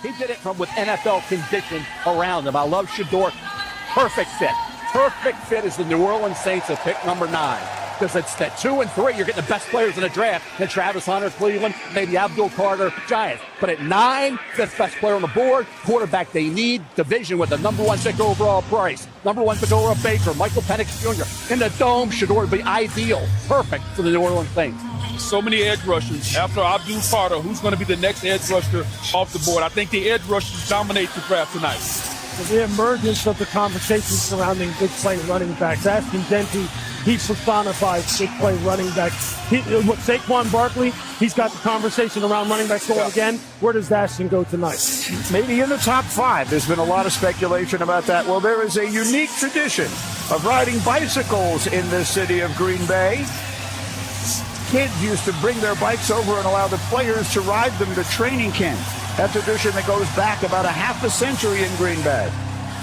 He did it with NFL conditions around him. I love Shedeur. Perfect fit. Perfect fit as the New Orleans Saints at pick number 9. Because it's that 2 and 3, you're getting the best players in the draft. And Travis Hunter, Cleveland, maybe Abdul Carter, Giants. But at 9, fifth best player on the board, quarterback they need, division with the number 1 pick overall Price, number 1 pick overall Baker, Michael Penix Jr. In the dome, Shedeur would be ideal. Perfect for the New Orleans Saints. So many edge rushers. After Abdul Carter, who's going to be the next edge rusher off the board? I think the edge rushers dominate the draft tonight. The emergence of the conversation surrounding big play running backs. Ashton Denty, he personifies big play running backs. Saquon Barkley, he's got the conversation around running backs going again. Where does Ashton go tonight? Maybe in the top 5. There's been a lot of speculation about that. Well, there is a unique tradition of riding bicycles in the city of Green Bay. Kids used to bring their bikes over and allow the players to ride them to training camp. That tradition that goes back about a half a century in Green Bay.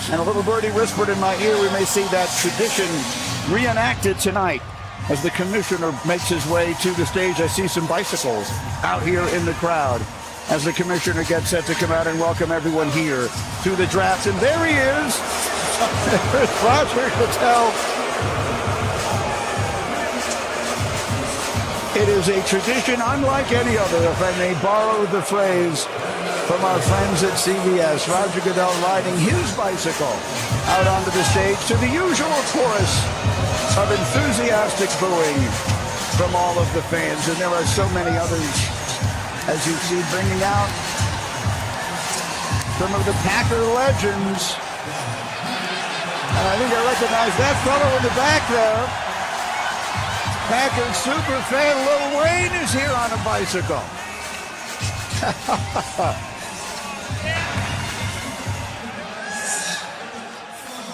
And a little birdie whispered in my ear, we may see that tradition reenacted tonight. As the commissioner makes his way to the stage, I see some bicycles out here in the crowd as the commissioner gets set to come out and welcome everyone here to the draft. And there he is. There's Roger Goodell. It is a tradition unlike any other, if I may borrow the phrase from our friends at CBS. Roger Goodell riding his bicycle out onto the stage to the usual chorus of enthusiastic booing from all of the fans. And there are so many others, as you see, bringing out some of the Packer legends. And I think I recognize that fellow in the back there. Packers super fan Lil Wayne is here on a bicycle.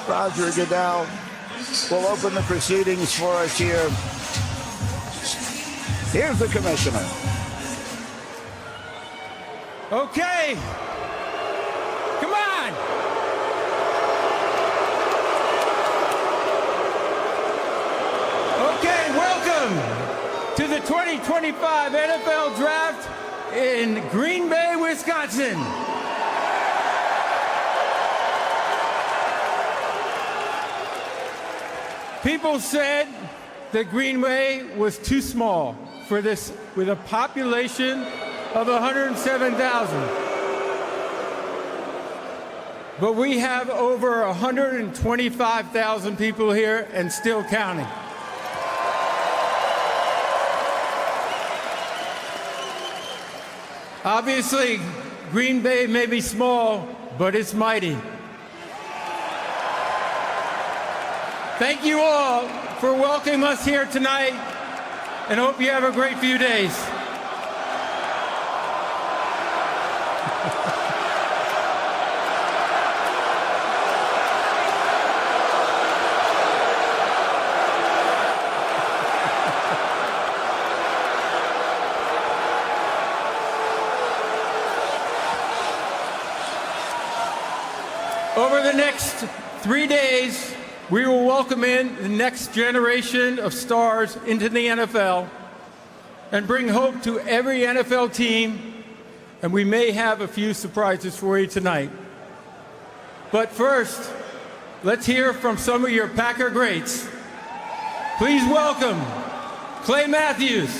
Roger Goodell will open the proceedings for us here. Here's the commissioner. Okay. Come on. Okay, welcome to the 2025 NFL Draft in Green Bay, Wisconsin. People said that Green Bay was too small for this, with a population of 107,000. But we have over 125,000 people here and still counting. Obviously, Green Bay may be small, but it's mighty. Thank you all for welcoming us here tonight, and hope you have a great few days. Over the next 3 days, we will welcome in the next generation of stars into the NFL and bring hope to every NFL team, and we may have a few surprises for you tonight. But first, let's hear from some of your Packer greats. Please welcome Clay Matthews,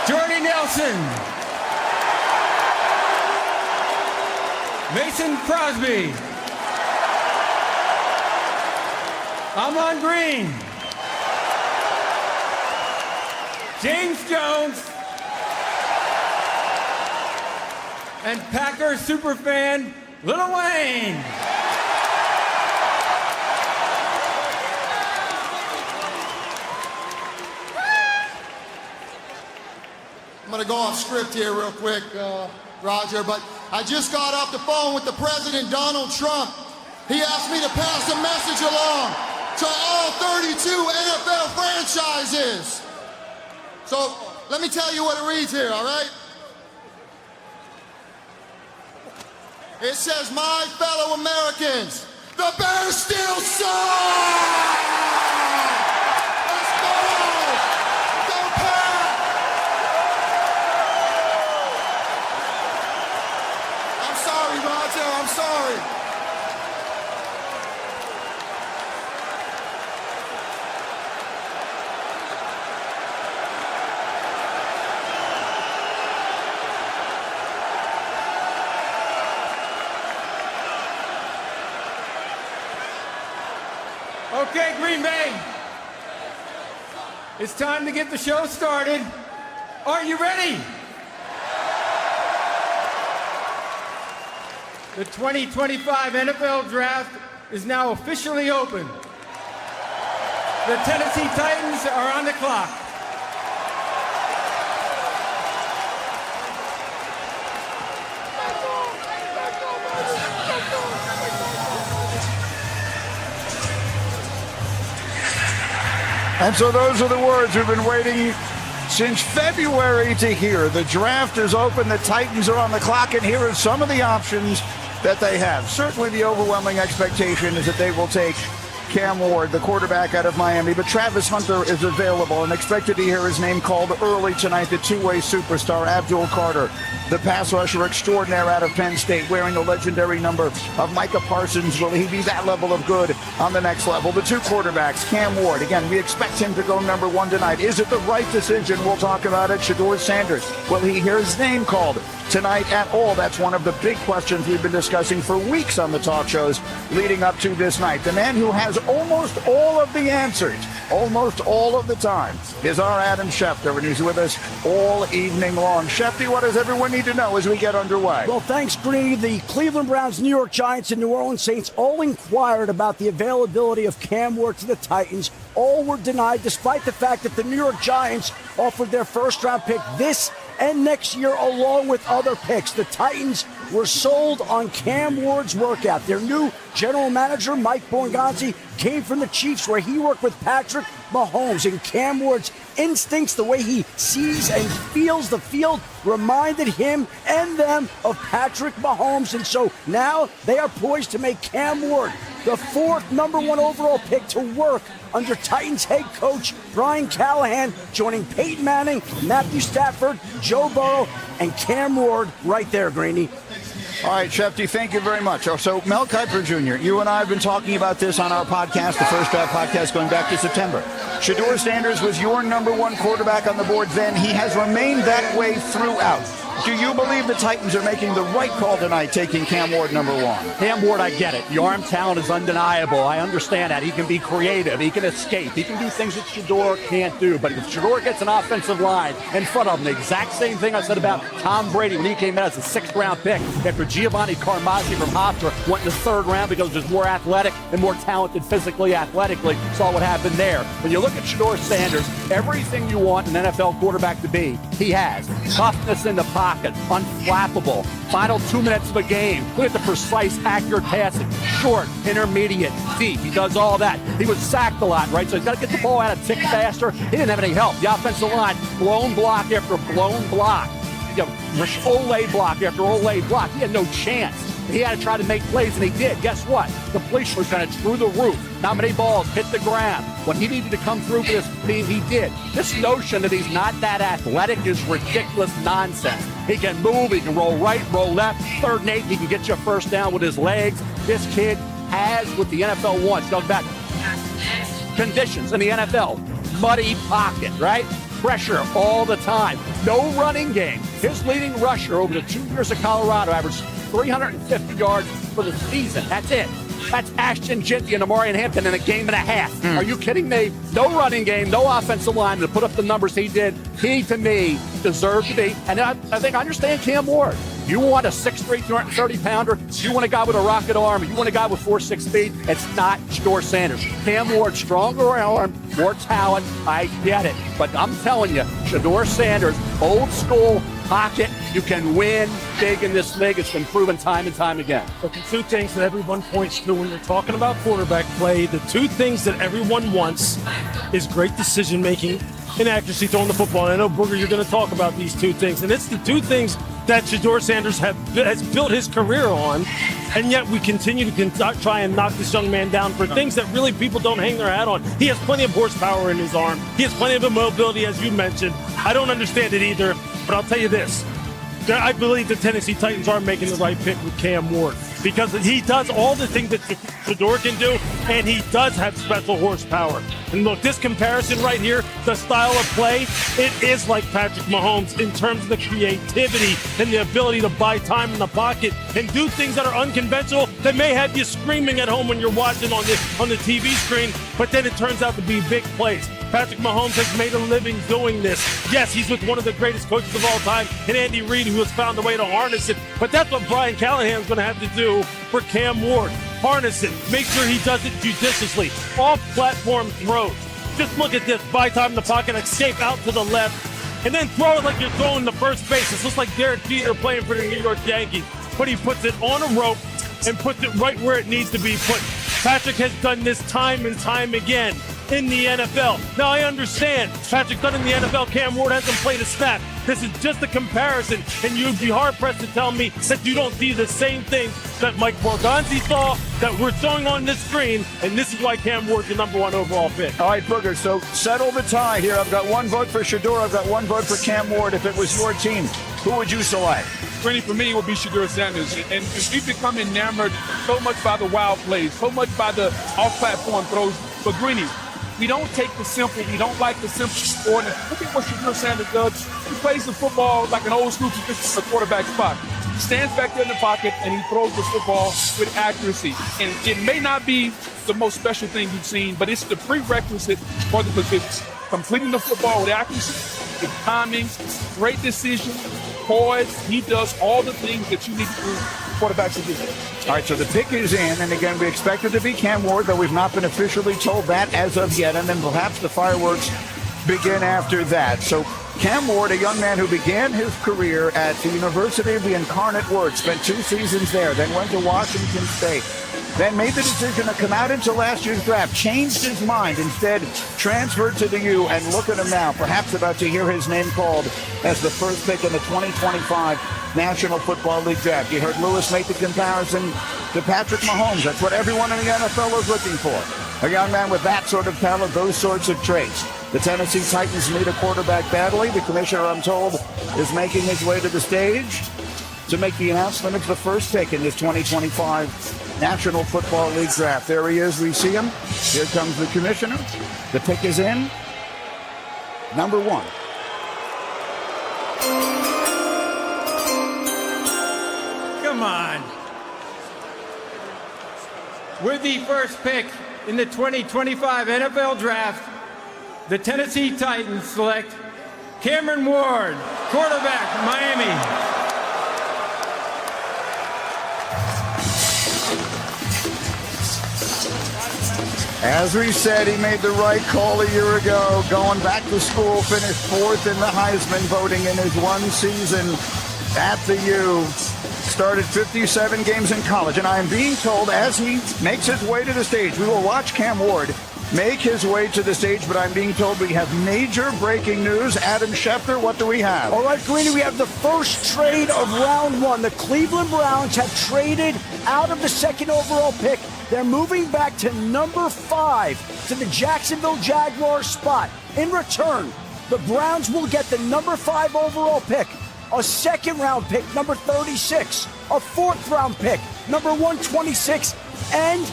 Jordy Nelson, Mason Crosby, Amon Green, James Jones, and Packer superfan Lil Wayne. I'm going to go off script here real quick, Roger, but I just got off the phone with the President Donald Trump. He asked me to pass a message along to all 32 NFL franchises. So let me tell you what it reads here, all right? It says, my fellow Americans, the Bears still suck! Let's go! Go Pack! Okay, Green Bay. It's time to get the show started. Are you ready? The 2025 NFL Draft is now officially open. The Tennessee Titans are on the clock. And so those are the words we've been waiting since February to hear. The draft is open, the Titans are on the clock, and here are some of the options that they have. Certainly the overwhelming expectation is that they will take Cam Ward, the quarterback out of Miami, but Travis Hunter is available and expected to hear his name called early tonight. The two-way superstar Abdul Carter, the pass rusher extraordinaire out of Penn State, wearing the legendary number of Micah Parsons. Will he be that level of good on the next level? The two quarterbacks, Cam Ward, again, we expect him to go number one tonight. Is it the right decision? We'll talk about it. Shedeur Sanders, will he hear his name called tonight at all? That's one of the big questions we've been discussing for weeks on the talk shows leading up to this night. The man who has almost all of the answers, almost all of the time, is our Adam Schefter, and he's with us all evening long. Shefty, what does everyone need to know as we get underway? Well, thanks, Greeny. The Cleveland Browns, New York Giants, and New Orleans Saints all inquired about the availability of Cam Ward to the Titans. All were denied, despite the fact that the New York Giants offered their first-round pick this and next year, along with other picks. The Titans were sold on Cam Ward's workout. Their new general manager, Mike Borgonzi, came from the Chiefs, where he worked with Patrick Mahomes. And Cam Ward's instincts, the way he sees and feels the field, reminded him and them of Patrick Mahomes. And so now they are poised to make Cam Ward the fourth number one overall pick to work under Titans head coach Brian Callahan, joining Peyton Manning, Matthew Stafford, Joe Burrow, and Cam Ward right there, Greeny. All right, Shefty, thank you very much. So, Mel Kiper Jr., you and I have been talking about this on our podcast, the First Draft podcast, going back to September. Shedeur Sanders was your number one quarterback on the board then. He has remained that way throughout. Do you believe the Titans are making the right call tonight, taking Cam Ward number one? Cam Ward, I get it. The arm talent is undeniable. I understand that. He can be creative. He can escape. He can do things that Shedeur can't do. But if Shedeur gets an offensive line in front of him, the exact same thing I said about Tom Brady when he came out as a sixth-round pick after Giovanni Carmazzi from Hofstra went in the third round because he was more athletic and more talented physically, athletically. Saw what happened there. When you look at Shedeur Sanders, everything you want an NFL quarterback to be, he has. Toughness in the pocket, unflappable. Final 2 minutes of a game. Look at the precise, accurate passing. Short, intermediate, deep. He does all that. He was sacked a lot, right? So he's got to get the ball out a tick faster. He didn't have any help. The offensive line, blown block after blown block. Olay block after Olay block. He had no chance. He had to try to make plays, and he did. Guess what? The completion was kind of through the roof. Not many balls hit the ground. When he needed to come through for this team, he did. This notion that he's not that athletic is ridiculous nonsense. He can move, he can roll right, roll left, third and 8, he can get you a first down with his legs. This kid has what the NFL wants. Talk about conditions in the NFL. Muddy pocket, right? Pressure all the time. No running game. His leading rusher over the 2 years of Colorado averaged 350 yards for the season. That's it. That's Ashton Jeanty and Amarian Hampton in a game and a half. Are you kidding me? No running game, no offensive line to put up the numbers he did. He, to me, deserved to be. And I think I understand Cam Ward. You want a 6'3", 230-pounder. You want a guy with a rocket arm. You want a guy with 4.6 speed. It's not Shedeur Sanders. Cam Ward, stronger arm, more talent. I get it. But I'm telling you, Shedeur Sanders, old school, pocket. You can win big in this league. It's been proven time and time again. But the two things that everyone points to when you're talking about quarterback play, the two things that everyone wants is great decision-making and accuracy throwing the football. And I know, Booger, you're going to talk about these two things. And it's the two things that Shedeur Sanders has built his career on, and yet we continue to try and knock this young man down for things that really people don't hang their hat on. He has plenty of horsepower in his arm. He has plenty of mobility, as you mentioned. I don't understand it either, but I'll tell you this. I believe the Tennessee Titans are making the right pick with Cam Ward. because he does all the things that Shedeur can do, and he does have special horsepower. And look, this comparison right here, the style of play, it is like Patrick Mahomes in terms of the creativity and the ability to buy time in the pocket and do things that are unconventional that may have you screaming at home when you're watching on the TV screen, but then it turns out to be big plays. Patrick Mahomes has made a living doing this. Yes, he's with one of the greatest coaches of all time, and Andy Reid, who has found a way to harness it. But that's what Brian Callahan's going to have to do for Cam Ward. Harness it. Make sure he does it judiciously. Off-platform throws. Just look at this. Buy time in the pocket, escape out to the left, and then throw it like you're throwing the first base. It looks like Derek Jeter playing for the New York Yankees. But he puts it on a rope and puts it right where it needs to be put. Patrick has done this time and time again in the NFL. Now, I understand Patrick done in the NFL. Cam Ward hasn't played a snap. This is just a comparison, and you'd be hard-pressed to tell me that you don't see the same thing that Mike Borgonzi saw, that we're showing on this screen, and this is why Cam Ward's the #1 overall pick. All right, Booger, so settle the tie here. I've got one vote for Shedeur. I've got one vote for Cam Ward. If it was your team, who would you select? Greeny, for me, it would be Shedeur Sanders. And we've become enamored so much by the wild plays, so much by the off-platform throws. But Greeny, we don't take the simple. We don't like the simple sport. And look at what Shedeur Sanders does. He plays the football like an old school position in the quarterback spot. He stands back there in the pocket and he throws the football with accuracy. And it may not be the most special thing you've seen, but it's the prerequisite for the position. Completing the football with accuracy, with timing, great decision, poise. He does all the things that you need to do quarterbacks to do. All right, so the pick is in, and again, we expect it to be Cam Ward, though we've not been officially told that as of yet, and then perhaps the fireworks begin after that. So Cam Ward, a young man who began his career at the University of the Incarnate Word, spent 2 seasons there, then went to Washington State, then made the decision to come out into last year's draft, changed his mind, instead transferred to the U, and look at him now, perhaps about to hear his name called as the first pick in the 2025 National Football League draft. You heard Lewis make the comparison to Patrick Mahomes. That's what everyone in the NFL is looking for. A young man with that sort of talent, those sorts of traits. The Tennessee Titans need a quarterback badly. The commissioner, I'm told, is making his way to the stage to make the announcement of the first pick in this 2025 National Football League draft. There he is. We see him. Here comes the commissioner. The pick is in. #1. Come on. With the first pick in the 2025 NFL Draft, the Tennessee Titans select Cameron Ward, quarterback, Miami. As we said, he made the right call a year ago, going back to school, finished 4th in the Heisman voting in his 1 season at the U. Started 57 games in college, and I am being told as he makes his way to the stage, we will watch Cam Ward make his way to the stage, but I'm being told we have major breaking news. Adam Schefter, what do we have? All right, Greeny, we have the first trade of round 1. The Cleveland Browns have traded out of the 2nd overall pick. They're moving back to #5 to the Jacksonville Jaguars spot. In return, the Browns will get the #5 overall pick, a 2nd-round pick, number 36, a 4th-round pick, number 126, and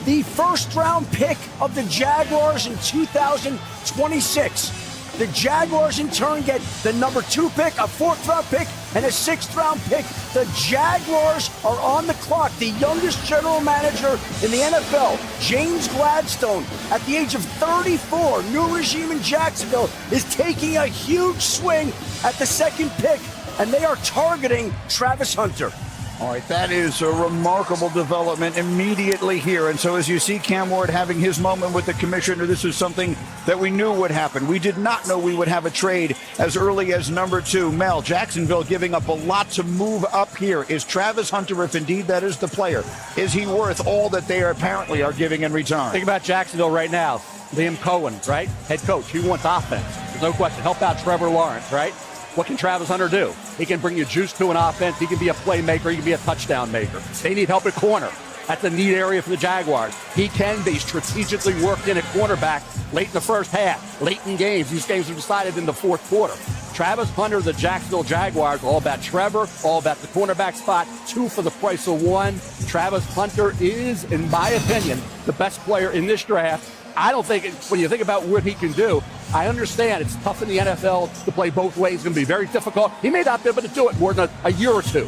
the 1st-round pick of the Jaguars in 2026. The Jaguars, in turn, get the #2 pick, a 4th-round pick, and a 6th-round pick. The Jaguars are on the clock. The youngest general manager in the NFL, James Gladstone, at the age of 34, new regime in Jacksonville, is taking a huge swing at the 2nd pick, and they are targeting Travis Hunter. All right, that is a remarkable development immediately here. And so as you see Cam Ward having his moment with the commissioner, this is something that we knew would happen. We did not know we would have a trade as early as #2. Mel, Jacksonville giving up a lot to move up here. Is Travis Hunter, if indeed that is the player, is he worth all that they apparently are giving in return? Think about Jacksonville right now. Liam Cohen, right? Head coach. He wants offense. There's no question. Help out Trevor Lawrence, right? What can Travis Hunter do? He can bring you juice to an offense. He can be a playmaker. He can be a touchdown maker. They need help at corner. That's a neat area for the Jaguars. He can be strategically worked in at cornerback late in the first half, late in games. These games are decided in the 4th quarter. Travis Hunter, the Jacksonville Jaguars, all about Trevor, all about the cornerback spot, 2 for the price of 1. Travis Hunter is, in my opinion, the best player in this draft. I don't think, when you think about what he can do, I understand it's tough in the NFL to play both ways. It's going to be very difficult. He may not be able to do it more than a year or 2.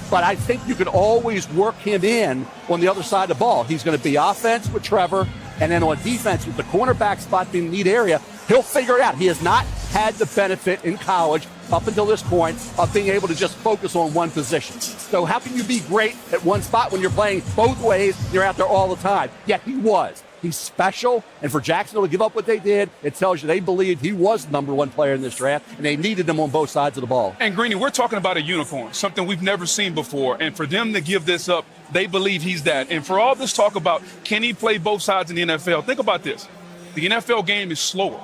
But I think you can always work him in on the other side of the ball. He's going to be offense with Trevor, and then on defense with the cornerback spot being the lead area, he'll figure it out. He has not had the benefit in college up until this point of being able to just focus on one position. So how can you be great at one spot when you're playing both ways, you're out there all the time? Yet he was. He's special, and for Jacksonville to give up what they did, it tells you they believed he was the number 1 player in this draft, and they needed him on both sides of the ball. And Greeny, we're talking about a unicorn, something we've never seen before. And for them to give this up, they believe he's that. And for all this talk about can he play both sides in the NFL, think about this. The NFL game is slower.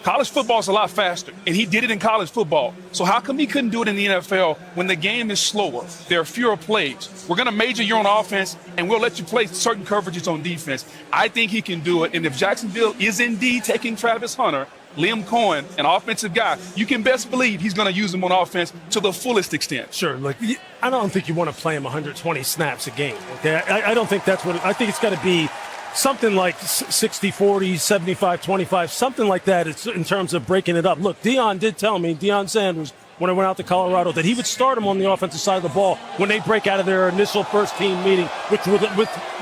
College football is a lot faster, and he did it in college football. So how come he couldn't do it in the NFL when the game is slower? There are fewer plays. We're going to major you on offense, and we'll let you play certain coverages on defense. I think he can do it. And if Jacksonville is indeed taking Travis Hunter, Liam Cohen, an offensive guy, you can best believe he's going to use him on offense to the fullest extent. Sure. Like, I don't think you want to play him 120 snaps a game. Okay, I don't think that's what. I think it's got to be something like 60-40, 75-25, something like that. It's in terms of breaking it up. Look, Deion did tell me, Deion Sanders, when I went out to Colorado, that he would start him on the offensive side of the ball when they break out of their initial first team meeting with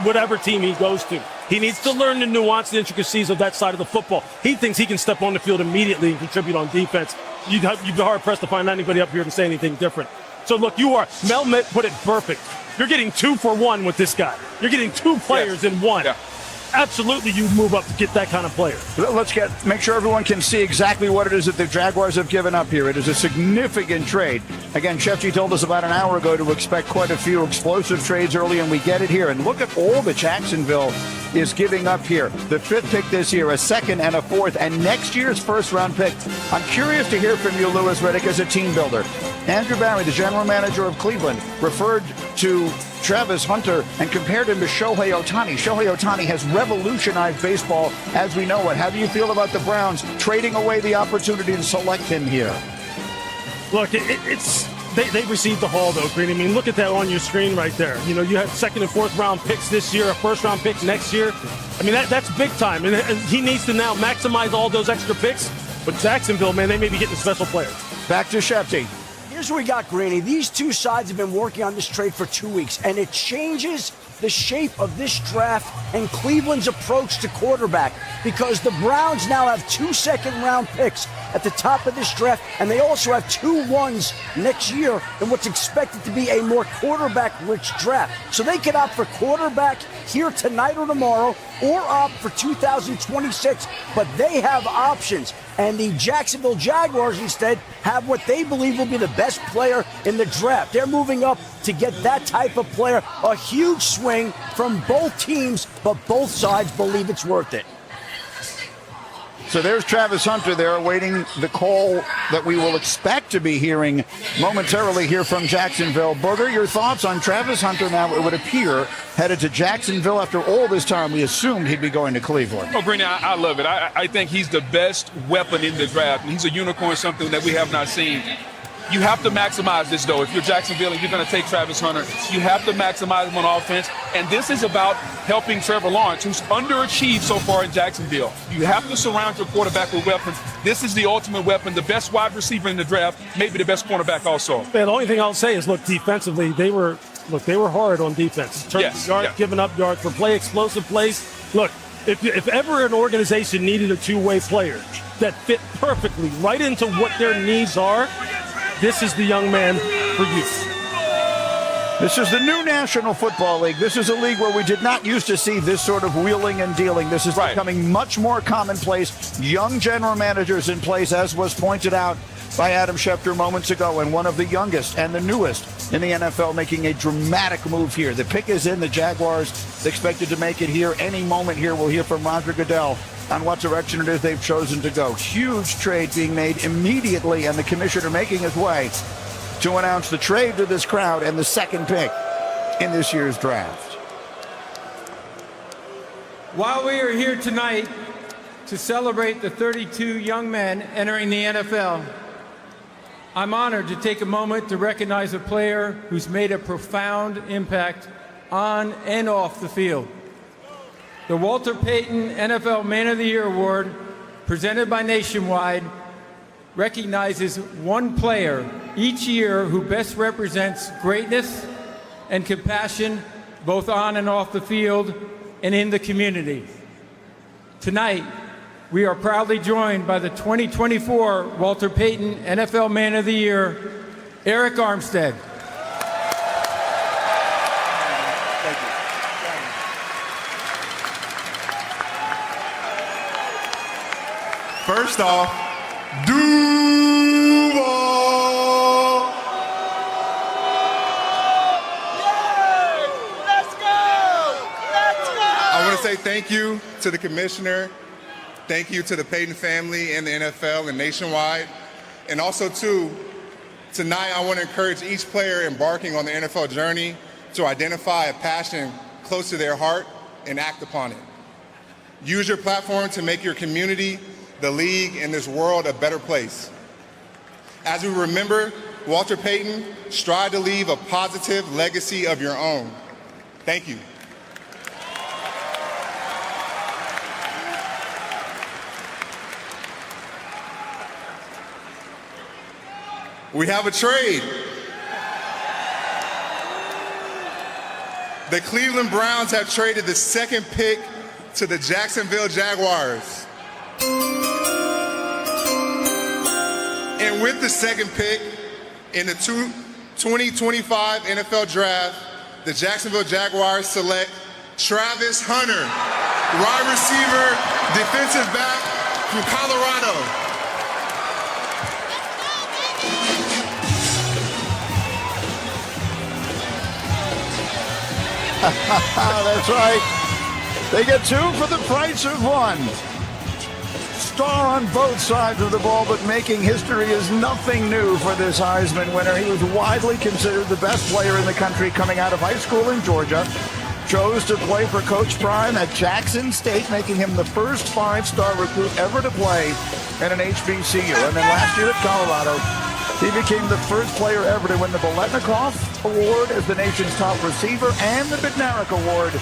whatever team he goes to. He needs to learn the nuance, the intricacies of that side of the football. He thinks he can step on the field immediately and contribute on defense. You'd be hard-pressed to find anybody up here to say anything different. So, look, Mel put it perfect. You're getting 2 for 1 with this guy. You're getting 2 players in one. Yeah. Absolutely, you move up to get that kind of player. Let's make sure everyone can see exactly what it is that the Jaguars have given up here. It is a significant trade. Again, Shefty told us about an hour ago to expect quite a few explosive trades early, and we get it here. And look at all that Jacksonville is giving up here. The 5th pick this year, a 2nd and a 4th, and next year's first-round pick. I'm curious to hear from you, Louis Riddick, as a team builder. Andrew Barry, the general manager of Cleveland, referred to Travis Hunter and compared him to Shohei Ohtani. Shohei Ohtani has revolutionized baseball as we know it. How do you feel about the Browns trading away the opportunity to select him here? Look, they received the haul, though, Green. I mean, look at that on your screen right there. You know, you have 2nd and 4th round picks this year, a 1st round pick next year. I mean, that's big time. And he needs to now maximize all those extra picks. But Jacksonville, man, they may be getting special players. Back to Shefty. Here's what we got, Greeny. These two sides have been working on this trade for 2 weeks, and it changes the shape of this draft and Cleveland's approach to quarterback because the Browns now have 2 second-round picks at the top of this draft, and they also have 2 ones next year in what's expected to be a more quarterback-rich draft. So they could opt for quarterback here tonight or tomorrow or opt for 2026, but they have options. And the Jacksonville Jaguars instead have what they believe will be the best player in the draft. They're moving up to get that type of player. A huge swing from both teams, but both sides believe it's worth it. So there's Travis Hunter there awaiting the call that we will expect to be hearing momentarily here from Jacksonville. Booger, your thoughts on Travis Hunter now, it would appear, headed to Jacksonville after all this time. We assumed he'd be going to Cleveland. Oh, Greeny, I love it. I think he's the best weapon in the draft. And he's a unicorn, something that we have not seen. You have to maximize this, though. If you're Jacksonville and you're going to take Travis Hunter, you have to maximize him on offense. And this is about helping Trevor Lawrence, who's underachieved so far in Jacksonville. You have to surround your quarterback with weapons. This is the ultimate weapon, the best wide receiver in the draft, maybe the best cornerback also. Man, the only thing I'll say is, look, defensively, they were hard on defense. In terms of yards, giving up yards for explosive plays. Look, if ever an organization needed a two-way player that fit perfectly right into what their needs are, this is the young man for you. This is the new National Football League. This is a league where we did not used to see this sort of wheeling and dealing. This is becoming much more commonplace. Young general managers in place, as was pointed out by Adam Schefter moments ago, and one of the youngest and the newest in the NFL making a dramatic move here. The pick is in. The Jaguars expected to make it here any moment here. We'll hear from Roger Goodell on what direction it is they've chosen to go. Huge trade being made immediately, and the commissioner making his way to announce the trade to this crowd and the second pick in this year's draft. While we are here tonight to celebrate the 32 young men entering the NFL, I'm honored to take a moment to recognize a player who's made a profound impact on and off the field. The Walter Payton NFL Man of the Year Award, presented by Nationwide, recognizes one player each year who best represents greatness and compassion both on and off the field and in the community. Tonight, we are proudly joined by the 2024 Walter Payton NFL Man of the Year, Eric Armstead. First off, Duval! Yay! Let's go! Let's go! I want to say thank you to the commissioner, thank you to the Payton family and the NFL and Nationwide, and also tonight I want to encourage each player embarking on the NFL journey to identify a passion close to their heart and act upon it. Use your platform to make your community, the league, and this world a better place. As we remember Walter Payton, strive to leave a positive legacy of your own. Thank you. We have a trade. The Cleveland Browns have traded the second pick to the Jacksonville Jaguars. And with the second pick in the 2025 NFL Draft, the Jacksonville Jaguars select Travis Hunter, wide receiver, defensive back from Colorado. That's right. They get two for the price of one. Star on both sides of the ball, but making history is nothing new for this Heisman winner. He was widely considered the best player in the country coming out of high school in Georgia. Chose to play for Coach Prime at Jackson State, making him the first five-star recruit ever to play at an HBCU. And then last year at Colorado, he became the first player ever to win the Biletnikoff Award as the nation's top receiver and the Bednarik Award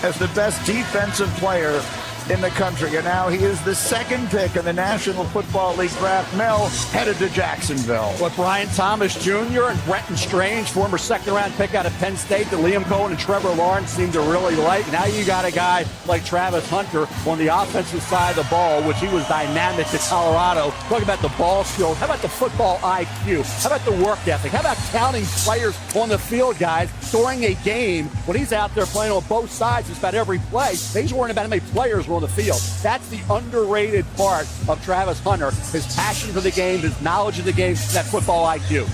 as the best defensive player in the country. And now he is the second pick in the National Football League draft. Mel headed to Jacksonville. What Brian Thomas Jr. and Brenton Strange, former second-round pick out of Penn State, that Liam Cohen and Trevor Lawrence seem to really like. Now you got a guy like Travis Hunter on the offensive side of the ball, which he was dynamic at Colorado. Talk about the ball skills. How about the football IQ? How about the work ethic? How about counting players on the field, guys, during a game when he's out there playing on both sides just about every play? He's worrying about how many players were on the field. That's the underrated part of Travis Hunter, his passion for the game, his knowledge of the game, that football IQ.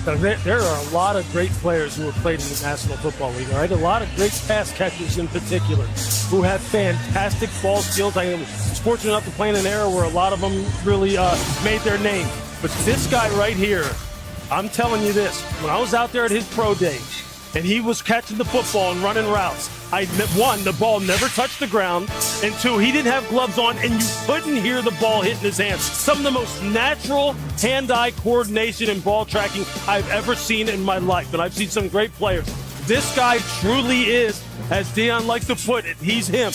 There are a lot of great players who have played in the National Football League, all right? A lot of great pass catchers in particular who have fantastic ball skills. I was fortunate enough to play in an era where a lot of them really made their name. But this guy right here, I'm telling you this, when I was out there at his pro day and he was catching the football and running routes, one, the ball never touched the ground, and two, he didn't have gloves on, and you couldn't hear the ball hitting his hands. Some of the most natural hand-eye coordination and ball tracking I've ever seen in my life, and I've seen some great players. This guy truly is, as Deion likes to put it, he's him.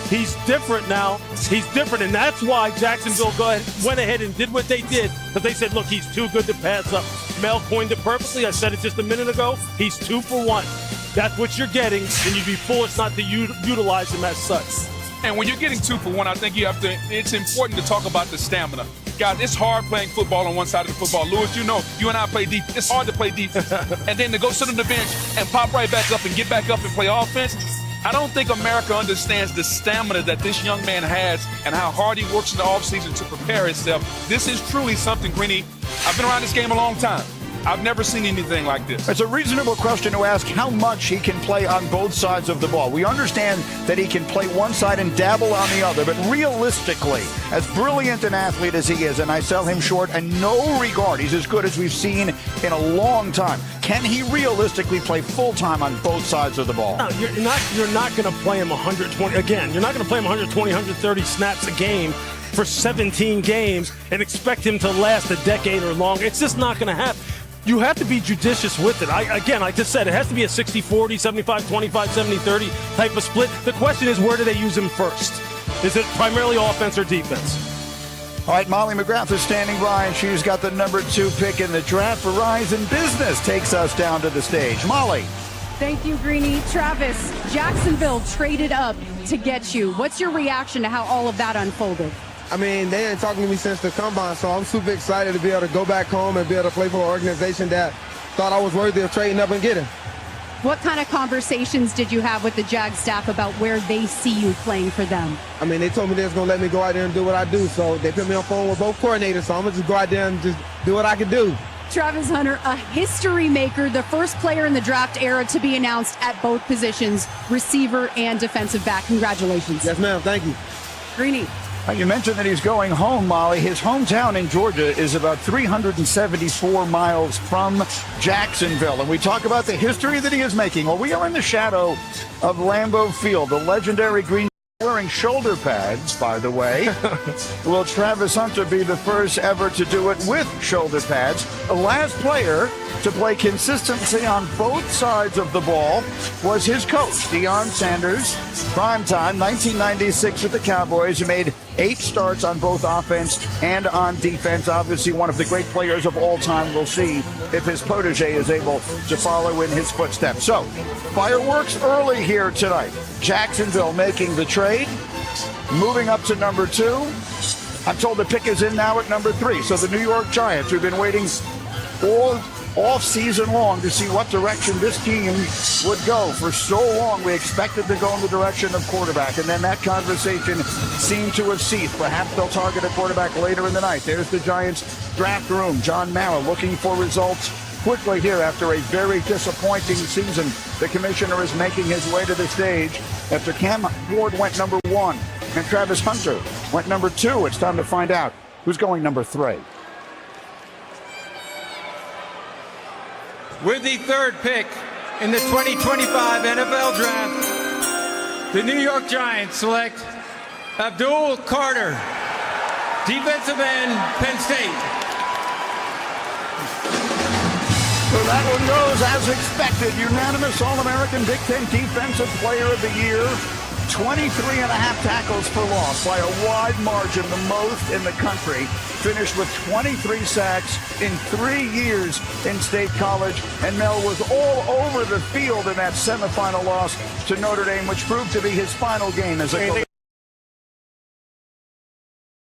He's different now. He's different, and that's why Jacksonville went ahead and did what they did, because they said, look, he's too good to pass up. Mel coined it perfectly. I said it just a minute ago. He's 2 for 1. That's what you're getting, and you'd be foolish not to utilize him as such. And when you're getting 2 for 1, I think it's important to talk about the stamina. Guys, it's hard playing football on one side of the football. Lewis, you know, you and I play defense. It's hard to play defense. And then to go sit on the bench and pop right back up and get back up and play offense. I don't think America understands the stamina that this young man has and how hard he works in the offseason to prepare himself. This is truly something, Greeny. I've been around this game a long time. I've never seen anything like this. It's a reasonable question to ask how much he can play on both sides of the ball. We understand that he can play one side and dabble on the other, but realistically, as brilliant an athlete as he is, and I sell him short in no regard, he's as good as we've seen in a long time. Can he realistically play full-time on both sides of the ball? No, you're not going to play him 120. Again, you're not going to play him 120, 130 snaps a game for 17 games and expect him to last a decade or longer. It's just not going to happen. You have to be judicious with it. Again, I just said, it has to be a 60-40, 75-25, 70-30 type of split. The question is, where do they use him first? Is it primarily offense or defense? All right, Molly McGrath is standing by, and she's got the number 2 pick in the draft. Verizon Business takes us down to the stage. Molly. Thank you, Greeny. Travis, Jacksonville traded up to get you. What's your reaction to how all of that unfolded? I mean, they ain't talking to me since the combine, so I'm super excited to be able to go back home and be able to play for an organization that thought I was worthy of trading up and getting. What kind of conversations did you have with the Jag staff about where they see you playing for them? I mean, they told me they was going to let me go out there and do what I do, so they put me on phone with both coordinators, so I'm going to just go out there and just do what I can do. Travis Hunter, a history maker, the first player in the draft era to be announced at both positions, receiver and defensive back. Congratulations. Yes, ma'am. Thank you. Greeny. You mentioned that he's going home, Molly. His hometown in Georgia is about 374 miles from Jacksonville. And we talk about the history that he is making. Well, we are in the shadow of Lambeau Field, the legendary green. Wearing shoulder pads, by the way. Will Travis Hunter be the first ever to do it with shoulder pads? The last player to play consistency on both sides of the ball was his coach, Deion Sanders. Primetime, 1996 with the Cowboys. He made 8 starts on both offense and on defense. Obviously one of the great players of all time. We'll see if his protege is able to follow in his footsteps. So, fireworks early here tonight. Jacksonville making the trade, moving up to number 2. I'm told the pick is in now at number 3. So the New York Giants, who've been waiting all off-season long to see what direction this team would go. For so long, we expected to go in the direction of quarterback, and then that conversation seemed to have ceased. Perhaps they'll target a quarterback later in the night. There's the Giants' draft room. John Mara looking for results quickly here after a very disappointing season. The commissioner is making his way to the stage after Cam Ward went number 1 and Travis Hunter went number 2. It's time to find out who's going number 3. With the 3rd pick in the 2025 NFL Draft, the New York Giants select Abdul Carter, defensive end, Penn State. So that one goes as expected. Unanimous All-American Big Ten Defensive Player of the Year. 23.5 tackles for loss by a wide margin, the most in the country. Finished with 23 sacks in 3 years in State College. And Mel was all over the field in that semifinal loss to Notre Dame, which proved to be his final game as a coach.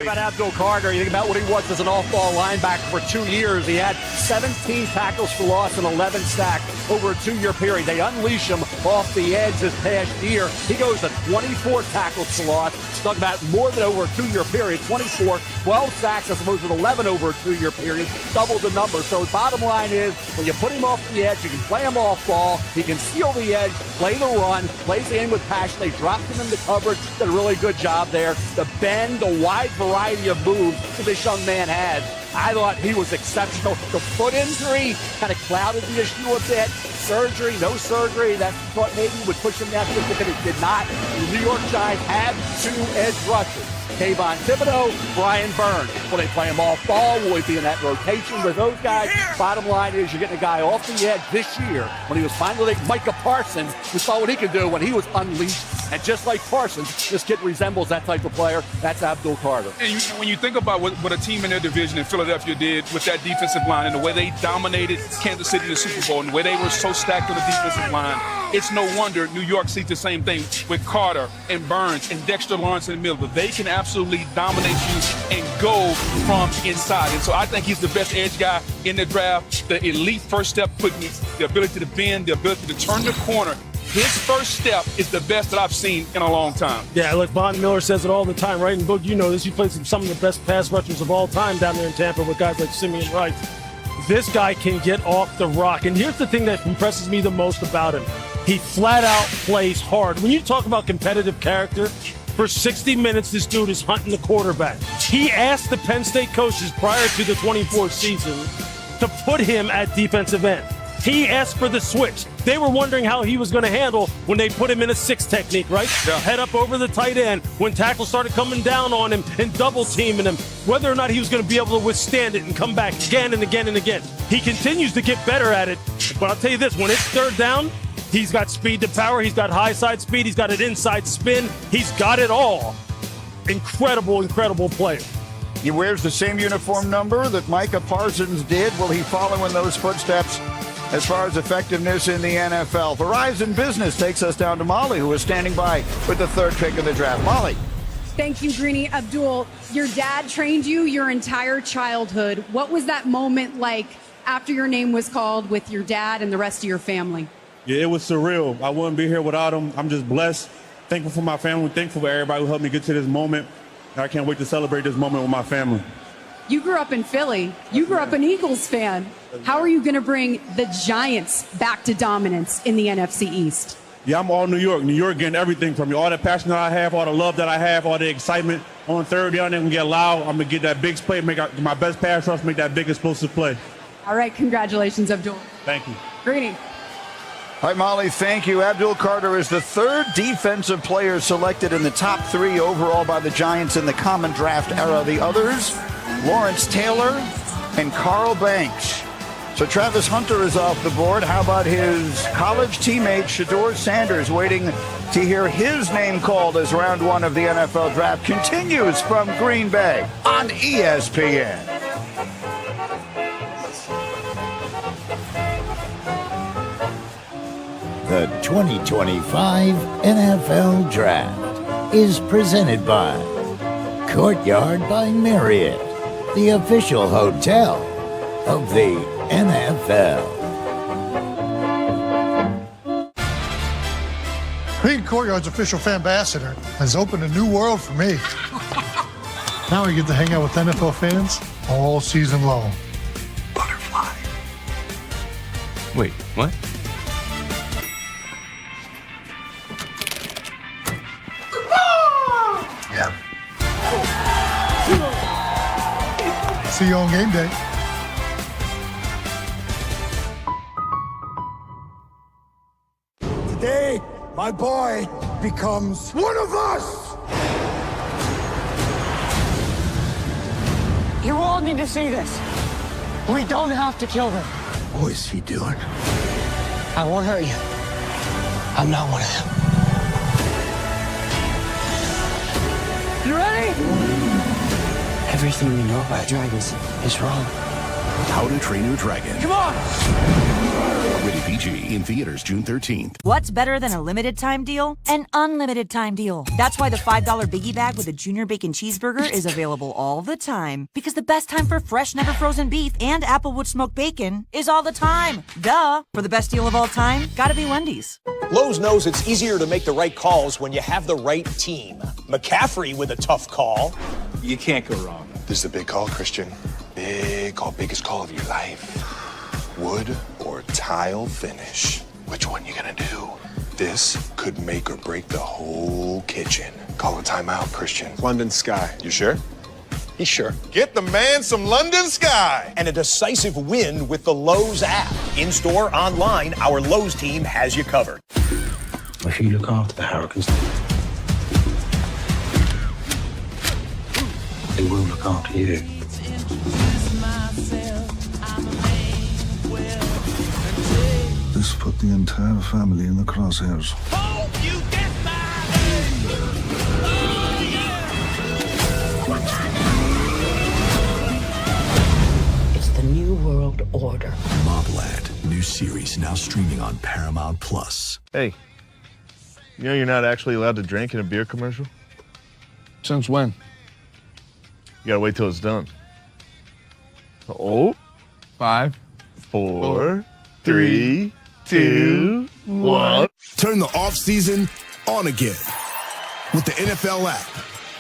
About Abdul Carter, you think about what he was as an off-ball linebacker for 2 years. He had 17 tackles for loss and 11 sacks over a 2-year period. They unleash him off the edge this past year. He goes to 24 tackles for loss. Talk about more than over a 2-year period. 24, 12 sacks as opposed to 11 over a 2-year period. Double the number. So the bottom line is, when you put him off the edge, you can play him off ball. He can steal the edge, play the run, plays the game with passion. They dropped him into coverage. Did a really good job there. The bend, the wide variety of moves that this young man has. I thought he was exceptional. The foot injury kind of clouded the issue a bit. Surgery, no surgery. That thought maybe would push him down, but it did not. The New York Giants had 2 edge rushers. Kayvon Thibodeau, Brian Burns. Will they play him off ball? Will he be in that rotation with those guys? Bottom line is, you're getting a guy off the edge this year when he was finally Micah Parsons. We saw what he could do when he was unleashed. And just like Parsons, this kid resembles that type of player. That's Abdul Carter. And when you think about what a team in their division in Philadelphia did with that defensive line and the way they dominated Kansas City in the Super Bowl and the way they were so stacked on the defensive line, it's no wonder New York sees the same thing with Carter and Burns and Dexter Lawrence in the middle. But they can absolutely dominate you and go from inside. And so I think he's the best edge guy in the draft. The elite first step quickness, the ability to bend, the ability to turn the corner. His first step is the best that I've seen in a long time. Yeah, look, Von Miller says it all the time, right? And Boog, you know this. You played some of the best pass rushers of all time down there in Tampa with guys like Simeon Wright. This guy can get off the rock. And here's the thing that impresses me the most about him. He flat out plays hard. When you talk about competitive character, for 60 minutes, this dude is hunting the quarterback. He asked the Penn State coaches prior to the 24 season to put him at defensive end. He asked for the switch. They were wondering how he was going to handle when they put him in a 6 technique, right? Yeah. Head up over the tight end. When tackles started coming down on him and double teaming him, whether or not he was going to be able to withstand it and come back again and again and again. He continues to get better at it. But I'll tell you this, when it's third down, he's got speed to power. He's got high side speed. He's got an inside spin. He's got it all. Incredible, incredible player. He wears the same uniform number that Micah Parsons did. Will he follow in those footsteps as far as effectiveness in the NFL? Verizon Business takes us down to Molly, who is standing by with the third pick of the draft. Molly. Thank you, Greeny. Abdul, your dad trained you your entire childhood. What was that moment like after your name was called with your dad and the rest of your family? Yeah, it was surreal. I wouldn't be here without him. I'm just blessed, thankful for my family, thankful for everybody who helped me get to this moment. I can't wait to celebrate this moment with my family. You grew up in Philly. You grew up an Eagles fan. How are you going to bring the Giants back to dominance in the NFC East? Yeah, I'm all New York. New York getting everything from me. All the passion that I have, all the love that I have, all the excitement. On third down, they're going to get loud. I'm going to get that big play, make my best pass rush, make that big explosive play. All right, congratulations, Abdul. Thank you. Greeny. Hi, Molly. Thank you. Abdul Carter is the third defensive player selected in the top 3 overall by the Giants in the common draft era. The others, Lawrence Taylor and Carl Banks. So Travis Hunter is off the board. How about his college teammate, Shedeur Sanders, waiting to hear his name called as round 1 of the NFL draft continues from Green Bay on ESPN. The 2025 NFL Draft is presented by Courtyard by Marriott, the official hotel of the NFL. Being Courtyard's official fan ambassador has opened a new world for me. Now I get to hang out with NFL fans all season long. Butterfly. Wait, what? Yeah. See you on game day. Today, my boy becomes one of us! You all need to see this. We don't have to kill them. What is he doing? I won't hurt you. I'm not one of them. You ready? Everything we know about dragons is wrong. How to Train Your Dragon. Come on! Rated PG in theaters June 13th. What's better than a limited time deal? An unlimited time deal. That's why the $5 Biggie Bag with a Junior Bacon Cheeseburger is available all the time. Because the best time for fresh, never frozen beef and Applewood smoked bacon is all the time. Duh. For the best deal of all time, gotta be Wendy's. Lowe's knows it's easier to make the right calls when you have the right team. McCaffrey with a tough call. You can't go wrong. This is a big call, Christian. Big call, biggest call of your life. Wood or tile finish? Which one you gonna do? This could make or break the whole kitchen. Call a timeout, Christian. London Sky. You sure? He's sure. Get the man some London Sky. And a decisive win with the Lowe's app. In-store, online, our Lowe's team has you covered. If you look after the Hurricanes, they will look after you. This put the entire family in the crosshairs. It's the New World Order. Mobland, new series now streaming on Paramount Plus. Hey, you know you're not actually allowed to drink in a beer commercial? Since when? You gotta wait till it's done. Oh, 5, 4, 3, 2, 1. Turn the off season on again with the NFL app.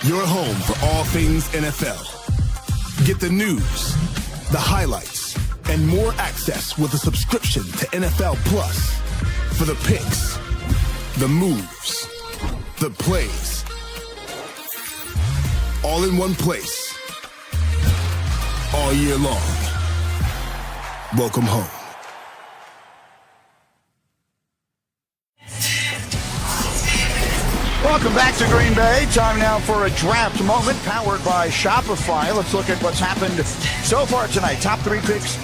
Your home for all things NFL. Get the news, the highlights, and more access with a subscription to NFL Plus for the picks, the moves, the plays. All in one place. All year long. Welcome home. Welcome back to Green Bay. Time now for a draft moment powered by Shopify. Let's look at what's happened so far tonight. Top 3 picks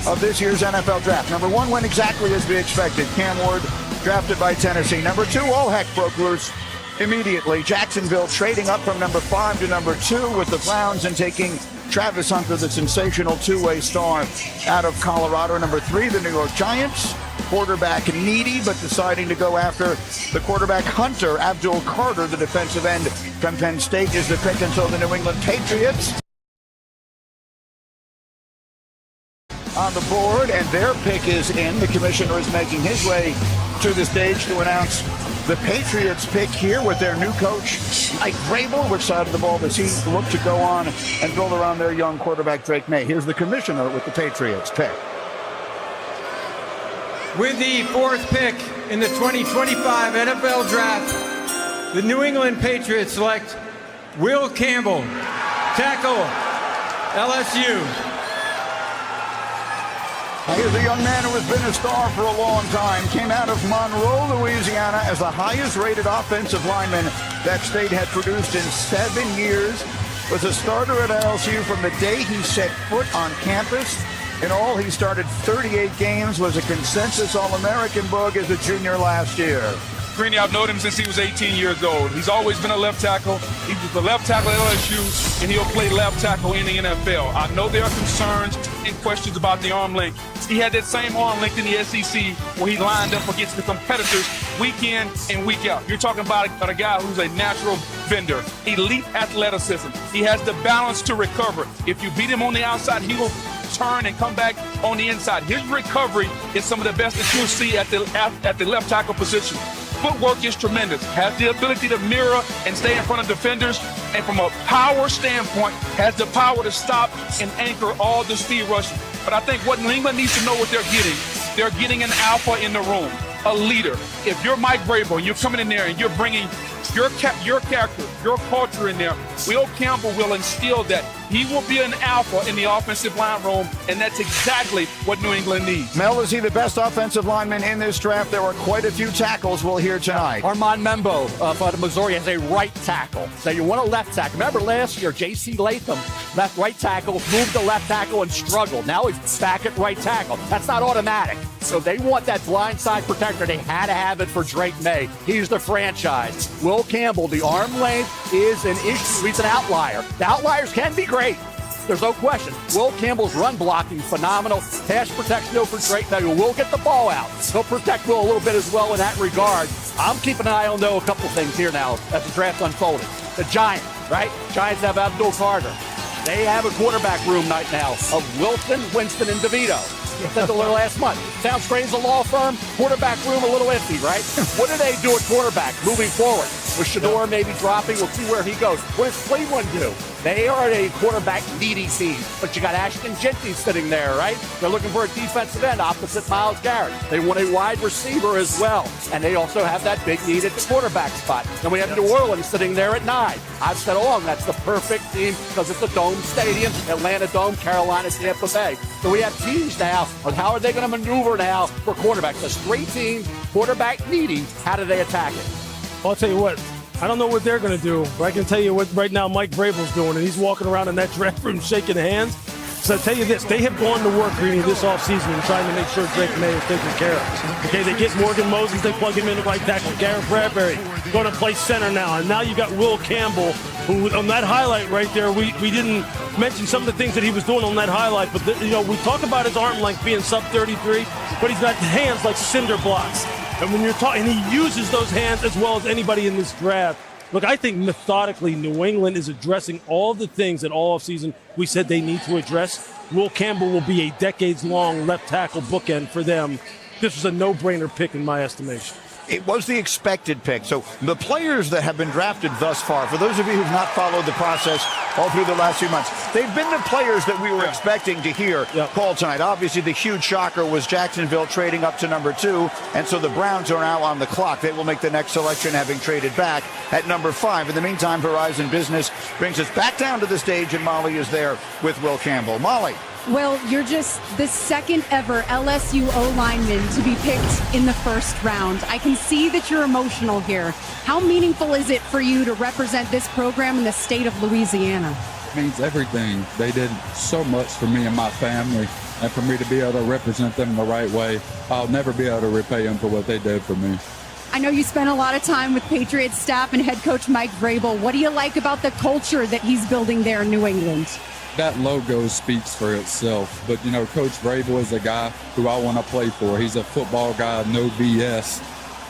of this year's NFL draft. Number 1 went exactly as we expected. Cam Ward drafted by Tennessee. Number 2, all heck broke loose immediately. Jacksonville trading up from number 5 to number 2 with the Browns and taking Travis Hunter, the sensational two-way star out of Colorado. Number 3, the New York Giants. Quarterback needy, but deciding to go after the quarterback Hunter. Abdul Carter, the defensive end from Penn State, is the pick until the New England Patriots on the board, and their pick is in. The commissioner is making his way to the stage to announce the Patriots pick here with their new coach, Mike Vrabel. Which side of the ball does he look to go on and build around their young quarterback, Drake May? Here's the commissioner with the Patriots pick. With the 4th pick in the 2025 NFL Draft, the New England Patriots select Will Campbell, tackle, LSU. Here's a young man who has been a star for a long time. Came out of Monroe, Louisiana as the highest-rated offensive lineman that state had produced in 7 years. Was a starter at LSU from the day he set foot on campus. In all, he started 38 games, was a consensus All-American bug as a junior last year. Greeny, I've known him since he was 18 years old. He's always been a left tackle. He was the left tackle at LSU, and he'll play left tackle in the NFL. I know there are concerns and questions about the arm length. He had that same arm length in the SEC where he lined up against the competitors week in and week out. You're talking about a guy who's a natural bender, elite athleticism. He has the balance to recover. If you beat him on the outside, he will turn and come back on the inside. His recovery is some of the best that you'll see at the left tackle position. Footwork is tremendous. Has the ability to mirror and stay in front of defenders. And from a power standpoint, has the power to stop and anchor all the speed rushing. But I think what New England needs to know what they're getting an alpha in the room, a leader. If you're Mike Vrabel and you're coming in there and you're bringing your character, your culture in there, Will Campbell will instill that. He will be an alpha in the offensive line room, and that's exactly what New England needs. Mel, is he the best offensive lineman in this draft? There are quite a few tackles we'll hear tonight. Armand Membo of Missouri has a right tackle. So you want a left tackle. Remember last year, J.C. Latham, left right tackle, moved to left tackle and struggled. Now he's back at right tackle. That's not automatic. So they want that blindside protector. They had to have it for Drake May. He's the franchise. Will Campbell, the arm length is an issue. He's an outlier. The outliers can be great. There's no question. Will Campbell's run blocking phenomenal. Pass protection though for Drake May, who will get the ball out. He'll protect Will a little bit as well in that regard. I'm keeping an eye on though a couple things here now as the draft unfolded. The Giants, right? Giants have Abdul Carter. They have a quarterback room right now of Wilson, Winston, and DeVito. Said the last month. Sounds strange, a law firm, quarterback room a little iffy, right? What do they do at quarterback moving forward? With Shador maybe dropping, we'll see where he goes. What does Cleveland do? They are a quarterback needy team, but you got Ashton Genty sitting there, right? They're looking for a defensive end opposite Myles Garrett. They want a wide receiver as well, and they also have that big need at the quarterback spot. And we have New Orleans sitting there at 9. I've said all along that's the perfect team because it's a dome stadium, Atlanta Dome, Carolina, Tampa Bay. So we have teams now on how are they going to maneuver now for quarterbacks. A straight team, quarterback needy, how do they attack it? I'll tell you what, I don't know what they're going to do, but I can tell you what right now Mike Vrabel's doing, and he's walking around in that draft room shaking hands. So I'll tell you this, they have gone to work really this offseason and trying to make sure Drake May is taken care of. Okay, they get Morgan Moses, they plug him in to right tackle. Garrett Bradbury going to play center now, and now you got Will Campbell, who on that highlight right there, we didn't mention some of the things that he was doing on that highlight, but we talk about his arm length being sub 33, but he's got hands like cinder blocks. And when you're talking, he uses those hands as well as anybody in this draft. Look, I think methodically New England is addressing all the things that all offseason we said they need to address. Will Campbell will be a decades-long left tackle bookend for them. This was a no-brainer pick in my estimation. It was the expected pick. So the players that have been drafted thus far, for those of you who've not followed the process all through the last few months, they've been the players that we were expecting to hear called tonight. Obviously, the huge shocker was Jacksonville trading up to number 2, and so the Browns are now on the clock. They will make the next selection, having traded back at number 5. In the meantime, Verizon Business brings us back down to the stage, and Molly is there with Will Campbell. Molly. Well, you're just the second ever LSU O-lineman to be picked in the first round. I can see that you're emotional here. How meaningful is it for you to represent this program in the state of Louisiana? It means everything. They did so much for me and my family, and for me to be able to represent them the right way, I'll never be able to repay them for what they did for me. I know you spent a lot of time with Patriots staff and head coach Mike Vrabel. What do you like about the culture that he's building there in New England? That logo speaks for itself. But, Coach Vrabel is a guy who I want to play for. He's a football guy, no BS.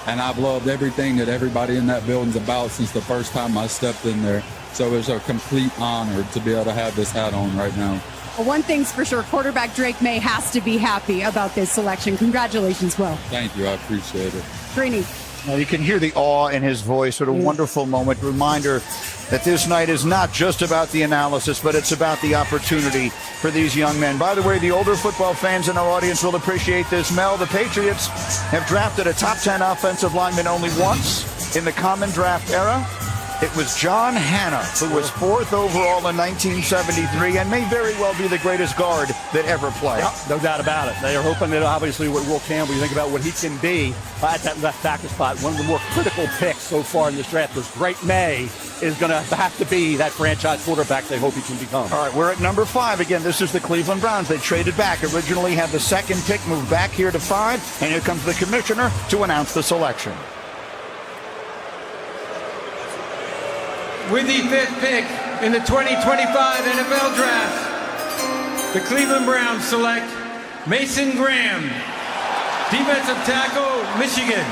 And I've loved everything that everybody in that building's about since the first time I stepped in there. So it's a complete honor to be able to have this hat on right now. Well, one thing's for sure, quarterback Drake May has to be happy about this selection. Congratulations, Will. Thank you. I appreciate it. Greeny. Now you can hear the awe in his voice. What a wonderful moment. Reminder that this night is not just about the analysis, but it's about the opportunity for these young men. By the way, the older football fans in our audience will appreciate this. Mel, the Patriots have drafted a top 10 offensive lineman only once in the common draft era. It was John Hanna, who was 4th overall in 1973 and may very well be the greatest guard that ever played. Yep, no doubt about it. They are hoping that obviously with Will Campbell, you think about what he can be at that left tackle spot. One of the more critical picks so far in this draft was Drake May is going to have to be that franchise quarterback they hope he can become. All right, we're at number 5. Again, this is the Cleveland Browns. They traded back. Originally had the second pick, moved back here to 5. And here comes the commissioner to announce the selection. With the 5th pick in the 2025 NFL Draft, the Cleveland Browns select Mason Graham, defensive tackle, Michigan.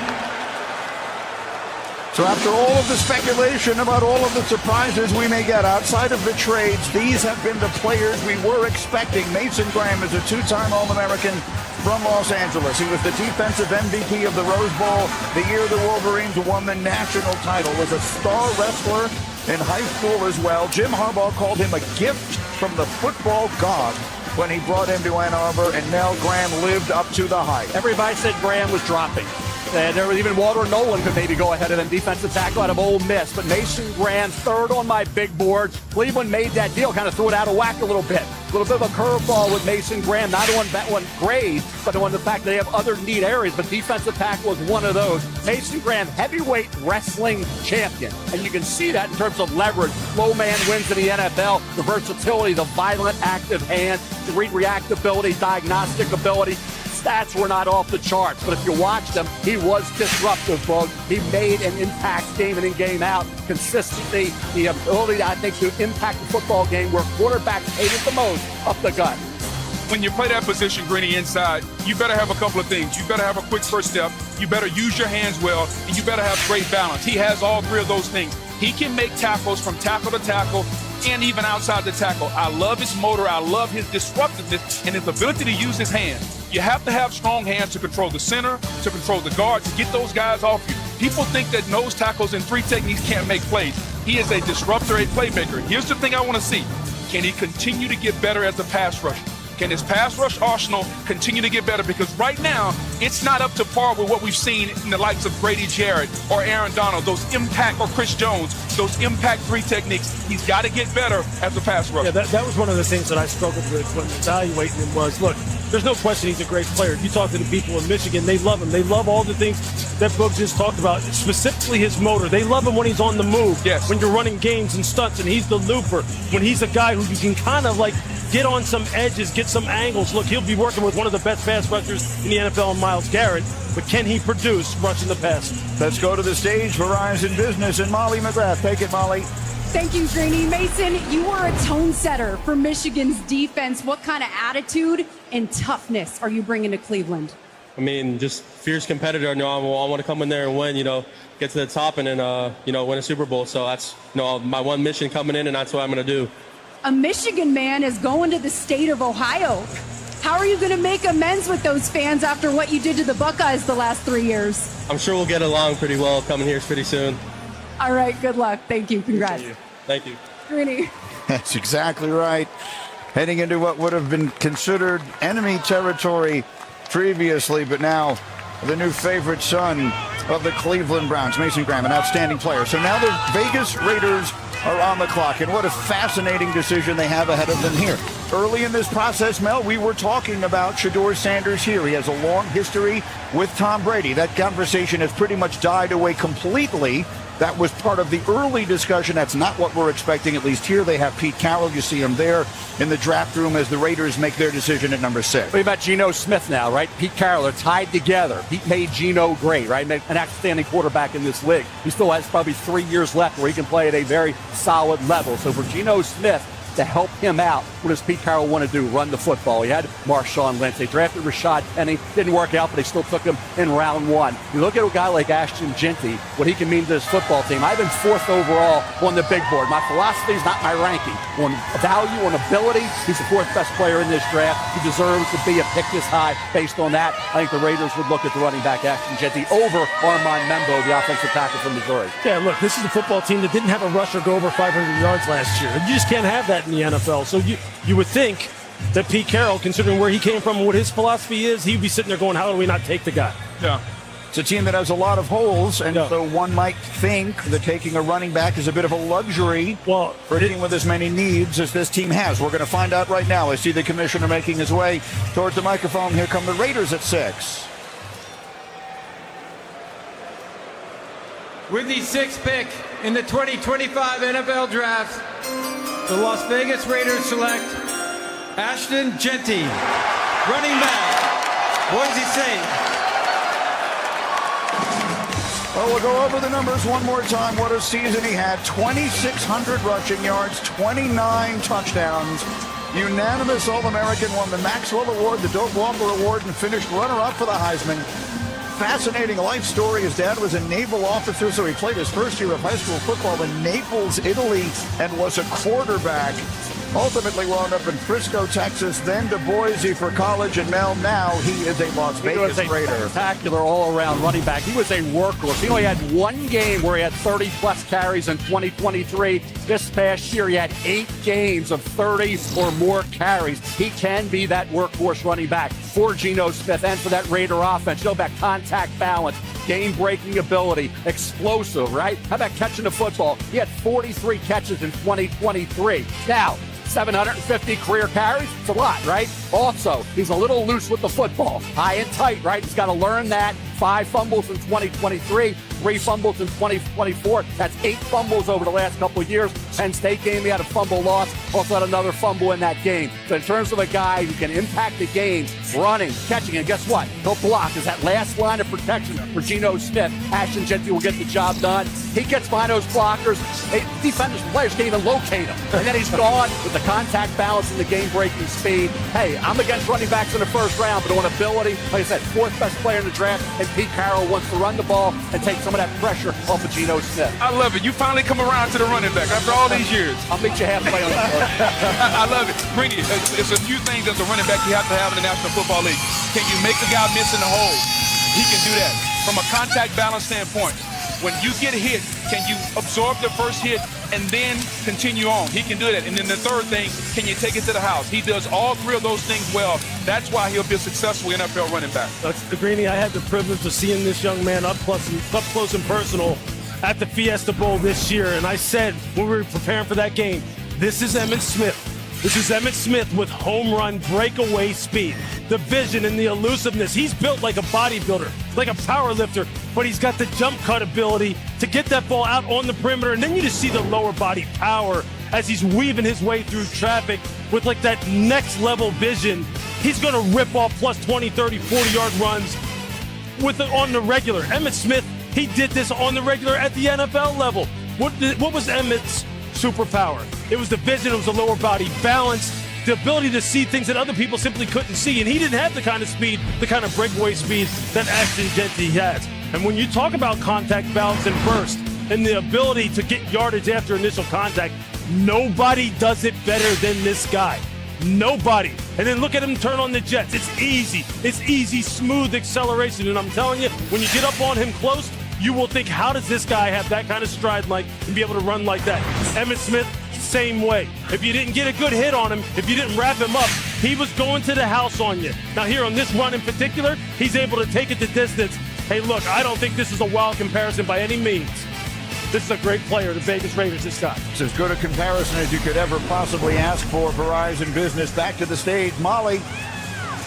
So after all of the speculation about all of the surprises we may get outside of the trades, these have been the players we were expecting. Mason Graham is a 2-time All-American from Los Angeles. He was the defensive MVP of the Rose Bowl the year the Wolverines won the national title. Was a star wrestler in high school as well. Jim Harbaugh called him a gift from the football god when he brought him to Ann Arbor, and Mel Graham lived up to the hype. Everybody said Graham was dropping. And there was even Walter Nolan could maybe go ahead of him, defensive tackle out of Ole Miss. But Mason Graham, 3rd on my big board. Cleveland made that deal, kind of threw it out of whack a little bit. A little bit of a curveball with Mason Graham, not on that one grade, but on the fact that they have other neat areas. But defensive tackle is one of those. Mason Graham, heavyweight wrestling champion. And you can see that in terms of leverage. Low man wins in the NFL. The versatility, the violent, active hand, the reactability, diagnostic ability. Stats were not off the charts, but if you watched him, he was disruptive, Bug. He made an impact game in and game out. Consistency, the ability, I think, to impact the football game where quarterbacks hate it the most, up the gut. When you play that position, Greeny, inside, you better have a couple of things. You better have a quick first step. You better use your hands well, and you better have great balance. He has all 3 of those things. He can make tackles from tackle to tackle and even outside the tackle. I love his motor. I love his disruptiveness and his ability to use his hands. You have to have strong hands to control the center, to control the guard, to get those guys off you. People think that nose tackles and 3 techniques can't make plays. He is a disruptor, a playmaker. Here's the thing I want to see. Can he continue to get better as a pass rusher? Can his pass rush arsenal continue to get better? Because right now, it's not up to par with what we've seen in the likes of Grady Jarrett or Aaron Donald, those impact, or Chris Jones, those impact 3 techniques. He's got to get better as a pass rusher. Yeah, that was one of the things that I struggled with when evaluating him was, look, there's no question he's a great player. You talk to the people in Michigan, they love him. They love all the things that Boog just talked about, specifically his motor. They love him when he's on the move, yes. When you're running games and stunts, and he's the looper, when he's a guy who you can kind of like get on some edges, get some angles. Look, he'll be working with one of the best pass rushers in the NFL, Myles Garrett, but can he produce rushing the passer? Let's go to the stage, Verizon Business, and Molly McGrath. Take it, Molly. Thank you, Greeny. Mason, you were a tone setter for Michigan's defense. What kind of attitude and toughness are you bringing to Cleveland? I mean, just fierce competitor. I want to come in there and win, get to the top and then, win a Super Bowl. So that's, my one mission coming in, and that's what I'm going to do. A Michigan man is going to the state of Ohio. How are you going to make amends with those fans after what you did to the Buckeyes the last 3 years? I'm sure we'll get along pretty well coming here pretty soon. All right, good luck. Thank you. Congrats. Thank you. Greeny. That's exactly right. Heading into what would have been considered enemy territory previously, but now the new favorite son of the Cleveland Browns, Mason Graham, an outstanding player. So now the Vegas Raiders are on the clock. And what a fascinating decision they have ahead of them here. Early in this process, Mel, we were talking about Shedeur Sanders here. He has a long history with Tom Brady. That conversation has pretty much died away completely. That was part of the early discussion. That's not what we're expecting, at least here. They have Pete Carroll. You see him there in the draft room as the Raiders make their decision at number 6. What about Geno Smith now, right? Pete Carroll are tied together. Pete made Geno great, right? Made an outstanding quarterback in this league. He still has probably 3 years left where he can play at a very solid level. So for Geno Smith to help him out, what does Pete Carroll want to do? Run the football. He had Marshawn Lynch. They drafted Rashad Penny. Didn't work out, but they still took him in round 1. You look at a guy like Ashton Jeanty, what he can mean to this football team. I've been 4th overall on the big board. My philosophy is not my ranking. On value, on ability, he's the 4th best player in this draft. He deserves to be a pick this high. Based on that, I think the Raiders would look at the running back Ashton Jeanty over Armand Membo, the offensive tackle from Missouri. Yeah, look, this is a football team that didn't have a rusher go over 500 yards last year. You just can't have that in the NFL. So you would think that Pete Carroll, considering where he came from and what his philosophy is, he'd be sitting there going, how do we not take the guy? Yeah. It's a team that has a lot of holes, and so one might think that taking a running back is a bit of a luxury for a team with as many needs as this team has. We're going to find out right now. I see the commissioner making his way towards the microphone. Here come the Raiders at 6. With the 6th pick in the 2025 NFL Draft, the Las Vegas Raiders select Ashton Jeanty, running back, Boise State. Well, we'll go over the numbers one more time. What a season he had. 2,600 rushing yards, 29 touchdowns. Unanimous All-American, won the Maxwell Award, the Doak Walker Award, and finished runner-up for the Heisman. Fascinating life story. His dad was a naval officer, so he played his first year of high school football in Naples, Italy, and was a quarterback. Ultimately wound up in Frisco, Texas, then to Boise for college, and now he is a Las Vegas Raider. Spectacular all-around running back. He was a workhorse. He only had one game where he had 30-plus carries in 2023. This past year, he had 8 games of 30 or more carries. He can be that workhorse running back for Geno Smith and for that Raider offense. Go back, contact balance, game-breaking ability, explosive, right? How about catching the football? He had 43 catches in 2023. Now, 750 career carries, it's a lot, right? Also, he's a little loose with the football. High and tight, right? He's got to learn that. 5 fumbles in 2023, 3 fumbles in 2024. That's 8 fumbles over the last couple of years. Penn State game, he had a fumble loss, also had another fumble in that game. So in terms of a guy who can impact the game, running, catching, and guess what? He'll block. Is that last line of protection for Geno Smith. Ashton Jeanty will get the job done. He gets behind those blockers. Defenders and players can't even locate him. And then he's gone with the contact balance and the game-breaking speed. Hey, I'm against running backs in the first round, but on ability, like I said, 4th best player in the draft, and Pete Carroll wants to run the ball and take some of that pressure off of Geno Smith. I love it. You finally come around to the running back after all these years. I'll meet you halfway on that. I love it. Brady, it's a few things as a running back you have to have in the National Football League. Can you make the guy miss in the hole? He can do that. From a contact balance standpoint, when you get hit, can you absorb the first hit and then continue on? He can do that. And then the third thing, can you take it to the house? He does all 3 of those things well. That's why he'll be a successful NFL running back. Greeny, I had the privilege of seeing this young man up close and personal at the Fiesta Bowl this year. And I said when we were preparing for that game, this is Emmitt Smith. This is Emmitt Smith with home run breakaway speed, the vision and the elusiveness. He's built like a bodybuilder, like a power lifter, but he's got the jump cut ability to get that ball out on the perimeter. And then you just see the lower body power as he's weaving his way through traffic with like that next level vision. He's going to rip off plus 20, 30, 40-yard runs on the regular. Emmitt Smith, he did this on the regular at the NFL level. What was Emmitt's superpower? It was the vision, it was the lower body balance, the ability to see things that other people simply couldn't see. And he didn't have the kind of speed, the kind of breakaway speed that Ashton Jeanty has. And when you talk about contact balance and burst and the ability to get yardage after initial contact, nobody does it better than this guy. Nobody. And then look at him turn on the jets. It's easy, smooth acceleration. And I'm telling you, when you get up on him close, you will think, how does this guy have that kind of stride like and be able to run like that? Emmitt Smith, same way. If you didn't get a good hit on him, if you didn't wrap him up, he was going to the house on you. Now here on this run in particular, he's able to take it the distance. Hey, look, I don't think this is a wild comparison by any means. This is a great player the Vegas Raiders just got. It's as good a comparison as you could ever possibly ask for. Verizon Business. Back to the stage, Molly.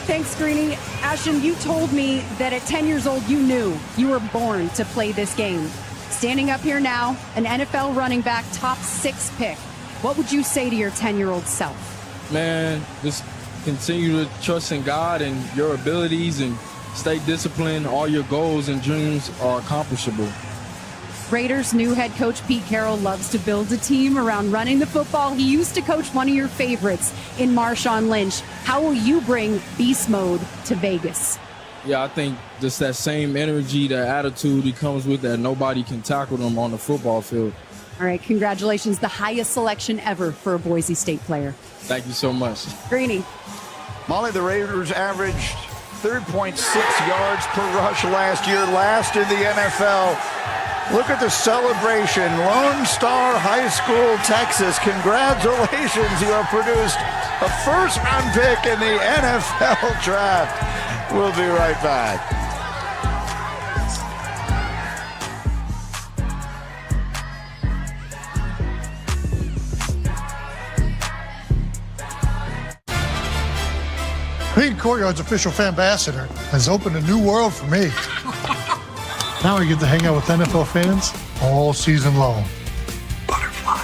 Thanks, Greeny. Ashton, you told me that at 10 years old, you knew you were born to play this game. Standing up here now, an NFL running back, top 6 pick. What would you say to your 10-year-old self? Man, just continue to trust in God and your abilities and stay disciplined. All your goals and dreams are accomplishable. Raiders' new head coach Pete Carroll loves to build a team around running the football. He used to coach one of your favorites in Marshawn Lynch. How will you bring beast mode to Vegas? Yeah, I think just that same energy, that attitude he comes with, that nobody can tackle them on the football field. All right, congratulations. The highest selection ever for a Boise State player. Thank you so much. Greeny. Molly, the Raiders averaged 3.6 yards per rush last year, last in the NFL. Look at the celebration. Lone Star High School, Texas. Congratulations. You have produced a first-round pick in the NFL draft. We'll be right back. Being Courtyard's official Fambassador has opened a new world for me. Now I get to hang out with NFL fans all season long. Butterfly.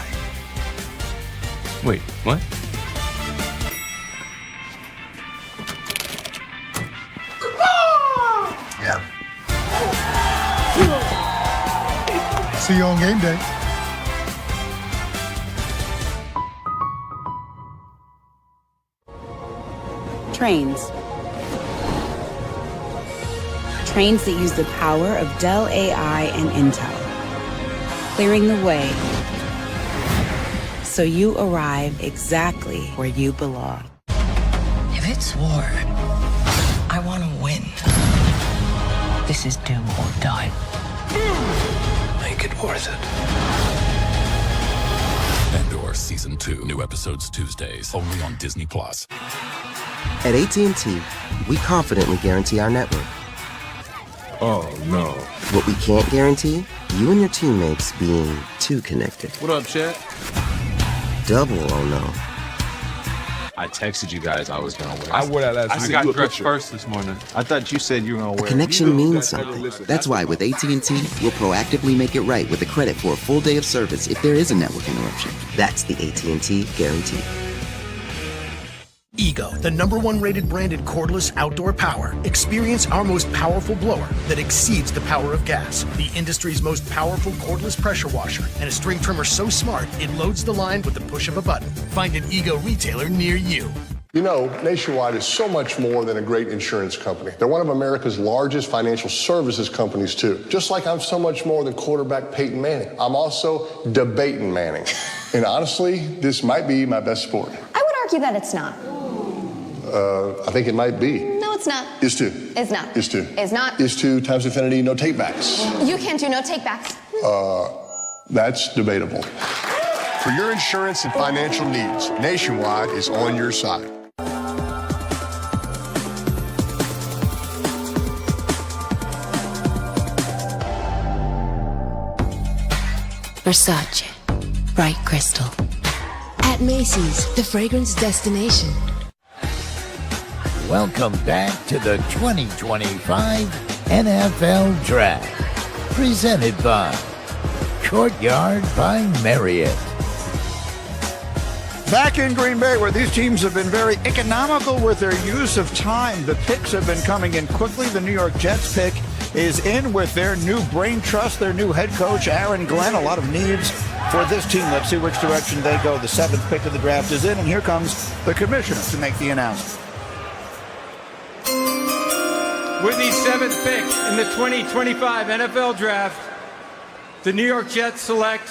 Wait, what? Yeah. See you on game day. Trains. Trains that use the power of Dell AI and Intel, clearing the way so you arrive exactly where you belong. If it's war, I want to win. This is do or die. Make it worth it. Andor Season 2. New episodes Tuesdays. Only on Disney+. At AT&T, we confidently guarantee our network. Oh, no. What we can't guarantee, you and your teammates being too connected. What up, Chet? Double oh no. I texted you guys I was gonna wear. I wore that last week. I got dressed first this morning. I thought you said you were gonna wear A connection means something. That's why with AT&T, we'll proactively make it right with a credit for a full day of service if there is a network interruption. That's the AT&T guarantee. Ego, the #1 rated branded cordless outdoor power. Experience our most powerful blower that exceeds the power of gas. The industry's most powerful cordless pressure washer and a string trimmer so smart it loads the line with the push of a button. Find an Ego retailer near you. You know, Nationwide is so much more than a great insurance company. They're one of America's largest financial services companies, too. Just like I'm so much more than quarterback Peyton Manning. I'm also debating Manning. And honestly, this might be my best sport. I would argue that it's not. I think it might be. No, it's not. Is to. It's not. Is to. It's not. Is to times infinity, no takebacks. You can't do no takebacks. That's debatable. For your insurance and financial needs, Nationwide is on your side. Versace, bright crystal. At Macy's, the fragrance destination. Welcome back to the 2025 NFL Draft, presented by Courtyard by Marriott. Back in Green Bay, where these teams have been very economical with their use of time. The picks have been coming in quickly. The New York Jets pick is in with their new brain trust, their new head coach, Aaron Glenn. A lot of needs for this team. Let's see which direction they go. The 7th pick of the draft is in, and here comes the commissioner to make the announcement. With the 7th pick in the 2025 NFL Draft, the New York Jets select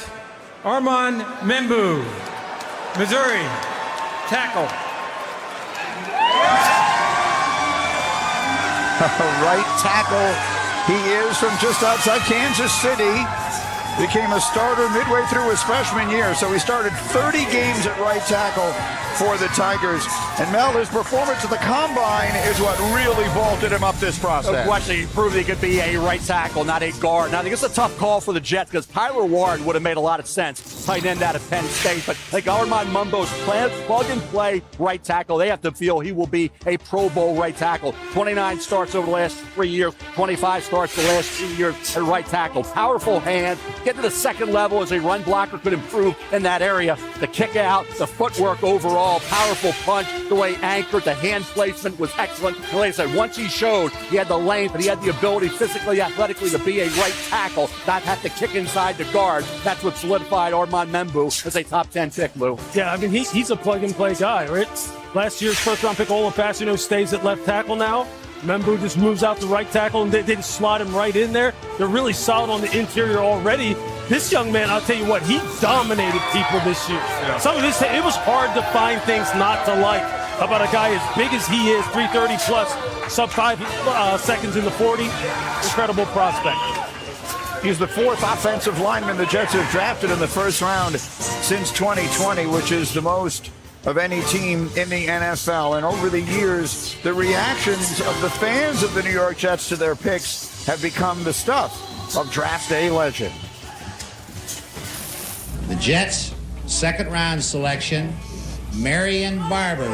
Armand Membou, Missouri, tackle. Right tackle. He is from just outside Kansas City. became a starter midway through his freshman year. So he started 30 games at right tackle for the Tigers. And Mel, his performance at the Combine is what really vaulted him up this process. No question, he proved he could be a right tackle, not a guard. Now, I think it's a tough call for the Jets because Tyler Warren would have made a lot of sense, tight end out of Penn State. But I think Armand Mumbo's plug-and-play right tackle. They have to feel he will be a Pro Bowl right tackle. 29 starts over the last 3 years, 25 starts the last 2 years at right tackle. Powerful hand. Get to the second level as a run blocker could improve in that area. The kick out, the footwork overall, powerful punch, the way anchored, the hand placement was excellent. And like I said, once he showed he had the length and he had the ability physically, athletically to be a right tackle, not have to kick inside the guard. That's what solidified Armand Membu as a top 10 pick, Lou. Yeah, I mean, he's a plug-and-play guy, right? Last year's first-round pick, Ola Fascino, stays at left tackle now. Membu just moves out to right tackle, and they just slot him right in there. They're really solid on the interior already. This young man, I'll tell you what, he dominated people this year. Yeah. Some of this, it was hard to find things not to like about a guy as big as he is, 330 plus, sub 5 seconds in the 40. Incredible prospect. He's the fourth offensive lineman the Jets have drafted in the first round since 2020, which is the most of any team in the NFL. And over the years, the reactions of the fans of the New York Jets to their picks have become the stuff of draft day legend. The Jets' second-round selection, Marion Barber.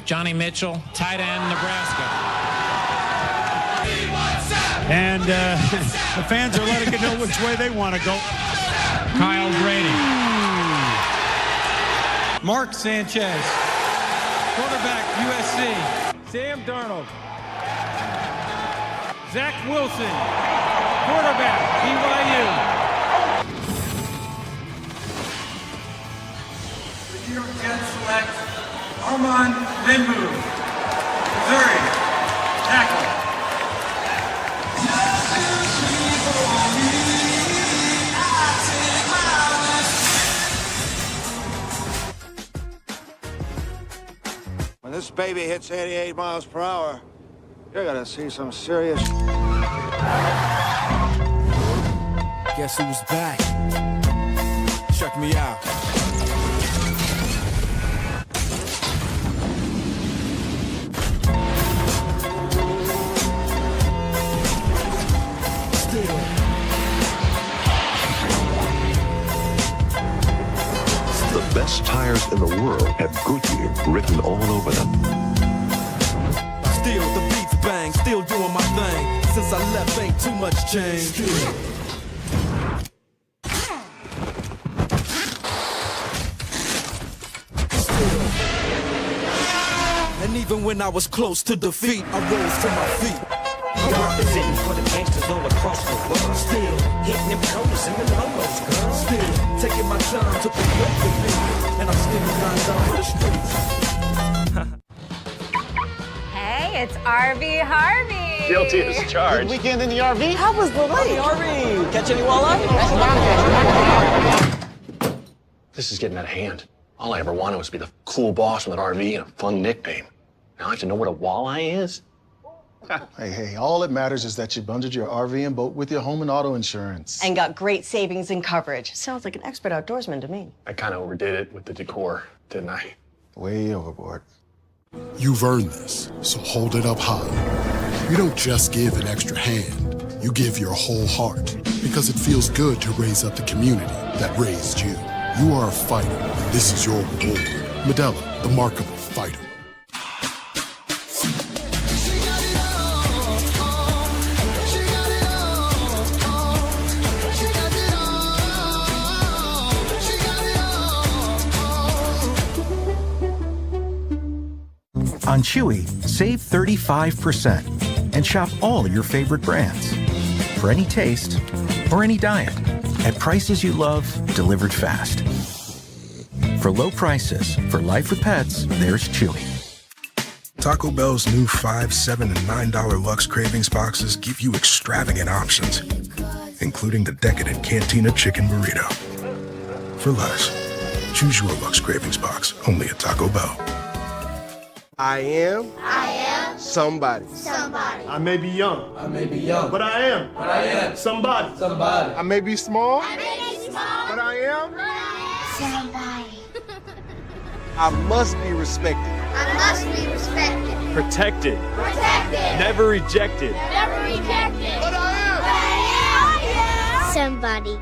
Johnny Mitchell, tight end, Nebraska. And the fans are letting it know which way they want to go. Kyle Grady. Mark Sanchez, quarterback, USC. Sam Darnold. Zach Wilson, quarterback, BYU. The New York Jets select Armand Membu, Missouri, tackle. When this baby hits 88 miles per hour, you're gonna see some serious. Guess who's back? Check me out. The best tires in the world have Goodyear written all over them. Still the beats bang, still doing my thing. Since I left, ain't too much change. And even when I was close to defeat, I rose to my feet. I'm representing for the gangsters all across the world. Still hitting them corners and the numbers, girl. Still taking my time to protect the people, and I'm still riding down for the streets. Hey, it's RV Harvey. Guilty as charged. Good weekend in the RV. How was the lake? RV. Catch any walleye? This is getting out of hand. All I ever wanted was to be the cool boss with an RV and a fun nickname. Now I have to know what a walleye is? Hey, all that matters is that you bundled your RV and boat with your home and auto insurance. And got great savings and coverage. Sounds like an expert outdoorsman to me. I kind of overdid it with the decor, didn't I? Way overboard. You've earned this, so hold it up high. You don't just give an extra hand, you give your whole heart, because it feels good to raise up the community that raised you. You are a fighter, and this is your reward. Modelo, the mark of a fighter. On Chewy, save 35% and shop all your favorite brands. For any taste or any diet, at prices you love, delivered fast. For low prices, for life with pets, there's Chewy. Taco Bell's new $5, $7, and $9 Lux Cravings boxes give you extravagant options, including the decadent Cantina Chicken Burrito. For less, choose your Lux Cravings box, only at Taco Bell. I am Somebody. Somebody. I may be young. I may be young. But I am. But I am. Somebody. Somebody. I may be small. I may be small. But I am. Somebody. I must be respected. I must be respected. Protected. Protected. Never rejected. Never rejected. But I am. Somebody.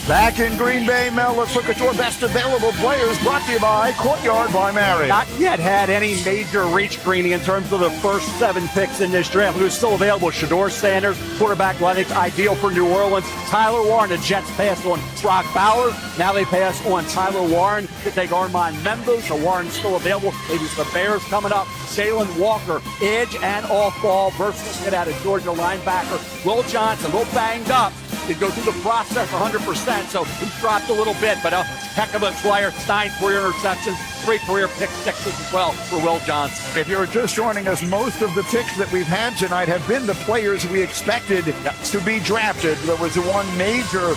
Back in Green Bay, Mel, let's look at your best available players, brought to you by Courtyard by Marriott. Not yet had any major reach, Greeny, in terms of the first 7 picks in this draft. Who's still available? Shador Sanders, quarterback, I think ideal for New Orleans. Tyler Warren, the Jets passed on Brock Bowers. Now they pass on Tyler Warren to take Armand Members. So Warren's still available. Maybe it's the Bears coming up. Jalen Walker, edge and off ball, versatile kid out of Georgia linebacker. Will Johnson, a little banged up. Did go through the process 100%, so he dropped a little bit, but a heck of a player. 9 career interceptions, 3 career pick sixes as well for Will Johnson. If you're just joining us, most of the picks that we've had tonight have been the players we expected to be drafted. There was one major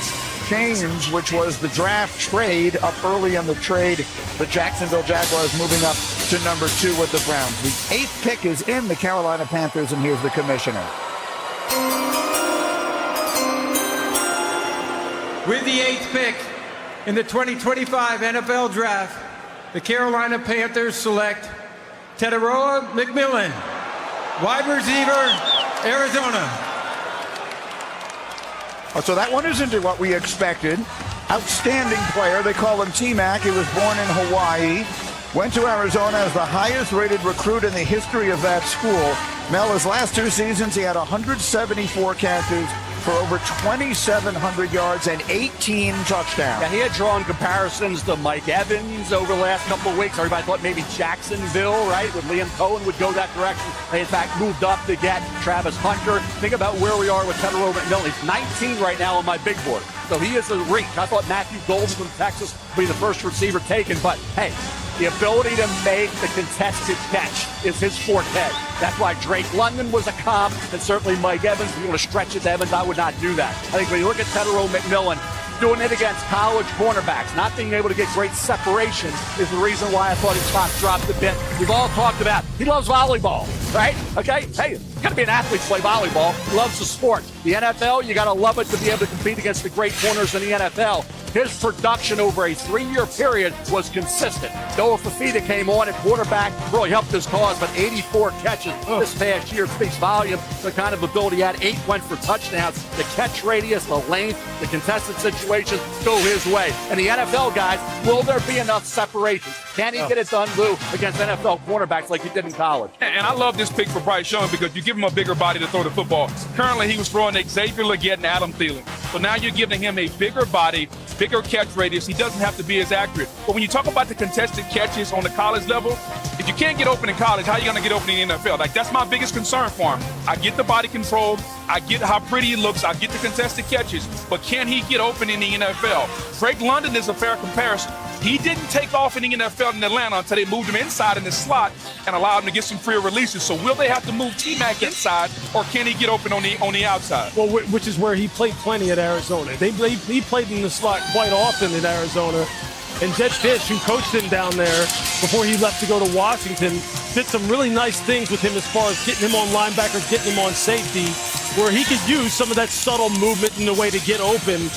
change, which was the draft trade up early in the trade. The Jacksonville Jaguars moving up to number 2 with the Browns. The 8th pick is in the Carolina Panthers, and here's the commissioner. With the 8th pick in the 2025 NFL Draft, the Carolina Panthers select Teteroa McMillan, wide receiver, Arizona. Oh, so that one isn't what we expected. Outstanding player. They call him T-Mac. He was born in Hawaii. Went to Arizona as the highest-rated recruit in the history of that school. Mel, his last 2 seasons, he had 174 catches for over 2,700 yards and 18 touchdowns. Yeah, he had drawn comparisons to Mike Evans over the last couple of weeks. Everybody thought maybe Jacksonville, right, with Liam Cohen would go that direction. They, in fact, moved up to get Travis Hunter. Think about where we are with Teteroa McMillan. He's 19 right now on my big board. So he is a reach. I thought Matthew Golden from Texas would be the first receiver taken, but hey, the ability to make the contested catch is his forte. That's why Drake London was a comp, and certainly Mike Evans. If you want to stretch it to Evans, I would not do that. I think when you look at Teteroa McMillan, doing it against college cornerbacks, not being able to get great separation is the reason why I thought his stock dropped a bit. We've all talked about he loves volleyball, right? Okay, hey, you got to be an athlete to play volleyball. He loves the sport. The NFL, you got to love it to be able to compete against the great corners in the NFL. His production over a 3-year period was consistent. Noah Fafita came on at quarterback, really helped his cause, but 84 catches this past year speaks volume. The kind of ability he had, 8 went for touchdowns. The catch radius, the length, the contested situations go his way. And the NFL guys, will there be enough separation? Can he get it done, Lou, against NFL cornerbacks like he did in college? And I love this pick for Bryce Young because you give him a bigger body to throw the football. Currently, he was throwing Xavier Legette and Adam Thielen. So now you're giving him a bigger body, bigger catch radius. He doesn't have to be as accurate. But when you talk about the contested catches on the college level, if you can't get open in college, how are you going to get open in the NFL? Like, that's my biggest concern for him. I get the body control. I get how pretty he looks. I get the contested catches. But can he get open in the NFL? Drake London is a fair comparison. He didn't take off in the NFL in Atlanta until they moved him inside in the slot and allowed him to get some free releases. So will they have to move T-Mac inside, or can he get open on the outside? Well, which is where he played plenty at Arizona. He played in the slot quite often in Arizona. And Jed Fish, who coached him down there before he left to go to Washington, did some really nice things with him as far as getting him on linebacker, getting him on safety, where he could use some of that subtle movement in the way to get open.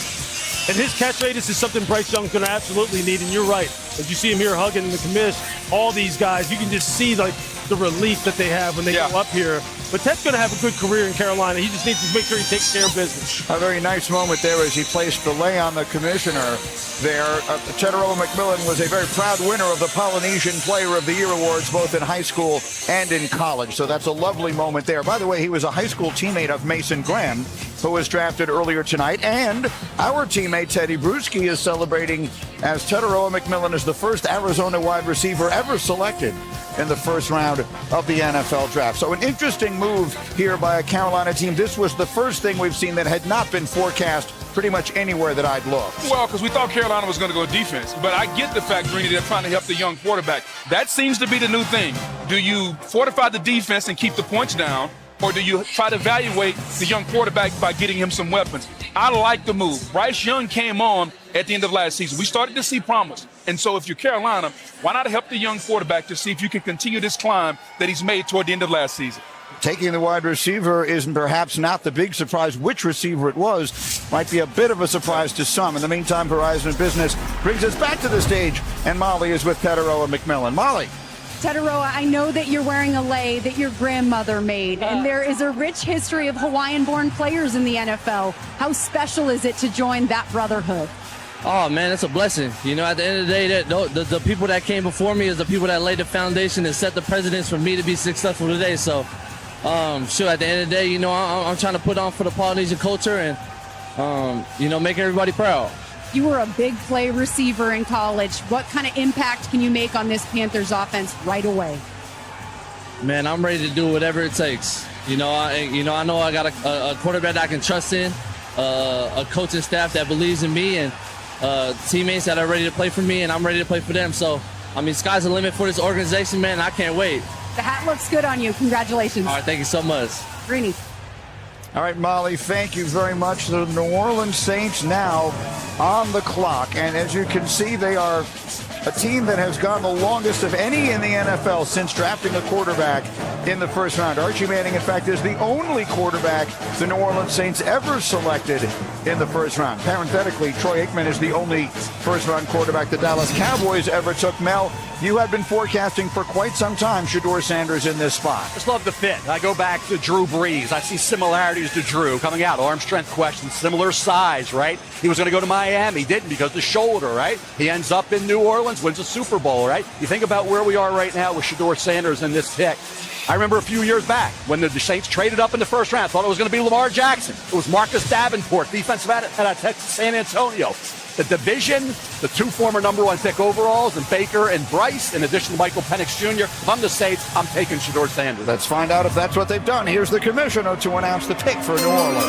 And his catch radius is something Bryce Young's going to absolutely need. And you're right. As you see him here hugging the commish, all these guys, you can just see like the relief that they have when they go up here. But Ted's going to have a good career in Carolina. He just needs to make sure he takes care of business. A very nice moment there as he placed the lay on the commissioner there. Teteroa McMillan was a very proud winner of the Polynesian Player of the Year awards, both in high school and in college. So that's a lovely moment there. By the way, he was a high school teammate of Mason Graham, who was drafted earlier tonight. And our teammate Teddy Bruschi is celebrating as Teteroa McMillan is the first Arizona wide receiver ever selected in the first round of the NFL draft. So an interesting move here by a Carolina team. This was the first thing we've seen that had not been forecast pretty much anywhere that I'd looked. Well, because we thought Carolina was going to go defense. But I get the fact, Greeny, they're trying to help the young quarterback. That seems to be the new thing. Do you fortify the defense and keep the points down? or do you try to evaluate the young quarterback by getting him some weapons? I like the move. Bryce Young came on at the end of last season. We started to see promise. And so if you're Carolina, why not help the young quarterback to see if you can continue this climb that he's made toward the end of last season? Taking the wide receiver is perhaps not the big surprise. Which receiver it was might be a bit of a surprise to some. In the meantime, Verizon Business brings us back to the stage, and Molly is with Tataroa McMillan. Molly. Tataroa, I know that you're wearing a lei that your grandmother made, and there is a rich history of Hawaiian-born players in the NFL. How special is it to join that brotherhood? Oh, man, it's a blessing. You know, at the end of the day, the people that came before me is the people that laid the foundation and set the precedents for me to be successful today. So, sure, at the end of the day, you know, I'm trying to put on for the Polynesian culture and, you know, make everybody proud. You were a big play receiver in college. What kind of impact can you make on this Panthers offense right away? Man, I'm ready to do whatever it takes. I know I got a quarterback that I can trust in, a coaching staff that believes in me, and teammates that are ready to play for me, and I'm ready to play for them. So, I mean, sky's the limit for this organization, man. I can't wait. The hat looks good on you. Congratulations. All right, thank you so much. Greeny. All right, Molly, thank you very much. The New Orleans Saints now on the clock. And as you can see, they are a team that has gone the longest of any in the NFL since drafting a quarterback in the first round. Archie Manning, in fact, is the only quarterback the New Orleans Saints ever selected in the first round. Parenthetically, Troy Aikman is the only first-round quarterback the Dallas Cowboys ever took. Mel, you had been forecasting for quite some time Shedeur Sanders in this spot. Just love the fit. I go back to Drew Brees. I see similarities to Drew coming out. Arm strength question, similar size, right? He was going to go to Miami. Didn't because of the shoulder, right? He ends up in New Orleans, wins a Super Bowl, right? You think about where we are right now with Shedeur Sanders in this pick. I remember a few years back when the Saints traded up in the first round. Thought it was going to be Lamar Jackson. It was Marcus Davenport, defensive at Texas San Antonio. The division, the two former number one pick overalls, and Baker and Bryce, in addition to Michael Penix Jr. If I'm the Saints, I'm taking Shedeur Sanders. Let's find out if that's what they've done. Here's the commissioner to announce the pick for New Orleans.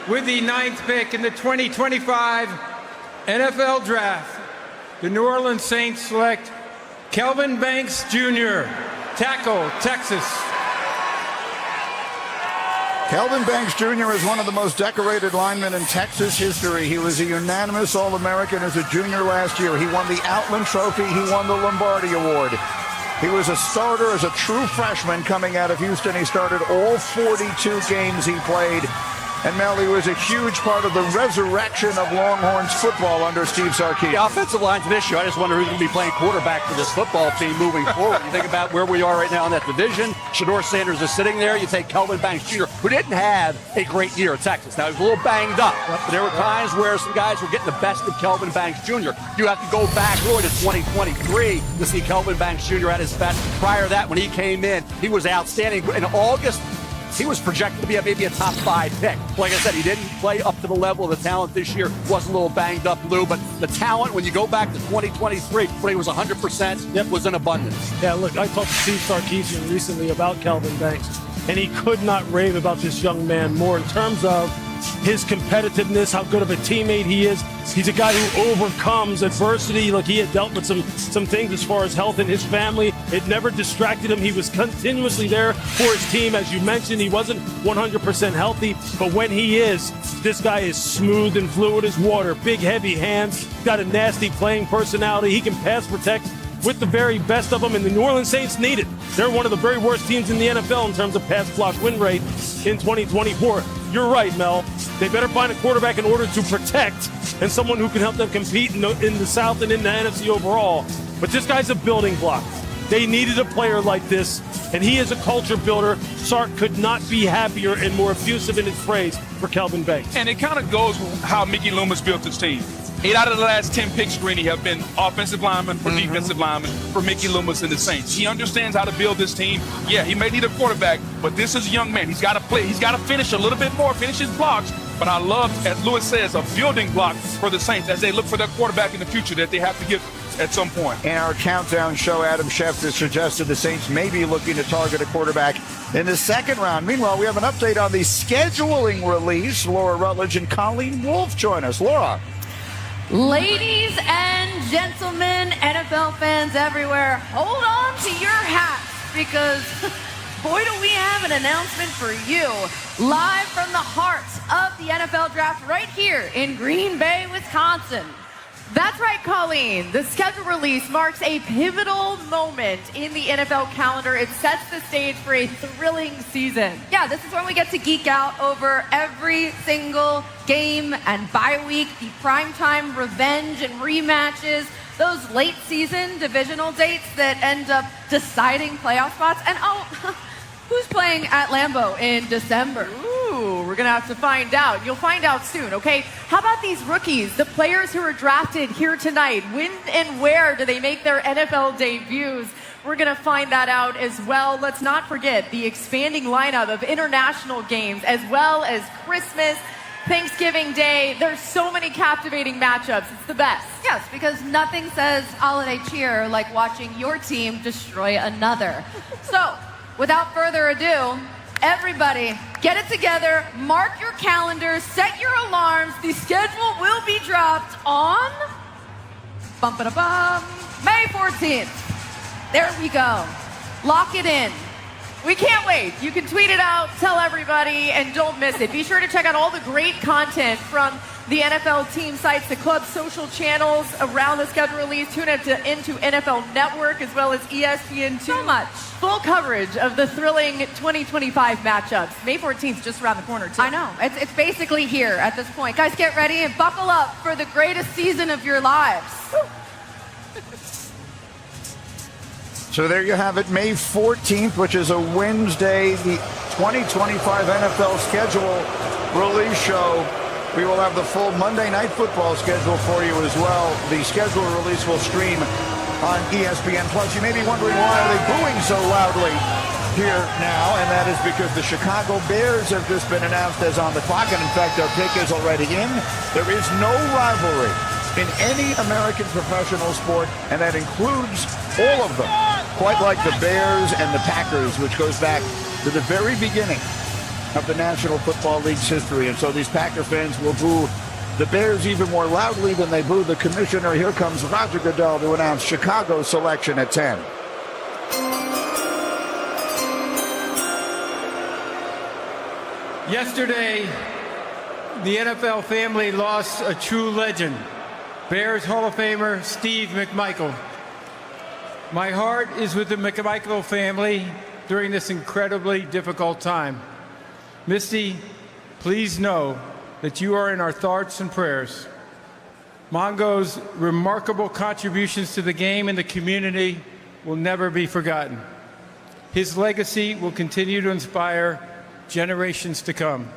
With the 9th pick in the 2025 NFL Draft, the New Orleans Saints select Kelvin Banks Jr., tackle, Texas. Kelvin Banks Jr. is one of the most decorated linemen in Texas history. He was a unanimous All-American as a junior last year. He won the Outland Trophy. He won the Lombardi Award. He was a starter as a true freshman coming out of Houston. He started all 42 games he played. And Mel, he was a huge part of the resurrection of Longhorns football under Steve Sarkisian. The offensive line's an issue. I just wonder who's going to be playing quarterback for this football team moving forward. You think about where we are right now in that division. Shedeur Sanders is sitting there. You take Kelvin Banks Jr., who didn't have a great year at Texas. Now, he was a little banged up. But there were times where some guys were getting the best of Kelvin Banks Jr. You have to go back really to 2023 to see Kelvin Banks Jr. at his best. Prior to that, when he came in, he was outstanding. In August, he was projected to be maybe a top 5 pick. Like I said, he didn't play up to the level of the talent this year. Was a little banged up, Lou, but the talent, when you go back to 2023, when he was 100%, was in abundance. Yeah, look, I talked to Steve Sarkisian recently about Kelvin Banks, and he could not rave about this young man more in terms of his competitiveness, how good of a teammate he is. He's a guy who overcomes adversity. Like, he had dealt with some things as far as health in his family. It never distracted him. He was continuously there for his team. As you mentioned, he wasn't 100% healthy, but when he is, this guy is smooth and fluid as water. Big, heavy hands, got a nasty playing personality. He can pass protect with the very best of them, and the New Orleans Saints need it. They're one of the very worst teams in the NFL in terms of pass block win rate in 2024. You're right, Mel. They better find a quarterback in order to protect and someone who can help them compete in the South and in the NFC overall. But this guy's a building block. They needed a player like this, and he is a culture builder. Sark could not be happier and more effusive in his praise for Kelvin Banks. And it kind of goes with how Mickey Loomis built his team. 8 out of the last 10 picks, Greeny, have been offensive linemen for defensive linemen for Mickey Loomis and the Saints. He understands how to build this team. Yeah, he may need a quarterback, but this is a young man. He's got to play. He's got to finish a little bit more, finish his blocks. But I love, as Lewis says, a building block for the Saints as they look for their quarterback in the future that they have to get at some point. In our countdown show, Adam Schefter suggested the Saints may be looking to target a quarterback in the second round. Meanwhile, we have an update on the scheduling release. Laura Rutledge and Colleen Wolfe join us. Laura. Ladies and gentlemen, NFL fans everywhere, hold on to your hats because boy, do we have an announcement for you. Live from the heart of the NFL Draft right here in Green Bay, Wisconsin. That's right, Colleen. The schedule release marks a pivotal moment in the NFL calendar. It sets the stage for a thrilling season. Yeah, this is when we get to geek out over every single game and bye week, the primetime revenge and rematches, those late season divisional dates that end up deciding playoff spots. And who's playing at Lambeau in December? Ooh, we're going to have to find out. You'll find out soon, okay? How about these rookies, the players who are drafted here tonight? When and where do they make their NFL debuts? We're going to find that out as well. Let's not forget the expanding lineup of international games as well as Christmas, Thanksgiving Day. There's so many captivating matchups. It's the best. Yes, because nothing says holiday cheer like watching your team destroy another. So, without further ado, everybody, get it together, mark your calendars, set your alarms. The schedule will be dropped on May 14th. There we go. Lock it in. We can't wait. You can tweet it out, tell everybody, and don't miss it. Be sure to check out all the great content from the NFL team sites, the club's social channels around the schedule release. Tune into NFL Network as well as ESPN2. So much. Full coverage of the thrilling 2025 matchups. May 14th, just around the corner, too. I know. It's basically here at this point. Guys, get ready and buckle up for the greatest season of your lives. So there you have it, May 14th, which is a Wednesday, the 2025 NFL schedule release show. We will have the full Monday Night Football schedule for you as well. The schedule release will stream on ESPN+. You may be wondering why are they booing so loudly here now, and that is because the Chicago Bears have just been announced as on the clock, and in fact, their pick is already in. There is no rivalry in any American professional sport, and that includes all of them, quite like the Bears and the Packers, which goes back to the very beginning of the National Football League's history. And so these Packer fans will boo the Bears even more loudly than they boo the commissioner. Here comes Roger Goodell to announce Chicago's selection at 10. Yesterday, the NFL family lost a true legend, Bears Hall of Famer Steve McMichael. My heart is with the McMichael family during this incredibly difficult time. Misty, please know that you are in our thoughts and prayers. Mongo's remarkable contributions to the game and the community will never be forgotten. His legacy will continue to inspire generations to come.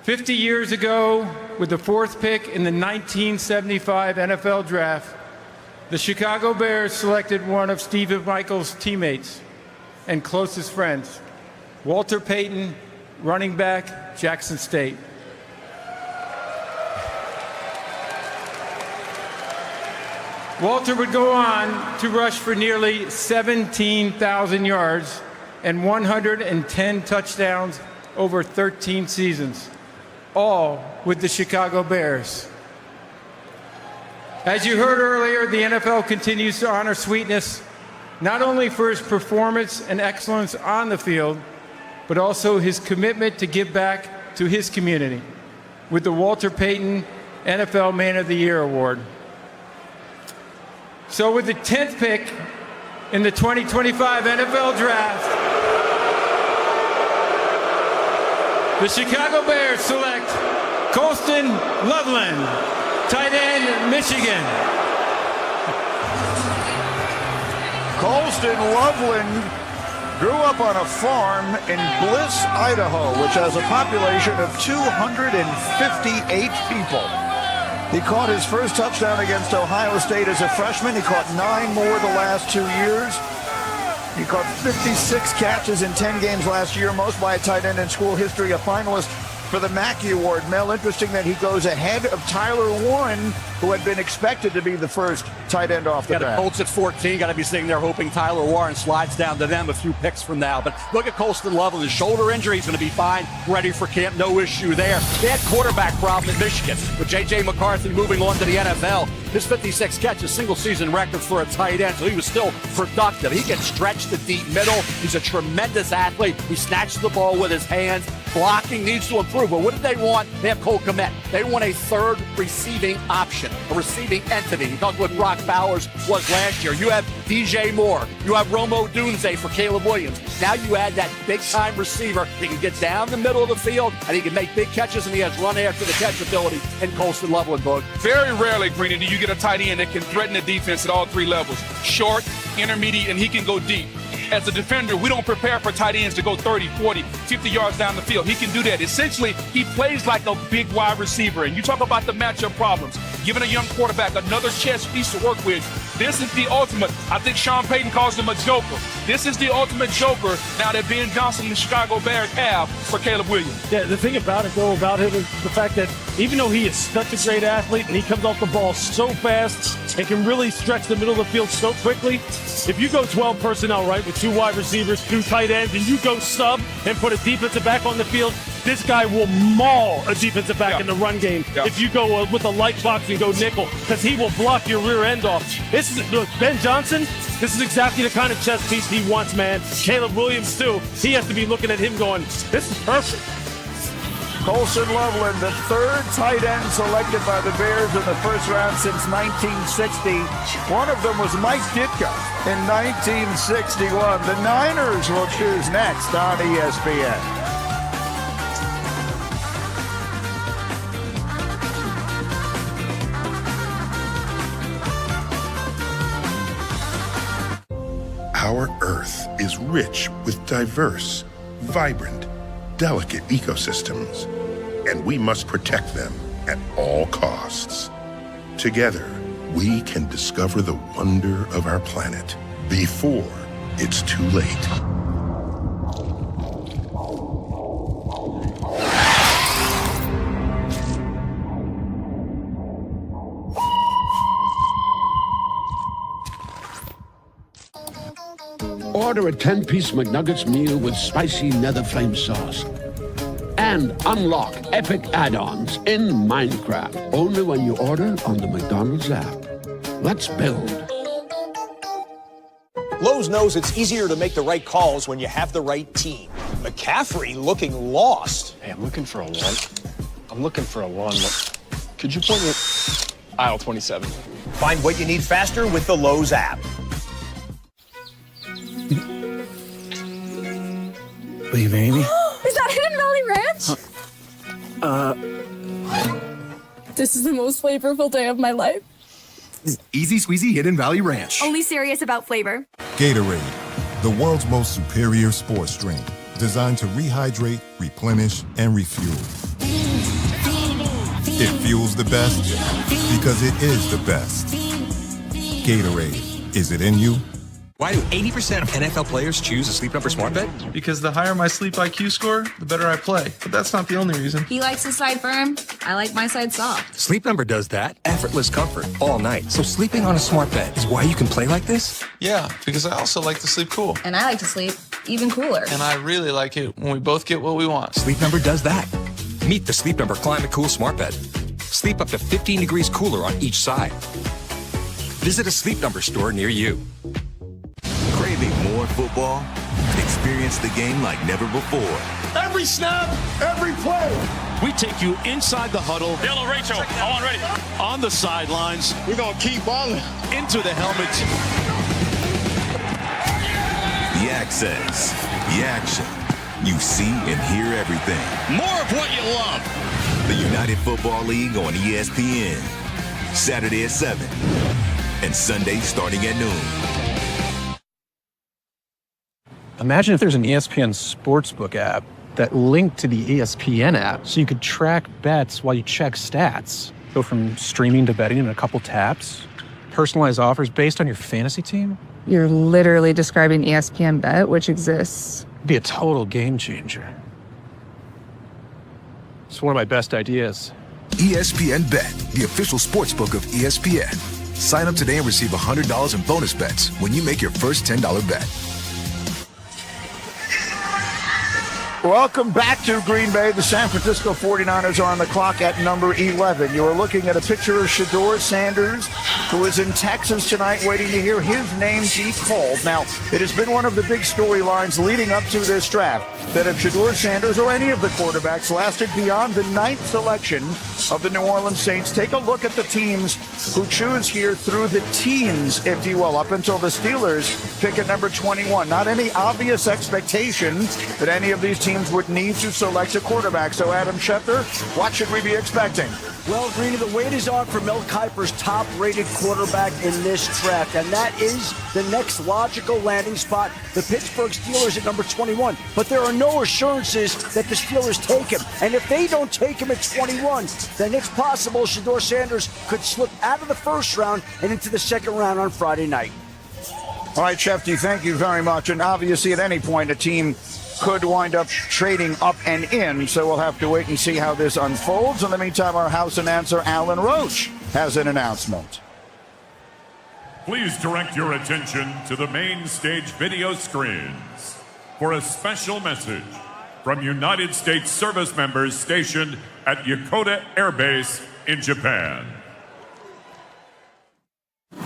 50 years ago, with the 4th pick in the 1975 NFL Draft, the Chicago Bears selected one of Steve McMichael's teammates and closest friends, Walter Payton, running back, Jackson State. Walter would go on to rush for nearly 17,000 yards and 110 touchdowns over 13 seasons, all with the Chicago Bears. As you heard earlier, the NFL continues to honor Sweetness, not only for his performance and excellence on the field, but also his commitment to give back to his community with the Walter Payton NFL Man of the Year Award. So with the 10th pick in the 2025 NFL Draft, the Chicago Bears select Colston Loveland, tight end, Michigan. Colston Loveland grew up on a farm in Bliss, Idaho, which has a population of 258 people. He caught his first touchdown against Ohio State as a freshman. He caught 9 more the last 2 years. He caught 56 catches in 10 games last year, most by a tight end in school history, a finalist for the Mackey Award. Mel, interesting that he goes ahead of Tyler Warren, who had been expected to be the first tight end off the bat. The Colts at 14, got to be sitting there hoping Tyler Warren slides down to them a few picks from now. But look at Colston Loveland. His shoulder injury, he's going to be fine, ready for camp, no issue there. They had quarterback problem at Michigan with J.J. McCarthy moving on to the NFL. his 56 catches, single season record for a tight end, so he was still productive. He can stretch the deep middle. He's a tremendous athlete. He snatches the ball with his hands. Blocking needs to improve. But what did they want? They have Cole Kmet. They want a third receiving option, a receiving entity. You talked what Brock Bowers was last year. You have DJ Moore. You have Romo Dunze for Caleb Williams. Now you add that big-time receiver. He can get down the middle of the field, and he can make big catches, and he has run after the catch ability in Colston Loveland, Boog. Very rarely, Greeny, do you get a tight end that can threaten the defense at all three levels. Short, intermediate, and he can go deep. As a defender, we don't prepare for tight ends to go 30, 40, 50 yards down the field. He can do that. Essentially, he plays like a big wide receiver. And you talk about the matchup problems. Giving a young quarterback another chess piece to work with. This is the ultimate. I think Sean Payton calls him a joker. This is the ultimate joker now that Ben Johnson and the Chicago Bears have for Caleb Williams. Yeah, the thing about it, though, about him is the fact that even though he is such a great athlete and he comes off the ball so fast and can really stretch the middle of the field so quickly, if you go 12 personnel, right, with 2 wide receivers, 2 tight ends, and you go sub and put a defensive back on the field, this guy will maul a defensive back in the run game if you go with a light box and go nickel, because he will block your rear end off. This is look, Ben Johnson. This is exactly the kind of chess piece he wants, man. Caleb Williams too. He has to be looking at him going, "This is perfect." Colston Loveland, the third tight end selected by the Bears in the first round since 1960. One of them was Mike Ditka in 1961. The Niners will choose next on ESPN. Our Earth is rich with diverse, vibrant, delicate ecosystems, and we must protect them at all costs. Together, we can discover the wonder of our planet before it's too late. Order a 10-piece McNuggets meal with spicy nether flame sauce. And unlock epic add-ons in Minecraft. Only when you order on the McDonald's app. Let's build. Lowe's knows it's easier to make the right calls when you have the right team. McCaffrey looking lost. Hey, I'm looking for a lawn. Could you point me at aisle 27? Find what you need faster with the Lowe's app. Hey, baby. Is that Hidden Valley Ranch? This is the most flavorful day of my life. Easy squeezy Hidden Valley Ranch. Only serious about flavor. Gatorade, the world's most superior sports drink. Designed to rehydrate, replenish, and refuel. It fuels the best because it is the best. Gatorade, is it in you? Why do 80% of NFL players choose a Sleep Number smart bed? Because the higher my sleep IQ score, the better I play. But that's not the only reason. He likes his side firm. I like my side soft. Sleep Number does that. Effortless comfort all night. So sleeping on a smart bed is why you can play like this? Yeah, because I also like to sleep cool. And I like to sleep even cooler. And I really like it when we both get what we want. Sleep Number does that. Meet the Sleep Number Climate Cool smart bed. Sleep up to 15 degrees cooler on each side. Visit a Sleep Number store near you. Craving more football? Experience the game like never before. Every snap, every play. We take you inside the huddle. Yellow Rachel, on ready. On the sidelines. We're going to keep balling. Into the helmet. The access, the action. You see and hear everything. More of what you love. The United Football League on ESPN. Saturday at 7. And Sunday starting at noon. Imagine if there's an ESPN Sportsbook app that linked to the ESPN app so you could track bets while you check stats. Go from streaming to betting in a couple taps. Personalized offers based on your fantasy team. You're literally describing ESPN Bet, which exists. It'd be a total game changer. It's one of my best ideas. ESPN Bet, the official sportsbook of ESPN. Sign up today and receive $100 in bonus bets when you make your first $10 bet. Welcome back to Green Bay. The San Francisco 49ers are on the clock at number 11. You are looking at a picture of Shedeur Sanders, who is in Texas tonight waiting to hear his name be called. Now, it has been one of the big storylines leading up to this draft that if Shedeur Sanders or any of the quarterbacks lasted beyond the 9th selection of the New Orleans Saints, take a look at the teams who choose here through the teens, if you will, up until the Steelers pick at number 21. Not any obvious expectation that any of these teams would need to select a quarterback. So, Adam Schefter, what should we be expecting? Well, Greeny, the weight is on for Mel Kiper's top-rated quarterback in this draft, and that is the next logical landing spot, the Pittsburgh Steelers at number 21. But there are no assurances that the Steelers take him. And if they don't take him at 21, then it's possible Shedeur Sanders could slip out of the first round and into the second round on Friday night. All right, Shefty, thank you very much. And obviously, at any point, a team could wind up trading up and in, so we'll have to wait and see how this unfolds. In the meantime, our house announcer, Alan Roach, has an announcement. Please direct your attention to the main stage video screens for a special message from United States service members stationed at Yokota Air Base in Japan.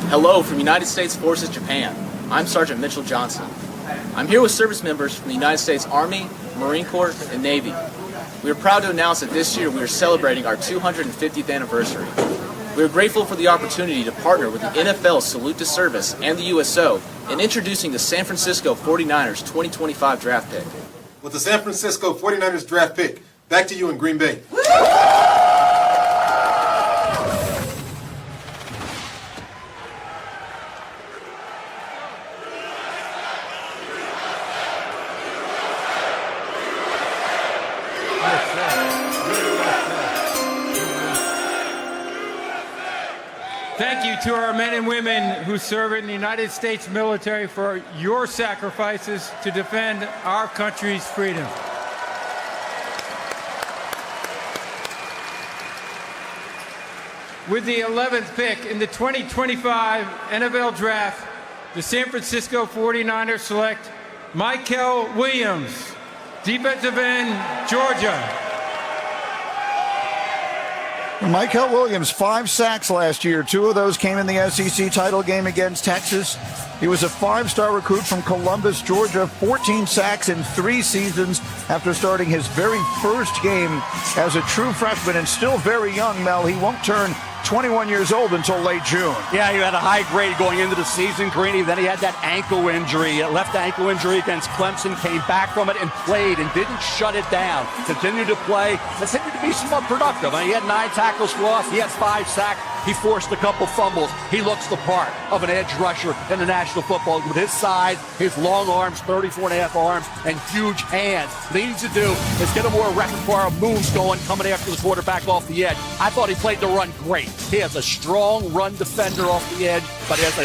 Hello from United States Forces Japan. I'm Sergeant Mitchell Johnson. I'm here with service members from the United States Army, Marine Corps, and Navy. We are proud to announce that this year we are celebrating our 250th anniversary. We are grateful for the opportunity to partner with the NFL Salute to Service and the USO in introducing the San Francisco 49ers 2025 draft pick. With the San Francisco 49ers draft pick, back to you in Green Bay. Thank you to our men and women who serve in the United States military for your sacrifices to defend our country's freedom. With the 11th pick in the 2025 NFL Draft, the San Francisco 49ers select Mykel Williams, defensive end, Georgia. Mykel Williams, 5 sacks last year. 2 of those came in the SEC title game against Texas. He was a 5-star recruit from Columbus, Georgia. 14 sacks in 3 seasons after starting his very first game as a true freshman, and still very young, Mel. He won't turn 21 years old until late June. Yeah, he had a high grade going into the season, Greeny. Then he had that ankle injury, left ankle injury against Clemson, came back from it and played and didn't shut it down. Continued to play, continued to be somewhat productive. He had 9 tackles for loss, he had 5 sacks, he forced a couple fumbles. He looks the part of an edge rusher in the National Football League with his size, his long arms, 34.5 arms, and huge hands. What he needs to do is get a more repertoire of moves going, coming after the quarterback off the edge. I thought he played the run great. He has a strong run defender off the edge, but as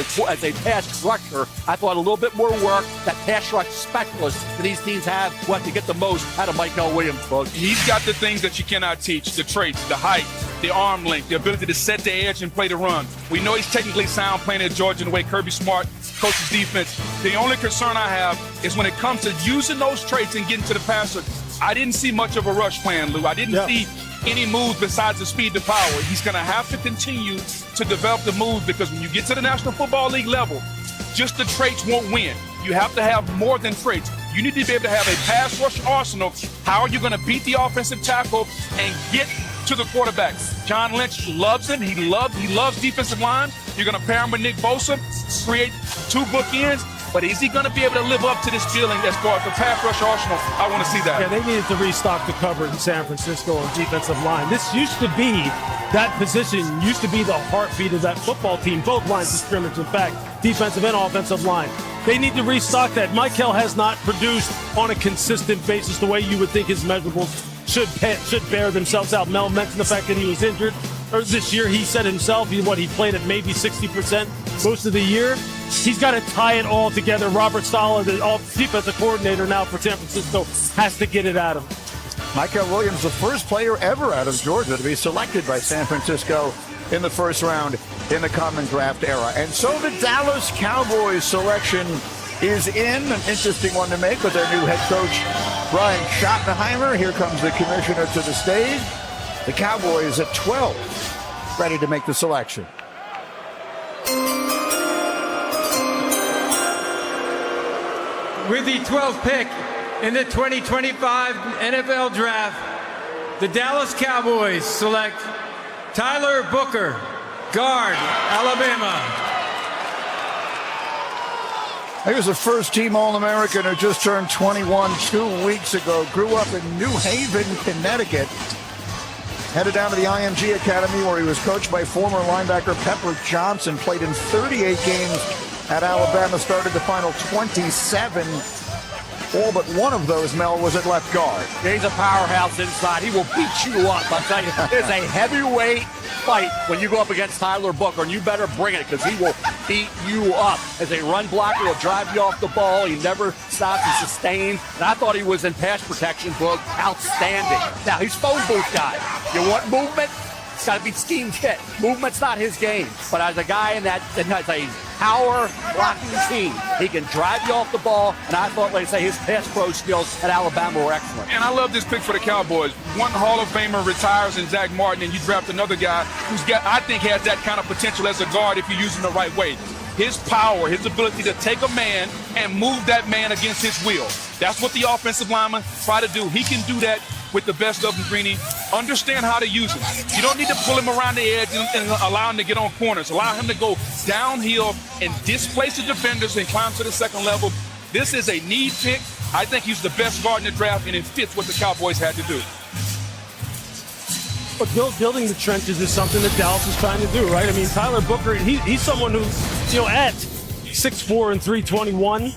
a pass rusher, I thought a little bit more work. That pass rush specialist that these teams have will have to get the most out of Mykel Williams, folks. He's got the things that you cannot teach, the traits, the height, the arm length, the ability to set the edge and play the run. We know he's technically sound playing at Georgia the way Kirby Smart coaches defense. The only concern I have is when it comes to using those traits and getting to the passer. I didn't see much of a rush plan, Lou. I didn't see any moves besides the speed to power. He's going to have to continue to develop the moves, because when you get to the National Football League level, just the traits won't win. You have to have more than traits. You need to be able to have a pass rush arsenal. How are you going to beat the offensive tackle and get to the quarterback? John Lynch loves him. He loves defensive line. You're going to pair him with Nick Bosa, create 2 bookends. But is he going to be able to live up to this feeling as far as the pass rush arsenal? I want to see that. Yeah, they needed to restock the cover in San Francisco on defensive line. This used to be, that position used to be the heartbeat of that football team, both lines of scrimmage, in fact, defensive and offensive line. They need to restock that. Mykel has not produced on a consistent basis the way you would think his measurables should bear themselves out. Mel mentioned the fact that he was injured this year. He said himself, he played at maybe 60% most of the year. He's got to tie it all together. Robert Saleh, the defensive coordinator now for San Francisco, has to get it out of him. Mykel Williams, the first player ever out of Georgia to be selected by San Francisco in the first round in the Common Draft era. And so the Dallas Cowboys selection is in. An interesting one to make with their new head coach, Brian Schottenheimer. Here comes the commissioner to the stage. The Cowboys at 12, ready to make the selection. With the 12th pick in the 2025 NFL Draft, the Dallas Cowboys select Tyler Booker, guard, Alabama. He was a first-team All-American who just turned 21 2 weeks ago. Grew up in New Haven, Connecticut. Headed down to the IMG Academy where he was coached by former linebacker Pepper Johnson. Played in 38 games at Alabama. Started the final 27. All but one of those, Mel, was at left guard. He's a powerhouse inside. He will beat you up. I'm telling you, it's a heavyweight fight when you go up against Tyler Booker, and you better bring it because he will beat you up. As a run blocker, he'll drive you off the ball. He never stops. He sustains. And I thought he was in pass protection, Boog. Outstanding. Now, he's phone booth guy. You want movement? It's got to be scheme kit. Movement's not his game. But as a guy that has a power blocking team, he can drive you off the ball. And I thought, like I say, his pass pro skills at Alabama were excellent. And I love this pick for the Cowboys. One Hall of Famer retires in Zach Martin, and you draft another guy who's I think has that kind of potential as a guard if you use him the right way. His power, his ability to take a man and move that man against his will. That's what the offensive linemen try to do. He can do that with the best of them, Greeny. Understand how to use him. You don't need to pull him around the edge and allow him to get on corners. Allow him to go downhill and displace the defenders and climb to the second level. This is a need pick. I think he's the best guard in the draft, and it fits what the Cowboys had to do. But building the trenches is something that Dallas is trying to do, right? I mean, Tyler Booker, he's someone who's, at 6'4" and 321.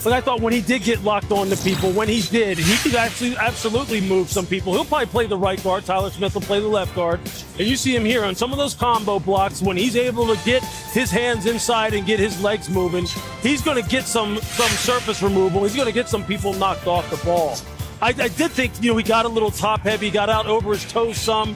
But I thought when he did get locked on to people, when he did, he could actually absolutely move some people. He'll probably play the right guard. Tyler Smith will play the left guard. And you see him here on some of those combo blocks. When he's able to get his hands inside and get his legs moving, he's going to get some surface removal. He's going to get some people knocked off the ball. I did think, he got a little top heavy, got out over his toes some.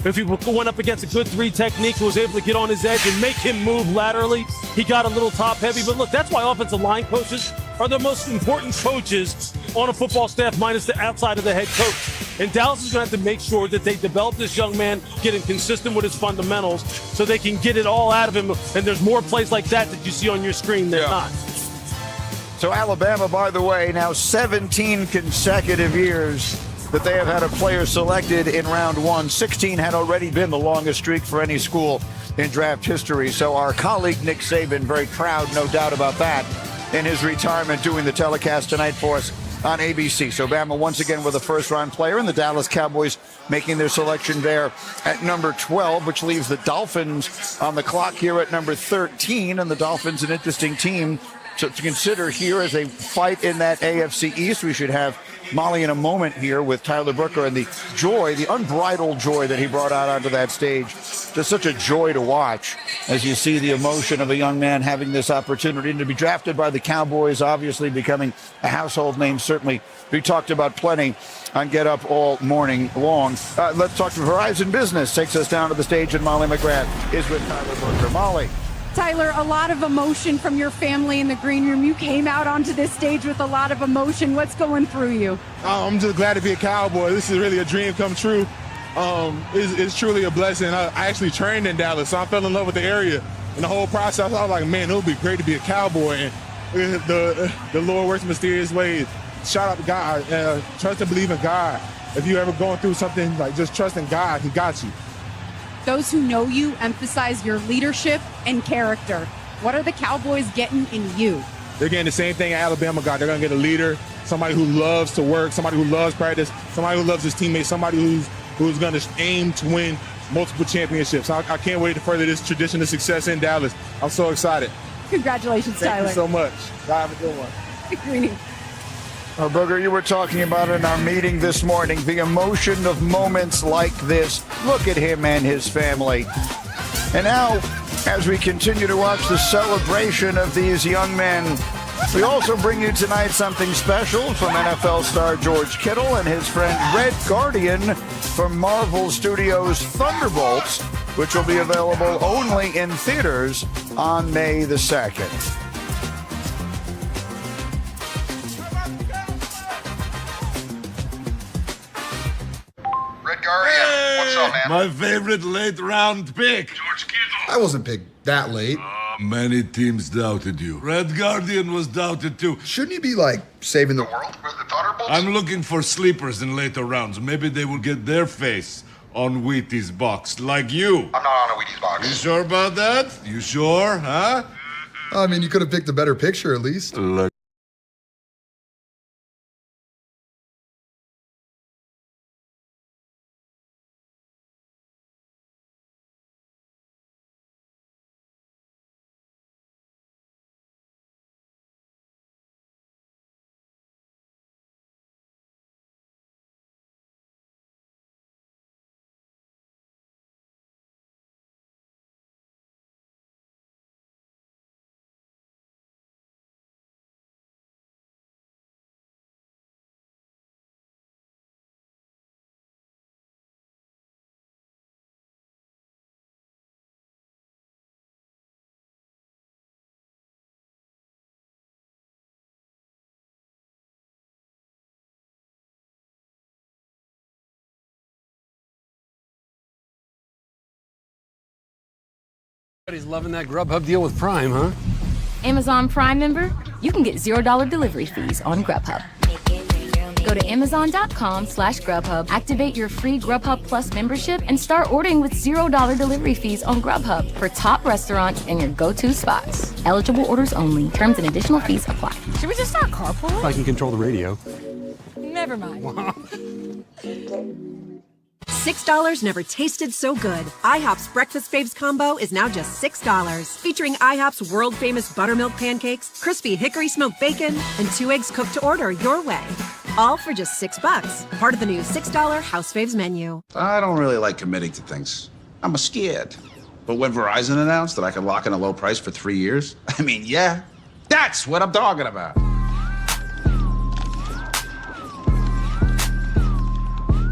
If he went up against a good 3 technique, was able to get on his edge and make him move laterally, he got a little top heavy. But look, that's why offensive line coaches are the most important coaches on a football staff, minus the outside of the head coach. And Dallas is going to have to make sure that they develop this young man, getting consistent with his fundamentals, so they can get it all out of him. And there's more plays like that you see on your screen than not. So Alabama, by the way, now 17 consecutive years that they have had a player selected in round 1. 16 had already been the longest streak for any school in draft history. So our colleague Nick Saban, very proud, no doubt about that, in his retirement, doing the telecast tonight for us on ABC. So Bama once again with a first-round player, and the Dallas Cowboys making their selection there at number 12, which leaves the Dolphins on the clock here at number 13. And the Dolphins, an interesting team to consider here as a fight in that AFC East. We should have Molly in a moment here with Tyler Booker and the joy, the unbridled joy that he brought out onto that stage. Just such a joy to watch as you see the emotion of a young man having this opportunity to be drafted by the Cowboys, obviously becoming a household name. Certainly, we talked about plenty on Get Up all morning long. Let's talk to Verizon Business. Takes us down to the stage, and Molly McGrath is with Tyler Booker. Molly. Tyler, a lot of emotion from your family in the green room. You came out onto this stage with a lot of emotion. What's going through you? I'm just glad to be a Cowboy. This is really a dream come true. It's truly a blessing. I actually trained in Dallas, so I fell in love with the area. And the whole process, I was like, man, it would be great to be a Cowboy. And the Lord works in mysterious ways. Shout out to God. Trust and believe in God. If you're ever going through something, like just trust in God, He got you. Those who know you emphasize your leadership and character. What are the Cowboys getting in you? They're getting the same thing Alabama got. They're going to get a leader, somebody who loves to work, somebody who loves practice, somebody who loves his teammates, somebody who's going to aim to win multiple championships. I can't wait to further this tradition of success in Dallas. I'm so excited. Congratulations, Tyler. Thank you so much. God, have a good one. Greeny. Booger, you were talking about in our meeting this morning, the emotion of moments like this. Look at him and his family. And now, as we continue to watch the celebration of these young men, we also bring you tonight something special from NFL star George Kittle and his friend Red Guardian from Marvel Studios' Thunderbolts, which will be available only in theaters on May the 2nd. Red Guardian. What's up, man? My favorite late round pick. George Kittle. I wasn't picked that late. Many teams doubted you. Red Guardian was doubted too. Shouldn't you be, like, saving the world with the Thunderbolts? I'm looking for sleepers in later rounds. Maybe they will get their face on Wheaties box, like you. I'm not on a Wheaties box. You sure about that? You sure, huh? I mean, you could have picked a better picture at least. Look. Everybody's loving that Grubhub deal with Prime, huh? Amazon Prime member, you can get $0 delivery fees on Grubhub. Go to Amazon.com/Grubhub, activate your free Grubhub Plus membership, and start ordering with $0 delivery fees on Grubhub for top restaurants and your go-to spots. Eligible orders only. Terms and additional fees apply. Should we just start carpooling? I can control the radio. Never mind. $6 never tasted so good. IHOP's Breakfast Faves combo is now just $6. Featuring IHOP's world-famous buttermilk pancakes, crispy hickory smoked bacon, and 2 eggs cooked to order your way. All for just $6. Part of the new $6 House Faves menu. I don't really like committing to things. I'm scared. But when Verizon announced that I could lock in a low price for 3 years, I mean, yeah, that's what I'm talking about.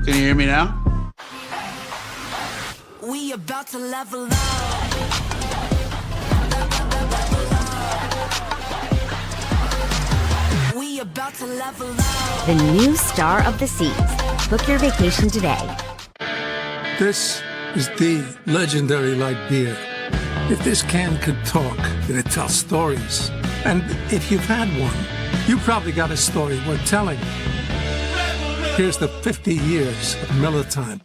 Can you hear me now? We about to level up. We about to level up. The new star of the seas. Book your vacation today. This is the legendary light beer. If this can could talk, it'd tell stories. And if you've had one, you probably got a story worth telling. Here's the 50 years of Miller Time.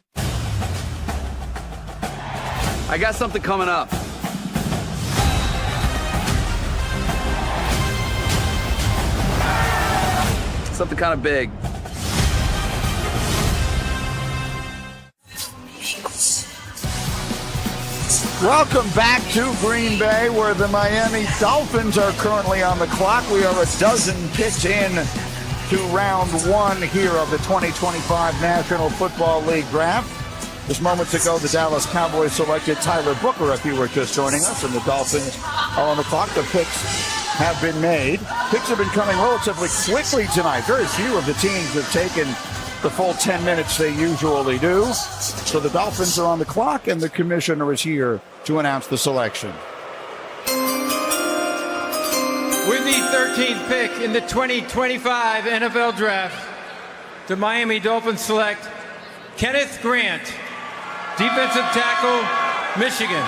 I got something coming up. Something kind of big. Welcome back to Green Bay, where the Miami Dolphins are currently on the clock. We are a dozen picks in to round one here of the 2025 National Football League Draft. Just moments ago, the Dallas Cowboys selected Tyler Booker, if you were just joining us, and the Dolphins are on the clock. The picks have been made. Picks have been coming relatively quickly tonight. Very few of the teams have taken the full 10 minutes they usually do. So the Dolphins are on the clock, and the commissioner is here to announce the selection. With the 13th pick in the 2025 NFL Draft, the Miami Dolphins select Kenneth Grant, defensive tackle, Michigan.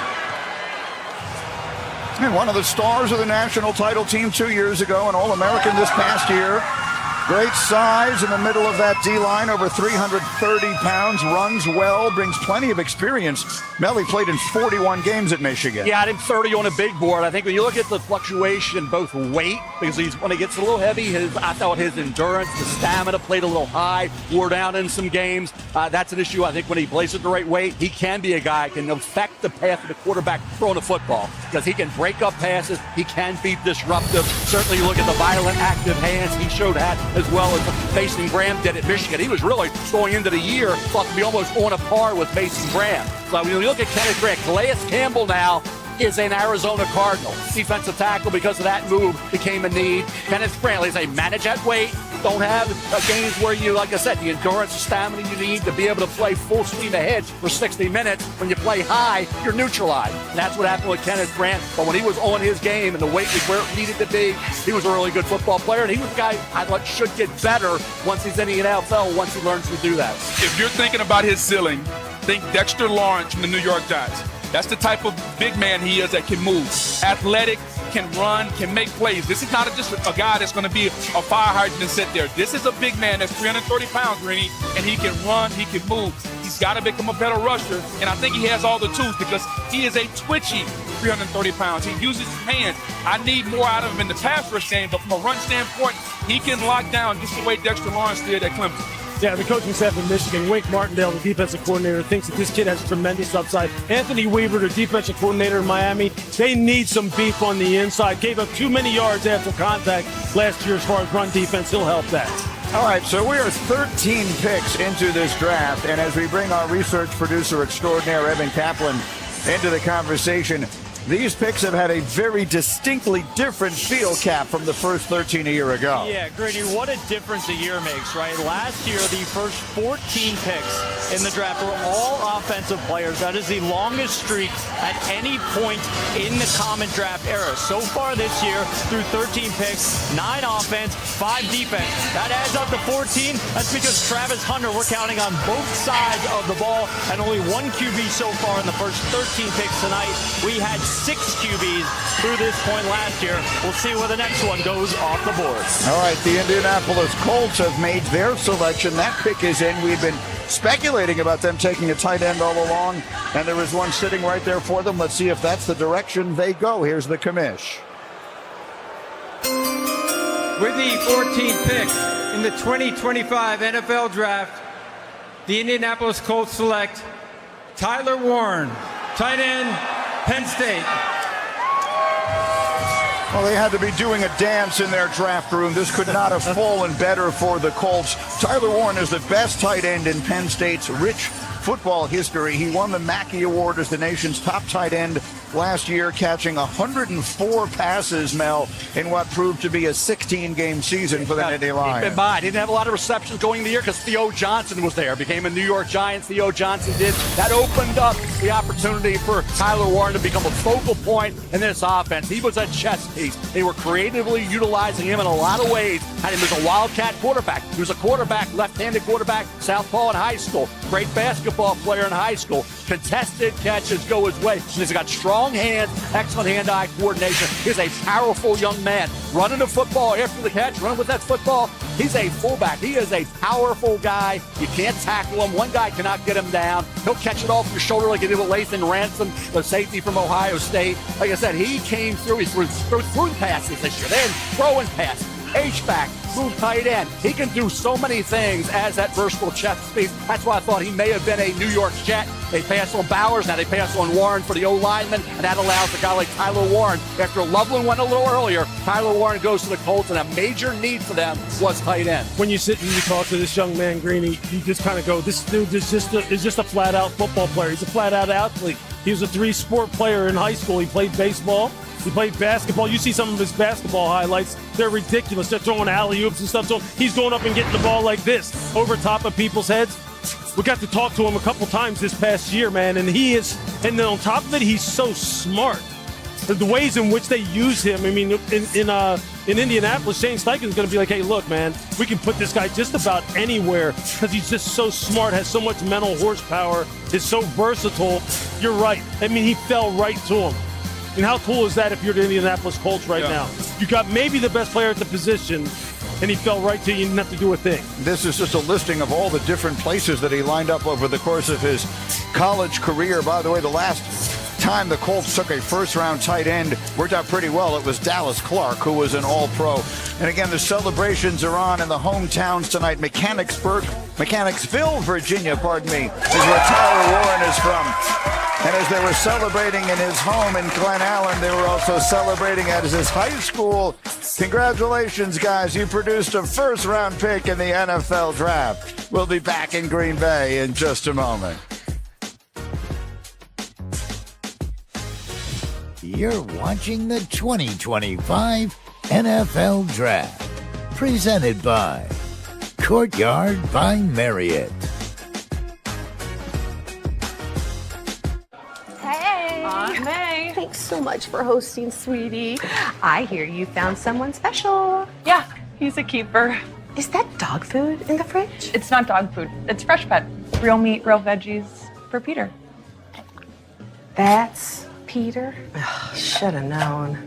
And one of the stars of the national title team 2 years ago, an All-American this past year. Great size in the middle of that D-line, over 330 pounds, runs well, brings plenty of experience. Melly played in 41 games at Michigan. Yeah, him 30 on a big board. I think when you look at the fluctuation in both weight, because when he gets a little heavy, I thought his endurance, the stamina played a little high, wore down in some games. That's an issue. I think when he plays at the right weight, he can be a guy who can affect the path of the quarterback throwing the football, because he can break up passes. He can be disruptive. Certainly you look at the violent, active hands. He showed that as well as Mason Graham did at Michigan. He was really, going into the year, thought to be almost on a par with Mason Graham. So when you look at Kenneth Grant, Calais Campbell now is an Arizona Cardinal. Defensive tackle, because of that move, became a need. Kenneth Brantley, they manage at weight, don't have games where you, like I said, the endurance, stamina you need to be able to play full steam ahead for 60 minutes. When you play high, you're neutralized. And that's what happened with Kenneth Brantley. But when he was on his game and the weight was where it needed to be, he was a really good football player. And he was a guy I thought should get better once he's in the NFL, once he learns to do that. If you're thinking about his ceiling, think Dexter Lawrence from the New York Giants. That's the type of big man he is that can move. Athletic, can run, can make plays. This is not just a guy that's going to be a fire hydrant and sit there. This is a big man that's 330 pounds, Rennie, and he can run, he can move. He's got to become a better rusher, and I think he has all the tools because he is a twitchy 330 pounds. He uses his hands. I need more out of him in the pass rush game, but from a run standpoint, he can lock down just the way Dexter Lawrence did at Clemson. Yeah, the coaching staff in Michigan, Wink Martindale, the defensive coordinator, thinks that this kid has tremendous upside. Anthony Weaver, the defensive coordinator in Miami, they need some beef on the inside. Gave up too many yards after contact last year as far as run defense. He'll help that. All right, so we are 13 picks into this draft, and as we bring our research producer extraordinaire, Evan Kaplan, into the conversation, these picks have had a very distinctly different feel, Cap, from the first 13 a year ago. Yeah, Greeny, what a difference a year makes, right? Last year, the first 14 picks in the draft were all offensive players. That is the longest streak at any point in the common draft era. So far this year, through 13 picks, 9 offense, 5 defense. That adds up to 14. That's because Travis Hunter, we're counting on both sides of the ball, and only 1 QB so far in the first 13 picks tonight. We had 6 QBs through this point last year. We'll see where the next one goes off the board. All right, the Indianapolis Colts have made their selection. That pick is in. We've been speculating about them taking a tight end all along, and there is one sitting right there for them. Let's see if that's the direction they go. Here's the commish. With the 14th pick in the 2025 NFL Draft, the Indianapolis Colts select Tyler Warren, tight end, Penn State. Well, they had to be doing a dance in their draft room. This could not have fallen better for the Colts. Tyler Warren is the best tight end in Penn State's rich football history. He won the Mackey Award as the nation's top tight end last year, catching 104 passes, Mel, in what proved to be a 16-game season for the Nittany Lions. Keep in mind, he didn't have a lot of receptions going in the year because Theo Johnson was there. Became a New York Giant. Theo Johnson did. That opened up the opportunity for Tyler Warren to become a focal point in this offense. He was a chess piece. They were creatively utilizing him in a lot of ways. Had him as a wildcat quarterback. He was a quarterback, left-handed quarterback, southpaw in high school. Great basketball player in high school. Contested catches go his way. He's got strong hands, excellent hand-eye coordination. He's a powerful young man. Running the football after the catch, running with that football. He's a fullback. He is a powerful guy. You can't tackle him. One guy cannot get him down. He'll catch it off your shoulder like he did with Lathan Ransom, the safety from Ohio State. Like I said, he came through. He threw passes this year. Then throwing passes. H-back, move tight end. He can do so many things as that versatile chess piece. That's why I thought he may have been a New York Jet. They pass on Bowers, now they pass on Warren for the O-lineman, and that allows a guy like Tyler Warren. After Loveland went a little earlier, Tyler Warren goes to the Colts, and a major need for them was tight end. When you sit and you talk to this young man, Greeny, you just kind of go, this dude is just a flat-out football player. He's a flat-out athlete. He was a 3-sport player in high school. He played baseball. He played basketball. You see some of his basketball highlights. They're ridiculous. They're throwing alley-oops and stuff. So he's going up and getting the ball like this over top of people's heads. We got to talk to him a couple times this past year, man, and and then on top of it, he's so smart. The ways in which they use him, I mean, in Indianapolis, Shane Steichen's going to be like, hey, look, man, we can put this guy just about anywhere because he's just so smart, has so much mental horsepower, is so versatile. You're right. I mean, he fell right to him. I mean, how cool is that if you're the Indianapolis Colts right now? You got maybe the best player at the position, and he fell right to you. You didn't have to do a thing. This is just a listing of all the different places that he lined up over the course of his college career. By the way, the last time the Colts took a first-round tight end worked out pretty well. It was Dallas Clark, who was an all-pro. And again, the celebrations are on in the hometowns tonight. Mechanicsville, Virginia, is where Tyler Warren is from. And as they were celebrating in his home in Glen Allen, they were also celebrating at his high school. Congratulations, guys. You produced a first-round pick in the NFL Draft. We'll be back in Green Bay in just a moment. You're watching the 2025 NFL Draft. Presented by Courtyard by Marriott. Hey. Aunt May. Thanks so much for hosting, sweetie. I hear you found someone special. Yeah, he's a keeper. Is that dog food in the fridge? It's not dog food. It's Fresh Pet. Real meat, real veggies for Peter. That's Peter? Should have known.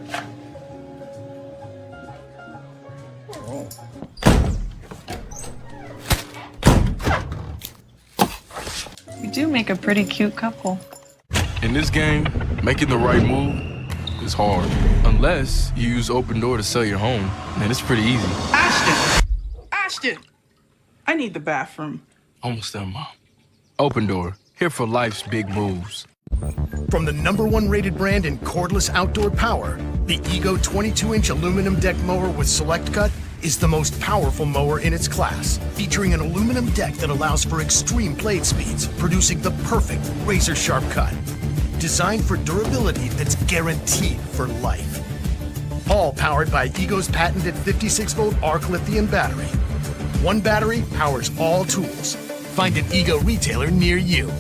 You do make a pretty cute couple. In this game, making the right move is hard. Unless you use Open Door to sell your home, then it's pretty easy. Ashton! I need the bathroom. Almost there, Mom. Open Door, here for life's big moves. From the #1 rated brand in cordless outdoor power, the Ego 22-inch aluminum deck mower with Select Cut is the most powerful mower in its class, featuring an aluminum deck that allows for extreme blade speeds, producing the perfect razor-sharp cut. Designed for durability that's guaranteed for life. All powered by Ego's patented 56-volt arc lithium battery. One battery powers all tools. Find an Ego retailer near you.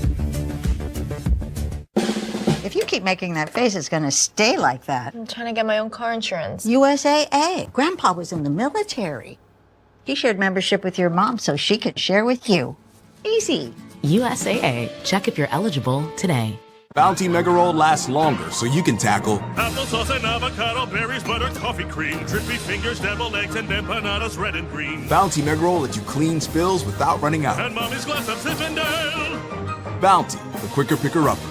If you keep making that face, it's going to stay like that. I'm trying to get my own car insurance. USAA. Grandpa was in the military. He shared membership with your mom so she could share with you. Easy. USAA. Check if you're eligible today. Bounty Mega Roll lasts longer, so you can tackle applesauce and avocado, berries, butter, coffee cream, drippy fingers, deviled eggs, and empanadas red and green. Bounty Mega Roll lets you clean spills without running out. And mommy's glass of Zinfandel. Bounty, the quicker picker-upper.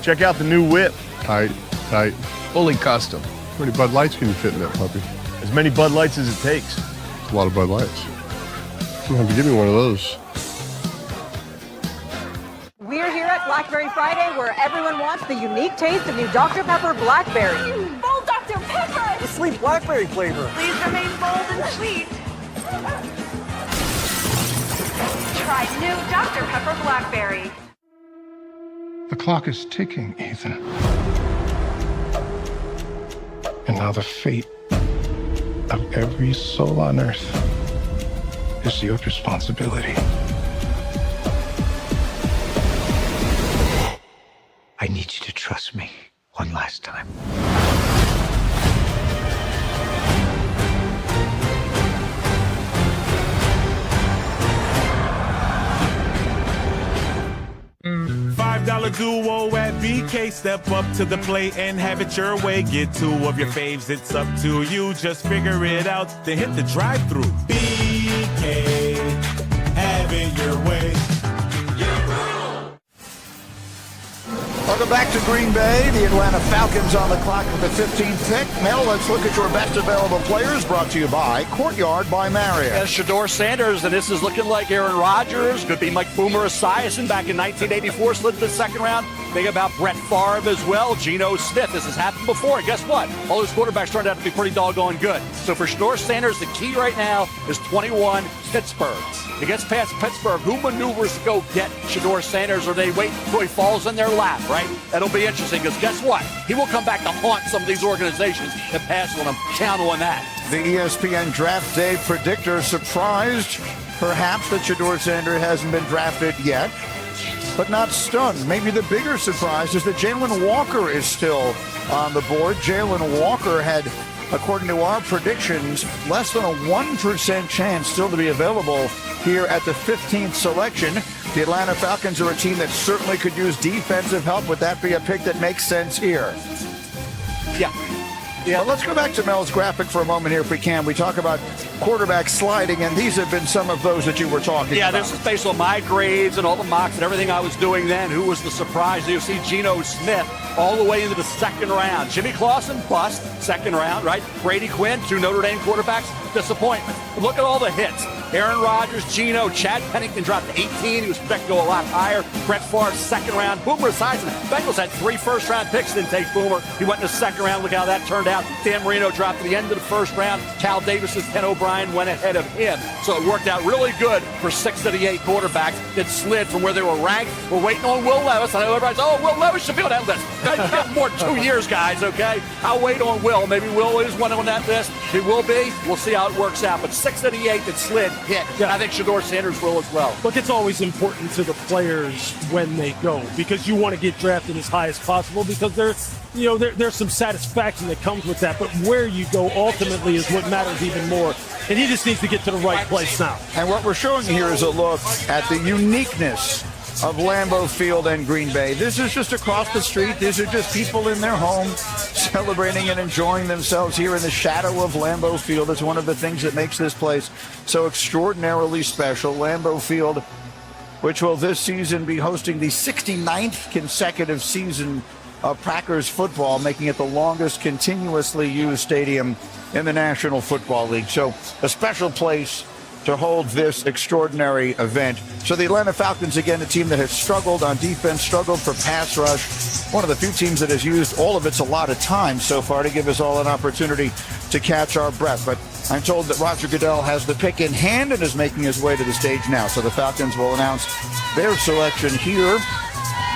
Check out the new whip. Tight, tight. Fully custom. How many Bud Lights can you fit in that puppy? As many Bud Lights as it takes. That's a lot of Bud Lights. You have to give me one of those. We're here at Blackberry Friday, where everyone wants the unique taste of new Dr. Pepper Blackberry. Bold Dr. Pepper! The sweet blackberry flavor. Please remain bold and sweet. Try new Dr. Pepper Blackberry. The clock is ticking, Ethan. And now the fate of every soul on earth is your responsibility. I need you to trust me one last time. $5 duo at BK. Step up to the plate and have it your way. Get two of your faves, it's up to you. Just figure it out, then hit the drive-thru. BK, have it your way. Welcome back to Green Bay. The Atlanta Falcons on the clock with the 15th pick. Mel, let's look at your best available players, brought to you by Courtyard by Marriott. As Shedeur Sanders, and this is looking like Aaron Rodgers. Could be Mike Boomer Esiason back in 1984, slid to the second round. Think about Brett Favre as well, Geno Smith. This has happened before. And guess what? All those quarterbacks turned out to be pretty doggone good. So for Shedeur Sanders, the key right now is 21 Pittsburgh. He gets past Pittsburgh. Who maneuvers to go get Shedeur Sanders, or they wait until he falls in their lap, right? That'll be interesting, because guess what? He will come back to haunt some of these organizations and pass on them. Count on that. The ESPN Draft Day predictor surprised, perhaps, that Shedeur Sanders hasn't been drafted yet, but not stunned. Maybe the bigger surprise is that Jalen Walker is still on the board. Jalen Walker had, according to our predictions, less than a 1% chance still to be available here at the 15th selection. The Atlanta Falcons are a team that certainly could use defensive help. Would that be a pick that makes sense here? Yeah, let's go back to Mel's graphic for a moment here if we can. We talk about quarterback sliding, and these have been some of those that you were talking about. Yeah, this is based on my grades and all the mocks and everything I was doing then. Who was the surprise? You see Geno Smith all the way into the second round. Jimmy Clausen, bust, second round, right? Brady Quinn, two Notre Dame quarterbacks. disappointment. Look at all the hits. Aaron Rodgers, Geno, Chad Pennington dropped to 18. He was expected to go a lot higher. Brett Favre, second round. Boomer Esiason. Bengals had 3 first-round picks. Didn't take Boomer. He went in the second round. Look how that turned out. Dan Marino dropped to the end of the first round. Cal Davis and Ken O'Brien went ahead of him. So it worked out really good for 6 of the 8 quarterbacks that slid from where they were ranked. We're waiting on Will Levis. I know everybody's, Will Levis should be on that list. Got more 2 years, guys, okay? I'll wait on Will. Maybe Will is one on that list. He will be. We'll see how it works out. But 6 of the 8 that slid hit. Yeah. I think Shedeur Sanders will as well. Look, it's always important to the players when they go because you want to get drafted as high as possible because there's some satisfaction that comes with that. But where you go ultimately is what matters even more. And he just needs to get to the right place now. And what we're showing here is a look at the uniqueness of Lambeau Field and Green Bay. This is just across the street. These are just people in their home celebrating and enjoying themselves here in the shadow of Lambeau Field. It's one of the things that makes this place so extraordinarily special. Lambeau Field, which will this season be hosting the 69th consecutive season of Packers football, making it the longest continuously used stadium in the National Football League. So a special place to hold this extraordinary event. So the Atlanta Falcons, again, a team that has struggled on defense, struggled for pass rush. One of the few teams that has used all of its allotted time so far to give us all an opportunity to catch our breath. But I'm told that Roger Goodell has the pick in hand and is making his way to the stage now. So the Falcons will announce their selection here.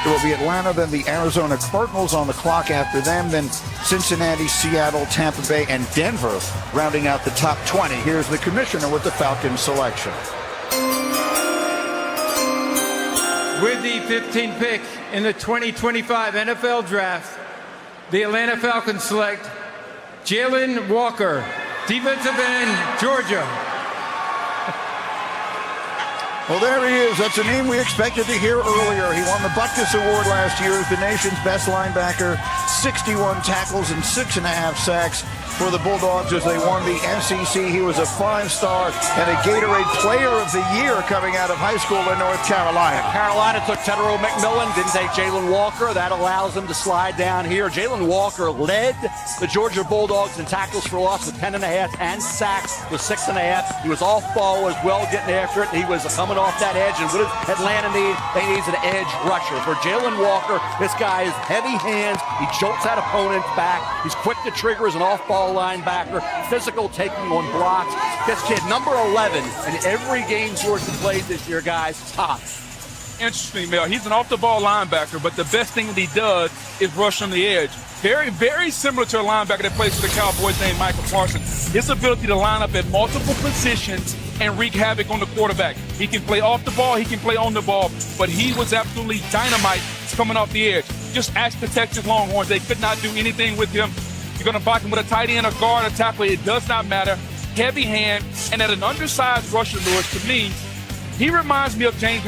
It will be Atlanta, then the Arizona Cardinals on the clock after them, then Cincinnati, Seattle, Tampa Bay, and Denver rounding out the top 20. Here's the commissioner with the Falcons selection. With the 15th pick in the 2025 NFL Draft, the Atlanta Falcons select Jalen Walker, defensive end, Georgia. Well, there he is. That's a name we expected to hear earlier. He won the Butkus Award last year as the nation's best linebacker, 61 tackles and 6.5 sacks for the Bulldogs as they won the SEC. He was a 5-star and a Gatorade Player of the Year coming out of high school in North Carolina. Carolina took Tetero McMillan, didn't take Jalen Walker. That allows him to slide down here. Jalen Walker led the Georgia Bulldogs in tackles for loss with 10.5 and sacks with 6.5. He was off ball as well, getting after it. He was coming off that edge. And what does Atlanta need? They need an edge rusher. For Jalen Walker, this guy has heavy hands. He jolts that opponent back. He's quick to trigger as an off-ball linebacker, physical, taking on blocks. This kid, number 11 in every game Georgia played this year, guys, top. Interesting, Mel. He's an off-the-ball linebacker, but the best thing that he does is rush on the edge. Very, very similar to a linebacker that plays for the Cowboys named Michael Parsons. His ability to line up at multiple positions and wreak havoc on the quarterback. He can play off the ball, he can play on the ball, but he was absolutely dynamite coming off the edge. Just ask the Texas Longhorns. They could not do anything with him. You're going to block him with a tight end, a guard, a tackle. It does not matter. Heavy hand, and at an undersized rusher, Lewis, to me, he reminds me of James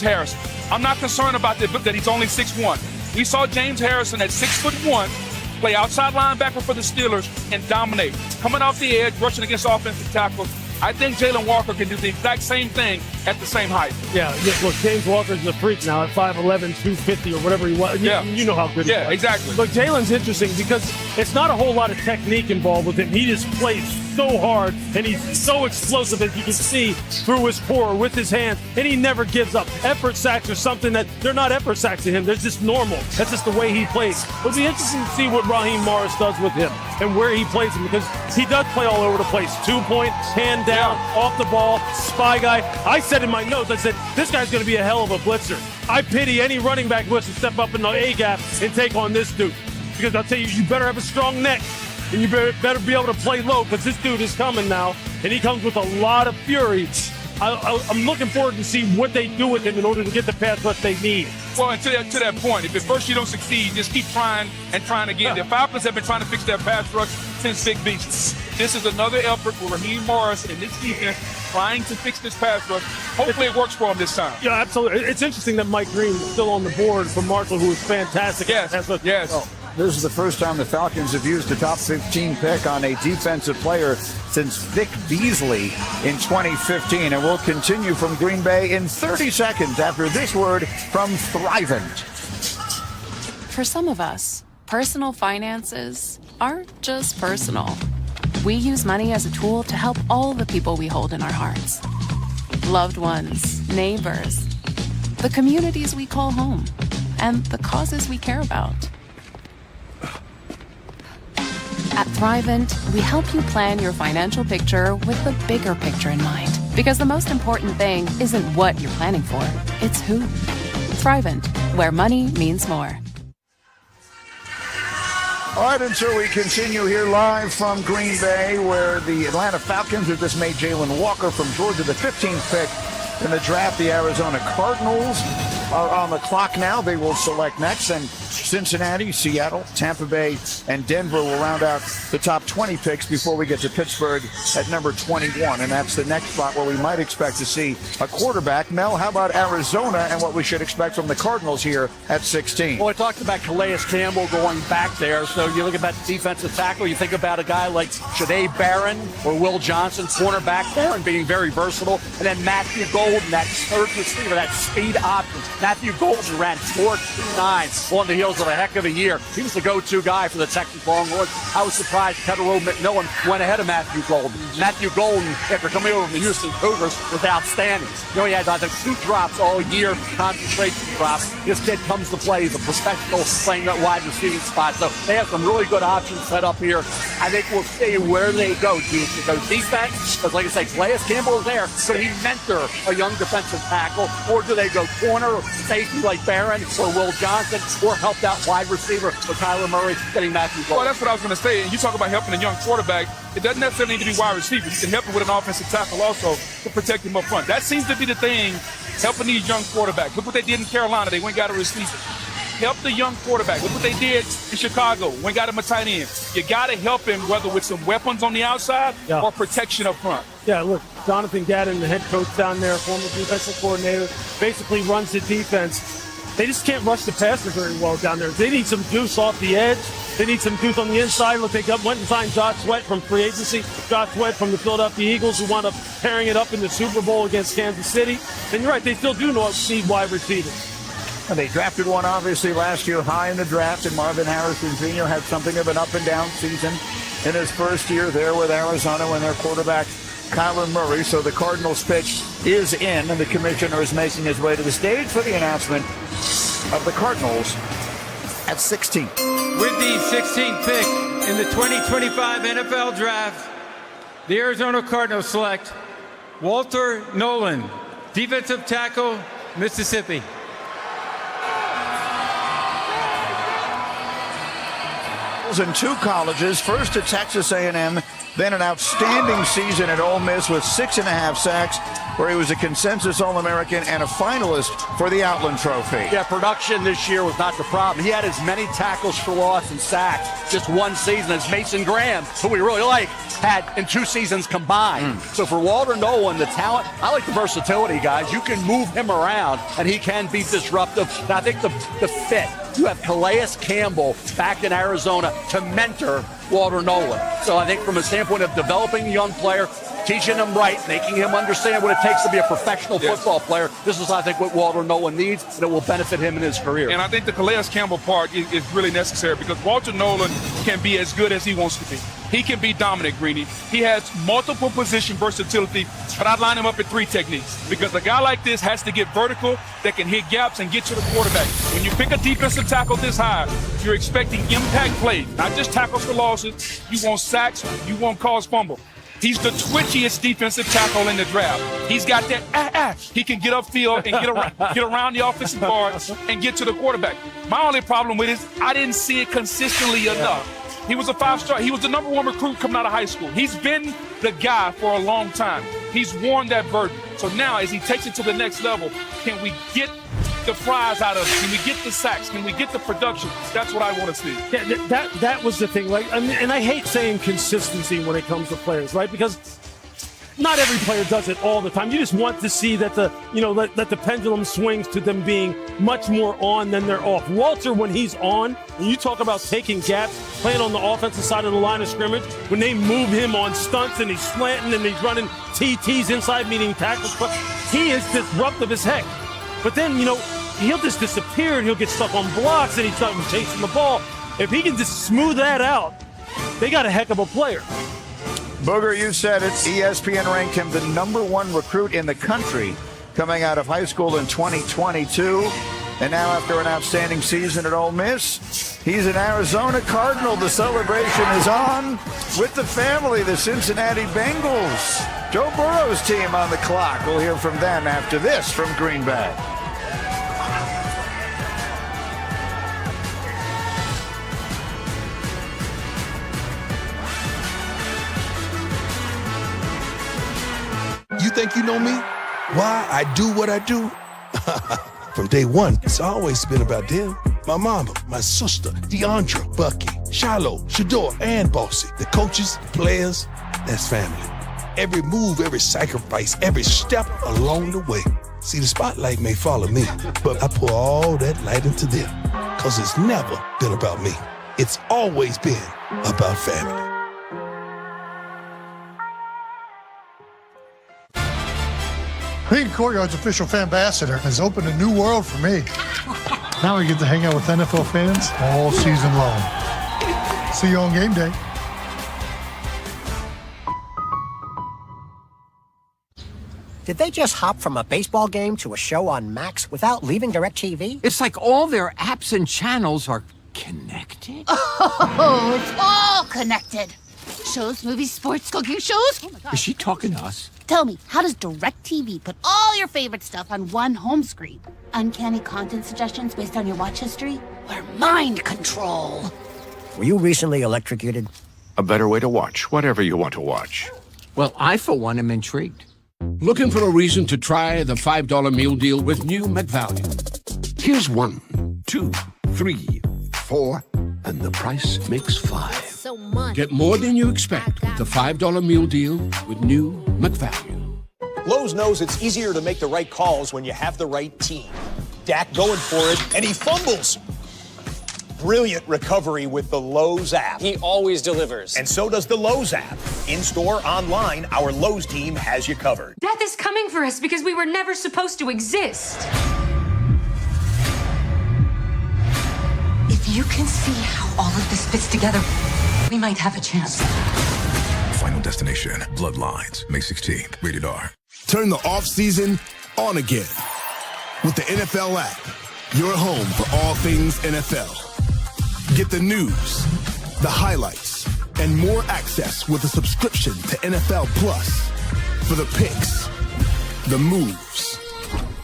Harrison. I'm not concerned about that he's only 6'1". We saw James Harrison at 6'1", play outside linebacker for the Steelers and dominate. Coming off the edge, rushing against offensive tackles. I think Jalen Walker can do the exact same thing at the same height. Yeah, look, James Walker's a freak now at 5'11", 250 or whatever he was. You know how good he is. Yeah, exactly. Look, Jalen's interesting because it's not a whole lot of technique involved with him. He just plays so hard, and he's so explosive, as you can see, through his core, with his hands, and he never gives up. Effort sacks are something that they're not effort sacks to him. They're just normal. That's just the way he plays. It'll be interesting to see what Raheem Morris does with him and where he plays him because he does play all over the place. 2-point, hand down, off the ball, spy guy. I said in my notes, I said, this guy's going to be a hell of a blitzer. I pity any running back blitz to step up in the A-gap and take on this dude. Because I'll tell you, you better have a strong neck and you better be able to play low because this dude is coming now and he comes with a lot of fury. I'm looking forward to see what they do with him in order to get the pass rush they need. Well, and to that point, if at first you don't succeed, just keep trying and trying again. The Falcons have been trying to fix their pass rush since Vic Beasley. This is another effort for Raheem Morris and this defense trying to fix this pass rush. Hopefully it works for him this time. Yeah, absolutely. It's interesting that Mike Green is still on the board for Marshall, who is fantastic. Yes. This is the first time the Falcons have used a top 15 pick on a defensive player since Vic Beasley in 2015. And we'll continue from Green Bay in 30 seconds after this word from Thrivent. For some of us, personal finances aren't just personal. We use money as a tool to help all the people we hold in our hearts. Loved ones, neighbors, the communities we call home, and the causes we care about. At Thrivent, we help you plan your financial picture with the bigger picture in mind. Because the most important thing isn't what you're planning for, it's who. Thrivent, where money means more. All right, and so we continue here live from Green Bay, where the Atlanta Falcons have just made Jalen Walker from Georgia the 15th pick in the draft. The Arizona Cardinals are on the clock now. They will select next, and Cincinnati, Seattle, Tampa Bay, and Denver will round out the top 20 picks before we get to Pittsburgh at number 21, and that's the next spot where we might expect to see a quarterback. Mel, how about Arizona and what we should expect from the Cardinals here at 16? Well, I talked about Calais Campbell going back there, so you look at the defensive tackle, you think about a guy like Shanae Barron or Will Johnson, cornerback there, and being very versatile, and then Matthew Golden, that third receiver, that speed option. Matthew Golden ran 4.29 on the heels of a heck of a year. He was the go-to guy for the Texas Longhorns. I was surprised Ketterow McMillan went ahead of Matthew Golden. Matthew Golden, after coming over from the Houston Cougars, was outstanding. You know, he had, I think, 2 drops all year, concentration drops. This kid comes to play. He's a professional playing that wide receiving spot. So they have some really good options set up here. I think we'll see where they go. Do you go defense? Because, like I say, Calais Campbell is there. Could he mentor a young defensive tackle? Or do they go corner, safety like Barron or Will Johnson, or help out wide receiver with Kyler Murray getting Matthew Golden? Well, that's what I was going to say. And you talk about helping a young quarterback. It doesn't necessarily need to be wide receiver. You can help him with an offensive tackle also to protect him up front. That seems to be the thing, helping these young quarterbacks. Look what they did in Carolina. They went and got a receiver. Help the young quarterback. Look what they did in Chicago. Went and got him a tight end. You got to help him, whether with some weapons on the outside or protection up front. Yeah, look, Jonathan Gadden, the head coach down there, former defensive coordinator, basically runs the defense. They just can't rush the passer very well down there. They need some juice off the edge. They need some juice on the inside. Look, they went and signed Josh Sweat from free agency. Josh Sweat from the Philadelphia Eagles, who wound up pairing it up in the Super Bowl against Kansas City. And you're right, they still do need wide receivers. And they drafted one, obviously, last year high in the draft, and Marvin Harrison Jr. had something of an up-and-down season in his first year there with Arizona when their quarterback, Kyler Murray. So the Cardinals pitch is in, and the commissioner is making his way to the stage for the announcement of the Cardinals at 16. With the 16th pick in the 2025 NFL Draft, the Arizona Cardinals select Walter Nolan, defensive tackle, Mississippi. In 2 colleges, first at Texas A&M, then an outstanding season at Ole Miss with 6.5 sacks, where he was a consensus All-American and a finalist for the Outland Trophy. Yeah, production this year was not the problem. He had as many tackles for loss and sacks just one season as Mason Graham, who we really like, had in 2 seasons combined. So for Walter Nolan, the talent, I like the versatility, guys. You can move him around, and he can be disruptive. And I think the fit, you have Calais Campbell back in Arizona to mentor Walter Nolan. So I think from a standpoint of developing a young player, teaching him right, making him understand what it takes to be a professional football player, this is, I think, what Walter Nolan needs, and it will benefit him in his career. And I think the Calais Campbell part is really necessary because Walter Nolan can be as good as he wants to be. He can be dominant, Greeny. He has multiple position versatility, but I'd line him up in 3 techniques because a guy like this has to get vertical, that can hit gaps and get to the quarterback. When you pick a defensive tackle this high, you're expecting impact plays, not just tackles for losses. You want sacks, you want cause fumble. He's the twitchiest defensive tackle in the draft. He's got that, he can get upfield and get around the offensive guard and get to the quarterback. My only problem with it is I didn't see it consistently enough. He was a 5-star. He was the #1 recruit coming out of high school. He's been the guy for a long time. He's worn that burden. So now as he takes it to the next level, can we get the fries out of it? Can we get the sacks? Can we get the production? That's what I want to see. Yeah, that was the thing. Like, I mean, and I hate saying consistency when it comes to players, right? Because not every player does it all the time. You just want to see that that the pendulum swings to them being much more on than they're off. Walter, when he's on, and you talk about taking gaps, playing on the offensive side of the line of scrimmage, when they move him on stunts and he's slanting and he's running TTs inside, meaning tackles, he is disruptive as heck. But then, he'll just disappear and he'll get stuck on blocks and he's not chasing the ball. If he can just smooth that out, they got a heck of a player. Booger, you said it. ESPN ranked him the #1 recruit in the country coming out of high school in 2022. And now after an outstanding season at Ole Miss, he's an Arizona Cardinal. The celebration is on with the family, the Cincinnati Bengals. Joe Burrow's team on the clock. We'll hear from them after this from Green Bay. You think you know me? Why I do what I do? From day one, it's always been about them. My mama, my sister, Deandra, Bucky, Shiloh, Shador, and Bossy. The coaches, the players, that's family. Every move, every sacrifice, every step along the way. See, the spotlight may follow me, but I pour all that light into them. Cause it's never been about me. It's always been about family. Being Courtyard's official fan ambassador has opened a new world for me. Now I get to hang out with NFL fans all season long. See you on game day. Did they just hop from a baseball game to a show on Max without leaving DirecTV? It's like all their apps and channels are connected. Oh, it's all connected. Shows, movies, sports, cooking shows. Oh my God. Is she talking to us? Tell me, how does DirecTV put all your favorite stuff on one home screen? Uncanny content suggestions based on your watch history? Or mind control? Were you recently electrocuted? A better way to watch whatever you want to watch. Well, I, for one, am intrigued. Looking for a reason to try the $5 meal deal with new McValue? Here's 1, 2, 3, 4, and the price makes 5. So much. Get more than you expect with the $5 meal deal with new McValue. Lowe's knows it's easier to make the right calls when you have the right team. Dak going for it, and he fumbles. Brilliant recovery with the Lowe's app. He always delivers. And so does the Lowe's app. In-store, online, our Lowe's team has you covered. Death is coming for us because we were never supposed to exist. If you can see how all of this fits together, we might have a chance. Final Destination, Bloodlines, May 16th, rated R. Turn the off-season on again. With the NFL app, your home for all things NFL. Get the news, the highlights, and more access with a subscription to NFL Plus. For the picks, the moves,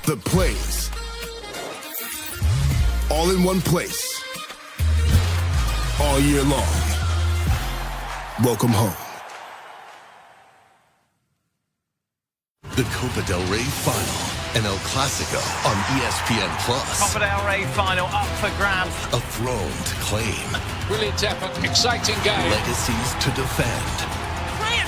the plays. All in one place. All year long. Welcome home. The Copa del Rey Final and El Clasico on ESPN Plus. Copa del Rey Final up for grabs. A throne to claim. Brilliant effort, exciting game. Legacies to defend.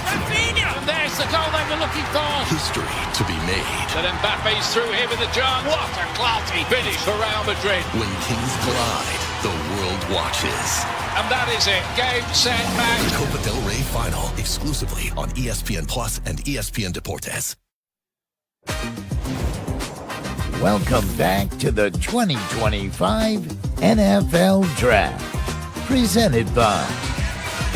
And there's the goal they were looking for. History to be made. But Mbappe's through here with the jump. What a classy finish for Real Madrid. When kings collide, the world watches. And that is it. Game, set, match. The Copa del Rey Final, exclusively on ESPN Plus and ESPN Deportes. Welcome back to the 2025 NFL Draft, presented by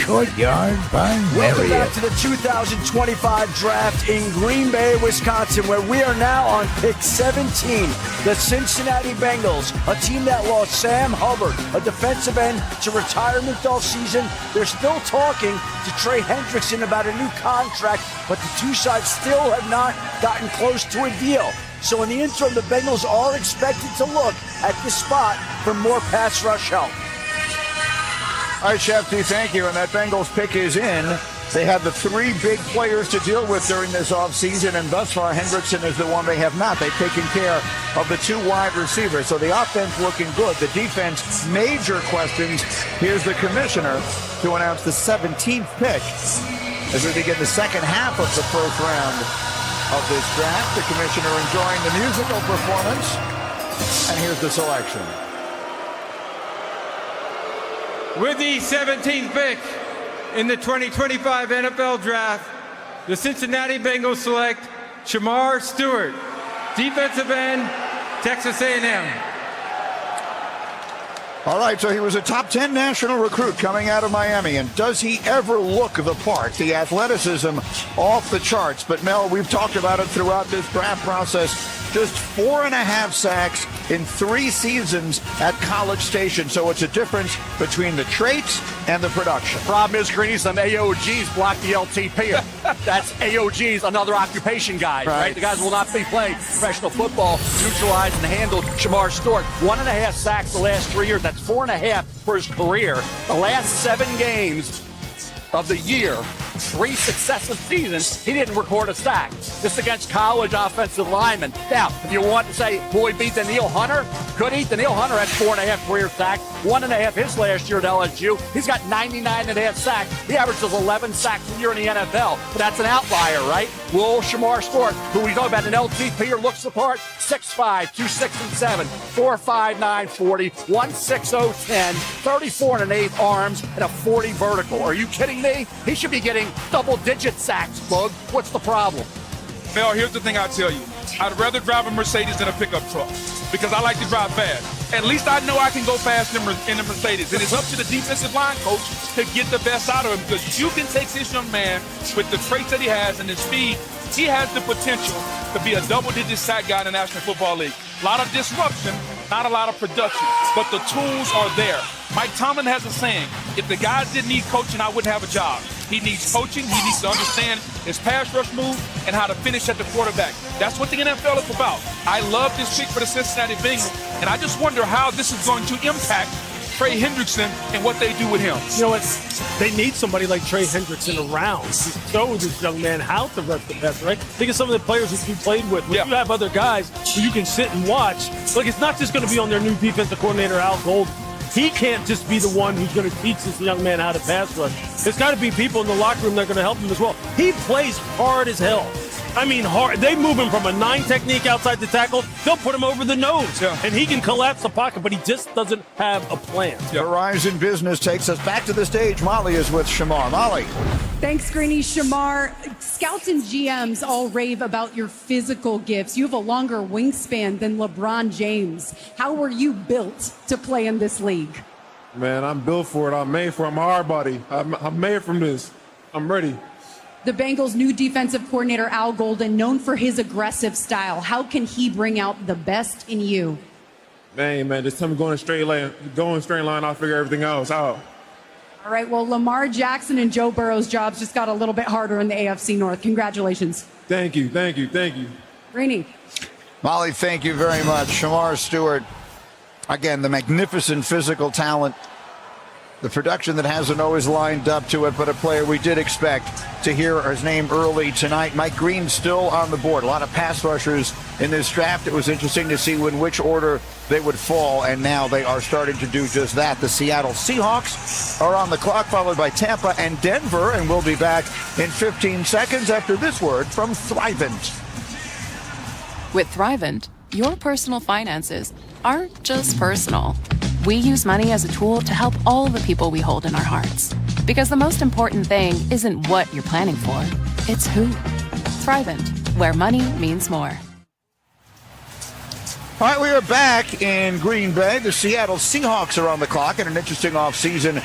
Courtyard by Welcome Marriott. back to the 2025 Draft in Green Bay, Wisconsin, where we are now on pick 17. The Cincinnati Bengals, a team that lost Sam Hubbard, a defensive end, to retirement all season. They're still talking to Trey Hendrickson about a new contract, but the two sides still have not gotten close to a deal. So in the interim, the Bengals are expected to look at this spot for more pass rush help. All right, Shefty, thank you. And that Bengals pick is in. They have the three big players to deal with during this offseason, and thus far, Hendrickson is the one they have not. They've taken care of the two wide receivers. So the offense looking good. The defense, major questions. Here's the commissioner to announce the 17th pick as we begin the second half of the first round of this draft. The commissioner enjoying the musical performance. And here's the selection. With the 17th pick in the 2025 NFL Draft, the Cincinnati Bengals select Shemar Stewart, defensive end, Texas A&M. All right, so he was a top 10 national recruit coming out of Miami, and does he ever look the part? The athleticism off the charts. But, Mel, we've talked about it throughout this draft process. Just 4.5 sacks in 3 seasons at College Station. So it's a difference between the traits and the production. Problem is, Greeny, some AOGs block the LTP. That's AOGs, another occupation guy, right? The guys will not be playing professional football, neutralized and handled. Shamar Stewart, 1.5 sacks the last 3 years. That's 4.5 for his career. The last 7 games of the year, 3 successive seasons, he didn't record a sack. This against college offensive linemen. Now, if you want to say, will he beat Danielle Hunter? Could he? Danielle Hunter had 4.5 career sacks, 1.5 his last year at LSU. He's got 99.5 sacks. He averages 11 sacks a year in the NFL. But that's an outlier, right? Will Shamar Stewart, who we know about an LTP, looks the part, 6'5", 267, 4'5", 40, 160, 10, 34 1/8 arms, and a 40 vertical. Are you kidding me? He should be getting double-digit sacks, Bug. What's the problem? Mel, here's the thing I'll tell you. I'd rather drive a Mercedes than a pickup truck because I like to drive fast. At least I know I can go fast in the Mercedes. And it's up to the defensive line coach to get the best out of him, because you can take this young man with the traits that he has and his speed. He has the potential to be a double-digit sack guy in the National Football League. A lot of disruption, not a lot of production, but the tools are there. Mike Tomlin has a saying, if the guys didn't need coaching, I wouldn't have a job. He needs coaching. He needs to understand his pass rush move and how to finish at the quarterback. That's what the NFL is about. I love this pick for the Cincinnati Bengals, and I just wonder how this is going to impact Trey Hendrickson and what they do with him. You know what? They need somebody like Trey Hendrickson around to show this young man how to rush the pass, right? Think of some of the players that you played with. When you have other guys who you can sit and watch, like, it's not just going to be on their new defensive coordinator, Al Golden. He can't just be the one who's going to teach this young man how to pass rush. There's got to be people in the locker room that are going to help him as well. He plays hard as hell. I mean, hard. They move him from a 9 technique outside the tackle. They'll put him over the nose. And he can collapse the pocket, but he just doesn't have a plan. Verizon Business takes us back to the stage. Molly is with Shamar. Molly. Thanks, Greeny. Shamar, scouts and GMs all rave about your physical gifts. You have a longer wingspan than LeBron James. How were you built to play in this league? Man, I'm built for it. I'm made for it. I'm a hard body. I'm made from this. I'm ready. The Bengals' new defensive coordinator, Al Golden, known for his aggressive style. How can he bring out the best in you? Man, just tell me going straight line, I'll figure everything else out. All right, well, Lamar Jackson and Joe Burrow's jobs just got a little bit harder in the AFC North. Congratulations. Thank you. Greeny. Molly, thank you very much. Shamar Stewart, again, the magnificent physical talent. The production that hasn't always lined up to it, but a player we did expect to hear his name early tonight. Mike Green still on the board. A lot of pass rushers in this draft. It was interesting to see in which order they would fall, and now they are starting to do just that. The Seattle Seahawks are on the clock, followed by Tampa and Denver, and we'll be back in 15 seconds after this word from Thrivent. With Thrivent, your personal finances aren't just personal. We use money as a tool to help all the people we hold in our hearts. Because the most important thing isn't what you're planning for, it's who. Thrivent, where money means more. All right, we are back in Green Bay. The Seattle Seahawks are on the clock, and an interesting offseason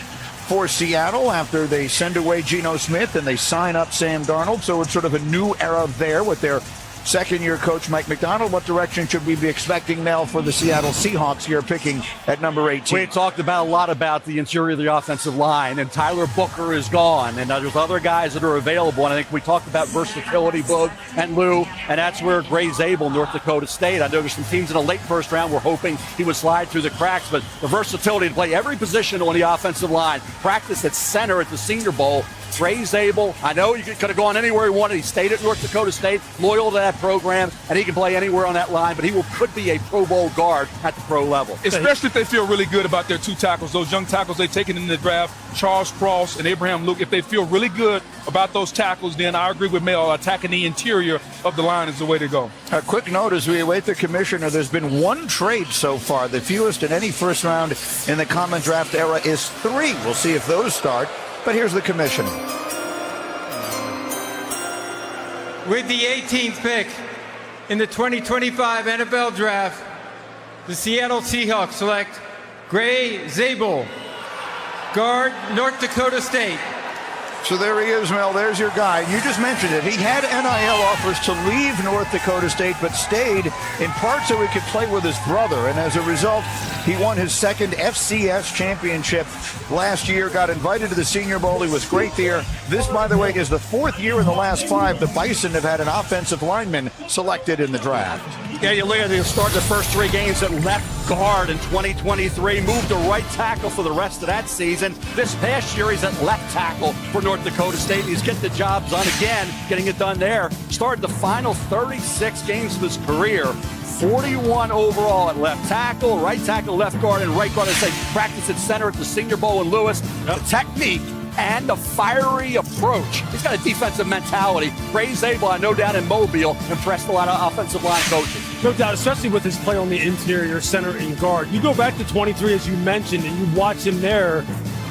for Seattle after they send away Geno Smith and they sign up Sam Darnold. So it's sort of a new era there with their second-year coach Mike Macdonald. What direction should we be expecting now for the Seattle Seahawks here, picking at number 18? We talked about a lot about the interior of the offensive line, and Tyler Booker is gone, and there's other guys that are available, and I think we talked about versatility, Boog and Lou, and that's where Gray Zabel, North Dakota State. I know there's some teams in the late first round were hoping he would slide through the cracks, but the versatility to play every position on the offensive line, practice at center at the Senior Bowl. Gray Zabel, I know he could have gone anywhere he wanted. He stayed at North Dakota State, loyal to that program, and he can play anywhere on that line, but he could be a Pro Bowl guard at the pro level. Especially if they feel really good about their 2 tackles, those young tackles they've taken in the draft, Charles Cross and Abraham Luke. If they feel really good about those tackles, then I agree with Mel, attacking the interior of the line is the way to go. A quick note as we await the commissioner, there's been 1 trade so far. The fewest in any first round in the common draft era is 3. We'll see if those start, but here's the commissioner. With the 18th pick in the 2025 NFL Draft, the Seattle Seahawks select Gray Zabel, guard, North Dakota State. So there he is, Mel. There's your guy. You just mentioned it. He had NIL offers to leave North Dakota State, but stayed in part so he could play with his brother. And as a result, he won his second FCS championship last year, got invited to the Senior Bowl. He was great there. This, by the way, is the fourth year in the last 5 the Bison have had an offensive lineman selected in the draft. Yeah, you look at it, start the first 3 games at left guard in 2023, moved to right tackle for the rest of that season. This past year, he's at left tackle for North Dakota State. He's getting the job done again, getting it done there. Started the final 36 games of his career. 41 overall at left tackle, left guard, and right guard. As they practice at center at the Senior Bowl in Lewis. The technique and the fiery approach. He's got a defensive mentality. Gray Zabel, no doubt, in Mobile, impressed a lot of offensive line coaches. No doubt, especially with his play on the interior, center, and guard. You go back to 23, as you mentioned, and you watch him there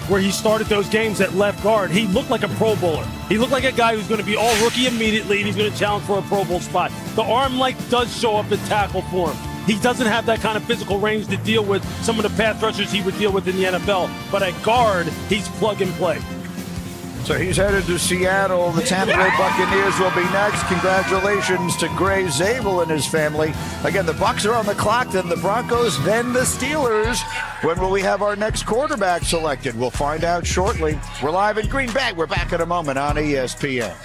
where he started those games at left guard. He looked like a Pro Bowler. He looked like a guy who's going to be all rookie immediately, and he's going to challenge for a Pro Bowl spot. The arm length does show up at tackle for him. He doesn't have that kind of physical range to deal with some of the pass rushers he would deal with in the NFL. But at guard, he's plug and play. So he's headed to Seattle. The Tampa Bay Buccaneers will be next. Congratulations to Gray Zabel and his family. Again, the Bucs are on the clock, then the Broncos, then the Steelers. When will we have our next quarterback selected? We'll find out shortly. We're live in Green Bay. We're back in a moment on ESPN.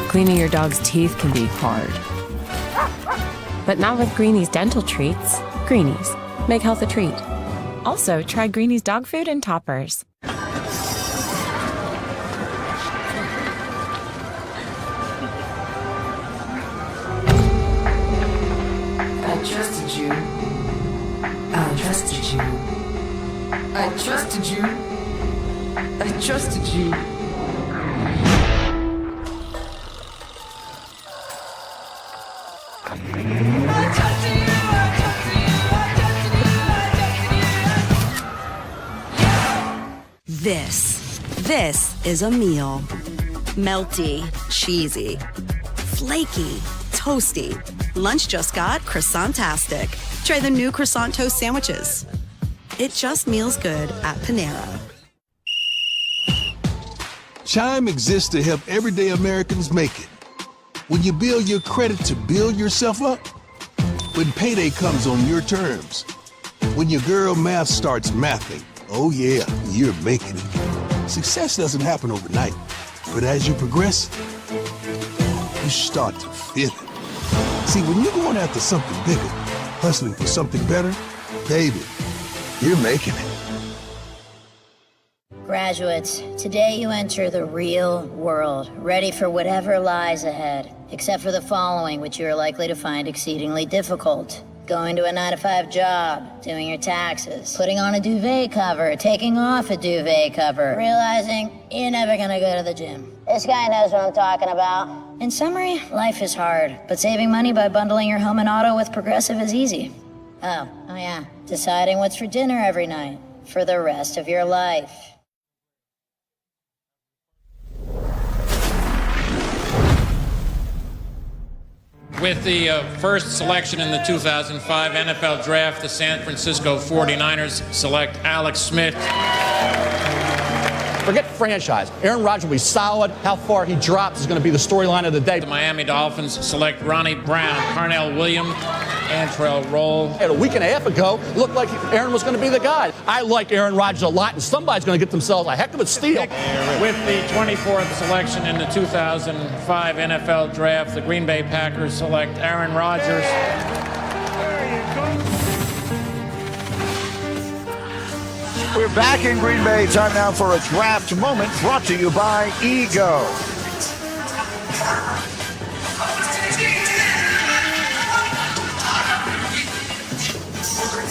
Cleaning your dog's teeth can be hard. But not with Greenie's dental treats. Greenies. Make health a treat. Also, try Greenie's dog food and toppers. I trusted you. I trusted you. I trusted you. I trusted you. This is a meal. Melty, cheesy, flaky, toasty. Lunch just got croissant-tastic. Try the new croissant toast sandwiches. It just meals good at Panera. Chime exists to help everyday Americans make it. When you build your credit to build yourself up, when payday comes on your terms, when your girl math starts mathing, oh yeah, you're making it. Success doesn't happen overnight, but as you progress, you start to feel it. See, when you're going after something bigger, hustling for something better, baby, you're making it. Graduates, today you enter the real world, ready for whatever lies ahead, except for the following, which you are likely to find exceedingly difficult. Going to a 9-to-5 job, doing your taxes, putting on a duvet cover, taking off a duvet cover, realizing you're never gonna go to the gym. This guy knows what I'm talking about. In summary, life is hard, but saving money by bundling your home and auto with Progressive is easy. Oh yeah, deciding what's for dinner every night for the rest of your life. With the first selection in the 2005 NFL Draft, the San Francisco 49ers select Alex Smith Forget franchise. Aaron Rodgers will be solid. How far he drops is going to be the storyline of the day. The Miami Dolphins select Ronnie Brown, Carnell Williams, Antrell Roll. A week and a half ago, it looked like Aaron was going to be the guy. I like Aaron Rodgers a lot, and somebody's going to get themselves a heck of a steal. With the 24th selection in the 2005 NFL Draft, the Green Bay Packers select Aaron Rodgers. We're back in Green Bay. Time now for a draft moment brought to you by Ego.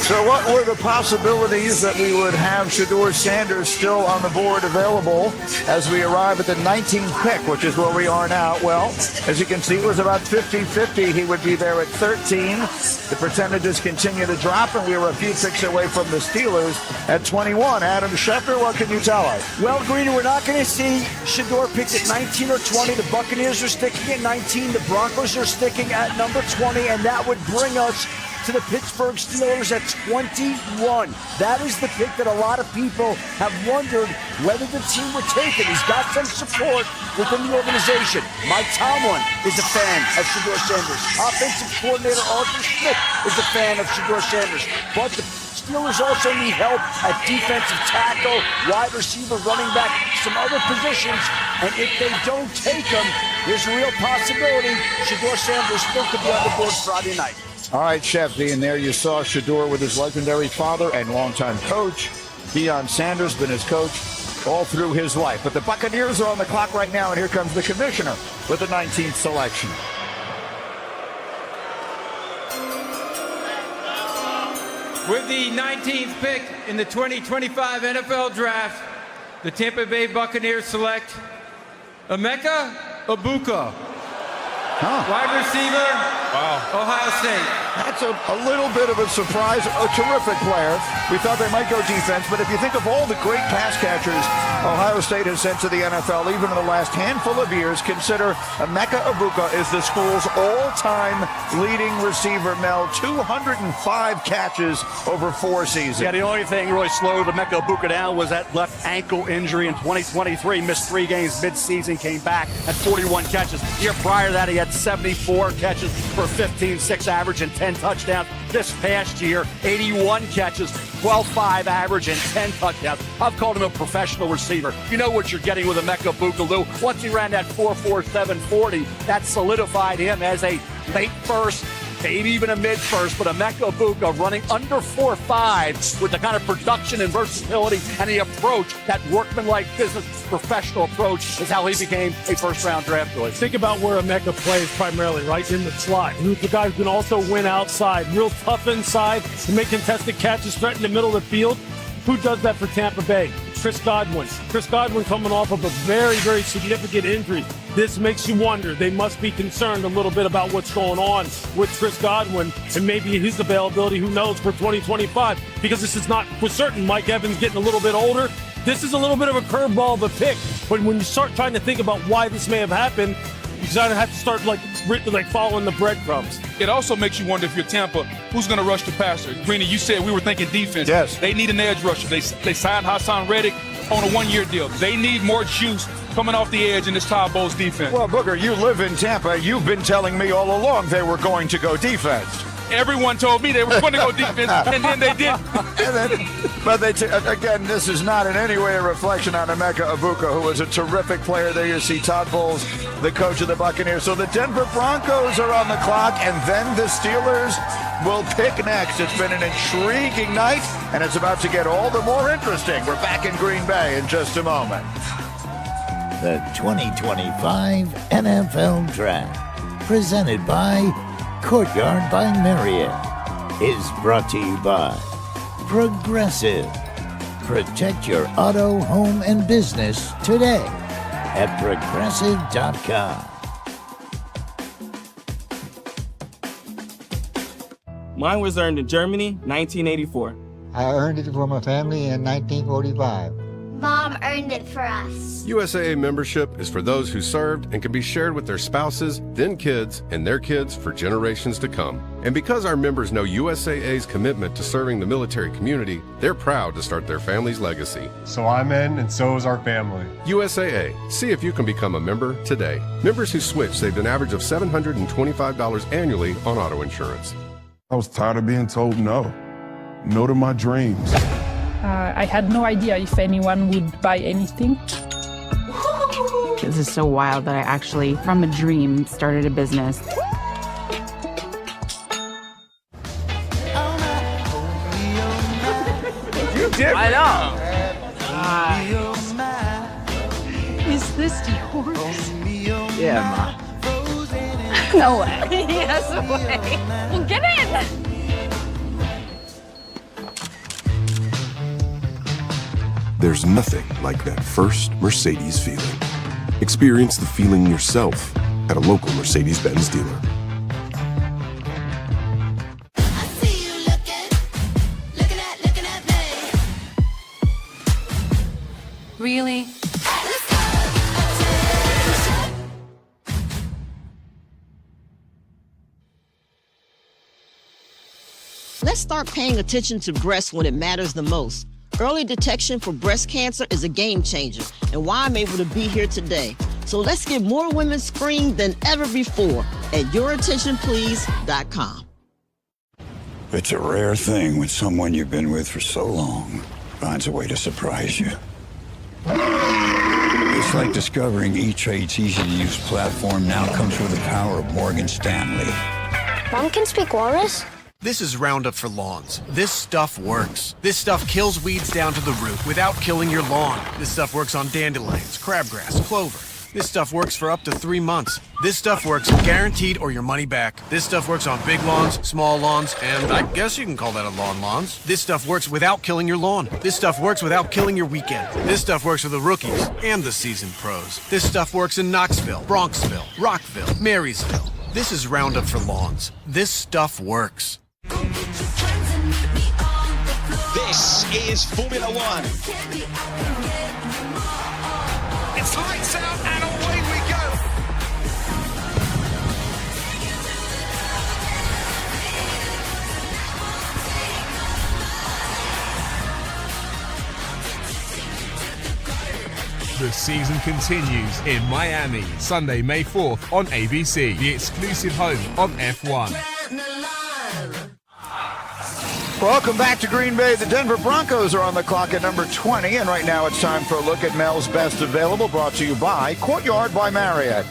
So what were the possibilities that we would have Shedeur Sanders still on the board available as we arrive at the 19th pick, which is where we are now? Well, as you can see, it was about 50-50. He would be there at 13. The percentages continue to drop, and we were a few picks away from the Steelers at 21. Adam Schefter, what can you tell us? Well, Greeny, we're not going to see Shedeur picked at 19 or 20. The Buccaneers are sticking at 19. The Broncos are sticking at number 20, and that would bring us to the Pittsburgh Steelers at 21. That is the pick that a lot of people have wondered whether the team would take it. He's got some support within the organization. Mike Tomlin is a fan of Shedeur Sanders. Offensive coordinator Arthur Smith is a fan of Shedeur Sanders. But the Steelers also need help at defensive tackle, wide receiver, running back, some other positions. And if they don't take him, there's a real possibility Shedeur Sanders still could be on the board Friday night. All right, Chef V, and there you saw Shedeur with his legendary father and longtime coach, Deion Sanders, been his coach all through his life. But the Buccaneers are on the clock right now, and here comes the commissioner with the 19th selection. With the 19th pick in the 2025 NFL Draft, the Tampa Bay Buccaneers select Emeka Egbuka. Wide receiver, Ohio State. That's a little bit of a surprise. A terrific player. We thought they might go defense, but if you think of all the great pass catchers Ohio State has sent to the NFL, even in the last handful of years, consider Emeka Egbuka is the school's all-time leading receiver, Mel. 205 catches over 4 seasons. Yeah, the only thing really slowed Emeka Egbuka down was that left ankle injury in 2023. Missed 3 games mid-season, came back at 41 catches. The year prior to that, he had 74 catches for 15-6 average and 10 touchdowns. This past year, 81 catches, 12-5 average, and 10 touchdowns. I've called him a professional receiver. You know what you're getting with Emeka Egbuka, Lou. Once he ran that 4.47 40, that solidified him as a late first, maybe even a mid-first, but Emeka Egbuka running under 4.5 with the kind of production and versatility and the approach, that workman-like business professional approach, is how he became a first-round draft choice. Think about where Emeka plays primarily, right in the slot. Who's the guy who can also win outside, real tough inside, to make contested catches, threaten the middle of the field. Who does that for Tampa Bay? Chris Godwin. Chris Godwin coming off of a very, very significant injury. This makes you wonder. They must be concerned a little bit about what's going on with Chris Godwin and maybe his availability, who knows, for 2025. Because this is not for certain. Mike Evans getting a little bit older. This is a little bit of a curveball of a pick. But when you start trying to think about why this may have happened, you kind of have to start like following the breadcrumbs. It also makes you wonder, if you're Tampa, who's going to rush the passer? Greeny, you said we were thinking defense. Yes. They need an edge rusher. They signed Hassan Reddick on a 1-year deal. They need more juice coming off the edge in this Todd Bowles defense. Well, Booger, you live in Tampa. You've been telling me all along they were going to go defense. Everyone told me they were going to go defense, and then they didn't. Again, this is not in any way a reflection on Emeka Egbuka, who was a terrific player. There you see Todd Bowles, the coach of the Buccaneers. So the Denver Broncos are on the clock, and then the Steelers will pick next. It's been an intriguing night, and it's about to get all the more interesting. We're back in Green Bay in just a moment. The 2025 NFL Draft, presented by Courtyard by Marriott, is brought to you by Progressive. Protect your auto, home, and business today at Progressive.com. Mine was earned in Germany, 1984. I earned it for my family in 1945. Mom earned it for us. USAA membership is for those who served and can be shared with their spouses, then kids, and their kids for generations to come. And because our members know USAA's commitment to serving the military community, they're proud to start their family's legacy. So I'm in, and so is our family. USAA. See if you can become a member today. Members who switch saved an average of $725 annually on auto insurance. I was tired of being told no. No to my dreams. I had no idea if anyone would buy anything. This is so wild that I actually, from a dream, started a business. You did. I know. Is this yours? Yeah, Ma. No way. Yes way. Well, get in. There's nothing like that first Mercedes feeling. Experience the feeling yourself at a local Mercedes-Benz dealer. Really? Let's start paying attention to breasts when it matters the most. Early detection for breast cancer is a game changer, and why I'm able to be here today. So let's get more women screened than ever before at YourAttentionPlease.com. It's a rare thing when someone you've been with for so long finds a way to surprise you. It's like discovering E-Trade's easy-to-use platform now comes with the power of Morgan Stanley. Mom can speak walrus? This is Roundup for Lawns. This stuff works. This stuff kills weeds down to the root without killing your lawn. This stuff works on dandelions, crabgrass, clover. This stuff works for up to 3 months. This stuff works guaranteed or your money back. This stuff works on big lawns, small lawns, and I guess you can call that a lawns. This stuff works without killing your lawn. This stuff works without killing your weekend. This stuff works for the rookies and the seasoned pros. This stuff works in Knoxville, Bronxville, Rockville, Marysville. This is Roundup for Lawns. This stuff works. This is Formula One. It's lights out and away we go. The season continues in Miami, Sunday, May 4th on ABC, the exclusive home of F1. Welcome back to Green Bay. The Denver Broncos are on the clock at number 20, and right now it's time for a look at Mel's Best Available, brought to you by Courtyard by Marriott.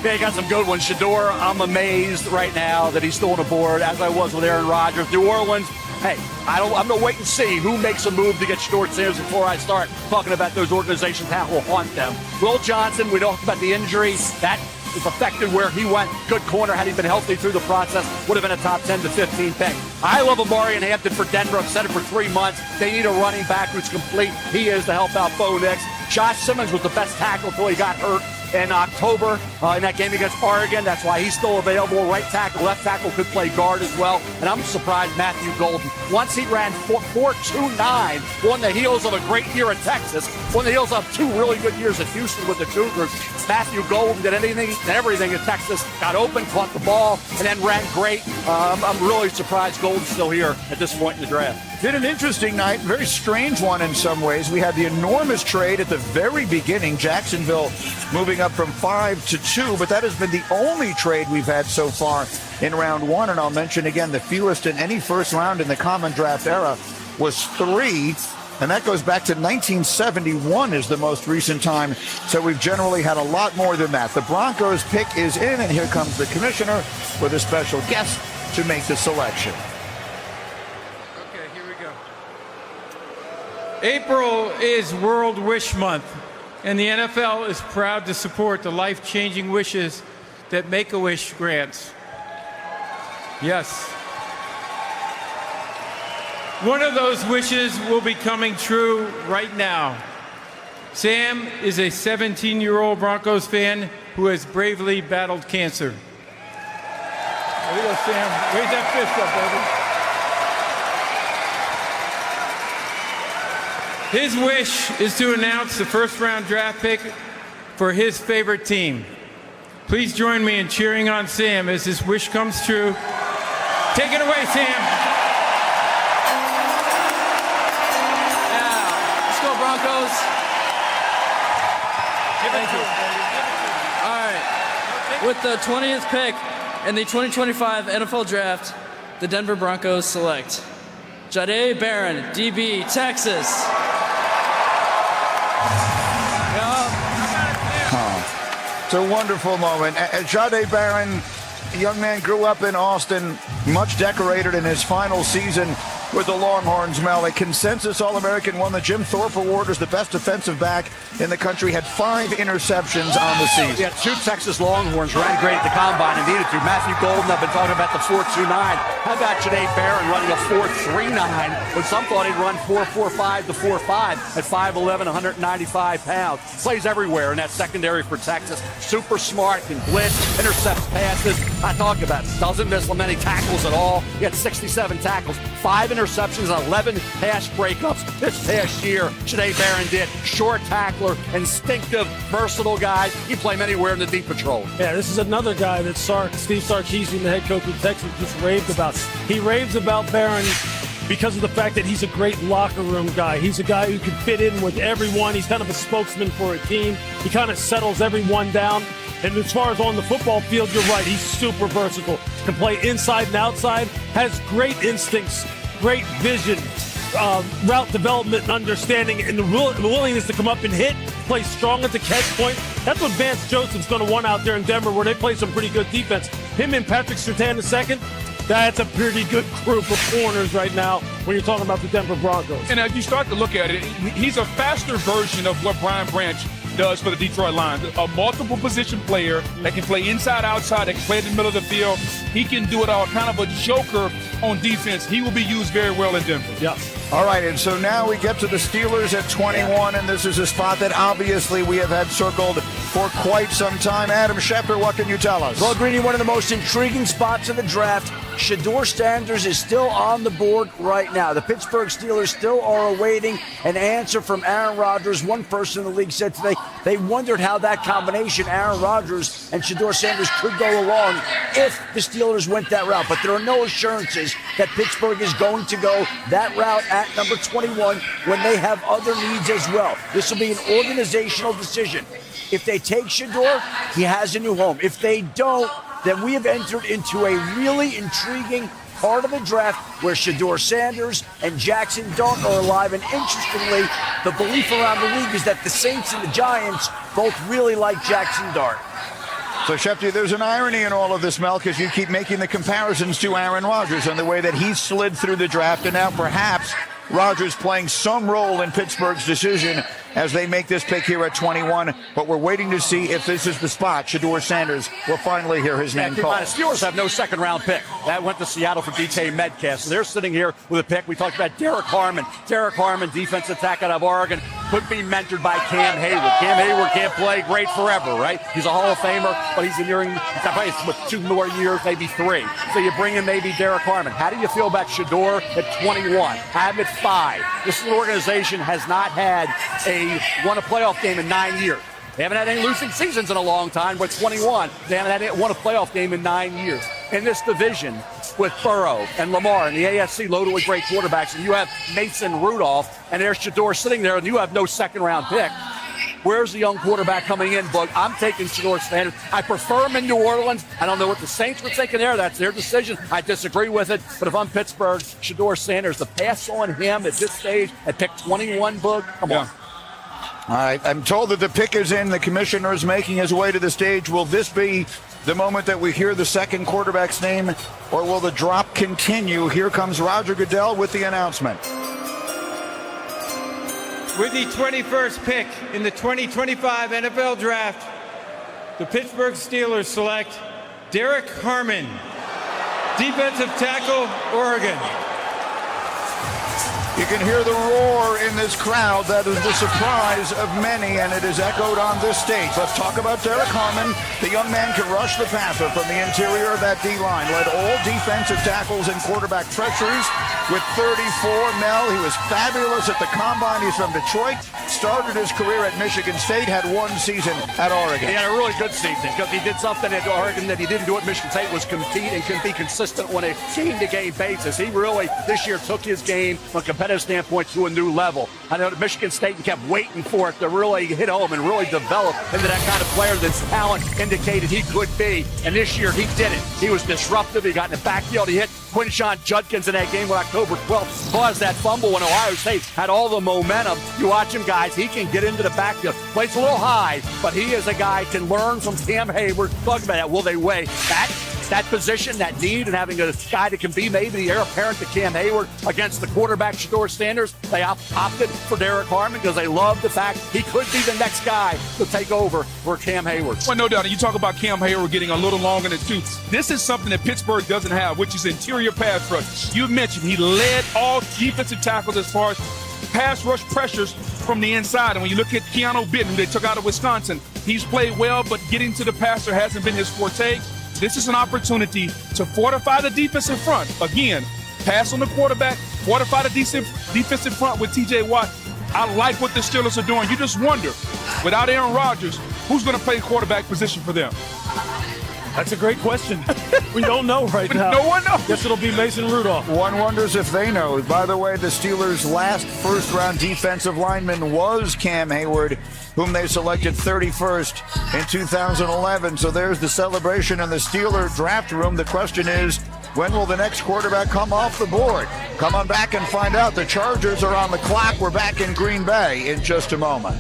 Yeah, you got some good ones. Shador, I'm amazed right now that he's still on the board, as I was with Aaron Rodgers. New Orleans, hey, I'm going to wait and see who makes a move to get Shador Sanders before I start talking about those organizations that will haunt them. Will Johnson, we talked about the injury. That is affected where he went. Good corner. Had he been healthy through the process, would have been a top 10 to 15 pick. I love Amari and Hampton for Denver. I've said it for 3 months. They need a running back who's complete. He is to help out Bo Nix. Josh Simmons was the best tackle until he got hurt in October in that game against Oregon. That's why he's still available. Right tackle, left tackle could play guard as well. And I'm surprised Matthew Golden. Once he ran 4.29 on the heels of a great year in Texas, on the heels of 2 really good years at Houston with the Cougars. Matthew Golden did anything and everything in Texas, got open, caught the ball, and then ran great. I'm really surprised Golden's still here at this point in the draft. Did an interesting night, very strange one in some ways. We had the enormous trade at the very beginning, Jacksonville moving up from 5 to 2, but that has been the only trade we've had so far in round 1. And I'll mention again, the fewest in any first round in the common draft era was 3. And that goes back to 1971 is the most recent time. So we've generally had a lot more than that. The Broncos pick is in, and here comes the commissioner with a special guest to make the selection. Okay, here we go. April is World Wish Month, and the NFL is proud to support the life-changing wishes that Make-A-Wish grants. Yes. One of those wishes will be coming true right now. Sam is a 17-year-old Broncos fan who has bravely battled cancer. There you go, Sam. Raise that fist up, His wish is to announce the first-round draft pick for his favorite team. Please join me in cheering on Sam as his wish comes true. Take it away, Sam. Let's go, Broncos. Thank you. All right. With the 20th pick in the 2025 NFL Draft, the Denver Broncos select Jahdae Barron, DB, Texas. It's a wonderful moment. Jahdae Barron, a young man, grew up in Austin, much decorated in his final season with the Longhorns. Mel, a consensus All-American, won the Jim Thorpe Award as the best defensive back in the country, had 5 interceptions on the season. Yeah, 2 Texas Longhorns ran great at the combine and needed to. Matthew Golden, I've been talking about the 4.29. How about Jahdae Barron running a 4.39 when some thought he'd run 4.45 to 4.5 at 5'11", 195 pounds. Plays everywhere in that secondary for Texas. Super smart, can blitz, intercepts passes. I talk about it. Doesn't miss many tackles at all. He had 67 tackles, 5 interceptions, 11 pass breakups this past year. Jahdae Barron did. Short tackler, instinctive, versatile guy. He play anywhere in the deep patrol. Yeah, this is another guy that Steve Sarkisian, the head coach of Texas, just raved about. He raves about Barron because of the fact that he's a great locker room guy. He's a guy who can fit in with everyone. He's kind of a spokesman for a team. He kind of settles everyone down. And as far as on the football field, you're right. He's super versatile. Can play inside and outside. Has great instincts, great vision, route development and understanding, and the willingness to come up and hit, play strong at the catch point. That's what Vance Joseph's going to want out there in Denver, where they play some pretty good defense. Him and Patrick Surtain II, that's a pretty good group of corners right now when you're talking about the Denver Broncos. And as you start to look at it, he's a faster version of what Brian Branch does for the Detroit Lions. A multiple position player that can play inside, outside, that can play in the middle of the field. He can do it all, kind of a joker on defense. He will be used very well in Denver. Yeah. All right, and so now we get to the Steelers at 21, and this is a spot that obviously we have had circled for quite some time. Adam Schefter, what can you tell us? Well, Greeny, one of the most intriguing spots in the draft. Shedeur Sanders is still on the board right now. The Pittsburgh Steelers still are awaiting an answer from Aaron Rodgers. One person in the league said today they wondered how that combination, Aaron Rodgers and Shedeur Sanders, could go along if the Steelers went that route. But there are no assurances that Pittsburgh is going to go that route at number 21 when they have other needs as well. This will be an organizational decision. If they take Shedeur, he has a new home. If they don't, then we have entered into a really intriguing part of the draft where Shedeur Sanders and Jackson Dart are alive. And interestingly, the belief around the league is that the Saints and the Giants both really like Jackson Dart. So, Schefter, there's an irony in all of this, Mel, because you keep making the comparisons to Aaron Rodgers and the way that he slid through the draft, and now perhaps Rodgers playing some role in Pittsburgh's decision as they make this pick here at 21. But we're waiting to see if this is the spot. Shedeur Sanders will finally hear his name called. The Steelers have no second-round pick. That went to Seattle for DK Metcalf. So they're sitting here with a pick. We talked about Derek Harmon. Derek Harmon, defensive tackle out of Oregon, could be mentored by Cam Hayward. Cam Hayward can't play great forever, right? He's a Hall of Famer, but he's with 2 more years, maybe 3. So you bring in maybe Derek Harmon. How do you feel about Shedeur at 21? Have him at 5. This organization has not had won a playoff game in 9 years. They haven't had any losing seasons in a long time, but 21, they haven't won a playoff game in 9 years. In this division, with Burrow and Lamar and the AFC loaded with great quarterbacks, and you have Mason Rudolph, and there's Shedeur sitting there, and you have no second-round pick. Where's the young quarterback coming in, Boog? I'm taking Shedeur Sanders. I prefer him in New Orleans. I don't know what the Saints were thinking there. That's their decision. I disagree with it. But if I'm Pittsburgh, Shedeur Sanders, the pass on him at this stage at pick 21, Boog, come on. All right, I'm told that the pick is in. The commissioner is making his way to the stage. Will this be the moment that we hear the second quarterback's name, or will the drop continue? Here comes Roger Goodell with the announcement. With the 21st pick in the 2025 NFL Draft, the Pittsburgh Steelers select Derek Harmon, defensive tackle, Oregon. You can hear the roar in this crowd. That is the surprise of many, and it is echoed on this stage. Let's talk about Derek Harmon. The young man can rush the passer from the interior of that D-line. Led all defensive tackles and quarterback pressures with 34. Mel, he was fabulous at the combine. He's from Detroit. Started his career at Michigan State. Had one season at Oregon. He had a really good season because he did something at Oregon that he didn't do at Michigan State, was compete and can be consistent on a game-to-game basis. He really, this year, took his game from a competitive standpoint to a new level. I know that Michigan State kept waiting for it to really hit home and really develop into that kind of player that talent indicated he could be. And this year, he did it. He was disruptive. He got in the backfield. He hit Quinshon Judkins in that game on October 12th, caused that fumble when Ohio State had all the momentum. You watch him, guys, he can get into the backfield. Plays a little high, but he is a guy can learn from Cam Hayward. Talk about that. Will they weigh that position, that need, and having a guy that can be maybe the heir apparent to Cam Hayward against the quarterback Shedeur Sanders? They opted for Derek Harmon because they love the fact he could be the next guy to take over for Cam Hayward. Well, no doubt. And you talk about Cam Hayward getting a little long in the tooth. This is something that Pittsburgh doesn't have, which is interior pass rush. You mentioned he led all defensive tackles as far as pass rush pressures from the inside. And when you look at Keanu Bitten, who they took out of Wisconsin, he's played well, but getting to the passer hasn't been his forte. This is an opportunity to fortify the defensive front. Again, pass on the quarterback, fortify the defensive front with T.J. Watt. I like what the Steelers are doing. You just wonder, without Aaron Rodgers, who's going to play quarterback position for them? That's a great question. We don't know right now. No one knows. Guess it'll be Mason Rudolph. One wonders if they know. By the way, the Steelers' last first-round defensive lineman was Cam Hayward, whom they selected 31st in 2011. So there's the celebration in the Steeler draft room. The question is, when will the next quarterback come off the board? Come on back and find out. The Chargers are on the clock. We're back in Green Bay in just a moment.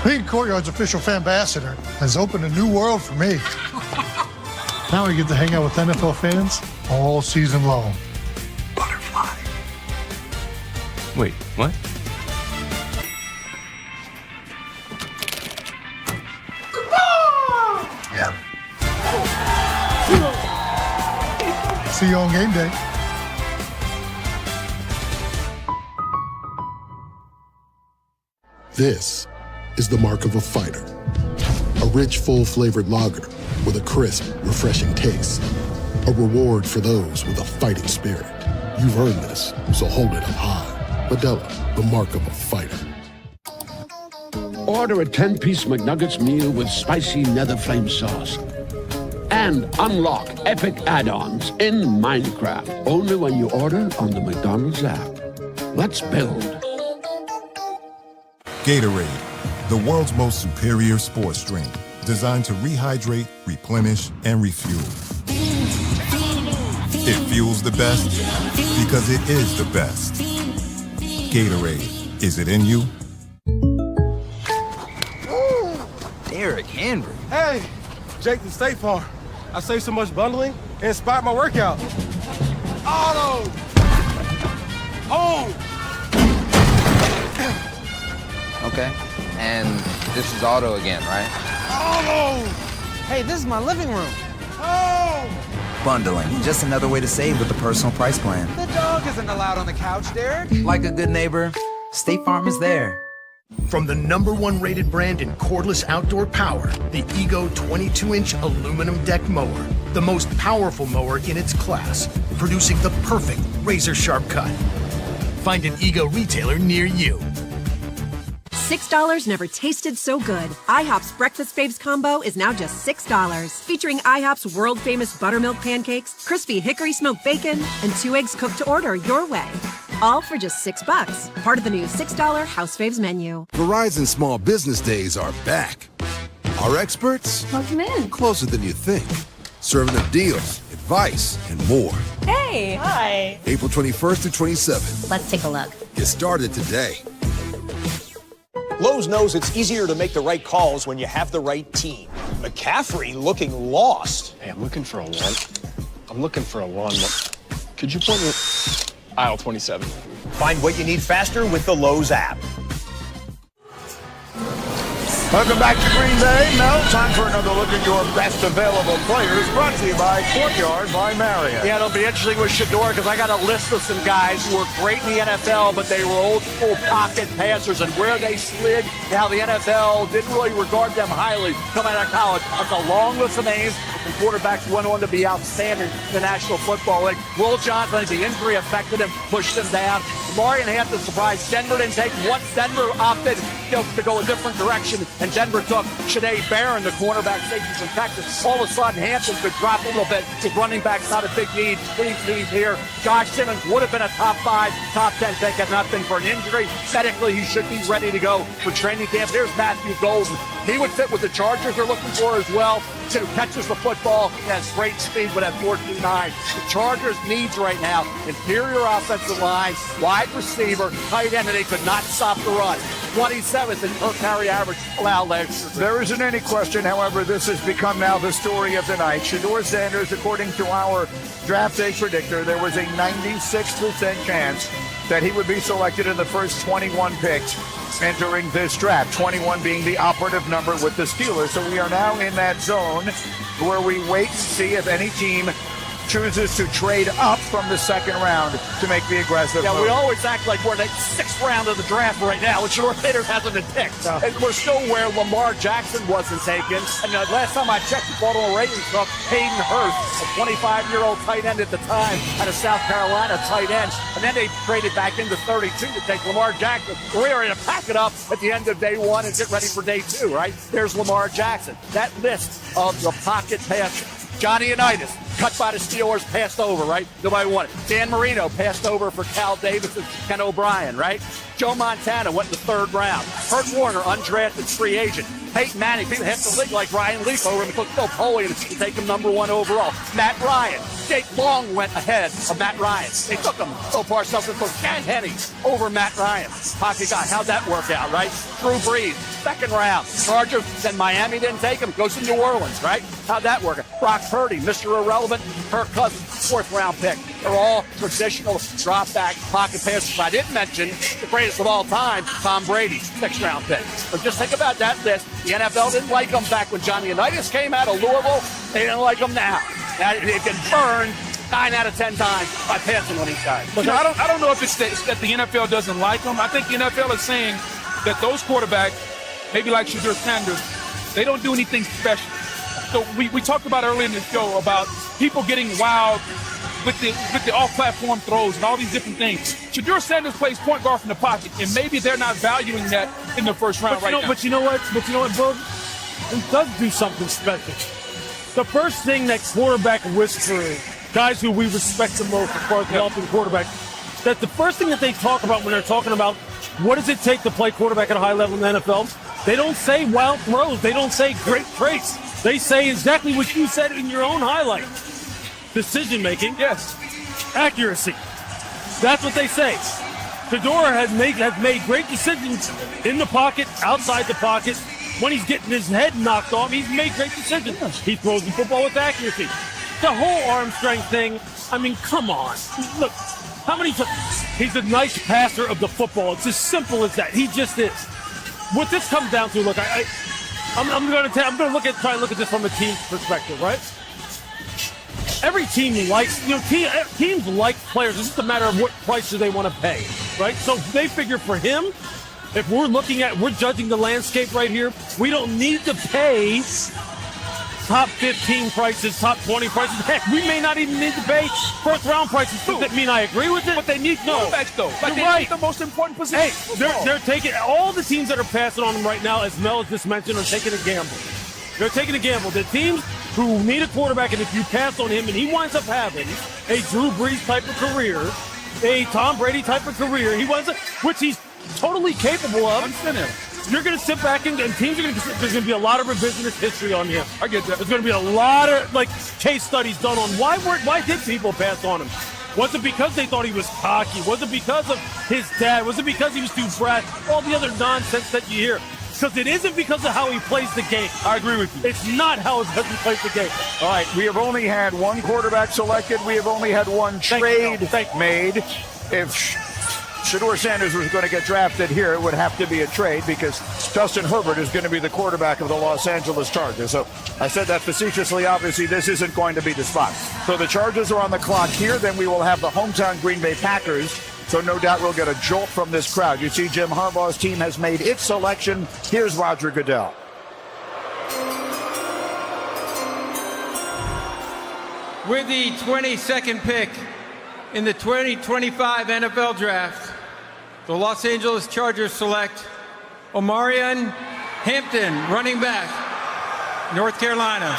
Being Courtyard's official fan ambassador has opened a new world for me. Now I get to hang out with NFL fans all season long. Butterfly. Wait, what? Yeah. See you on game day. This is the mark of a fighter. A rich, full-flavored lager with a crisp, refreshing taste. A reward for those with a fighting spirit. You've earned this, so hold it up high. Modelo, the mark of a fighter. Order a 10-piece McNuggets meal with spicy nether flame sauce. And unlock epic add-ons in Minecraft. Only when you order on the McDonald's app. Let's build. Gatorade, the world's most superior sports drink, designed to rehydrate, replenish, and refuel. It fuels the best because it is the best. Gatorade, is it in you? Derek Henry. Hey, Jake the State Farm. I saved so much bundling, it inspired my workout. Auto! Oh! Okay, and this is Auto again, right? Oh! Hey, this is my living room. Oh! Bundling, just another way to save with the personal price plan. The dog isn't allowed on the couch, Derek. Like a good neighbor, State Farm is there. From the #1 rated brand in cordless outdoor power, the Ego 22-inch aluminum deck mower. The most powerful mower in its class, producing the perfect razor-sharp cut. Find an Ego retailer near you. $6 never tasted so good. IHOP's Breakfast Faves combo is now just $6. Featuring IHOP's world-famous buttermilk pancakes, crispy hickory smoked bacon, and 2 eggs cooked to order your way. All for just $6. Part of the new $6 House Faves menu. Verizon Small Business Days are back. Our experts? Welcome in. Closer than you think. Serving up deals, advice, and more. Hey. Hi. April 21st through 27th. Let's take a look. Get started today. Lowe's knows it's easier to make the right calls when you have the right team. McCaffrey looking lost. Hey, I'm looking for a lawn. Could you point me aisle 27? Find what you need faster with the Lowe's app. Welcome back to Green Bay. Mel, time for another look at your best available players, brought to you by Courtyard by Marriott. Yeah, it'll be interesting with Shedeur because I got a list of some guys who were great in the NFL, but they were old school pocket passers, and where they slid, how the NFL didn't really regard them highly coming out of college. That's a long list of names, and quarterbacks went on to be outstanding in the National Football League. Will Johnson, the injury affected him, pushed him down. Marion Hampton surprised. Denver didn't take him. Once Denver opted to go a different direction, and Denver took Shanae Barron, the cornerback safety from Texas. All of a sudden, Hampton could drop a little bit. His running back's not a big need. Please need here. Josh Simmons would have been a top 5, top 10 pick had not been for an injury. Medically, he should be ready to go for training camp. There's Matthew Golden. He would fit what the Chargers are looking for as well. Who catches the football and has great speed with that 14-9. The Chargers needs right now interior offensive line, wide receiver, tight end, and they could not stop the run. 27th in per carry average allowed last year. There isn't any question, however, this has become now the story of the night. Shedeur Sanders, according to our draft day predictor, there was a 96% chance that he would be selected in the first 21 picks entering this draft, 21 being the operative number with the Steelers. So we are now in that zone where we wait to see if any team chooses to trade up from the second round to make the aggressive move. We always act like we're in the 6th round of the draft right now, and Shedeur Sanders hasn't been picked. And we're still where Lamar Jackson wasn't taken. And last time I checked, the Baltimore Ravens took Hayden Hurst, a 25-year-old tight end at the time, out of South Carolina, tight end. And then they traded back into 32 to take Lamar Jackson. We're ready to pack it up at the end of day 1 and get ready for day 2, right? There's Lamar Jackson. That list of the pocket passer. Johnny Unitas, cut by the Steelers, passed over, right? Nobody wanted. Dan Marino passed over for Cal Davis and Ken O'Brien, right? Joe Montana went in the 3rd round. Kurt Warner, undrafted free agent. Peyton Manning, people half the league like Ryan Leaf over him, took Phil Foley to take him number 1 overall. Matt Ryan. Jake Long went ahead of Matt Ryan. They took him so far, something for Ken Henney over Matt Ryan. Pocket guy. How'd that work out, right? Drew Brees, 2nd round. Chargers, then Miami didn't take him. Goes to New Orleans, right? How'd that work out? Brock Purdy, Mr. Irrelevant. Kirk Cousins, 4th round pick. They're all traditional drop back pocket passers. I didn't mention the greatest of all time, Tom Brady, 6th round pick. But just think about that list. The NFL didn't like him back when Johnny Unitas came out of Louisville. They didn't like him now. Now they've been burned 9 out of 10 times by passing on these guys. But I don't know if it's that the NFL doesn't like them. I think the NFL is saying that those quarterbacks, maybe like Shedeur Sanders, they don't do anything special. So we talked about earlier in the show about people getting wild with the off-platform throws and all these different things. Shedeur Sanders plays point guard from the pocket, and maybe they're not valuing that in the first round now. But you know what, Boog? It does do something special. The first thing that quarterback whisperers, guys who we respect the most as far as developing quarterback, that the first thing that they talk about when they're talking about what does it take to play quarterback at a high level in the NFL, they don't say wild throws. They don't say great traits. They say exactly what you said in your own highlight. Decision-making. Yes. Accuracy. That's what they say. Shedeur has made great decisions in the pocket, outside the pocket. When he's getting his head knocked off, he's made great decisions. He throws the football with accuracy. The whole arm strength thing, I mean, come on. Look, how many times? He's a nice passer of the football. It's as simple as that. He just is. What this comes down to, look, I'm going to try and look at this from a team perspective, right? Every team likes, teams like players. It's just a matter of what price do they want to pay, right? So they figure for him, if we're judging the landscape right here, we don't need to pay top 15 prices, top 20 prices. Heck, we may not even need to pay first round prices. Does that mean I agree with it? But they need quarterbacks, though. Like You're they right. need the most important position. Hey, they're taking all the teams that are passing on them right now, as Mel just mentioned, are taking a gamble. They're taking a gamble. The teams who need a quarterback, and if you pass on him and he winds up having a Drew Brees type of career, a Tom Brady type of career, which he's totally capable of. You're going to sit back and teams are going to. There's going to be a lot of revisionist history on him. I get that. There's going to be a lot of case studies done on why did people pass on him? Was it because they thought he was cocky? Was it because of his dad? Was it because he was too brash? All the other nonsense that you hear. Because it isn't because of how he plays the game. I agree with you. It's not how he plays the game. All right, we have only had one quarterback selected. We have only had one trade made. If Shedeur Sanders was going to get drafted here, it would have to be a trade because Justin Herbert is going to be the quarterback of the Los Angeles Chargers. So I said that facetiously. Obviously, this isn't going to be the spot. So the Chargers are on the clock here. Then we will have the hometown Green Bay Packers. So no doubt we'll get a jolt from this crowd. You see Jim Harbaugh's team has made its selection. Here's Roger Goodell. With the 22nd pick in the 2025 NFL Draft, the Los Angeles Chargers select Omarion Hampton, running back, North Carolina.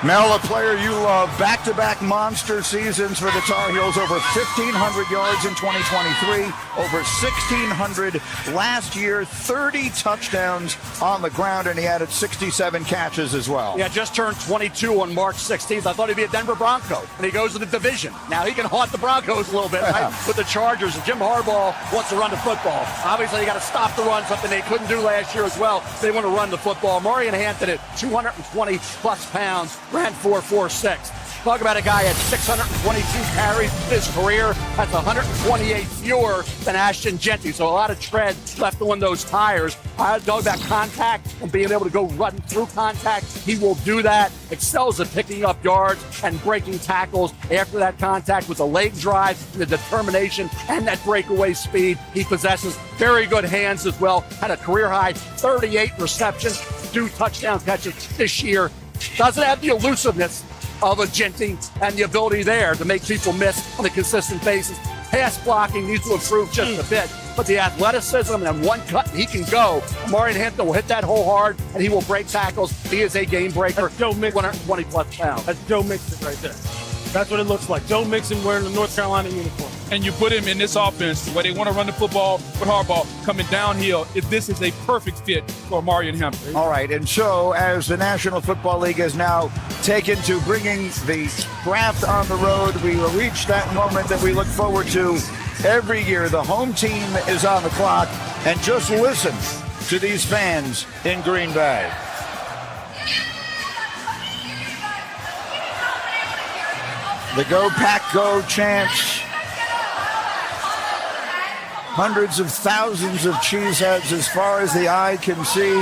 Mel, a player you love, back-to-back monster seasons for the Tar Heels, over 1,500 yards in 2023, over 1,600 last year, 30 touchdowns on the ground, and he added 67 catches as well. Yeah, just turned 22 on March 16th. I thought he'd be a Denver Bronco, and he goes to the division. Now he can haunt the Broncos a little bit, right? With the Chargers. And Jim Harbaugh wants to run the football. Obviously, they got to stop the run, something they couldn't do last year as well. They want to run the football. Marion Hampton at 220-plus pounds. Ran 4.46. Talk about a guy at 622 carries in his career. That's 128 fewer than Ashton Jeanty. So a lot of tread left on those tires. I talk about contact and being able to go run through contact. He will do that. Excels at picking up yards and breaking tackles after that contact with the leg drive, the determination, and that breakaway speed he possesses. Very good hands as well. Had a career high 38 receptions, 2 touchdown catches this year. Doesn't have the elusiveness of a Jeanty and the ability there to make people miss on a consistent basis. Pass blocking needs to improve just a bit, but the athleticism and one cut he can go. Marion Hampton will hit that hole hard and he will break tackles. He is a game breaker. That's Joe Mixon. 120 plus pounds. That's Joe Mixon right there. That's what it looks like. Joe Mixon wearing the North Carolina uniform. And you put him in this offense where they want to run the football with Harbaugh coming downhill. This is a perfect fit for Marion Hampton. All right, and so as the National Football League has now taken to bringing the draft on the road, we will reach that moment that we look forward to every year. The home team is on the clock, and just listen to these fans in Green Bay. The Go Pack Go chants. Hundreds of thousands of cheeseheads as far as the eye can see.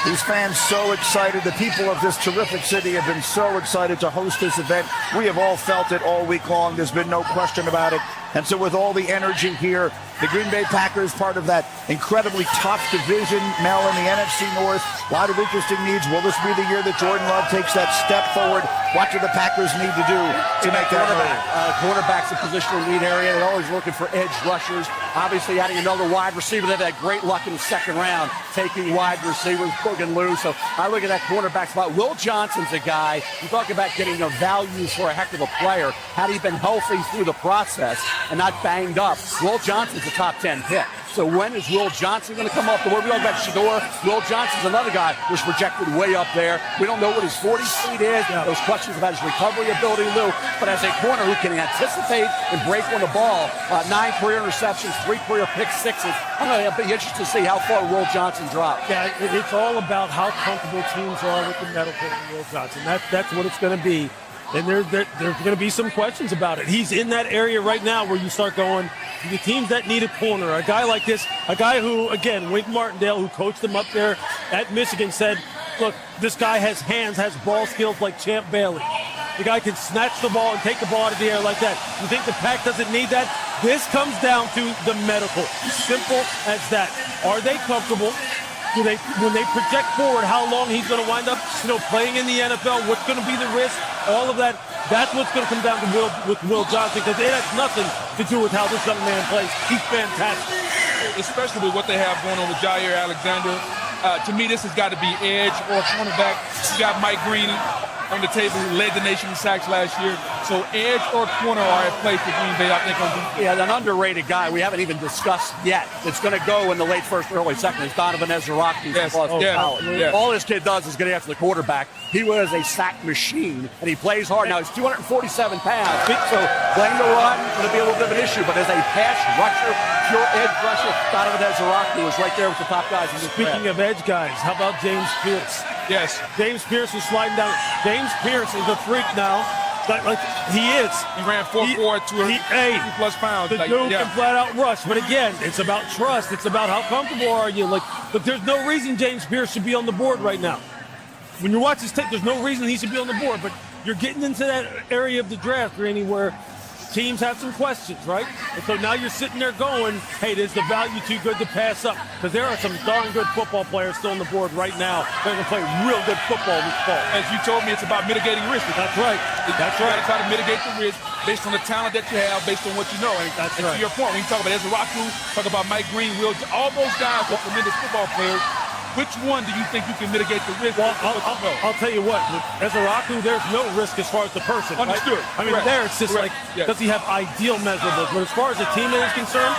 These fans so excited. The people of this terrific city have been so excited to host this event. We have all felt it all week long. There's been no question about it. And so with all the energy here, the Green Bay Packers, part of that incredibly tough division, Mel, in the NFC North. A lot of interesting needs. Will this be the year that Jordan Love takes that step forward? What do the Packers need to do to make that move? Quarterback's a positional need area. They're always looking for edge rushers. Obviously, adding another wide receiver. They've had great luck in the second round, taking wide receivers, booking loose. So I look at that cornerback spot. Will Johnson's a guy. You talk about getting a value for a heck of a player. Had he been healthy through the process and not banged up, Will Johnson's a top 10 pick. So when is Will Johnson going to come up? The word we talk about Shedeur. Will Johnson's another guy who's projected way up there. We don't know what his 40 speed is. Those questions about his recovery ability, Lou. But as a corner who can anticipate and break on the ball, 9 career interceptions, 3 career pick sixes. I'm going to be interested to see how far Will Johnson drops. Yeah, it's all about how comfortable teams are with the medical of Will Johnson. That's what it's going to be. And there's going to be some questions about it. He's in that area right now where you start going, the teams that need a corner, a guy like this, a guy who, again, Wink Martindale, who coached him up there at Michigan, said, look, this guy has hands, has ball skills like Champ Bailey. The guy can snatch the ball and take the ball out of the air like that. You think the Pack doesn't need that? This comes down to the medical. Simple as that. Are they comfortable? When they project forward how long he's going to wind up, playing in the NFL, what's going to be the risk, all of that, that's what's going to come down to Will Johnson, because it has nothing to do with how this young man plays. He's fantastic. Especially with what they have going on with Jair Alexander. To me, this has got to be edge or cornerback. You got Mike Green on the table, who led the nation in sacks last year. So edge or corner are at play for Green Bay, I think. Yeah, an underrated guy we haven't even discussed yet. It's going to go in the late first, early second. It's Donovan Ezra-Rocky. Yes. All this kid does is get after the quarterback. He was a sack machine, and he plays hard. Now, he's 247 pounds, so playing the run is going to be a little bit of an issue. But as a pass rusher, pure edge rusher, Donovan Ezra-Rocky was right there with the top guys. Speaking of edge guys, how about James Pierce? Yes. James Pierce is sliding down. James Pierce is a freak now. Like he is. He ran 4.4 at 250 plus pounds. The dude can flat out rush. But again, it's about trust. It's about how comfortable are you. Like, look, there's no reason James Pierce should be on the board right now. When you watch his tape, there's no reason he should be on the board. But you're getting into that area of the draft, Randy, where teams have some questions, right? And so now you're sitting there going, hey, is the value too good to pass up? Because there are some darn good football players still on the board right now. They're going to play real good football this fall. As you told me, it's about mitigating risk. That's right. That's right. You got to try to mitigate the risk based on the talent that you have, based on what you know. And to your point, when you talk about Ezra Raku, talk about Mike Green, all those guys are tremendous football players. Which one do you think you can mitigate the risk? Well, I'll tell you what. With Ezra Raku, there's no risk as far as the person. Understood. Right? I mean, there it's just like, does he have ideal measurables? But as far as the teammate is concerned,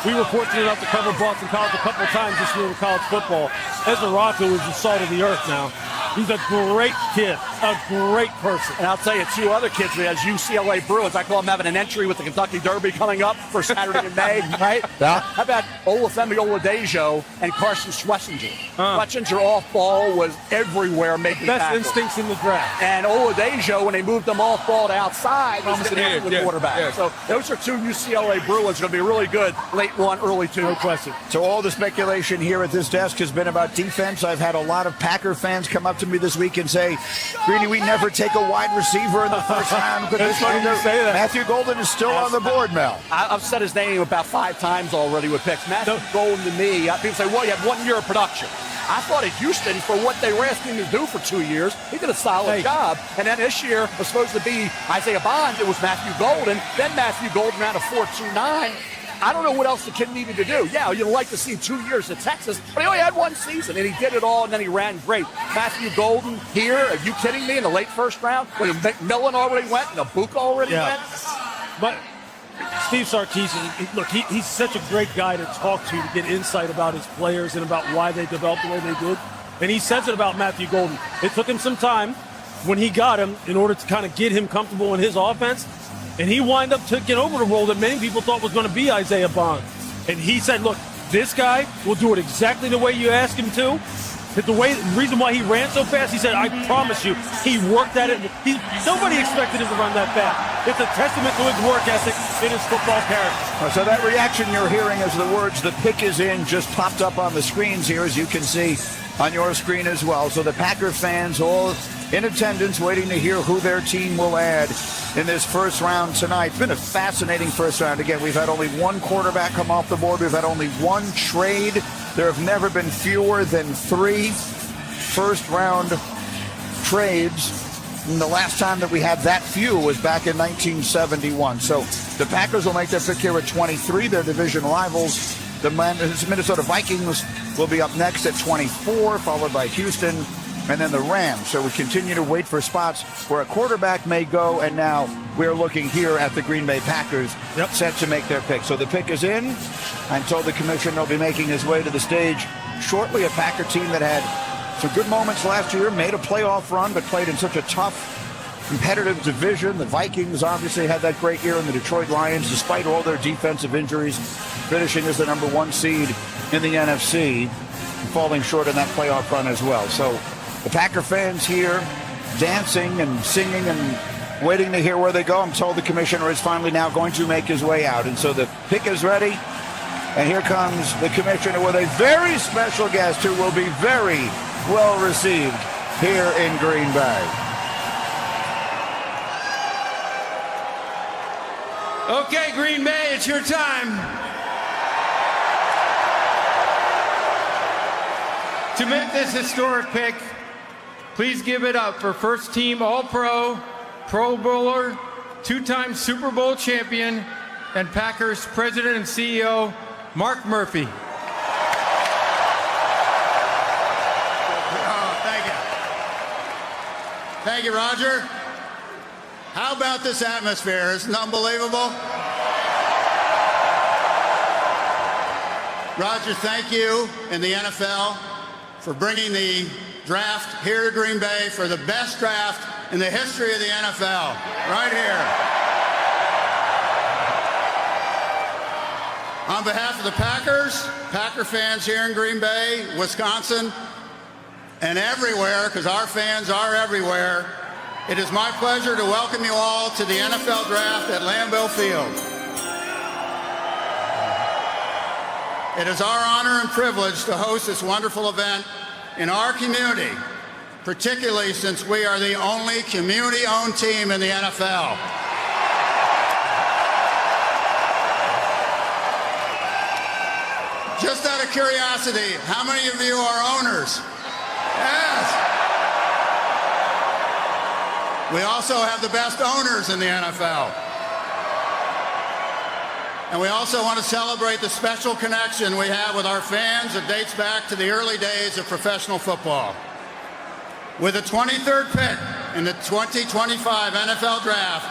we were fortunate enough to cover Boston College a couple of times this year in college football. Ezra Raku is the salt of the earth now. He's a great kid, a great person. And I'll tell you, two other kids, as UCLA Bruins, I call them having an entry with the Kentucky Derby coming up for Saturday in May, right? Yeah. How about Olufemi Oladejo and Carson Schlesinger? Schlesinger off ball was everywhere making best tackles. instincts in the draft. And Oladejo, when they moved them off ball to outside, was Promising getting the quarterback. Yeah. So those are two UCLA Bruins going to be really good late one, early two. No question. So all the speculation here at this desk has been about defense. I've had a lot of Packer fans come up to me this week and say, Greeny, we never take a wide receiver in the first round. It's funny you say that. Matthew Golden is still on the board, Mel. I've said his name about 5 times already with picks. Matthew Golden to me, people say, well, you have 1 year of production. I thought at Houston, for what they were asking him to do for 2 years, he did a solid job. And then this year was supposed to be Isaiah Bond. It was Matthew Golden. Then Matthew Golden ran a 4.29. I don't know what else the kid needed to do. Yeah, you'd like to see 2 years at Texas, but he only had 1 season, and he did it all, and then he ran great. Matthew Golden here, are you kidding me, in the late first round? When McMillan already went and Abuka already went? But Steve Sarkisian, look, he's such a great guy to talk to get insight about his players and about why they developed the way they did. And he says it about Matthew Golden. It took him some time when he got him in order to kind of get him comfortable in his offense. And he wound up taking over the role that many people thought was going to be Isaiah Bond. And he said, look, this guy will do it exactly the way you ask him to. The reason why he ran so fast, he said, I promise you, he worked at it. Nobody expected him to run that fast. It's a testament to his work ethic and his football character. So that reaction you're hearing as the words "the pick is in" just popped up on the screens here, as you can see on your screen as well. So the Packer fans all in attendance waiting to hear who their team will add in this first round tonight. It's been a fascinating first round. Again, we've had only 1 quarterback come off the board. We've had only 1 trade. There have never been fewer than 3 first-round trades. And the last time that we had that few was back in 1971. So the Packers will make their pick here at 23. Their division rivals, the Minnesota Vikings, will be up next at 24, followed by Houston, and then the Rams. So we continue to wait for spots where a quarterback may go, and now we're looking here at the Green Bay Packers set to make their pick. So the pick is in. I'm told the commissioner will be making his way to the stage shortly. A Packer team that had some good moments last year, made a playoff run, but played in such a tough, competitive division. The Vikings obviously had that great year, and the Detroit Lions, despite all their defensive injuries, finishing as the number 1 seed in the NFC, falling short in that playoff run as well. So the Packer fans here dancing and singing and waiting to hear where they go. I'm told the commissioner is finally now going to make his way out. And so the pick is ready. And here comes the commissioner with a very special guest who will be very well received here in Green Bay. Okay, Green Bay, it's your time. To make this historic pick, please give it up for first-team All-Pro, Pro Bowler, 2-time Super Bowl champion, and Packers President and CEO, Mark Murphy. Thank you, Roger. How about this atmosphere? Isn't it unbelievable? Roger, thank you and the NFL for bringing the draft here to Green Bay for the best draft in the history of the NFL. Right here. On behalf of the Packers, Packer fans here in Green Bay, Wisconsin, and everywhere, because our fans are everywhere, It is my pleasure to welcome you all to the NFL Draft at Lambeau Field. It is our honor and privilege to host this wonderful event in our community, particularly since we are the only community-owned team in the NFL. Just out of curiosity, how many of you are owners? Yes. We also have the best owners in the NFL. And we also want to celebrate the special connection we have with our fans that dates back to the early days of professional football. With the 23rd pick in the 2025 NFL Draft,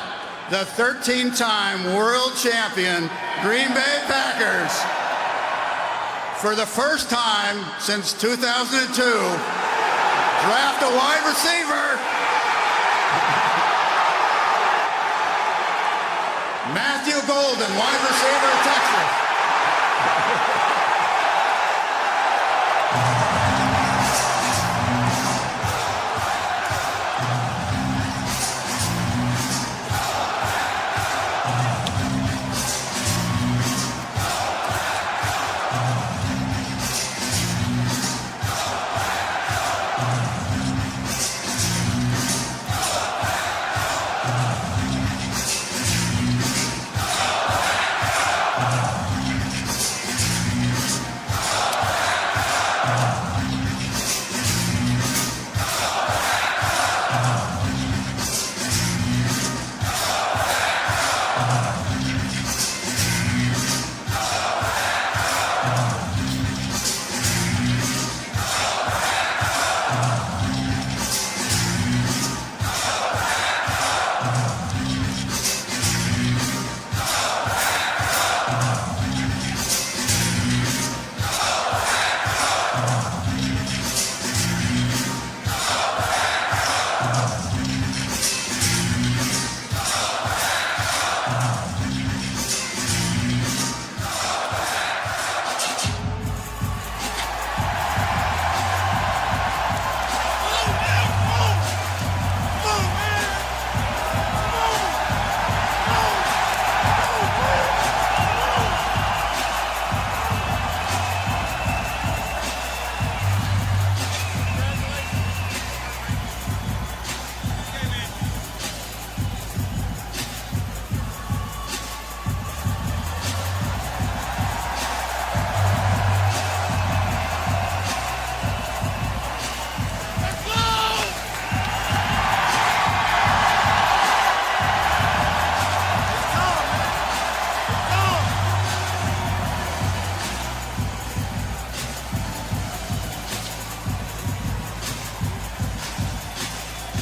the 13-time world champion Green Bay Packers, for the first time since 2002, draft a wide receiver, Matthew Golden, wide receiver of Texas.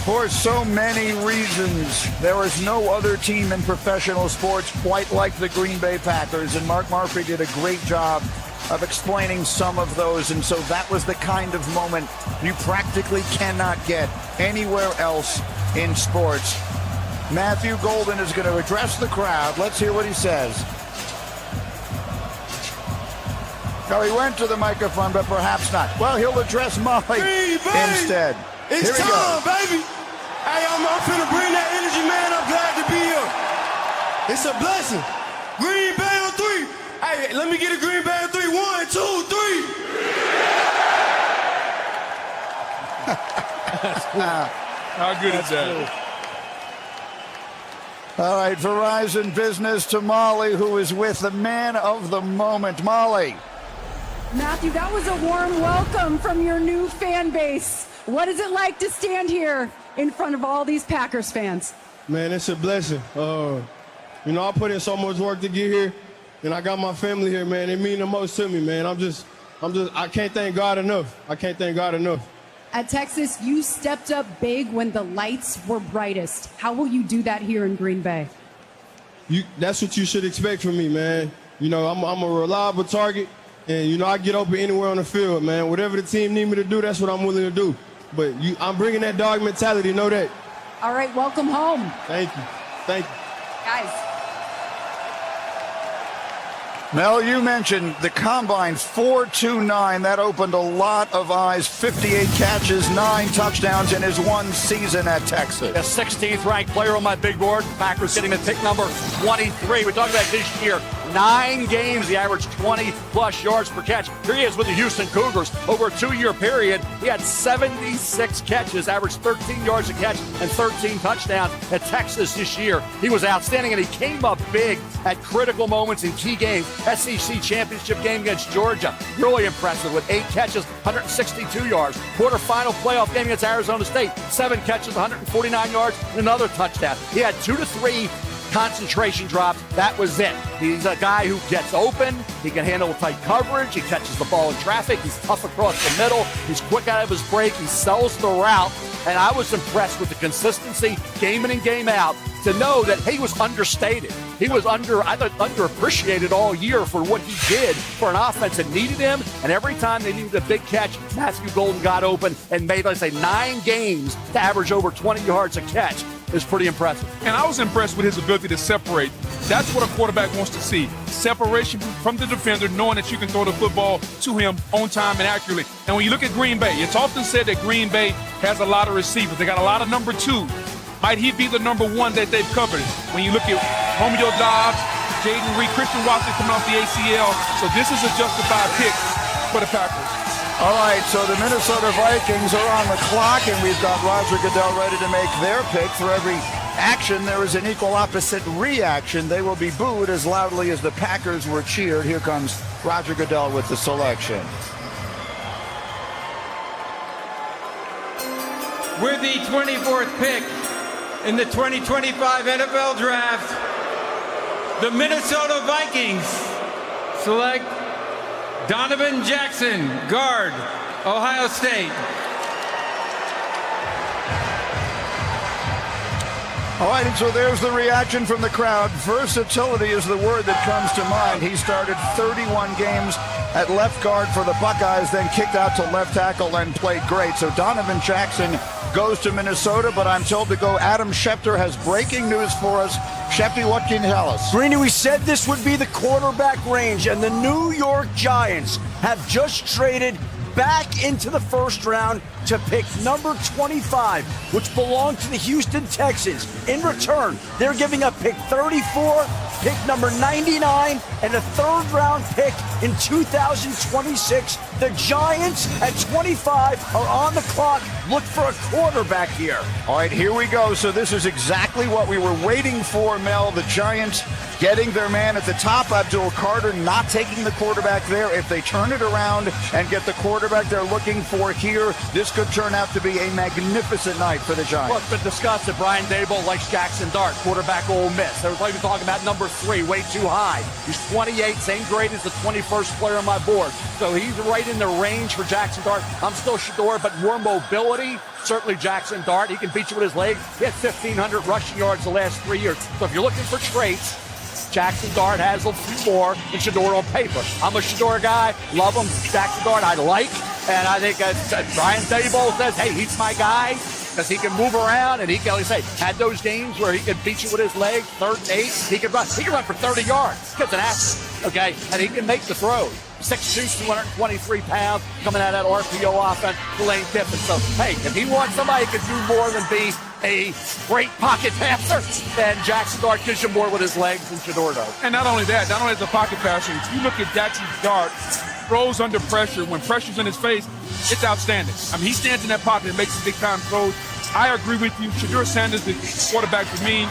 For so many reasons, there is no other team in professional sports quite like the Green Bay Packers, and Mark Murphy did a great job of explaining some of those, and so that was the kind of moment you practically cannot get anywhere else in sports. Matthew Golden is going to address the crowd. Let's hear what he says. Now, he went to the microphone, but perhaps not. Well, he'll address Molly instead. It's here we time, go. baby. Hey, I'm finna bring that energy, man. I'm glad to be here. It's a blessing. Green Bay on 3. Hey, let me get a Green Bay on 3. 1, 2, 3. How good is that? All right, Verizon Business to Molly, who is with the man of the moment. Molly. Matthew, that was a warm welcome from your new fan base. What is it like to stand here in front of all these Packers fans? Man, it's a blessing. You know, I put in so much work to get here, and I got my family here, man. It means the most to me, man. I can't thank God enough. I can't thank God enough. At Texas, you stepped up big when the lights were brightest. How will you do that here in Green Bay? That's what you should expect from me, man. You know, I'm a reliable target, and, you know, I get open anywhere on the field, man. Whatever the team need me to do, that's what I'm willing to do. But I'm bringing that dog mentality, know that. All right, welcome home. Thank you. Thank you. Guys. Mel, you mentioned the combine 4.29. That opened a lot of eyes. 58 catches, 9 touchdowns in his one season at Texas. A 16th ranked player on my big board. Packers getting him at pick number 23. We're talking about this year. 9 games, he averaged 20-plus yards per catch. Here he is with the Houston Cougars. Over a 2-year period, he had 76 catches, averaged 13 yards a catch, and 13 touchdowns. At Texas this year, he was outstanding, and he came up big at critical moments in key games. SEC championship game against Georgia, really impressive with 8 catches, 162 yards. Quarterfinal playoff game against Arizona State, 7 catches, 149 yards, and another touchdown. He had 2 to 3 concentration drops. That was it. He's a guy who gets open. He can handle tight coverage. He catches the ball in traffic. He's tough across the middle. He's quick out of his break. He sells the route. And I was impressed with the consistency, game in and game out, to know that he was understated. He was underappreciated all year for what he did for an offense that needed him. And every time they needed a big catch, Matthew Golden got open and made, let's say, 9 games to average over 20 yards a catch. Is pretty impressive. And I was impressed with his ability to separate. That's what a quarterback wants to see. Separation from the defender, knowing that you can throw the football to him on time and accurately. And when you look at Green Bay, it's often said that Green Bay has a lot of receivers. They got a lot of number 2. Might he be the number 1 that they've covered? When you look at Romeo Doubs, Jaden Reed, Christian Watson coming off the ACL. So this is a justified pick for the Packers. All right, so the Minnesota Vikings are on the clock, and we've got Roger Goodell ready to make their pick. For every action, there is an equal opposite reaction. They will be booed as loudly as the Packers were cheered. Here comes Roger Goodell with the selection. With the 24th pick in the 2025 NFL Draft, the Minnesota Vikings select Donovan Jackson, guard, Ohio State. All right, and so there's the reaction from the crowd. Versatility is the word that comes to mind. He started 31 games at left guard for the Buckeyes, then kicked out to left tackle and played great. So Donovan Jackson goes to Minnesota, but I'm told to go. Adam Schefter has breaking news for us. Shefty, what can you tell us? Greeny, we said this would be the quarterback range, and the New York Giants have just traded back into the first round to pick number 25, which belonged to the Houston Texans. In return, they're giving up pick 34, pick number 99, and a third-round pick in 2026. The Giants at 25 are on the clock. Look for a quarterback here. All right, here we go. So this is exactly what we were waiting for, Mel. The Giants getting their man at the top, Abdul Carter, not taking the quarterback there. If they turn it around and get the quarterback they're looking for here, this could turn out to be a magnificent night for the Giants. Well, it's been discussed that Brian Daboll likes Jackson Dart, quarterback Ole Miss. They were talking about number 3, way too high. He's 28, same grade as the 21st player on my board. So he's right in the range for Jackson Dart. I'm still Shador, but more mobility. Certainly Jackson Dart. He can beat you with his legs. He had 1,500 rushing yards the last 3 years. So if you're looking for traits, Jackson Dart has a few more than Shador on paper. I'm a Shador guy. Love him. Jackson Dart I like. And I think Brian Daboll says, hey, he's my guy because he can move around and he can, like I say, had those games where he could beat you with his legs, 3rd and 8. He can run for 30 yards. Gets an athlete, okay? And he can make the throws. 6'2", 223 pounds, coming out of that RPO offense for Lane Kiffin. So, hey, if he wants somebody who can do more than be a great pocket passer, then Jackson Dart gives you more with his legs than Shador does. And not only that, not only as a pocket passer, if you look at Jackson Dart, throws under pressure, when pressure's in his face, it's outstanding. I mean, he stands in that pocket and makes big-time throws. I agree with you. Shador Sanders, the quarterback for me.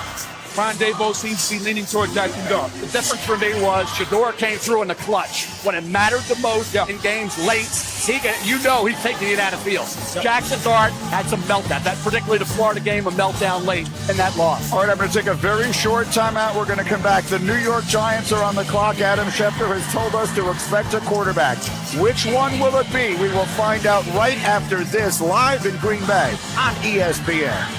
Brian Daboll seems to be leaning toward Jackson Dart. The difference for me was Shador came through in the clutch. When it mattered the most in games late, he's taking it out of field. Jackson Dart had some meltdown. That particularly the Florida game, a meltdown late in that loss. All right, I'm going to take a very short timeout. We're going to come back. The New York Giants are on the clock. Adam Schefter has told us to expect a quarterback. Which one will it be? We will find out right after this, live in Green Bay on ESPN.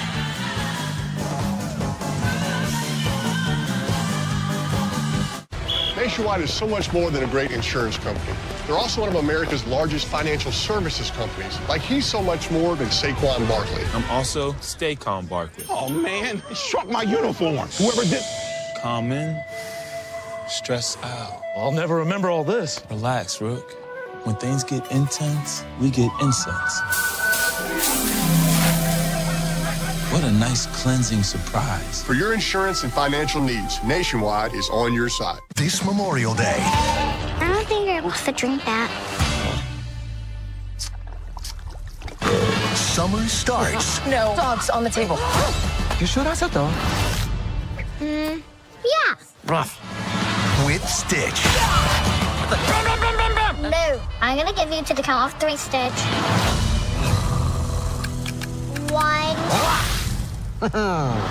Nationwide is so much more than a great insurance company. They're also one of America's largest financial services companies. Like, he's so much more than Saquon Barkley. I'm also Stacon Barkley. Oh, man, it struck my uniform. Whoever did... Common. stress out. I'll never remember all this. Relax, Rook. When things get intense, we get incense. What a nice cleansing surprise. For your insurance and financial needs, Nationwide is on your side. This Memorial Day. I don't think you're supposed to drink that. Summer starts. No. Dogs on the table. You sure that's a dog? Yeah. Rough. With Stitch. No. I'm gonna give you to the count of 3, Stitch. 1.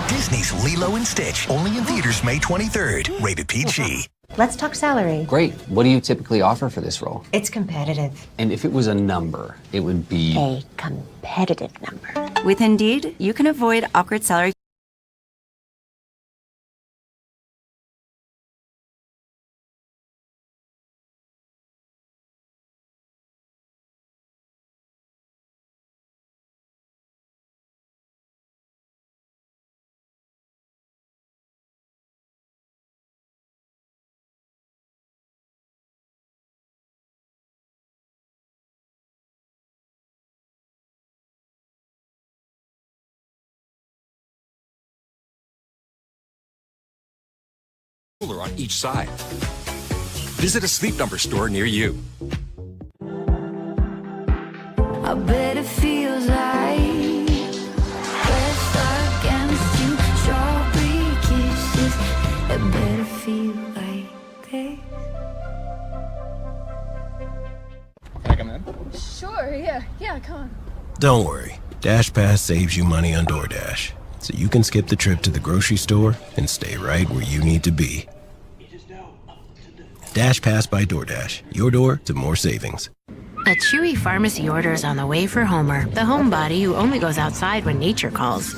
Disney's Lilo and Stitch. Only in theaters May 23rd. Rated PG. Let's talk salary. Great. What do you typically offer for this role? It's competitive. And if it was a number, it would be... A competitive number. With Indeed, you can avoid awkward salary. On each side. Visit a Sleep Number store near you. I bet it feels like pressed against you, strawberry kisses. I bet it feel like this. Can I come in? Sure, yeah, come on. Don't worry. DashPass saves you money on DoorDash, so you can skip the trip to the grocery store and stay right where you need to be. DashPass by DoorDash. Your door to more savings. A Chewy pharmacy order is on the way for Homer, the homebody who only goes outside when nature calls.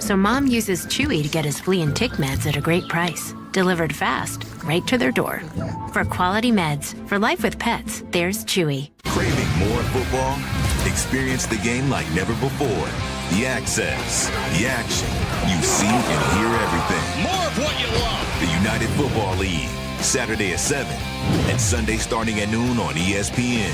So Mom uses Chewy to get his flea and tick meds at a great price. Delivered fast, right to their door. For quality meds, for life with pets, there's Chewy. Craving more football? Experience the game like never before. The access, the action. You see and hear everything. More of what you love. The United Football League. Saturday at 7 and Sunday starting at noon on ESPN.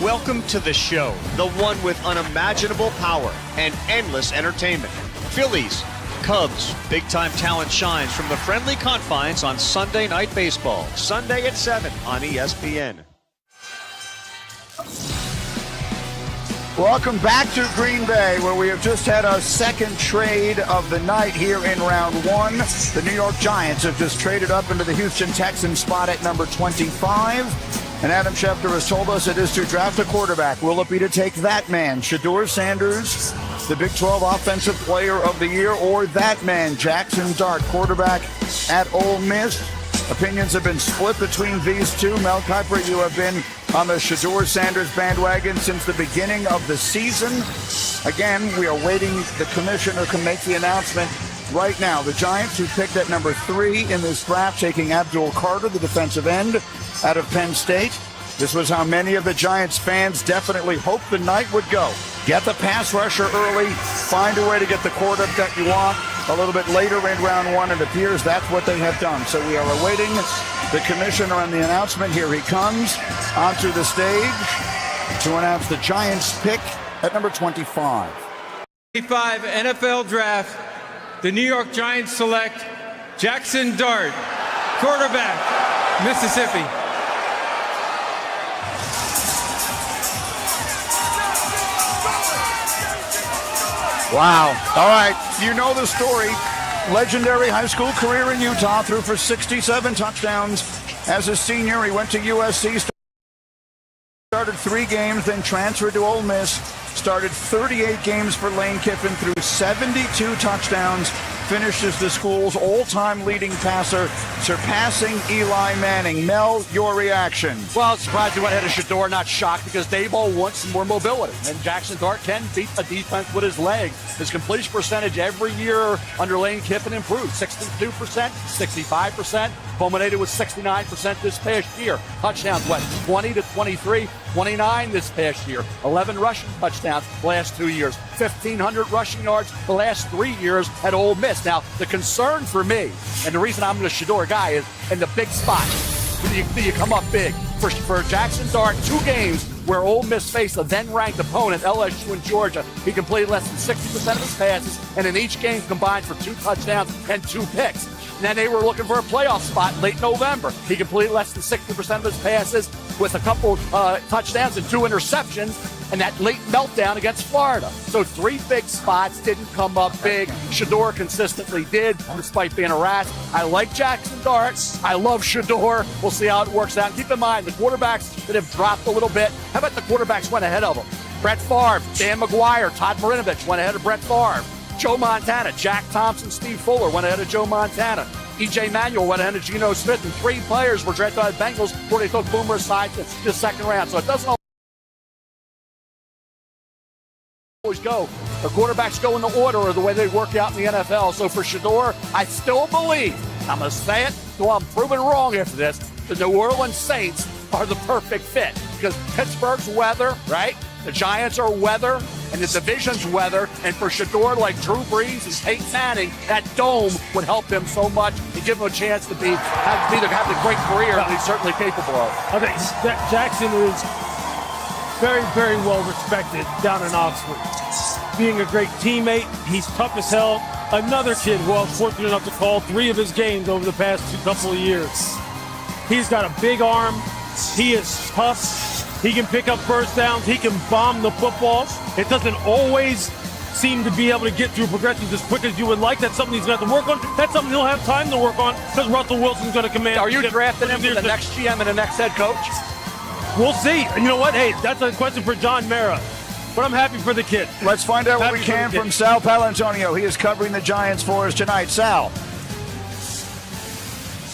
Welcome to the show, the one with unimaginable power and endless entertainment. Phillies, Cubs, big-time talent shines from the friendly confines on Sunday Night Baseball. Sunday at 7 on ESPN. Welcome back to Green Bay, where we have just had our second trade of the night here in round 1. The New York Giants have just traded up into the Houston Texans spot at number 25. And Adam Schefter has told us it is to draft a quarterback. Will it be to take that man, Shedeur Sanders, the Big 12 Offensive Player of the Year, or that man, Jackson Dart, quarterback at Ole Miss? Opinions have been split between these two. Mel Kiper, you have been on the Shedeur Sanders bandwagon since the beginning of the season. Again, we are waiting. The commissioner can make the announcement right now. The Giants, who picked at number 3 in this draft, taking Abdul Carter, the defensive end out of Penn State. This was how many of the Giants fans definitely hoped the night would go. Get the pass rusher early, find a way to get the quarterback that you want a little bit later in round 1. It appears that's what they have done. So we are awaiting the commissioner on the announcement. Here he comes onto the stage to announce the Giants pick at number 25. 25 NFL Draft, the New York Giants select Jackson Dart, quarterback, Mississippi. Wow. All right. You know the story. Legendary high school career in Utah, threw for 67 touchdowns. As a senior, he went to USC, started 3 games, then transferred to Ole Miss, started 38 games for Lane Kiffin, threw 72 touchdowns, finished as the school's all-time leading passer, surpassing Eli Manning. Mel, your reaction? Well, surprised he went ahead of Shedeur, not shocked, because Daboll wants some more mobility. And Jackson Dart can beat a defense with his legs. His completion percentage every year under Lane Kiffin improved. 62%, 65%, culminated with 69% this past year. Touchdowns, 20 to 23. 29 this past year, 11 rushing touchdowns the last 2 years, 1,500 rushing yards the last 3 years at Ole Miss. Now, the concern for me, and the reason I'm the Shedeur guy, is in the big spot. Do you come up big? For Jackson Dart, 2 games where Ole Miss faced a then-ranked opponent, LSU and Georgia, he completed less than 60% of his passes, and in each game combined for 2 touchdowns and 2 picks. And then they were looking for a playoff spot late November. He completed less than 60% of his passes with a couple touchdowns and 2 interceptions, and that late meltdown against Florida. So 3 big spots didn't come up big. Shedeur consistently did, despite being harassed. I like Jackson Dart. I love Shedeur. We'll see how it works out. And keep in mind, the quarterbacks that have dropped a little bit, how about the quarterbacks went ahead of them? Brett Favre, Dan McGuire, Todd Marinovich went ahead of Brett Favre. Joe Montana, Jack Thompson, Steve Fuller went ahead of Joe Montana. E.J. Manuel went ahead of Geno Smith, and 3 players were drafted by the Bengals before they took Boomer aside to the second round. So it doesn't always go. The quarterbacks go in the order or the way they work out in the NFL. So for Shedeur, I still believe, I'm going to say it till I'm proven wrong after this, the New Orleans Saints are the perfect fit. Because Pittsburgh's weather, right? The Giants are weather, and the division's weather. And for Shedeur, like Drew Brees and Peyton Manning, that dome would help him so much and give him a chance to have a great career that he's certainly capable of. I think Jackson is very, very well respected down in Oxford. Being a great teammate, he's tough as hell. Another kid who I was fortunate enough to call 3 of his games over the past couple of years. He's got a big arm. He is tough. He can pick up first downs. He can bomb the football. It doesn't always seem to be able to get through progressions as quick as you would like. That's something he's going to have to work on. That's something he'll have time to work on because Russell Wilson's going to command. Are you drafting him for the next GM and the next head coach? We'll see. And you know what? Hey, that's a question for John Mara. But I'm happy for the kid. Let's find out what we can from Sal Palantonio. He is covering the Giants for us tonight. Sal.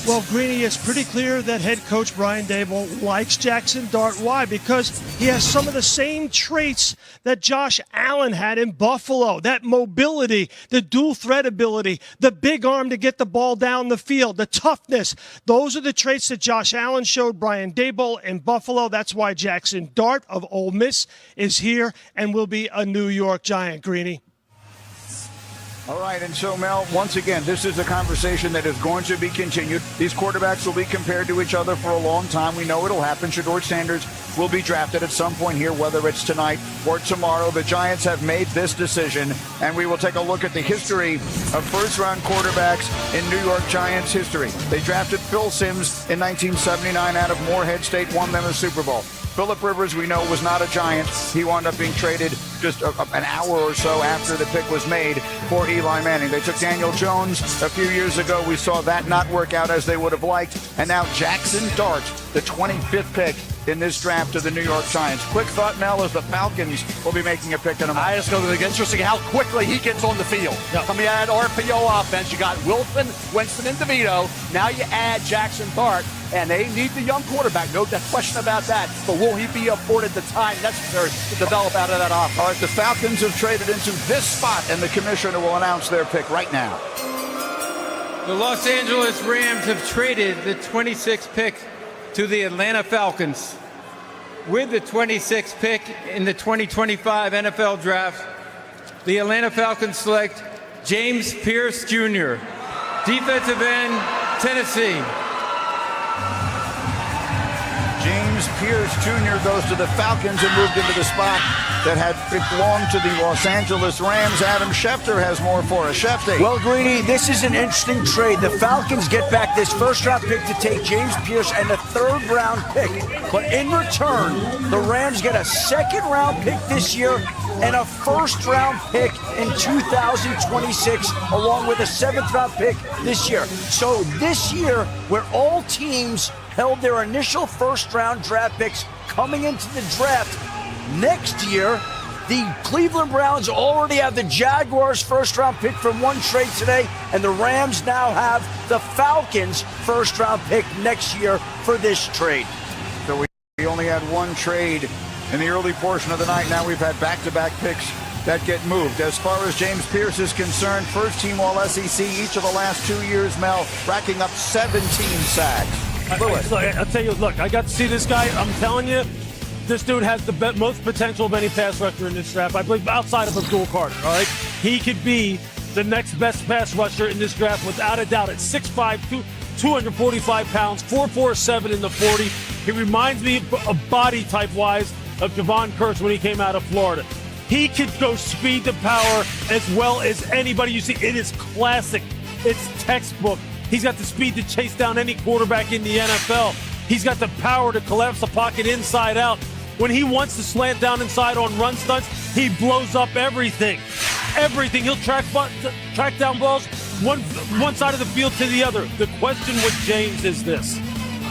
Well, Greeny, it's pretty clear that head coach Brian Daboll likes Jackson Dart. Why? Because he has some of the same traits that Josh Allen had in Buffalo. That mobility, the dual threat ability, the big arm to get the ball down the field, the toughness. Those are the traits that Josh Allen showed Brian Daboll in Buffalo. That's why Jackson Dart of Ole Miss is here and will be a New York Giant, Greeny. All right, and so, Mel, once again, this is a conversation that is going to be continued. These quarterbacks will be compared to each other for a long time. We know it'll happen. Shedeur Sanders will be drafted at some point here, whether it's tonight or tomorrow. The Giants have made this decision, and we will take a look at the history of first-round quarterbacks in New York Giants history. They drafted Phil Simms in 1979 out of Morehead State, won them a Super Bowl. Phillip Rivers, we know, was not a Giant. He wound up being traded just an hour or so after the pick was made for Eli Manning. They took Daniel Jones a few years ago. We saw that not work out as they would have liked. And now Jackson Dart, the 25th pick in this draft of the New York Giants. Quick thought, Mel, as the Falcons will be making a pick in a month. I just go to the interesting how quickly he gets on the field. Yep. Coming out of RPO offense, you got Wilson, Winston, and DeVito. Now you add Jackson Dart, and they need the young quarterback. No question about that. But will he be afforded the time necessary to develop out of that offense? All right, the Falcons have traded into this spot, and the commissioner will announce their pick right now. The Los Angeles Rams have traded the 26th pick to the Atlanta Falcons. With the 26th pick in the 2025 NFL Draft, the Atlanta Falcons select James Pierce Jr., defensive end, Tennessee. James Pierce Jr. goes to the Falcons and moved into the spot that had belonged to the Los Angeles Rams. Adam Schefter has more for us. Schefter. Well, Greeny, this is an interesting trade. The Falcons get back this first-round pick to take James Pierce and a third-round pick. But in return, the Rams get a second-round pick this year and a first-round pick in 2026, along with a seventh-round pick this year. So this year, where all teams held their initial first-round draft picks coming into the draft, next year, the Cleveland Browns already have the Jaguars' first-round pick from one trade today, and the Rams now have the Falcons' first-round pick next year for this trade. So we only had one trade in the early portion of the night. Now we've had back-to-back picks that get moved. As far as James Pierce is concerned, first-team All-SEC each of the last 2 years, Mel, racking up 17 sacks. Look, I'll tell you, look, I got to see this guy. I'm telling you, This dude has the most potential of any pass rusher in this draft, I believe, outside of Abdul Carter, all right? He could be the next best pass rusher in this draft without a doubt. At 6'5", 245 pounds, 4.47 in the 40. He reminds me of body type-wise of Javon Curse when he came out of Florida. He could go speed to power as well as anybody you see. It is classic. It's textbook. He's got the speed to chase down any quarterback in the NFL. He's got the power to collapse the pocket inside out. When he wants to slant down inside on run stunts, he blows up everything. Everything. He'll track down balls one side of the field to the other. The question with James is this: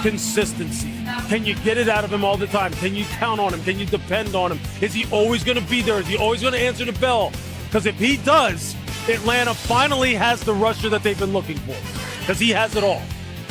consistency. Can you get it out of him all the time? Can you count on him? Can you depend on him? Is he always going to be there? Is he always going to answer the bell? Because if he does, Atlanta finally has the rusher that they've been looking for. Because he has it all.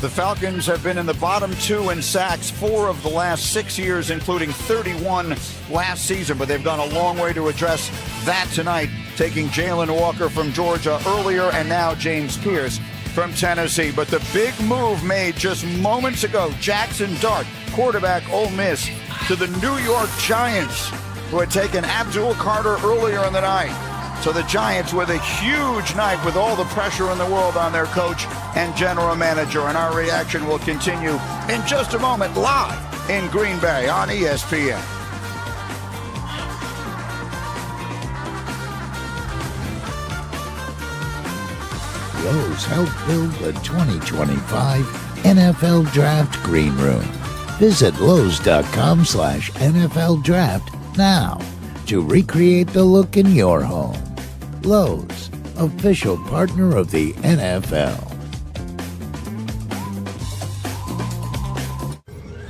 The Falcons have been in the bottom 2 in sacks 4 of the last 6 years, including 31 last season. But they've gone a long way to address that tonight, taking Jalen Walker from Georgia earlier and now James Pierce from Tennessee. But the big move made just moments ago, Jackson Dart, quarterback Ole Miss, to the New York Giants, who had taken Abdul Carter earlier in the night. So the Giants with a huge night with all the pressure in the world on their coach and general manager. And our reaction will continue in just a moment live in Green Bay on ESPN. Lowe's helped build the 2025 NFL Draft Green Room. Visit Lowe's.com/NFL Draft now to recreate the look in your home. Lowe's, official partner of the NFL.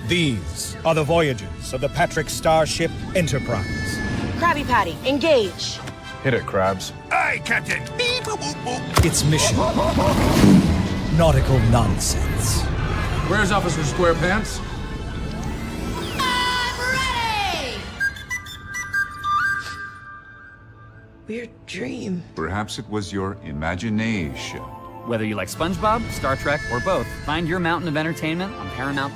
These are the voyages of the Patrick Starship Enterprise. Krabby Patty, engage. Hit it, Krabs. Aye, Captain. Beep, boop, boop, boop. Its mission: nautical nonsense. Where's Officer SquarePants? Weird dream. Perhaps it was your imagination. Whether you like SpongeBob, Star Trek, or both, find your mountain of entertainment on Paramount+.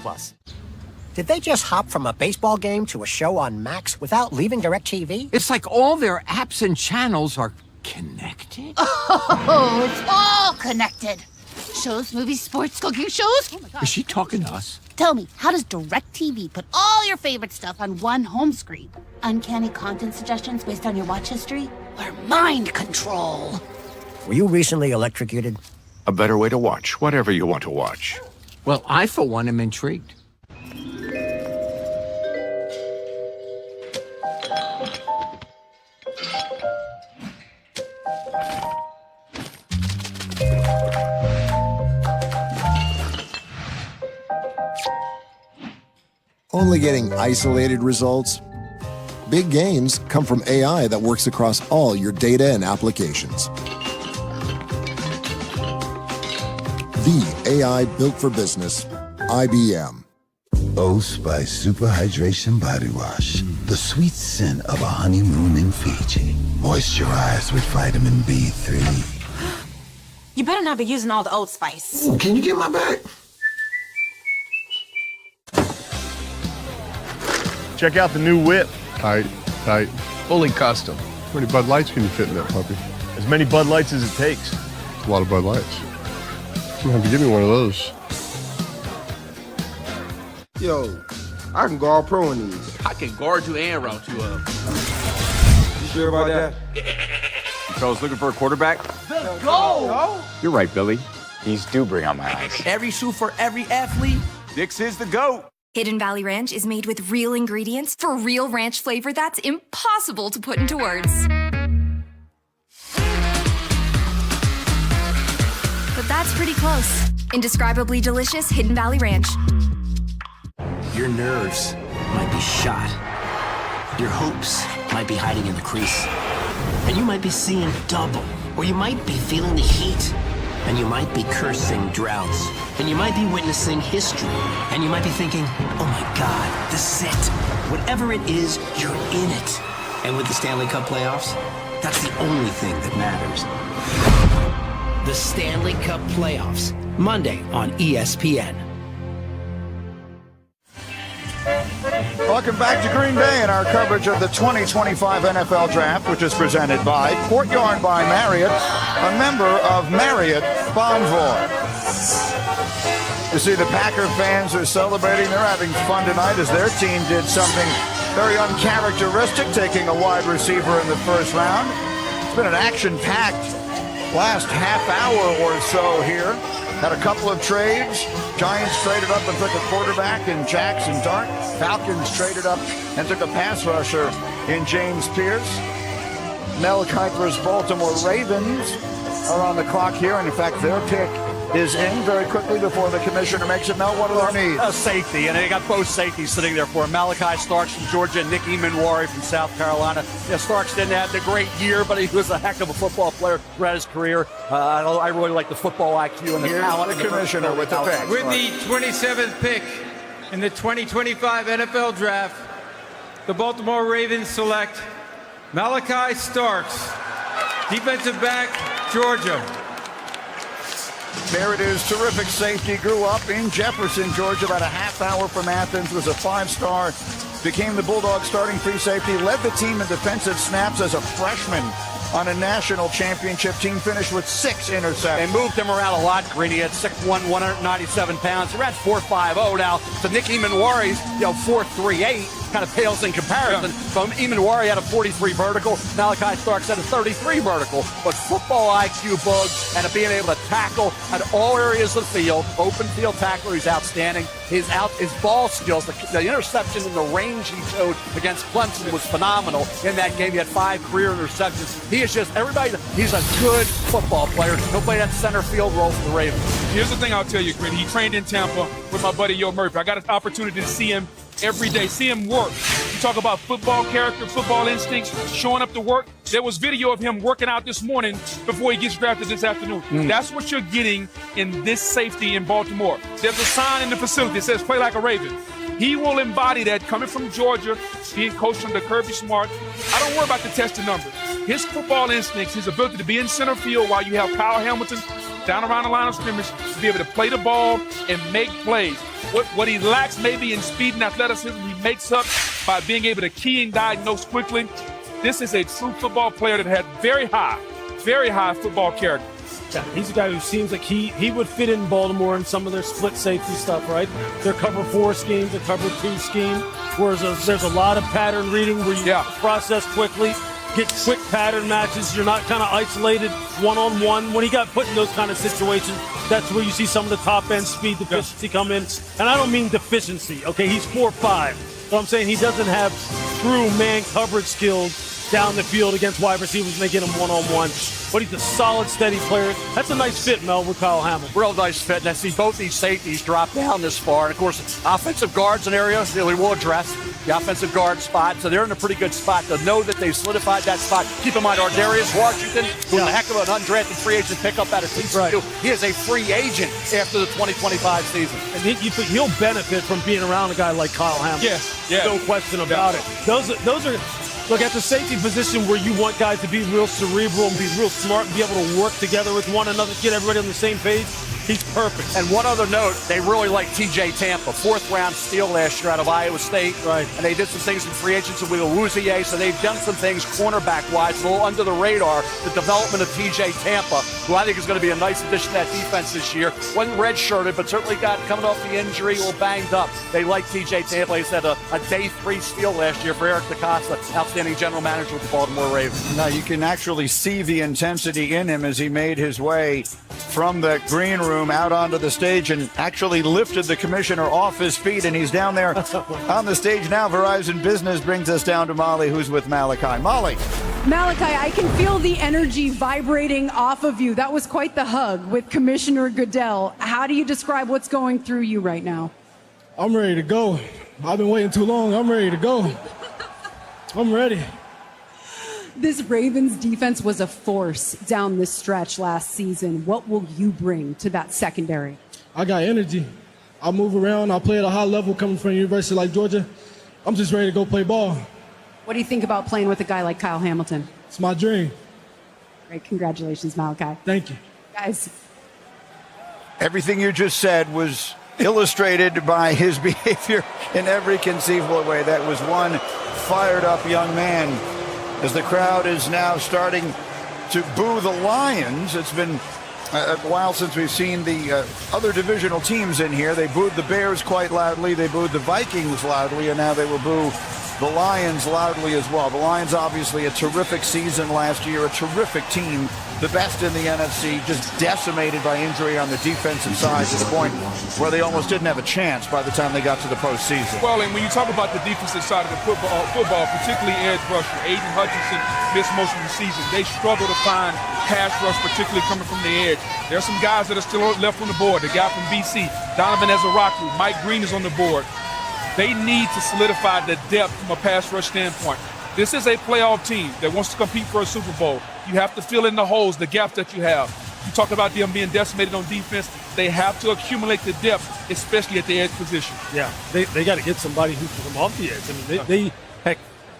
Did they just hop from a baseball game to a show on Max without leaving DirecTV? It's like all their apps and channels are connected. Oh, it's all connected. Shows, movies, sports, cooking shows. Oh my God. Is she talking to us? Tell me, how does DirecTV put all your favorite stuff on one home screen? Uncanny content suggestions based on your watch history? Or mind control? Were you recently electrocuted? A better way to watch whatever you want to watch. Well, I, for one, am intrigued. Only getting isolated results? Big gains come from AI that works across all your data and applications. The AI built for business, IBM. Oath by Super Hydration Body Wash. The sweet scent of a honeymoon in Fiji. Moisturize with vitamin B3. You better not be using all the Old Spice. Ooh, can you get my bag? Check out the new whip. Tight, tight. Fully custom. How many Bud Lights can you fit in that puppy? As many Bud Lights as it takes. It's a lot of Bud Lights. You have to give me one of those. Yo, I can guard pro in these. I can guard you and route you up. You sure about that? Fellas looking for a quarterback? Let's go! You're right, Billy. These do bring out my eyes. Every shoe for every athlete. Dix is the GOAT. Hidden Valley Ranch is made with real ingredients for real ranch flavor that's impossible to put into words. But that's pretty close. Indescribably delicious Hidden Valley Ranch. Your nerves might be shot. Your hopes might be hiding in the crease. And you might be seeing double. Or you might be feeling the heat. And you might be cursing droughts. And you might be witnessing history. And you might be thinking, oh my God, this is it. Whatever it is, you're in it. And with the Stanley Cup playoffs, that's the only thing that matters. The Stanley Cup playoffs, Monday on ESPN. Welcome back to Green Bay and our coverage of the 2025 NFL Draft, which is presented by Courtyard by Marriott, a member of Marriott Bonvoy. You see the Packer fans are celebrating. They're having fun tonight as their team did something very uncharacteristic, taking a wide receiver in the first round. It's been an action-packed last half hour or so here. Had a couple of trades. Giants traded up and took a quarterback in Jackson Dart. Falcons traded up and took a pass rusher in James Pierce. Mel Kiper's Baltimore Ravens are on the clock here, and in fact, their pick is in very quickly before the commissioner makes it. Mel, what are their needs? A safety, and they got both safeties sitting there for him. Malachi Starks from Georgia and Nick Emanwari from South Carolina. Yeah, Starks didn't have the great year, but he was a heck of a football player throughout his career. I really like the football IQ and the talent. The commissioner with the pick. With the 27th pick in the 2025 NFL Draft, the Baltimore Ravens select Malachi Starks, defensive back, Georgia. There it is, terrific safety. Grew up in Jefferson, Georgia, about a half hour from Athens. Was a five-star. Became the Bulldogs starting free safety. Led the team in defensive snaps as a freshman on a national championship team. Finished with 6 interceptions. They moved him around a lot, Greeny. He had 6'1", 197 pounds. He ran 4.50 now. So Nick Emanwari's, 4.38. Kind of pales in comparison. So Emanwari had a 43 vertical. Malachi Starks had a 33 vertical. But football IQ, Bugs, and being able to tackle at all areas of the field. Open field tackler, he's outstanding. His ball skills, the interception and the range he showed against Clemson was phenomenal. In that game, he had 5 career interceptions. He is just he's a good football player. He'll play that center field role for the Ravens. Here's the thing I'll tell you, Gritty. He trained in Tampa with my buddy Yo Murphy. I got an opportunity to see him every day, see him work. You talk about football character, football instincts, showing up to work. There was video of him working out this morning before he gets drafted this afternoon. That's what you're getting in this safety in Baltimore. There's a sign in the facility that says, play like a Raven. He will embody that coming from Georgia, being coached under Kirby Smart. I don't worry about the tested numbers. His football instincts, his ability to be in center field while you have Kyle Hamilton down around the line of scrimmage, to be able to play the ball and make plays. What he lacks maybe in speed and athleticism, he makes up by being able to key and diagnose quickly. This is a true football player that had very high football character. Yeah, he's a guy who seems like he would fit in Baltimore in some of their split safety stuff, right? Their cover 4 schemes, their cover 2 scheme, whereas there's a lot of pattern reading where you process quickly, get quick pattern matches. You're not kind of isolated one-on-one. When he got put in those kind of situations, that's where you see some of the top-end speed deficiency come in. And I don't mean deficiency, okay? He's 4'5". So I'm saying he doesn't have true man coverage skills down the field against wide receivers when they get him one-on-one. But he's a solid, steady player. That's a nice fit, Mel, with Kyle Hamilton. Real nice fit. And I see both these safeties drop down this far. And, of course, offensive guards an area that we will address, the offensive guard spot. So they're in a pretty good spot to know that they've solidified that spot. Keep in mind, Ardarius Washington, who's a heck of an undrafted free agent pickup out of TCU. Right. He is a free agent after the 2025 season. And he'll benefit from being around a guy like Kyle Hamilton. Yes. No question about it. Those are look, at the safety position where you want guys to be real cerebral and be real smart and be able to work together with one another, get everybody on the same page, he's perfect. And one other note, they really like TJ Tampa, 4th-round steal last year out of Iowa State. Right. And they did some things in free agency with Awuzie, so they've done some things cornerback-wise, a little under the radar. The development of TJ Tampa, who I think is going to be a nice addition to that defense this year. Wasn't redshirted, but certainly got coming off the injury, a little banged up. They like TJ Tampa. He said a day 3 steal last year for Eric DeCosta, outstanding general manager with the Baltimore Ravens. Now you can actually see the intensity in him as he made his way from the green room out onto the stage and actually lifted the commissioner off his feet, and he's down there on the stage now. Verizon Business brings us down to Molly, who's with Malachi. Molly. Malachi, I can feel the energy vibrating off of you. That was quite the hug with Commissioner Goodell. How do you describe what's going through you right now? I'm ready to go. I've been waiting too long. I'm ready to go. I'm ready. This Ravens defense was a force down this stretch last season. What will you bring to that secondary? I got energy. I move around. I play at a high level coming from a university like Georgia. I'm just ready to go play ball. What do you think about playing with a guy like Kyle Hamilton? It's my dream. Great. Congratulations, Malachi. Thank you. Guys. Everything you just said was illustrated by his behavior in every conceivable way. That was one fired up young man. As the crowd is now starting to boo the Lions, it's been a while since we've seen the other divisional teams in here. They booed the Bears quite loudly, they booed the Vikings loudly, and now they will boo the Lions loudly as well. The Lions, obviously, a terrific season last year, a terrific team, the best in the NFC, just decimated by injury on the defensive side to the point where they almost didn't have a chance by the time they got to the postseason. Well, and when you talk about the defensive side of the football, particularly edge rusher, Aiden Hutchinson missed most of the season. They struggle to find pass rush, particularly coming from the edge. There are some guys that are still left on the board. The guy from BC, Donovan Ezaraku, Mike Green is on the board. They need to solidify the depth from a pass rush standpoint. This is a playoff team that wants to compete for a Super Bowl. You have to fill in the holes, the gaps that you have. You talk about them being decimated on defense. They have to accumulate the depth, especially at the edge position. Yeah, they got to get somebody who can come off the edge. I mean,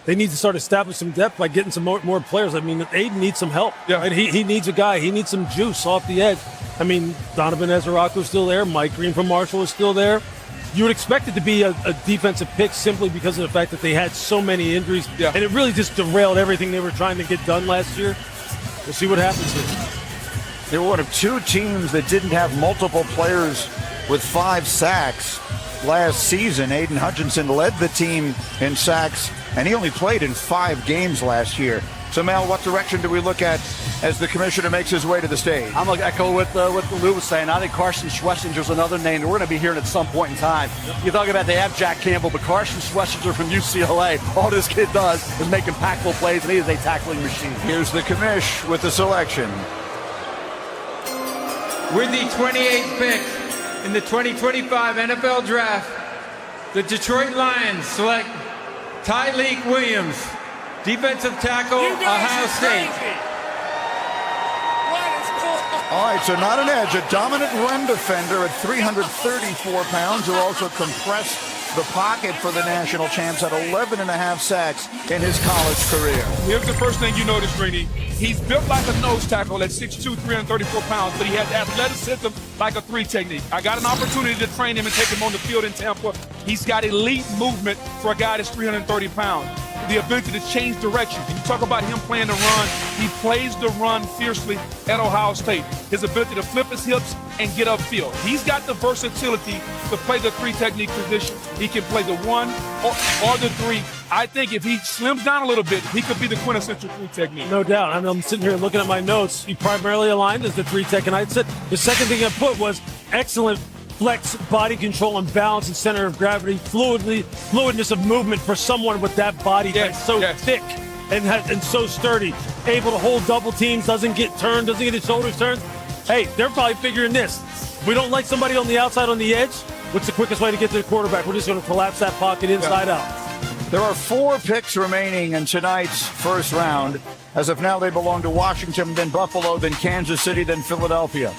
they need to start establishing some depth by getting some more players. I mean, Aiden needs some help. Yeah. Right? He needs a guy. He needs some juice off the edge. I mean, Donovan Ezaraku is still there. Mike Green from Marshall is still there. You would expect it to be a defensive pick simply because of the fact that they had so many injuries. Yeah. And it really just derailed everything they were trying to get done last year. We'll see what happens here. They were one of two teams that didn't have multiple players with 5 sacks last season. Aiden Hutchinson led the team in sacks, and he only played in 5 games last year. So, Mel, what direction do we look at as the commissioner makes his way to the stage? I'm going to echo what Lou was saying. I think Carson Schwesinger's another name that we're going to be hearing at some point in time. You talk about they have Jack Campbell, but Carson Schwesinger from UCLA, all this kid does is make impactful plays, and he is a tackling machine. Here's the commish with the selection. With the 28th pick in the 2025 NFL Draft, the Detroit Lions select Tyleik Williams, defensive tackle, Ohio State. All right, so not an edge, a dominant run defender at 334 pounds who also compressed the pocket for the national champs at 11.5 sacks in his college career. Here's the first thing you notice, Rini. He's built like a nose tackle at 6'2", 334 pounds, but he has athleticism like a 3 technique. I got an opportunity to train him and take him on the field in Tampa. He's got elite movement for a guy that's 330 pounds. The ability to change direction. When you talk about him playing the run, he plays the run fiercely at Ohio State. His ability to flip his hips and get upfield. He's got the versatility to play the 3 technique position. He can play the 1 or the 3. I think if he slims down a little bit, he could be the quintessential 3 technique. No doubt. I mean, I'm sitting here looking at my notes. He primarily aligned as the 3 tech, and I said the second thing I put was excellent flex, body control, and balance and center of gravity, fluidness of movement for someone with that body that's so thick and so sturdy, able to hold double teams, doesn't get turned, doesn't get his shoulders turned. Hey, they're probably figuring this. We don't like somebody on the outside on the edge. What's the quickest way to get to the quarterback? We're just going to collapse that pocket inside out. There are 4 picks remaining in tonight's first round. As of now, they belong to Washington, then Buffalo, then Kansas City, then Philadelphia.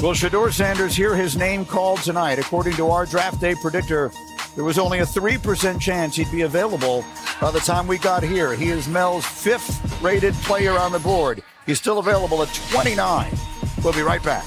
Will Shedeur Sanders hear his name called tonight? According to our draft day predictor, there was only a 3% chance he'd be available by the time we got here. He is Mel's 5th rated player on the board. He's still available at 29. We'll be right back.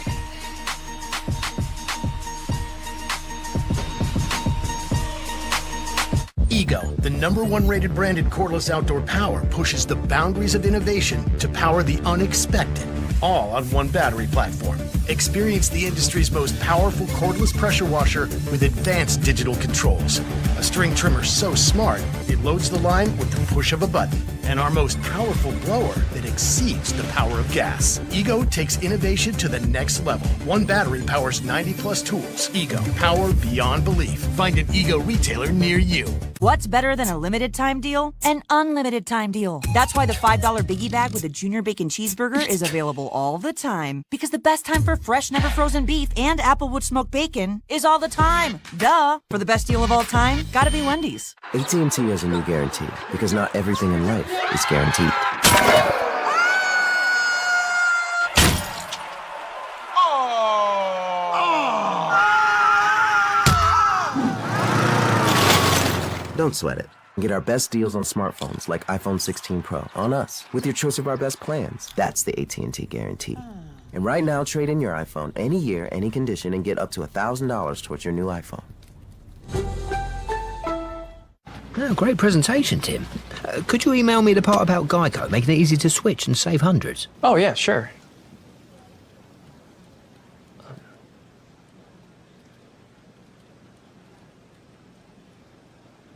Ego, the #1 rated brand in cordless outdoor power, pushes the boundaries of innovation to power the unexpected, all on one battery platform. Experience the industry's most powerful cordless pressure washer with advanced digital controls. A string trimmer so smart, it loads the line with the push of a button. And our most powerful blower that exceeds the power of gas. Ego takes innovation to the next level. One battery powers 90+ tools. Ego, power beyond belief. Find an Ego retailer near you. What's better than a limited time deal? An unlimited time deal. That's why the $5 Biggie Bag with a Junior Bacon Cheeseburger is available all the time. Because the best time for fresh, never frozen beef and Applewood smoked bacon is all the time. Duh. For the best deal of all time, gotta be Wendy's. AT&T has a new guarantee because not everything in life is guaranteed. Don't sweat it. Get our best deals on smartphones like iPhone 16 Pro on us with your choice of our best plans. That's the AT&T guarantee. And right now, trade in your iPhone any year, any condition, and get up to $1,000 towards your new iPhone. Oh, great presentation, Tim. Could you email me the part about Geico, making it easy to switch and save hundreds? Oh, yeah, sure.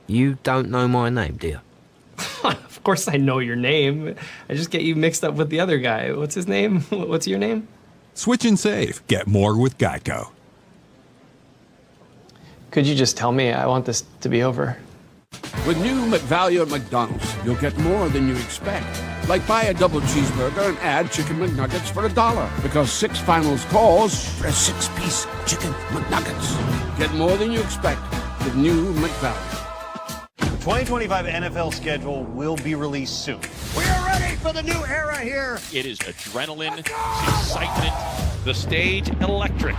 You don't know my name, do you? Of course I know your name. I just get you mixed up with the other guy. What's his name? What's your name? Switch and save. Get more with Geico. Could you just tell me? I want this to be over. With new McValue at McDonald's, you'll get more than you expect. Like buy a double cheeseburger and add chicken McNuggets for $1. Because 6 finals calls for a 6-piece chicken McNuggets. Get more than you expect with new McValue. The 2025 NFL schedule will be released soon. We are ready for the new era here. It is adrenaline, it's excitement, the stage electric.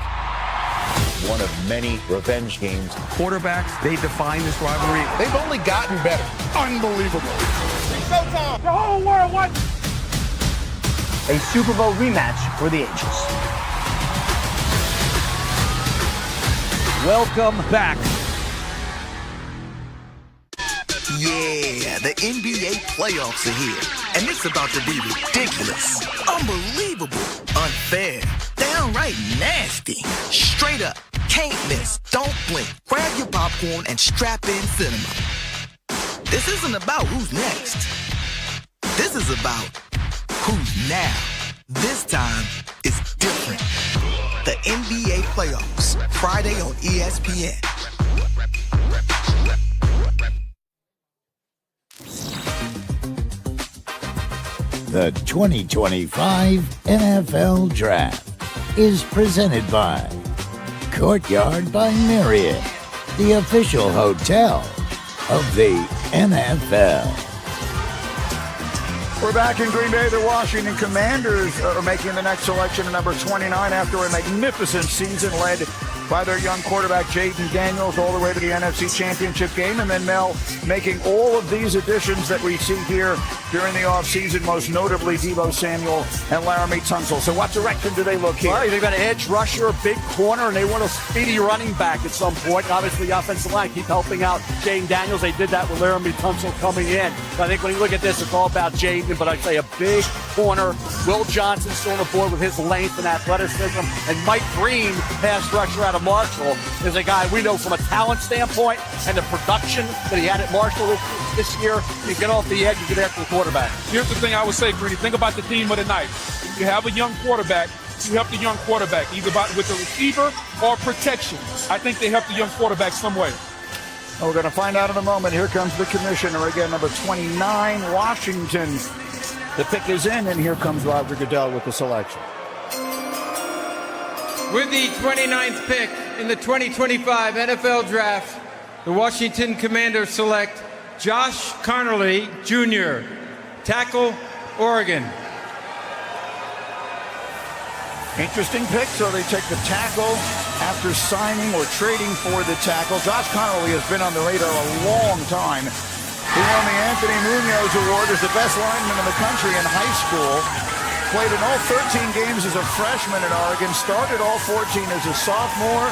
One of many revenge games. Quarterbacks, they define this rivalry. They've only gotten better. Unbelievable. It's showtime. The whole world wants a Super Bowl rematch for the ages. Welcome back. Yeah, the NBA playoffs are here, and it's about to be ridiculous, unbelievable, unfair, downright nasty, straight up, can't miss, don't blink, grab your popcorn and strap in cinema. This isn't about who's next. This is about who's now. This time, it's different. The NBA playoffs, Friday on ESPN. The 2025 NFL Draft is presented by Courtyard by Marriott, the official hotel of the NFL. We're back in Green Bay. The Washington Commanders are making the next selection at number 29 after a magnificent season led by their young quarterback, Jaden Daniels, all the way to the NFC Championship game. And then Mel making all of these additions that we see here during the offseason, most notably Deebo Samuel and Laramie Tunsil. So what direction do they look here? Well, they've got an edge rusher, a big corner, and they want a speedy running back at some point. Obviously, the offensive line keep helping out Jaden Daniels. They did that with Laramie Tunsil coming in. I think when you look at this, it's all about Jaden, but I'd say a big corner. Will Johnson still on the board with his length and athleticism. And Mike Green, pass rusher out of Marshall, is a guy we know from a talent standpoint and the production that he had at Marshall this year. You get off the edge and get after the quarterback. Here's the thing I would say, Greeny. Think about the theme of the night. If you have a young quarterback, you help the young quarterback, either with the receiver or protection. I think they help the young quarterback some way. Well, we're going to find out in a moment. Here comes the commissioner again, number 29, Washington. The pick is in, and here comes Roger Goodell with the selection. With the 29th pick in the 2025 NFL Draft, the Washington Commanders select Josh Conerly, Jr., tackle, Oregon. Interesting pick. So they take the tackle after signing or trading for the tackle. Josh Conerly has been on the radar a long time. He won the Anthony Munoz Award as the best lineman in the country in high school. Played in all 13 games as a freshman at Oregon. Started all 14 as a sophomore.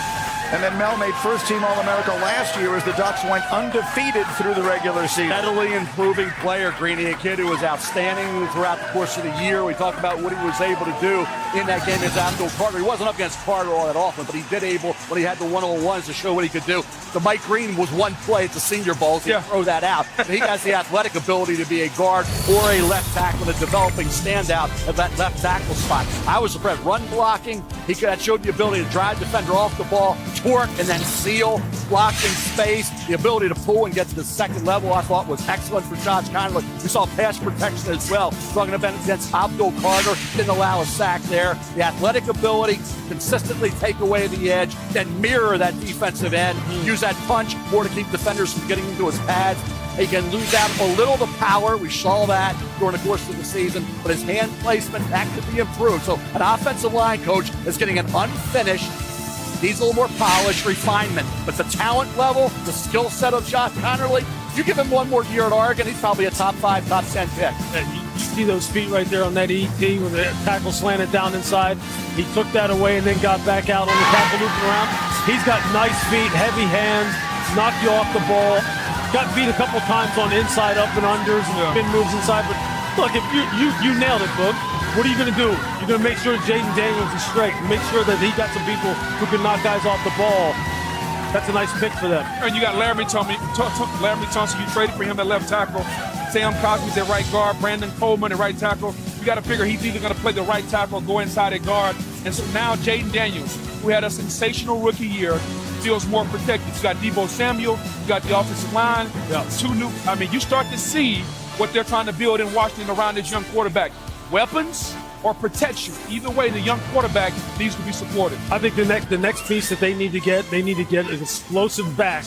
And then Mel made first-team All-America last year as the Ducks went undefeated through the regular season. Steadily improving player, Greeny, a kid who was outstanding throughout the course of the year. We talked about what he was able to do in that game against Abdul Carter. He wasn't up against Carter all that often, but he did able, when he had the one-on-ones, to show what he could do. The Mike Green was one play at the Senior Bowl, so throw that out. But he has the athletic ability to be a guard or a left tackle, a developing standout at that left tackle spot. I was impressed. Run blocking, that showed the ability to drive defender off the ball, torque, and then seal, block in space. The ability to pull and get to the second level, I thought, was excellent for Josh Conerly. We saw pass protection as well. Talking about against Abdul Carter, didn't allow a sack there. The athletic ability, consistently take away the edge, then mirror that defensive end, use that punch more to keep defenders from getting into his pads. He can lose out a little the power. We saw that during the course of the season, but his hand placement, that could be improved. So an offensive line coach is getting an unfinished, needs a little more polish, refinement. But the talent level, the skill set of Josh Conerly, you give him one more year at Oregon, he's probably a top 5, top 10 pick. You see those feet right there on that ET with the tackle slanted down inside. He took that away and then got back out on the tackle looping around. He's got nice feet, heavy hands, knock you off the ball. Got beat a couple times on inside up and unders and spin moves inside. But look, if you nailed it, Book. What are you going to do? You're going to make sure Jaden Daniels is straight. Make sure that he got some people who can knock guys off the ball. That's a nice pick for them. And you got Laramie Thompson. You traded for him at left tackle. Sam Cosby's at right guard. Brandon Coleman at right tackle. You got to figure he's either going to play the right tackle or go inside at guard. And so now Jaden Daniels, who had a sensational rookie year, feels more protected. You got Deebo Samuel. You got the offensive line. Yeah. You start to see what they're trying to build in Washington around this young quarterback. Weapons or protection. Either way, the young quarterback needs to be supported. I think the next piece that they need to get an explosive back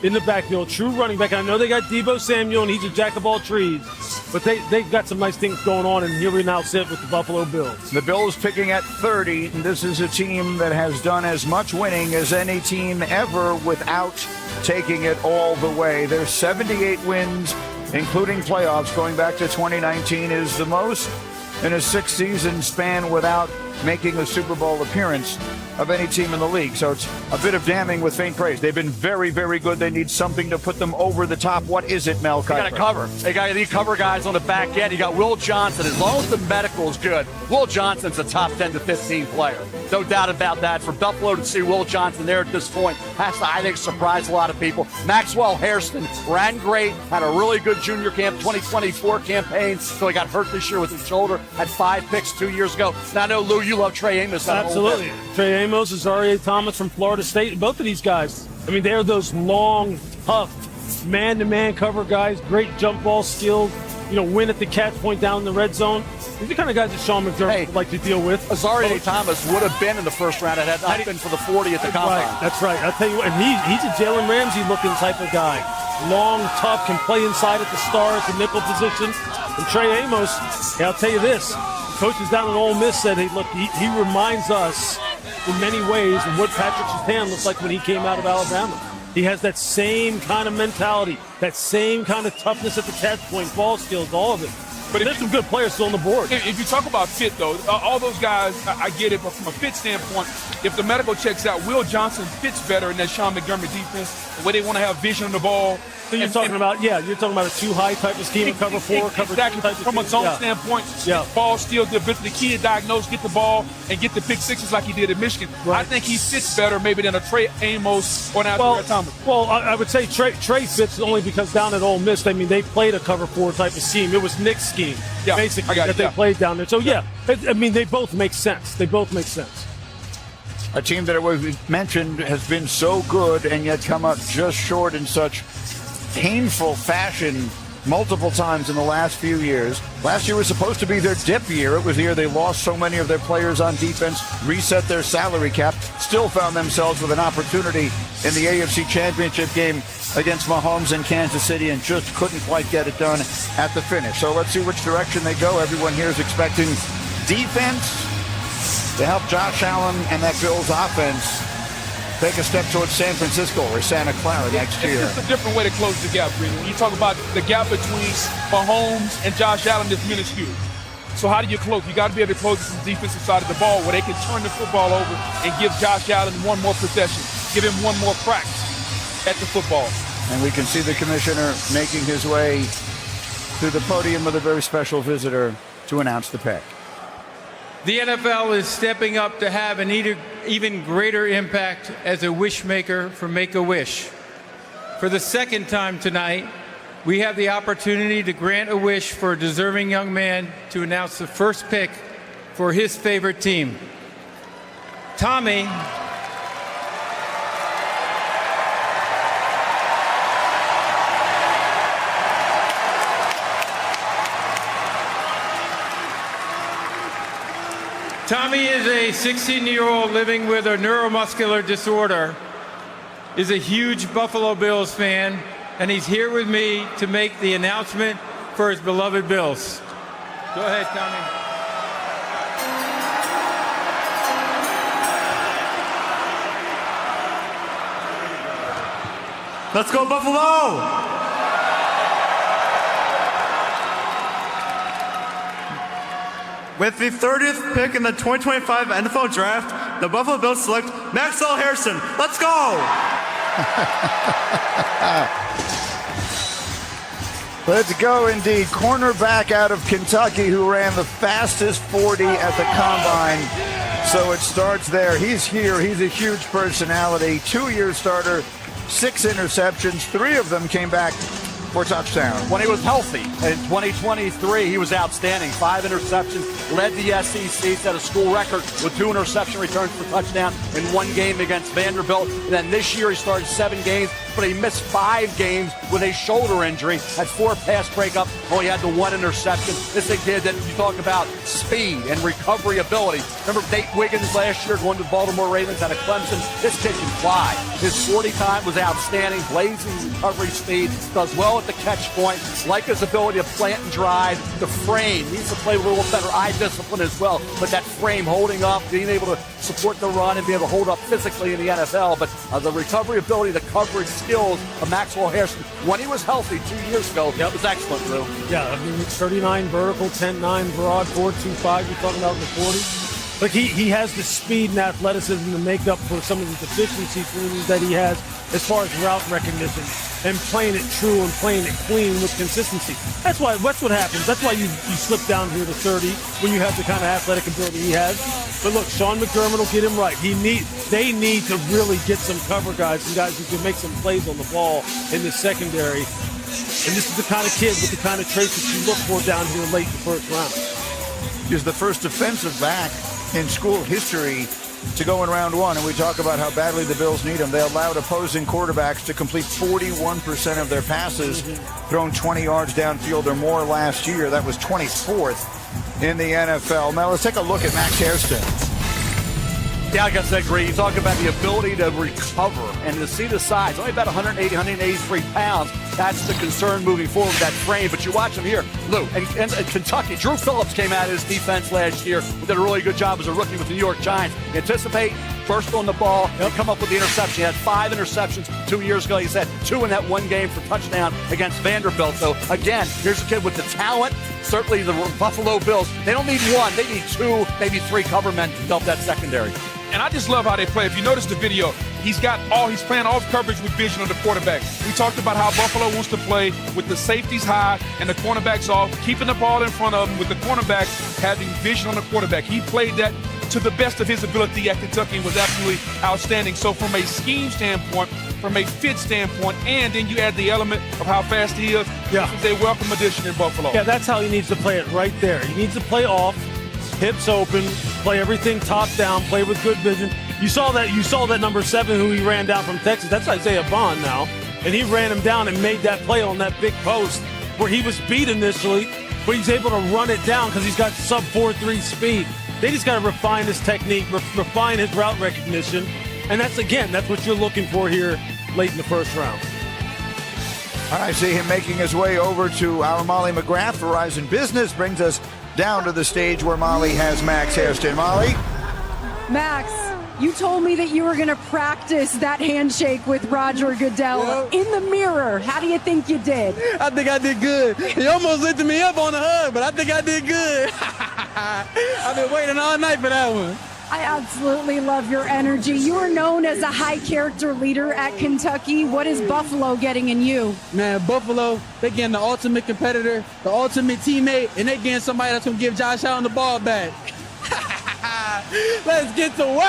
in the backfield, true running back. I know they got Deebo Samuel, and he's a jack of all trades, but they've got some nice things going on, and here we now sit with the Buffalo Bills. The Bills picking at 30, and this is a team that has done as much winning as any team ever without taking it all the way. There's 78 wins, including playoffs, going back to 2019, is the most in a 6-season span without making a Super Bowl appearance of any team in the league. So it's a bit of damning with faint praise. They've been very, very good. They need something to put them over the top. What is it, Mel Kiper? They got to cover. They got to cover guys on the back end. You got Will Johnson. As long as the medical is good, Will Johnson's a top 10 to 15 player. No doubt about that. For Buffalo to see Will Johnson there at this point has to, I think, surprise a lot of people. Maxwell Hairston ran great, had a really good junior camp, 2024 campaign, so he got hurt this year with his shoulder, had 5 picks 2 years ago. Now, I know, Lou, you love Trey Amos. Absolutely. Trey Amos, Azaria Thomas from Florida State. Both of these guys, I mean, they're those long, tough, man-to-man cover guys, great jump ball skills, win at the catch point down in the red zone. These are the kind of guys that Sean McDermott would like to deal with. Azaria Thomas would have been in the first round had not been for the 40 at the combine. That's right. I'll tell you what, and he's a Jalen Ramsey-looking type of guy. Long, tough, can play inside at the star at the nickel position. And Trey Amos, I'll tell you this, coaches down at Ole Miss said, hey, look, he reminds us in many ways of what Patrick Surtain looked like when he came out of Alabama. He has that same kind of mentality, that same kind of toughness at the catch point, ball skills, all of it. But there's some good players still on the board. If you talk about fit, though, all those guys, I get it, but from a fit standpoint, if the medical checks out, Will Johnson fits better in that Sean McDermott defense, the way they want to have vision on the ball. So you're talking about a too-high type of scheme, cover 4, cover 2 type of scheme. From a zone standpoint, ball steal, the ability the kid diagnose, get the ball, and get the pick sixes like he did at Michigan. Right. I think he fits better maybe than a Trey Amos or an Azaria Thomas. Well, I would say Trey fits only because down at Ole Miss, I mean, they played a cover 4 type of scheme. It was Nick's scheme, basically, that they played down there. So, they both make sense. They both make sense. A team that we've mentioned has been so good and yet come up just short in such painful fashion multiple times in the last few years. Last year was supposed to be their dip year. It was the year they lost so many of their players on defense, reset their salary cap, still found themselves with an opportunity in the AFC Championship game against Mahomes in Kansas City and just couldn't quite get it done at the finish. So let's see which direction they go. Everyone here is expecting defense to help Josh Allen and that Bills offense take a step towards San Francisco or Santa Clara next year. It's just a different way to close the gap, really. When you talk about the gap between Mahomes and Josh Allen, it's minuscule. So how do you close? You got to be able to close it from the defensive side of the ball where they can turn the football over and give Josh Allen one more possession, give him one more crack at the football. And we can see the commissioner making his way to the podium with a very special visitor to announce the pick. The NFL is stepping up to have an even greater impact as a wish maker for Make-A-Wish. For the second time tonight, we have the opportunity to grant a wish for a deserving young man to announce the first pick for his favorite team. Tommy is a 16-year-old living with a neuromuscular disorder, is a huge Buffalo Bills fan, and he's here with me to make the announcement for his beloved Bills. Go ahead, Tommy. Let's go, Buffalo! With the 30th pick in the 2025 NFL Draft, the Buffalo Bills select Maxwell Harrison. Let's go! Let's go indeed. Cornerback out of Kentucky who ran the fastest 40 at the combine. So it starts there. He's here. He's a huge personality. 2-year starter, 6 interceptions. 3 of them came back for touchdowns. When he was healthy in 2023, he was outstanding. 5 interceptions, led the SEC, set a school record with 2 interception returns for touchdown in 1 game against Vanderbilt. And then this year he started 7 games, but he missed 5 games with a shoulder injury. Had 4 pass breakups, only had the 1 interception. This is a kid that you talk about speed and recovery ability. Remember Nate Wiggins last year going to the Baltimore Ravens out of Clemson? This kid can fly. His 40 time was outstanding, blazing recovery speed, does well at the catch point, like his ability to plant and drive, the frame. He needs to play with a little better eye discipline as well, but that frame holding up, being able to support the run and be able to hold up physically in the NFL, but the recovery ability, the coverage skills of Maxwell Harrison, when he was healthy 2 years ago, that was excellent, Drew. Yeah, I mean, 39 vertical, 10-9 broad, 4.25, you're talking about in the 40. Like he has the speed and athleticism to make up for some of the deficiencies that he has as far as route recognition and playing it true and playing it clean with consistency. That's what happens. That's why you slip down here to 30 when you have the kind of athletic ability he has. But look, Sean McDermott will get him right. They need to really get some cover guys, some guys who can make some plays on the ball in the secondary. And this is the kind of kid with the kind of traits that you look for down here late in the first round. He's the first defensive back in school history to go in round 1, and we talk about how badly the Bills need him. They allowed opposing quarterbacks to complete 41% of their passes, thrown 20 yards downfield or more last year. That was 24th in the NFL. Now let's take a look at Max Hairston. Yeah, I guess I agree. You talk about the ability to recover and to see the size. Only about 180, 183 pounds. That's the concern moving forward with that frame. But you watch him here, Lou, and Kentucky. Drew Phillips came out of his defense last year and did a really good job as a rookie with the New York Giants. Anticipate, burst on the ball, and come up with the interception. He had 5 interceptions 2 years ago. He said 2 in that 1 game for touchdown against Vanderbilt. So, again, here's a kid with the talent. Certainly the Buffalo Bills, they don't need 1. They need 2, maybe 3 cover men to help that secondary. And I just love how they play. If you notice the video, he's playing off coverage with vision on the quarterback. We talked about how Buffalo wants to play with the safeties high and the cornerbacks off, keeping the ball in front of him with the cornerback having vision on the quarterback. He played that to the best of his ability at Kentucky and was absolutely outstanding. So from a scheme standpoint, from a fit standpoint, and then you add the element of how fast he is, this is a welcome addition in Buffalo. Yeah, that's how he needs to play it right there. He needs to play off, hips open, play everything top down, play with good vision. You saw that number 7 who he ran down from Texas. That's Isaiah Bond now. And he ran him down and made that play on that big post where he was beat initially, but he's able to run it down because he's got sub 4.3 speed. They just got to refine his technique, refine his route recognition. And that's what you're looking for here late in the first round. I see him making his way over to our Molly McGrath. Verizon Business brings us down to the stage where Molly has Max Hairston. Molly? Max, you told me that you were going to practice that handshake with Roger Goodell in the mirror. How do you think you did? I think I did good. He almost lifted me up on the hug, but I think I did good. I've been waiting all night for that one. I absolutely love your energy. You are known as a high character leader at Kentucky. What is Buffalo getting in you? Man, Buffalo, they getting the ultimate competitor, the ultimate teammate, and they getting somebody that's going to give Josh Allen the ball back. Let's get to work!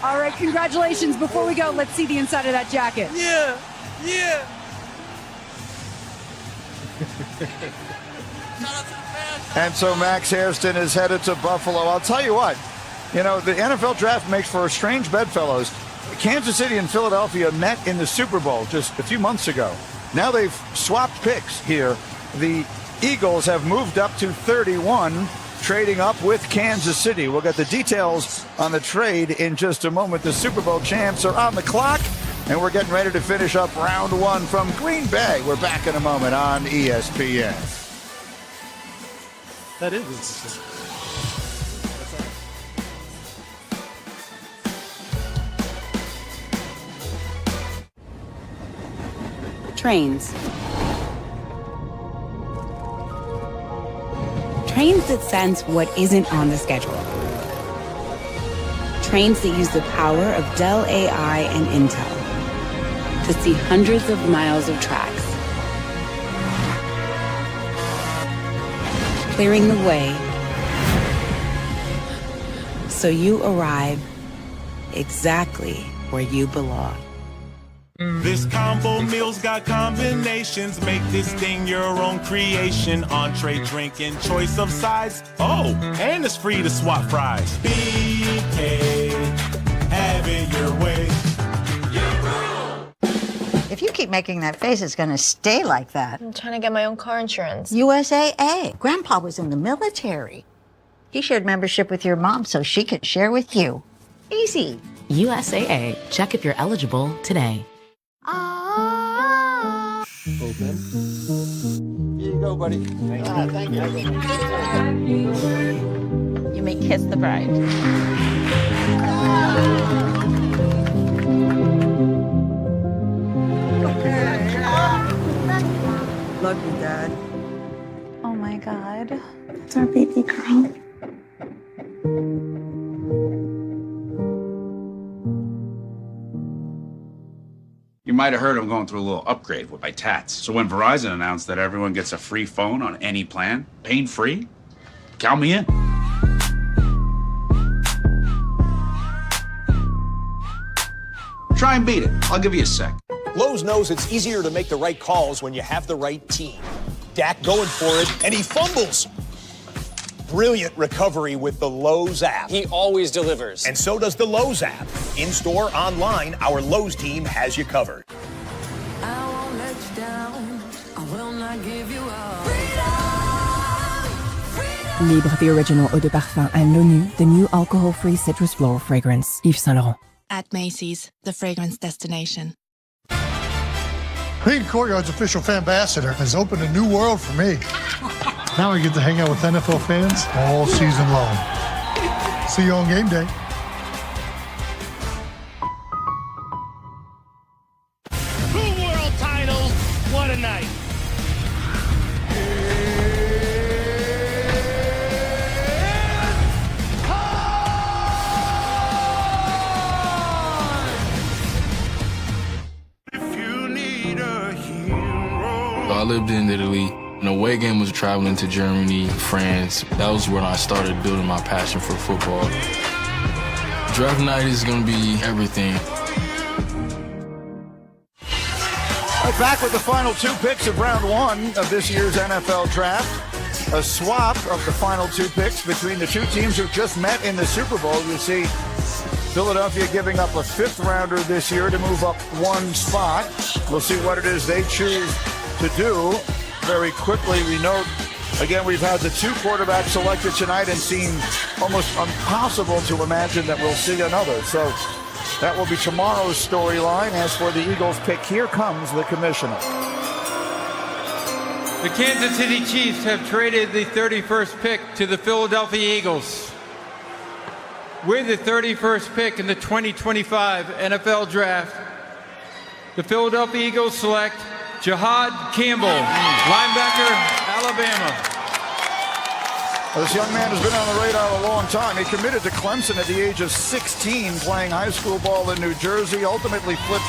All right, congratulations. Before we go, let's see the inside of that jacket. Yeah. And so Max Hairston is headed to Buffalo. I'll tell you what, the NFL draft makes for a strange bedfellows. Kansas City and Philadelphia met in the Super Bowl just a few months ago. Now they've swapped picks here. The Eagles have moved up to 31, trading up with Kansas City. We'll get the details on the trade in just a moment. The Super Bowl champs are on the clock, and we're getting ready to finish up round 1 from Green Bay. We're back in a moment on ESPN. That is interesting. Trains. Trains that sense what isn't on the schedule. Trains that use the power of Dell AI and Intel to see hundreds of miles of tracks, clearing the way so you arrive exactly where you belong. This combo meal's got combinations. Make this thing your own creation. Entree, drink, and choice of sides. Oh, and it's free to swap fries. BK, have it your way. If you keep making that face, it's going to stay like that. I'm trying to get my own car insurance. USAA. Grandpa was in the military. He shared membership with your mom so she could share with you. Easy. USAA. Check if you're eligible today. Open. Here you go, buddy. Thank you. You may kiss the bride. Love you, Dad. Oh my God. It's our baby girl. You might have heard I'm going through a little upgrade with my tats. So when Verizon announced that everyone gets a free phone on any plan, pain-free, count me in. Try and beat it. I'll give you a sec. Lowe's knows it's easier to make the right calls when you have the right team. Dak going for it, and he fumbles. Brilliant recovery with the Lowe's app. He always delivers. And so does the Lowe's app. In-store, online, our Lowe's team has you covered. I won't let you down. I will not give you up. Libre the original eau de parfum and l'ONU, the new alcohol-free citrus floral fragrance, Yves Saint Laurent. At Macy's, the fragrance destination. Being Courtyard's official fan ambassador has opened a new world for me. Now I get to hang out with NFL fans all season long. See you on game day. Two world titles, what a night. I lived in Italy. An away game was traveling to Germany, France. That was when I started building my passion for football. Draft night is going to be everything. Right, back with the final two picks of round one of this year's NFL draft. A swap of the final two picks between the two teams who just met in the Super Bowl. You see Philadelphia giving up a fifth rounder this year to move up one spot. We'll see what it is they choose to do. Very quickly, we note, again, we've had the two quarterbacks selected tonight and seemed almost impossible to imagine that we'll see another. So that will be tomorrow's storyline. As for the Eagles pick, here comes the commissioner. The Kansas City Chiefs have traded the 31st pick to the Philadelphia Eagles. With the 31st pick in the 2025 NFL Draft, the Philadelphia Eagles select Jihad Campbell, linebacker, Alabama. Well, this young man has been on the radar a long time. He committed to Clemson at the age of 16, playing high school ball in New Jersey, ultimately flipped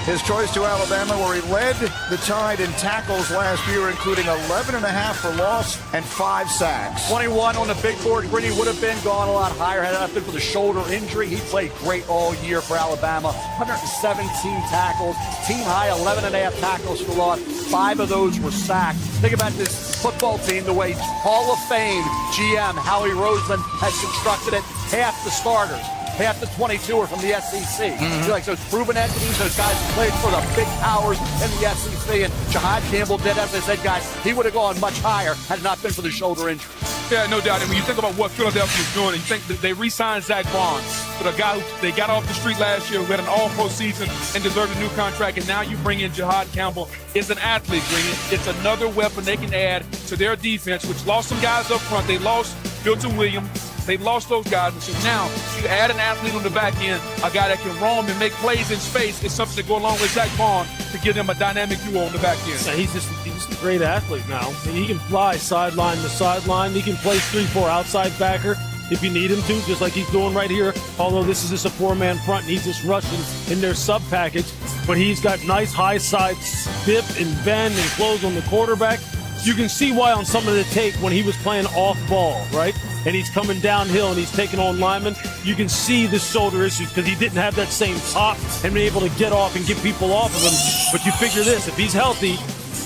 his choice to Alabama, where he led the Tide in tackles last year, including 11.5 for loss and 5 sacks. 21 on the big board. Gritty would have been gone a lot higher had it not been for the shoulder injury. He played great all year for Alabama. 117 tackles, team high 11.5 tackles for loss. 5 of those were sacks. Think about this football team, the way Hall of Fame GM Howie Roseman has constructed it. Half the starters, half the 22 are from the SEC. Mm-hmm. Like those proven entities, those guys who played for the big powers in the SEC, and Jihad Campbell did, as I said, guys, he would have gone much higher had it not been for the shoulder injury. Yeah, no doubt. And when you think about what Philadelphia is doing, and you think that they re-signed Zach Bond, but a guy who they got off the street last year, who had an all-pro season and deserved a new contract, and now you bring in Jihad Campbell. It's an athlete, Green. It's another weapon they can add to their defense, which lost some guys up front. They lost Milton Williams. They lost those guys, and so now you add an athlete on the back end, a guy that can roam and make plays in space. It's something to go along with Zach Vaughn to give them a dynamic duo on the back end. Yeah, he's just a great athlete now. I mean, he can fly sideline to sideline. He can play 3-4 outside backer if you need him to, just like he's doing right here. Although this is just a 4-man front, and he's just rushing in their sub package. But he's got nice high side dip and bend and close on the quarterback. You can see why on some of the tape when he was playing off ball, right? And he's coming downhill and he's taking on linemen. You can see the shoulder issues because he didn't have that same pop and be able to get off and get people off of him. But you figure this, if he's healthy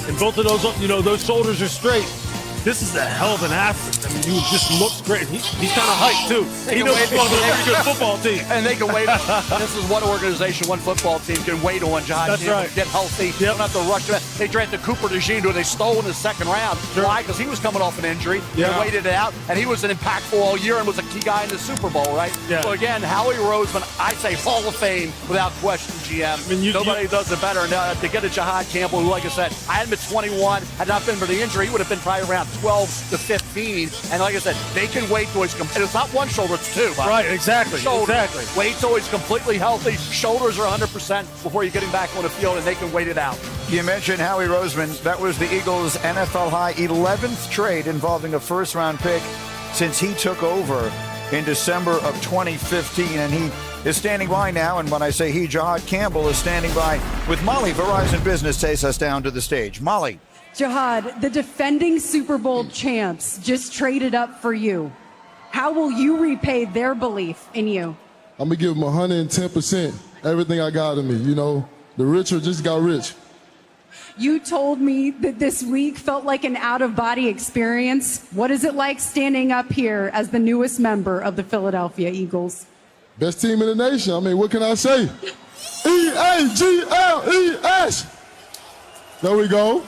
and both of those, those shoulders are straight, this is a hell of an athlete. I mean, he just looks great. He's kind of hyped, too. He knows he's going to be a pretty good football team. And they can wait. This is one organization, one football team can wait on Jahad. That's right. Get healthy. Don't have to rush him. They drafted Cooper DeJean, who they stole in the second round. Sure. Why? Because he was coming off an injury. Yeah. They waited it out, and he was an impactful all year and was a key guy in the Super Bowl, right? Yeah. So, again, Howie Roseman, I say Hall of Fame without question, GM. I mean, nobody does it better. And to get a Jahad Campbell, who, like I said, I had him at 21. Had not been for the injury, he would have been probably around 12 to 15. And like I said, they can wait till he's and it's not one shoulder, it's two. Right, exactly. Exactly. Wait till he's completely healthy. Shoulders are 100% before you get him back on the field, and they can wait it out. You mentioned Howie Roseman. That was the Eagles' NFL high 11th trade involving a first-round pick since he took over in December of 2015. And he is standing by now. And when I say he, Jahad Campbell is standing by with Molly. Verizon Business takes us down to the stage. Molly. Jahad, the defending Super Bowl champs just traded up for you. How will you repay their belief in you? I'm going to give them 110%, everything I got in me. You know, the richer just got rich. You told me that this week felt like an out-of-body experience. What is it like standing up here as the newest member of the Philadelphia Eagles? Best team in the nation. I mean, what can I say? E-A-G-L-E-S. There we go.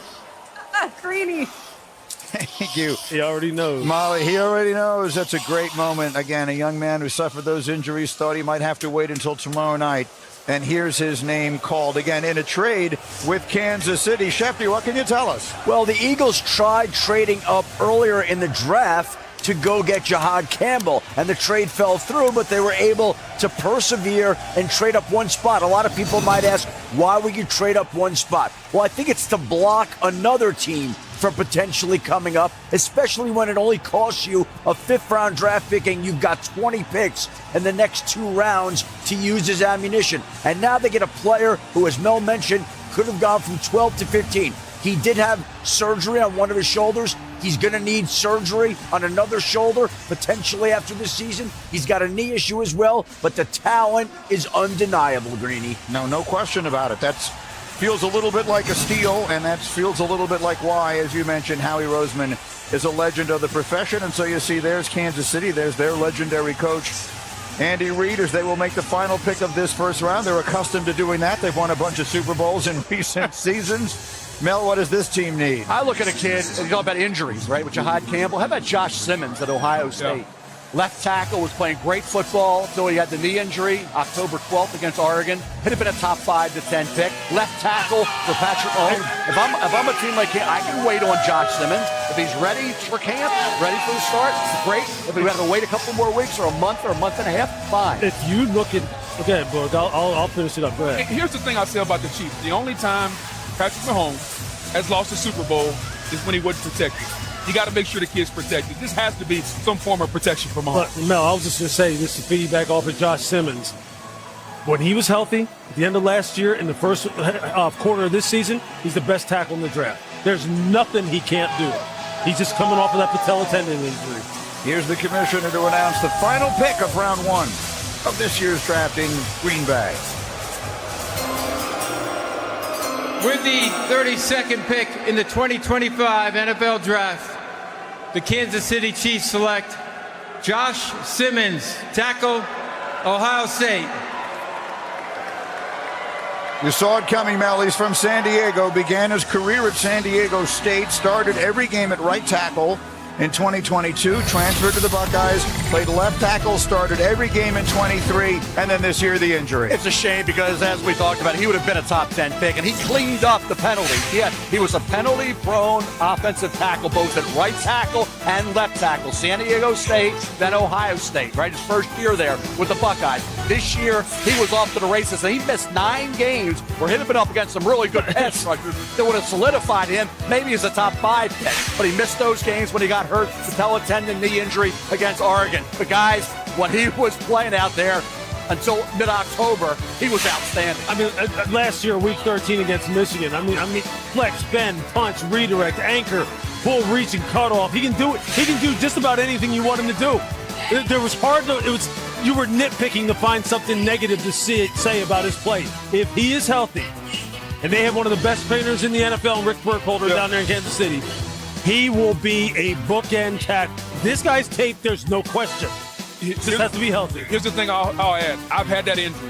Greeny. Thank you. He already knows. Molly, he already knows. That's a great moment. Again, a young man who suffered those injuries, thought he might have to wait until tomorrow night. And here's his name called again in a trade with Kansas City. Shefty, what can you tell us? Well, the Eagles tried trading up earlier in the draft to go get Jahad Campbell, and the trade fell through, but they were able to persevere and trade up one spot. A lot of people might ask, why would you trade up one spot? Well, I think it's to block another team from potentially coming up, especially when it only costs you a 5th-round draft pick and you've got 20 picks in the next 2 rounds to use as ammunition. And now they get a player who, as Mel mentioned, could have gone from 12 to 15. He did have surgery on one of his shoulders. He's going to need surgery on another shoulder, potentially after this season. He's got a knee issue as well, but the talent is undeniable, Greeny. No question about it. That feels a little bit like a steal, and that feels a little bit like why, as you mentioned, Howie Roseman is a legend of the profession. And so you see there's Kansas City. There's their legendary coach, Andy Reid, as they will make the final pick of this first round. They're accustomed to doing that. They've won a bunch of Super Bowls in recent seasons. Mel, what does this team need? I look at a kid, you talk about injuries, right, with Jahad Campbell. How about Josh Simmons at Ohio State? Yeah. Left tackle, was playing great football until he had the knee injury October 12th against Oregon. Could have been a top 5 to 10 pick. Left tackle for Patrick Mahomes. If I'm a team like him, I can wait on Josh Simmons. If he's ready for camp, ready for the start, great. If we have to wait a couple more weeks or a month and a half, fine. If you look at, okay, Boog, I'll finish it up. Go ahead. Here's the thing I'll say about the Chiefs. The only time Patrick Mahomes has lost a Super Bowl is when he wasn't protected. You got to make sure the kid's protected. This has to be some form of protection for Mahomes. But, Mel, I was just going to say, this to piggyback off of Josh Simmons. When he was healthy, at the end of last year, in the first quarter of this season, he's the best tackle in the draft. There's nothing he can't do. He's just coming off of that patella tendon injury. Here's the commissioner to announce the final pick of round 1 of this year's draft in Green Bay. With the 32nd pick in the 2025 NFL Draft, the Kansas City Chiefs select Josh Simmons, tackle, Ohio State. You saw it coming, Mel. He's from San Diego, began his career at San Diego State, started every game at right tackle, in 2022, transferred to the Buckeyes, played left tackle, started every game in 23, and then this year the injury. It's a shame because, as we talked about, he would have been a top 10 pick, and he cleaned up the penalties. He was a penalty-prone offensive tackle, both at right tackle and left tackle. San Diego State, then Ohio State, right? His first year there with the Buckeyes. This year, he was off to the races, and he missed 9 games where he'd have been up against some really good pass rushers that would have solidified him maybe as a top 5 pick. But he missed those games when he got hurt, patella tendon knee injury against Oregon. But guys, when he was playing out there until mid-October, he was outstanding. I mean, last year, week 13 against Michigan, I mean, flex, bend, punch, redirect, anchor, full reach and cutoff. He can do it. He can do just about anything you want him to do. There was you were nitpicking to find something negative to say about his play. If he is healthy, and they have one of the best trainers in the NFL, Rick Burkholder, down there in Kansas City, he will be a bookend tackle. This guy's tape, there's no question. He just has to be healthy. Here's the thing I'll add. I've had that injury.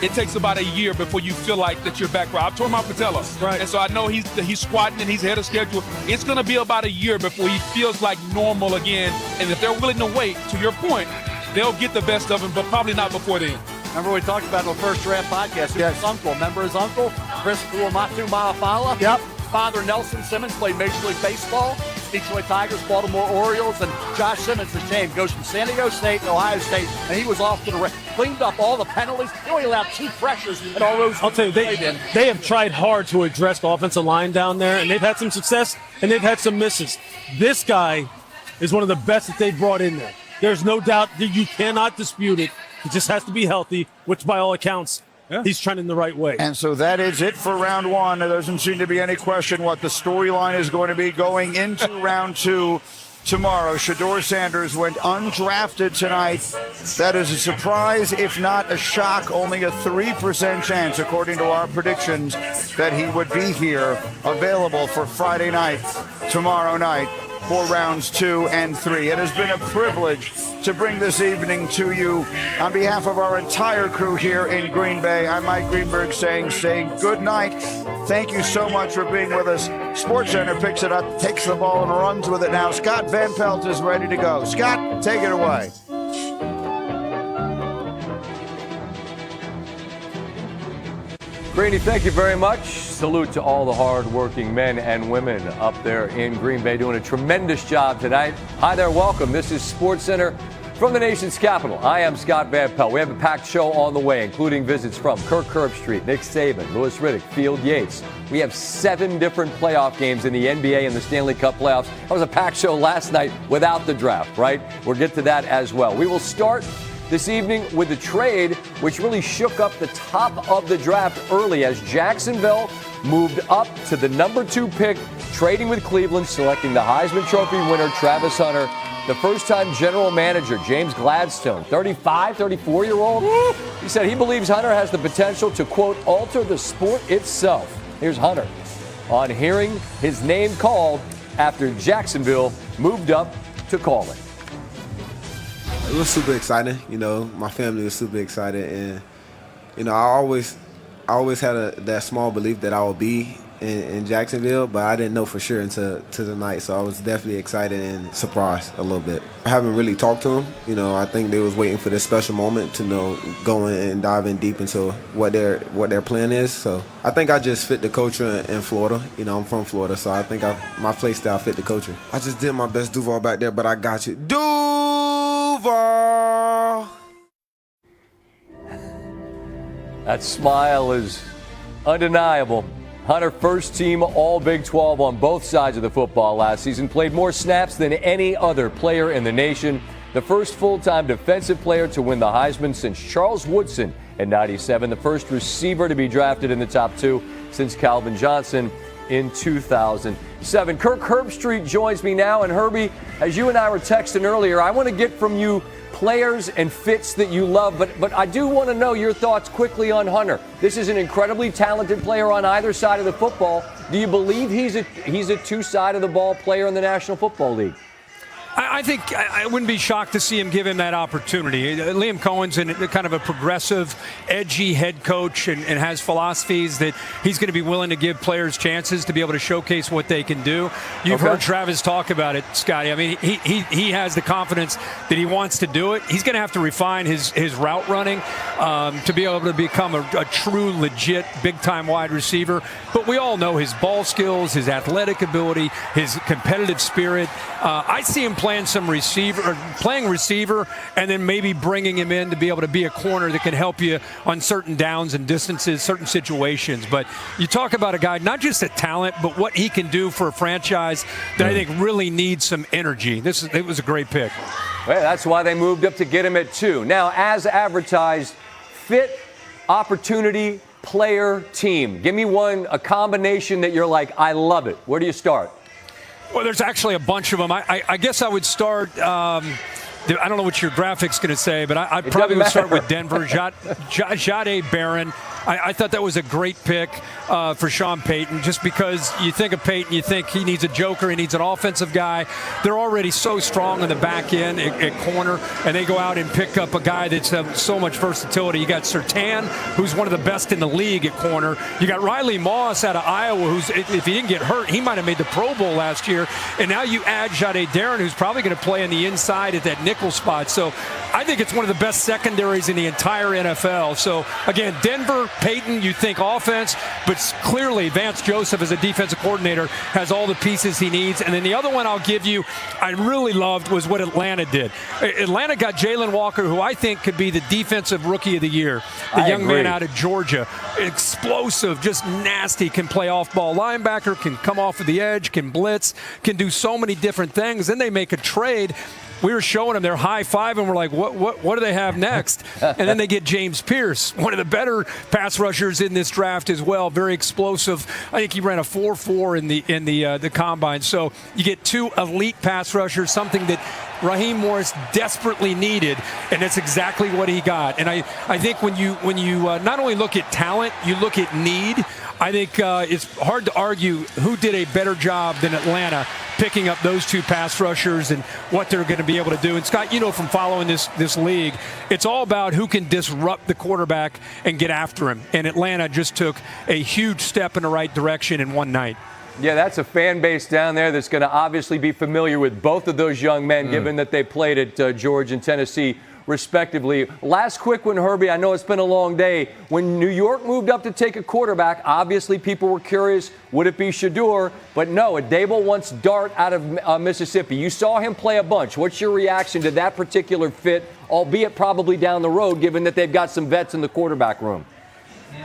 It takes about a year before you feel like that you're back. I've torn my patella. Right. And so I know he's squatting and he's ahead of schedule. It's going to be about a year before he feels like normal again. And if they're willing to wait, to your point, they'll get the best of him, but probably not before then. Remember we talked about in the first draft podcast, his uncle. Remember his uncle, Chris Ulamatu Ma'afala? Yep. Father Nelson Simmons played Major League Baseball, Detroit Tigers, Baltimore Orioles, and Josh Simmons, the name, goes from San Diego State to Ohio State, and he was off to the race. Cleaned up all the penalties. He only allowed 2 pressures and all those. I'll tell you, they have tried hard to address the offensive line down there, and they've had some success, and they've had some misses. This guy is one of the best that they've brought in there. There's no doubt that you cannot dispute it. He just has to be healthy, which by all accounts, he's trending the right way. And so that is it for round 1. There doesn't seem to be any question what the storyline is going to be going into round 2 tomorrow. Shedeur Sanders went undrafted tonight. That is a surprise, if not a shock. Only a 3% chance, according to our predictions, that he would be here available for Friday night, tomorrow night, for rounds 2 and 3. It has been a privilege to bring this evening to you on behalf of our entire crew here in Green Bay. I'm Mike Greenberg saying good night. Thank you so much for being with us. SportsCenter picks it up, takes the ball and runs with it now. Scott Van Pelt is ready to go. Scott, take it away. Greeny, thank you very much. Salute to all the hard-working men and women up there in Green Bay doing a tremendous job tonight. Hi there, welcome. This is SportsCenter from the nation's capital. I am Scott Van Pelt. We have a packed show on the way, including visits from Kirk Herbstreit, Nick Saban, Louis Riddick, Field Yates. We have 7 different playoff games in the NBA and the Stanley Cup playoffs. That was a packed show last night without the draft, right? We'll get to that as well. We will start this evening with the trade, which really shook up the top of the draft early as Jacksonville moved up to the number 2 pick, trading with Cleveland, selecting the Heisman Trophy winner, Travis Hunter. The first-time general manager, James Gladstone, 34-year-old, he said he believes Hunter has the potential to, quote, alter the sport itself. Here's Hunter on hearing his name called after Jacksonville moved up to call it. It was super exciting. You know, my family was super excited, and you know, I always had that small belief that I would be in Jacksonville, but I didn't know for sure until tonight. So I was definitely excited and surprised a little bit. I haven't really talked to them. You know, I think they was waiting for this special moment to go in and dive in deep into what their plan is. So I think I just fit the culture in Florida. You know, I'm from Florida, so I think my play style fit the culture. I just did my best Duval back there, but I got you. Duval! That smile is undeniable. Hunter, first team All Big 12 on both sides of the football last season, played more snaps than any other player in the nation. The first full-time defensive player to win the Heisman since Charles Woodson in '97. The first receiver to be drafted in the top 2 since Calvin Johnson in 2007. Kirk Herbstreit joins me now. And Herbie, as you and I were texting earlier, I want to get from you players and fits that you love, but I do want to know your thoughts quickly on Hunter. This is an incredibly talented player on either side of the football. Do you believe he's a 2-side of the ball player in the National Football League? I I think I wouldn't be shocked to see him give him that opportunity. Liam Cohen's kind of a progressive, edgy head coach and has philosophies that he's going to be willing to give players chances to be able to showcase what they can do. You've heard Travis talk about it, Scotty. I mean, he has the confidence that he wants to do it. He's going to have to refine his route running to be able to become a true, legit, big-time wide receiver. But we all know his ball skills, his athletic ability, his competitive spirit. I see him playing receiver, and then maybe bringing him in to be able to be a corner that can help you on certain downs and distances, certain situations. But you talk about a guy, not just a talent, but what he can do for a franchise that I think really needs some energy. It was a great pick. Well, that's why they moved up to get him at 2. Now, as advertised, fit, opportunity, player, team. Give me a combination that you're like, I love it. Where do you start? Well, there's actually a bunch of them. I guess I would start. I don't know what your graphic's going to say, but I probably would start with Denver. Jahdae Barron. I thought that was a great pick for Sean Payton, just because you think of Payton, you think he needs a joker, he needs an offensive guy. They're already so strong in the back end at corner, and they go out and pick up a guy that's so much versatility. You got Surtain, who's one of the best in the league at corner. You got Riley Moss out of Iowa, who's, if he didn't get hurt, he might have made the Pro Bowl last year. And now you add Jahdae Barron, who's probably going to play on the inside at that nickel spot. So I think it's one of the best secondaries in the entire NFL. So, again, Denver, Payton, you think offense, but clearly Vance Joseph as a defensive coordinator has all the pieces he needs. And then the other one I'll give you I really loved was what Atlanta did. Atlanta got Jalen Walker, who I think could be the defensive rookie of the year. The young man out of Georgia. Explosive, just nasty, can play off-ball linebacker, can come off of the edge, can blitz, can do so many different things. Then they make a trade. We were showing them their high five, and we're like, what do they have next? And then they get James Pierce, one of the better pass rushers in this draft as well. Very explosive. I think he ran a 4.4 in the combine. So you get 2 elite pass rushers, something that Raheem Morris desperately needed, and that's exactly what he got. And I think when you not only look at talent, you look at need. I think it's hard to argue who did a better job than Atlanta picking up those 2 pass rushers and what they're going to be able to do. And Scott, you know from following this league, it's all about who can disrupt the quarterback and get after him. And Atlanta just took a huge step in the right direction in one night. Yeah, that's a fan base down there that's going to obviously be familiar with both of those young men, given that they played at Georgia and Tennessee, respectively. Last quick one, Herbie. I know it's been a long day. When New York moved up to take a quarterback, obviously people were curious, would it be Shedeur? But no, Dable wants Dart out of Mississippi. You saw him play a bunch. What's your reaction to that particular fit, albeit probably down the road, given that they've got some vets in the quarterback room?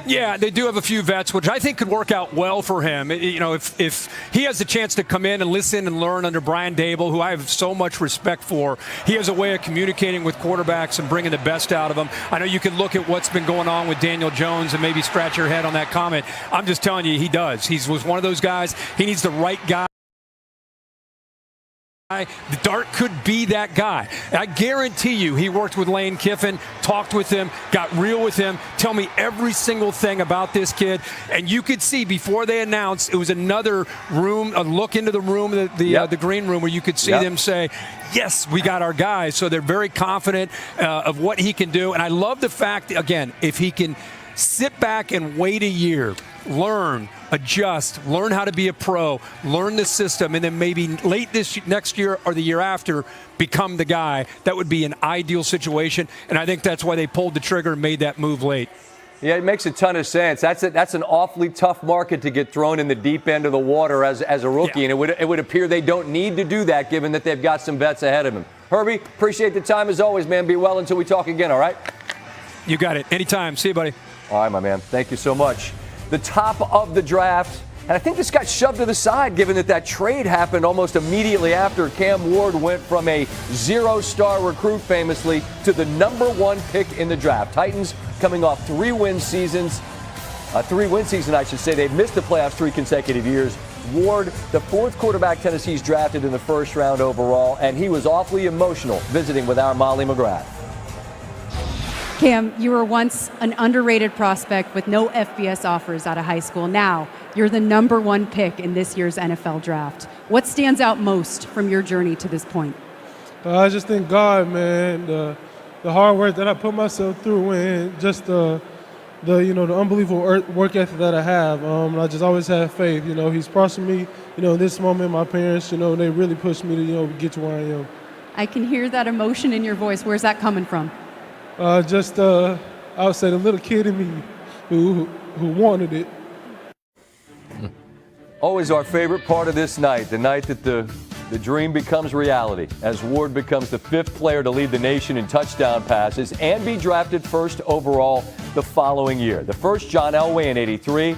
Yeah, they do have a few vets, which I think could work out well for him. You know, if he has a chance to come in and listen and learn under Brian Dable, who I have so much respect for, he has a way of communicating with quarterbacks and bringing the best out of them. I know you can look at what's been going on with Daniel Jones and maybe scratch your head on that comment. I'm just telling you, he does. He was one of those guys. He needs the right guy. Dart could be that guy. I guarantee you he worked with Lane Kiffin, talked with him, got real with him, tell me every single thing about this kid. And you could see before they announced, it was another room, a look into the room, the green room, where you could see them say, yes, we got our guy. So they're very confident of what he can do. And I love the fact, again, if he can sit back and wait a year, learn, adjust, learn how to be a pro, learn the system, and then maybe late next year or the year after become the guy. That would be an ideal situation, and I think that's why they pulled the trigger and made that move late. Yeah, it makes a ton of sense. That's an awfully tough market to get thrown in the deep end of the water as a rookie, and it would appear they don't need to do that given that they've got some vets ahead of him. Herbie, appreciate the time as always, man. Be well until we talk again, all right? You got it. Anytime. See you, buddy. All right, my man. Thank you so much. The top of the draft, and I think this got shoved to the side given that trade happened almost immediately after Cam Ward went from a 0-star recruit famously to the #1 pick in the draft. Titans coming off 3-win seasons. 3-win season, I should say. They've missed the playoffs 3 consecutive years. Ward, the 4th quarterback Tennessee's drafted in the 1st round overall, and he was awfully emotional visiting with our Molly McGrath. Cam, you were once an underrated prospect with no FBS offers out of high school. Now, you're the #1 pick in this year's NFL draft. What stands out most from your journey to this point? I just thank God, man, the hard work that I put myself through, and just the unbelievable work ethic that I have. I just always have faith. He's prospered me. In this moment, my parents, they really pushed me to, get to where I am. I can hear that emotion in your voice. Where's that coming from? I would say the little kid in me who wanted it. Always our favorite part of this night, the night that the dream becomes reality, as Ward becomes the 5th player to lead the nation in touchdown passes and be drafted first overall the following year. The first, John Elway in '83,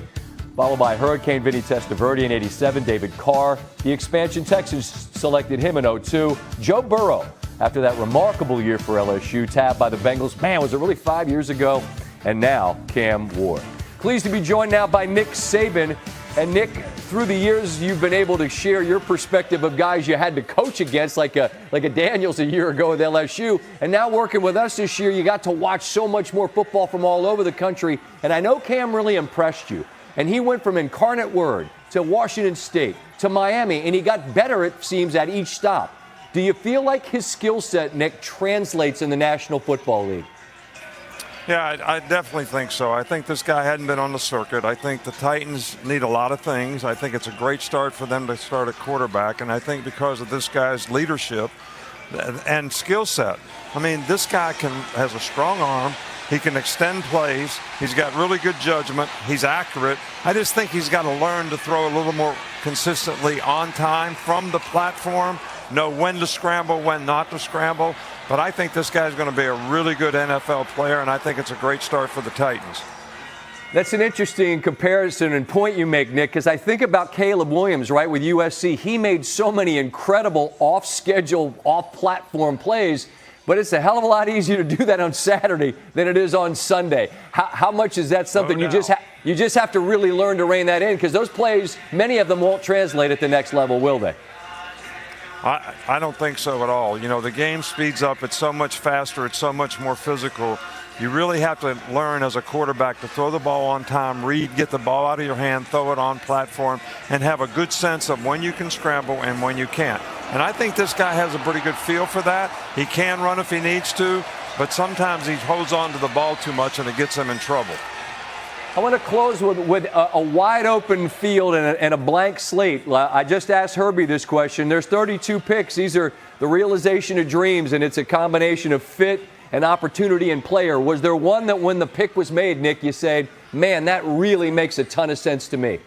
followed by Hurricane Vinny Testaverde in '87, David Carr. The expansion Texans selected him in '02. Joe Burrow, after that remarkable year for LSU, tabbed by the Bengals. Man, was it really 5 years ago? And now, Cam Ward. Pleased to be joined now by Nick Saban. And Nick, through the years, you've been able to share your perspective of guys you had to coach against, like a Daniels a year ago with LSU. And now working with us this year, you got to watch so much more football from all over the country. And I know Cam really impressed you. And he went from Incarnate Word to Washington State to Miami, and he got better, it seems, at each stop. Do you feel like his skill set, Nick, translates in the National Football League? Yeah, I definitely think so. I think this guy hadn't been on the circuit. I think the Titans need a lot of things. I think it's a great start for them to start at quarterback, and I think because of this guy's leadership and skill set. I mean, this guy has a strong arm. He can extend plays. He's got really good judgment. He's accurate. I just think he's got to learn to throw a little more consistently on time from the platform, know when to scramble, when not to scramble. But I think this guy's going to be a really good NFL player, and I think it's a great start for the Titans. That's an interesting comparison and point you make, Nick, because I think about Caleb Williams, right, with USC. He made so many incredible off-schedule, off-platform plays, but it's a hell of a lot easier to do that on Saturday than it is on Sunday. How much is that something you just have to really learn to rein that in? Because those plays, many of them won't translate at the next level, will they? I don't think so at all. The game speeds up. It's so much faster. It's so much more physical. You really have to learn as a quarterback to throw the ball on time, read, get the ball out of your hand, throw it on platform, and have a good sense of when you can scramble and when you can't. And I think this guy has a pretty good feel for that. He can run if he needs to, but sometimes he holds on to the ball too much and it gets him in trouble. I want to close with a wide open field and a blank slate. I just asked Herbie this question. There's 32 picks. These are the realization of dreams, and it's a combination of fit and opportunity and player. Was there one that when the pick was made, Nick, you said, man, that really makes a ton of sense to me?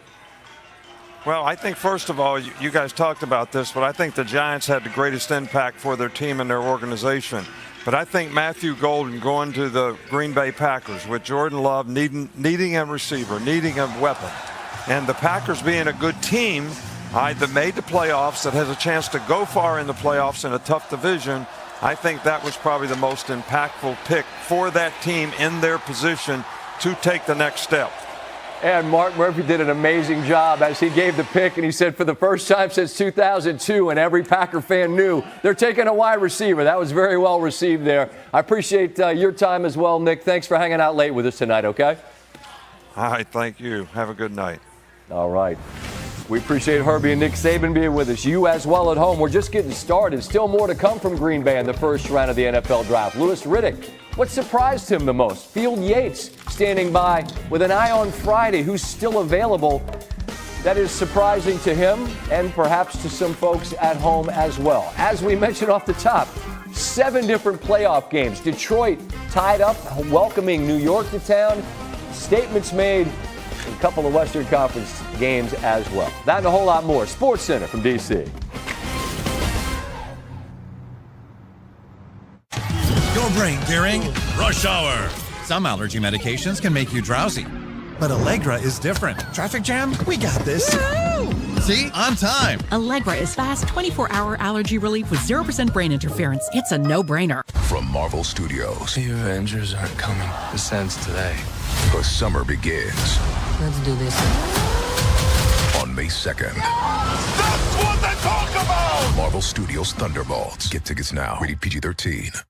Well, I think, first of all, you guys talked about this, but I think the Giants had the greatest impact for their team and their organization. But I think Matthew Golden going to the Green Bay Packers with Jordan Love needing a receiver, needing a weapon, and the Packers being a good team that made the playoffs, that has a chance to go far in the playoffs in a tough division, I think that was probably the most impactful pick for that team in their position to take the next step. And Mark Murphy did an amazing job as he gave the pick, and he said for the first time since 2002, and every Packer fan knew, they're taking a wide receiver. That was very well received there. I appreciate your time as well, Nick. Thanks for hanging out late with us tonight, okay? All right, thank you. Have a good night. All right. We appreciate Herbie and Nick Saban being with us. You as well at home. We're just getting started. Still more to come from Green Bay in the first round of the NFL draft. Louis Riddick, what surprised him the most? Field Yates standing by with an eye on Friday, who's still available. That is surprising to him and perhaps to some folks at home as well. As we mentioned off the top, 7 different playoff games. Detroit tied up, welcoming New York to town. Statements made in a couple of Western Conference games as well. That and a whole lot more. Sports Center from D.C. Your brain during rush hour. Some allergy medications can make you drowsy, but Allegra is different. Traffic jam? We got this. Woo-hoo! See? On time. Allegra is fast 24-hour allergy relief with 0% brain interference. It's a no-brainer. From Marvel Studios. The Avengers are coming. This ends today. The summer begins. Let's do this. On May 2nd. That's what they talk about! Marvel Studios Thunderbolts. Get tickets now. Rated PG-13.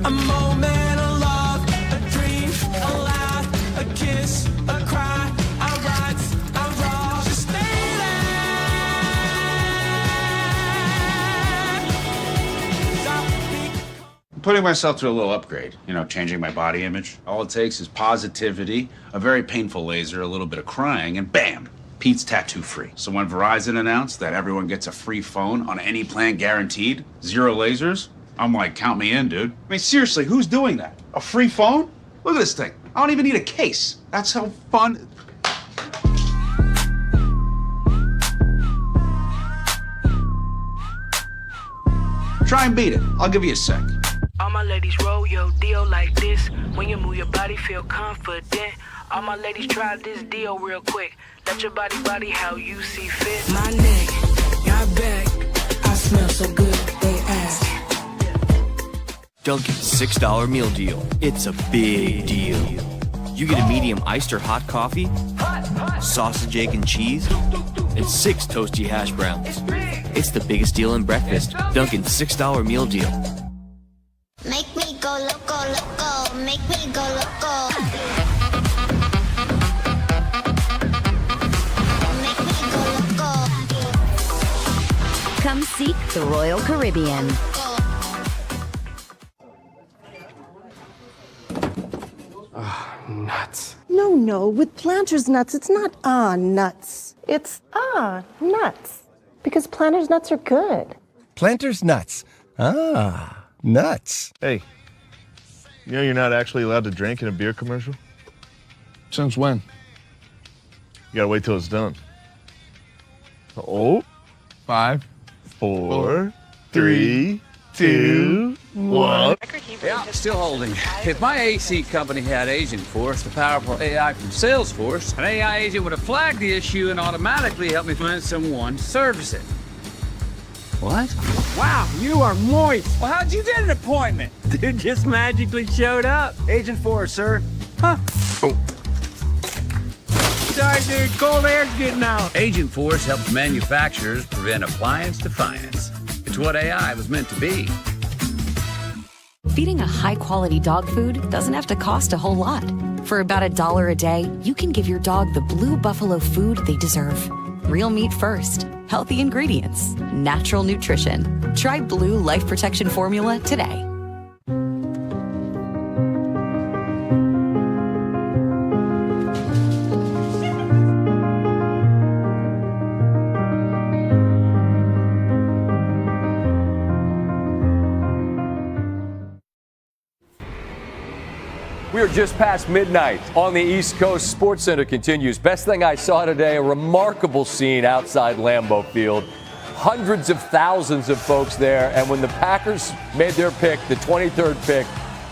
A moment of love, a dream, a laugh, a kiss, a cry, a rise, a roar. Just stay there. putting myself through a little upgrade, changing my body image. All it takes is positivity, a very painful laser, a little bit of crying, and bam, Pete's tattoo free. So when Verizon announced that everyone gets a free phone on any plan guaranteed, 0 lasers, I'm like, count me in, dude. I mean, seriously, who's doing that? A free phone? Look at this thing. I don't even need a case. That's how fun. Try and beat it. I'll give you a sec. All my ladies roll your deal like this. When you move your body, feel confident. All my ladies try this deal real quick. Let your body how you see fit. My neck, your back. I smell so good, they ask. Dunkin's $6 meal deal. It's a big deal. You get a medium iced or hot coffee, sausage, egg, and cheese, and 6 toasty hash browns. It's the biggest deal in breakfast. Dunkin's $6 meal deal. Make me go loco, loco. Make me go loco. Make me go loco. Come seek the Royal Caribbean. Nuts. No, with Planters nuts, it's not nuts. It's nuts. Because Planters nuts are good. Planters nuts. Nuts. Hey, you're not actually allowed to drink in a beer commercial? Since when? You gotta wait till it's done. Oh, 5, 4, 3, 2, 1. Yeah, still holding. If my AC company had Agent Force, the powerful AI from Salesforce, an AI agent would have flagged the issue and automatically helped me find someone to service it. What? Wow, you are moist. Well, how'd you get an appointment? Dude just magically showed up. Agent Force, sir. Huh? Oh. Sorry, dude. Cold air's getting out. Agent Force helps manufacturers prevent appliance defiance. It's what AI was meant to be. Feeding a high-quality dog food doesn't have to cost a whole lot. For about $1 a day, you can give your dog the Blue Buffalo food they deserve. Real meat first, healthy ingredients, natural nutrition. Try Blue Life Protection Formula today. We are just past midnight on the East Coast. Sports Center continues. Best thing I saw today, a remarkable scene outside Lambeau Field. Hundreds of thousands of folks there. And when the Packers made their pick, the 23rd pick,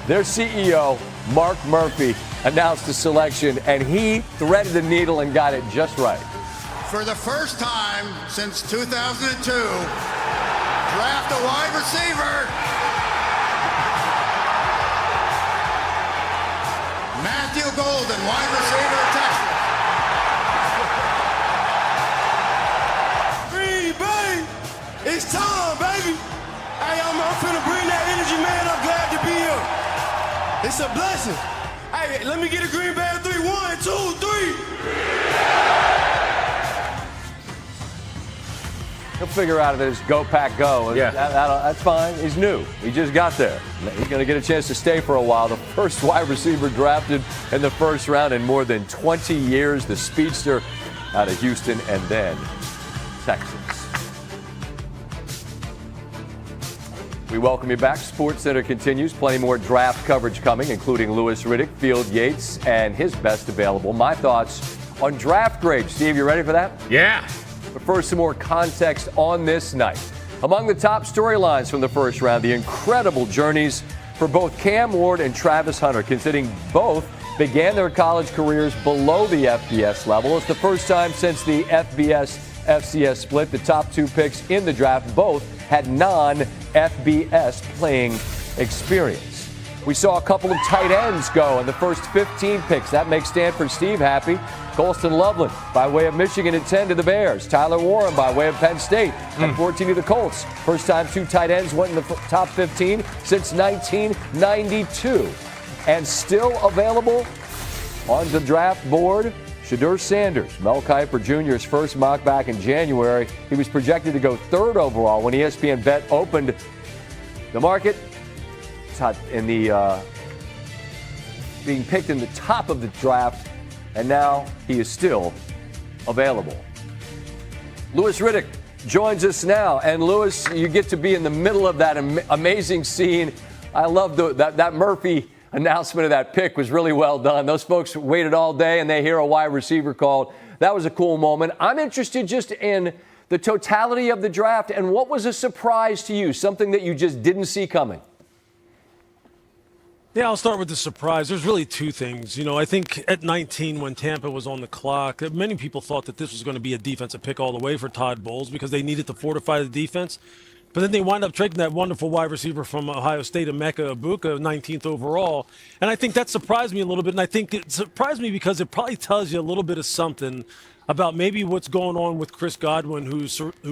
their CEO, Mark Murphy, announced the selection, and he threaded the needle and got it just right. For the first time since 2002, draft a wide receiver. Matthew Golden, wide receiver, Texas. Green Bay, it's time, baby. Hey, I'm finna bring that energy, man. I'm glad to be here. It's a blessing. Hey, let me get a Green Bay 3. 1, 2, 3. He'll figure out if it's go, Pack, go. Yeah. That's fine. He's new. He just got there. He's going to get a chance to stay for a while. The first wide receiver drafted in the first round in more than 20 years. The speedster out of Houston and then Texas. We welcome you back. Sports Center continues. Plenty more draft coverage coming, including Louis Riddick, Field Yates, and his best available. My thoughts on draft grades. Steve, you ready for that? Yeah. But first, some more context on this night. Among the top storylines from the first round, the incredible journeys for both Cam Ward and Travis Hunter, considering both began their college careers below the FBS level. It's the first time since the FBS-FCS split. The top 2 picks in the draft both had non-FBS playing experience. We saw a couple of tight ends go in the first 15 picks. That makes Stanford Steve happy. Colston Loveland by way of Michigan at 10 to the Bears. Tyler Warren by way of Penn State at 14 to the Colts. First time 2 tight ends went in the top 15 since 1992. And still available on the draft board, Shedeur Sanders, Mel Kiper Jr.'s first mock back in January. He was projected to go 3rd overall when ESPN Bet opened the market. being picked in the top of the draft, and now he is still available. Louis Riddick joins us now, and Louis, you get to be in the middle of that amazing scene. I love that Murphy announcement of that pick was really well done. Those folks waited all day, and they hear a wide receiver called. That was a cool moment. I'm interested just in the totality of the draft, and what was a surprise to you, something that you just didn't see coming? Yeah, I'll start with the surprise. There's really two things. I think at 19, when Tampa was on the clock, many people thought that this was going to be a defensive pick all the way for Todd Bowles because they needed to fortify the defense. But then they wind up trading that wonderful wide receiver from Ohio State, Emeka Egbuka, 19th overall. And I think that surprised me a little bit. And I think it surprised me because it probably tells you a little bit of something about maybe what's going on with Chris Godwin, who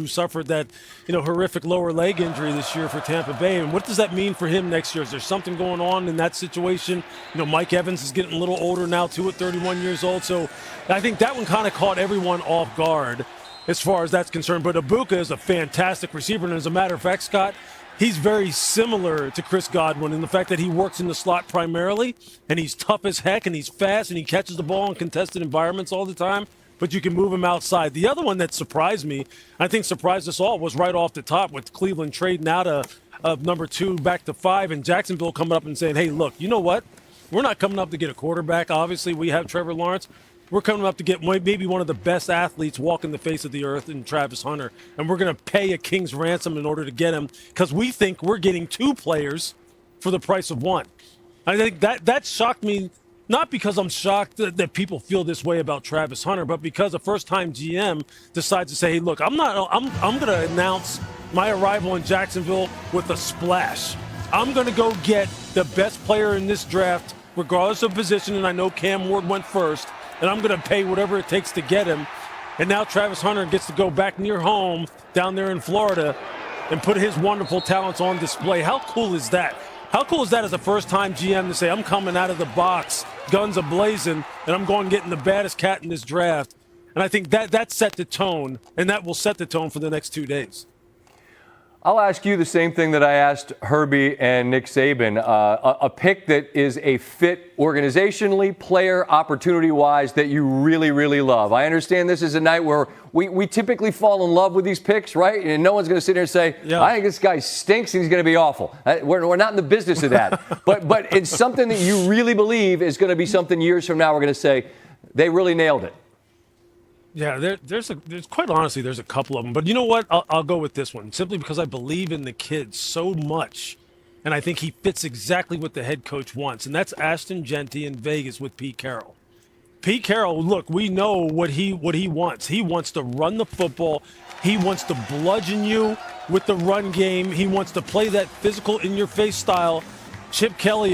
suffered that, horrific lower leg injury this year for Tampa Bay. And what does that mean for him next year? Is there something going on in that situation? Mike Evans is getting a little older now, too, at 31 years old. So I think that one kind of caught everyone off guard as far as that's concerned. But Egbuka is a fantastic receiver. And as a matter of fact, Scott, he's very similar to Chris Godwin in the fact that he works in the slot primarily, and he's tough as heck, and he's fast, and he catches the ball in contested environments all the time. But you can move him outside. The other one that surprised me, I think surprised us all, was right off the top with Cleveland trading out of number 2 back to 5, and Jacksonville coming up and saying, hey, look, you know what? We're not coming up to get a quarterback. Obviously, we have Trevor Lawrence. We're coming up to get maybe one of the best athletes walking the face of the earth in Travis Hunter, and we're going to pay a king's ransom in order to get him because we think we're getting 2 players for the price of 1. I think that shocked me. Not because I'm shocked that people feel this way about Travis Hunter, but because a first-time GM decides to say, hey, look, I'm going to announce my arrival in Jacksonville with a splash. I'm going to go get the best player in this draft, regardless of position, and I know Cam Ward went first, and I'm going to pay whatever it takes to get him. And now Travis Hunter gets to go back near home down there in Florida and put his wonderful talents on display. How cool is that? How cool is that as a first-time GM to say, I'm coming out of the box, guns a-blazing, and I'm going getting the baddest cat in this draft? And I think that set the tone, and that will set the tone for the next 2 days. I'll ask you the same thing that I asked Herbie and Nick Saban. A pick that is a fit organizationally, player, opportunity-wise that you really, really love. I understand this is a night where we typically fall in love with these picks, right? And no one's going to sit here and say, I think this guy stinks and he's going to be awful. We're not in the business of that. but it's something that you really believe is going to be something years from now we're going to say, they really nailed it. Yeah, there's quite honestly, there's a couple of them. But you know what? I'll go with this one simply because I believe in the kid so much. And I think he fits exactly what the head coach wants. And that's Ashton Genty in Vegas with Pete Carroll. Pete Carroll, look, we know what he wants. He wants to run the football. He wants to bludgeon you with the run game. He wants to play that physical in-your-face style. Chip Kelly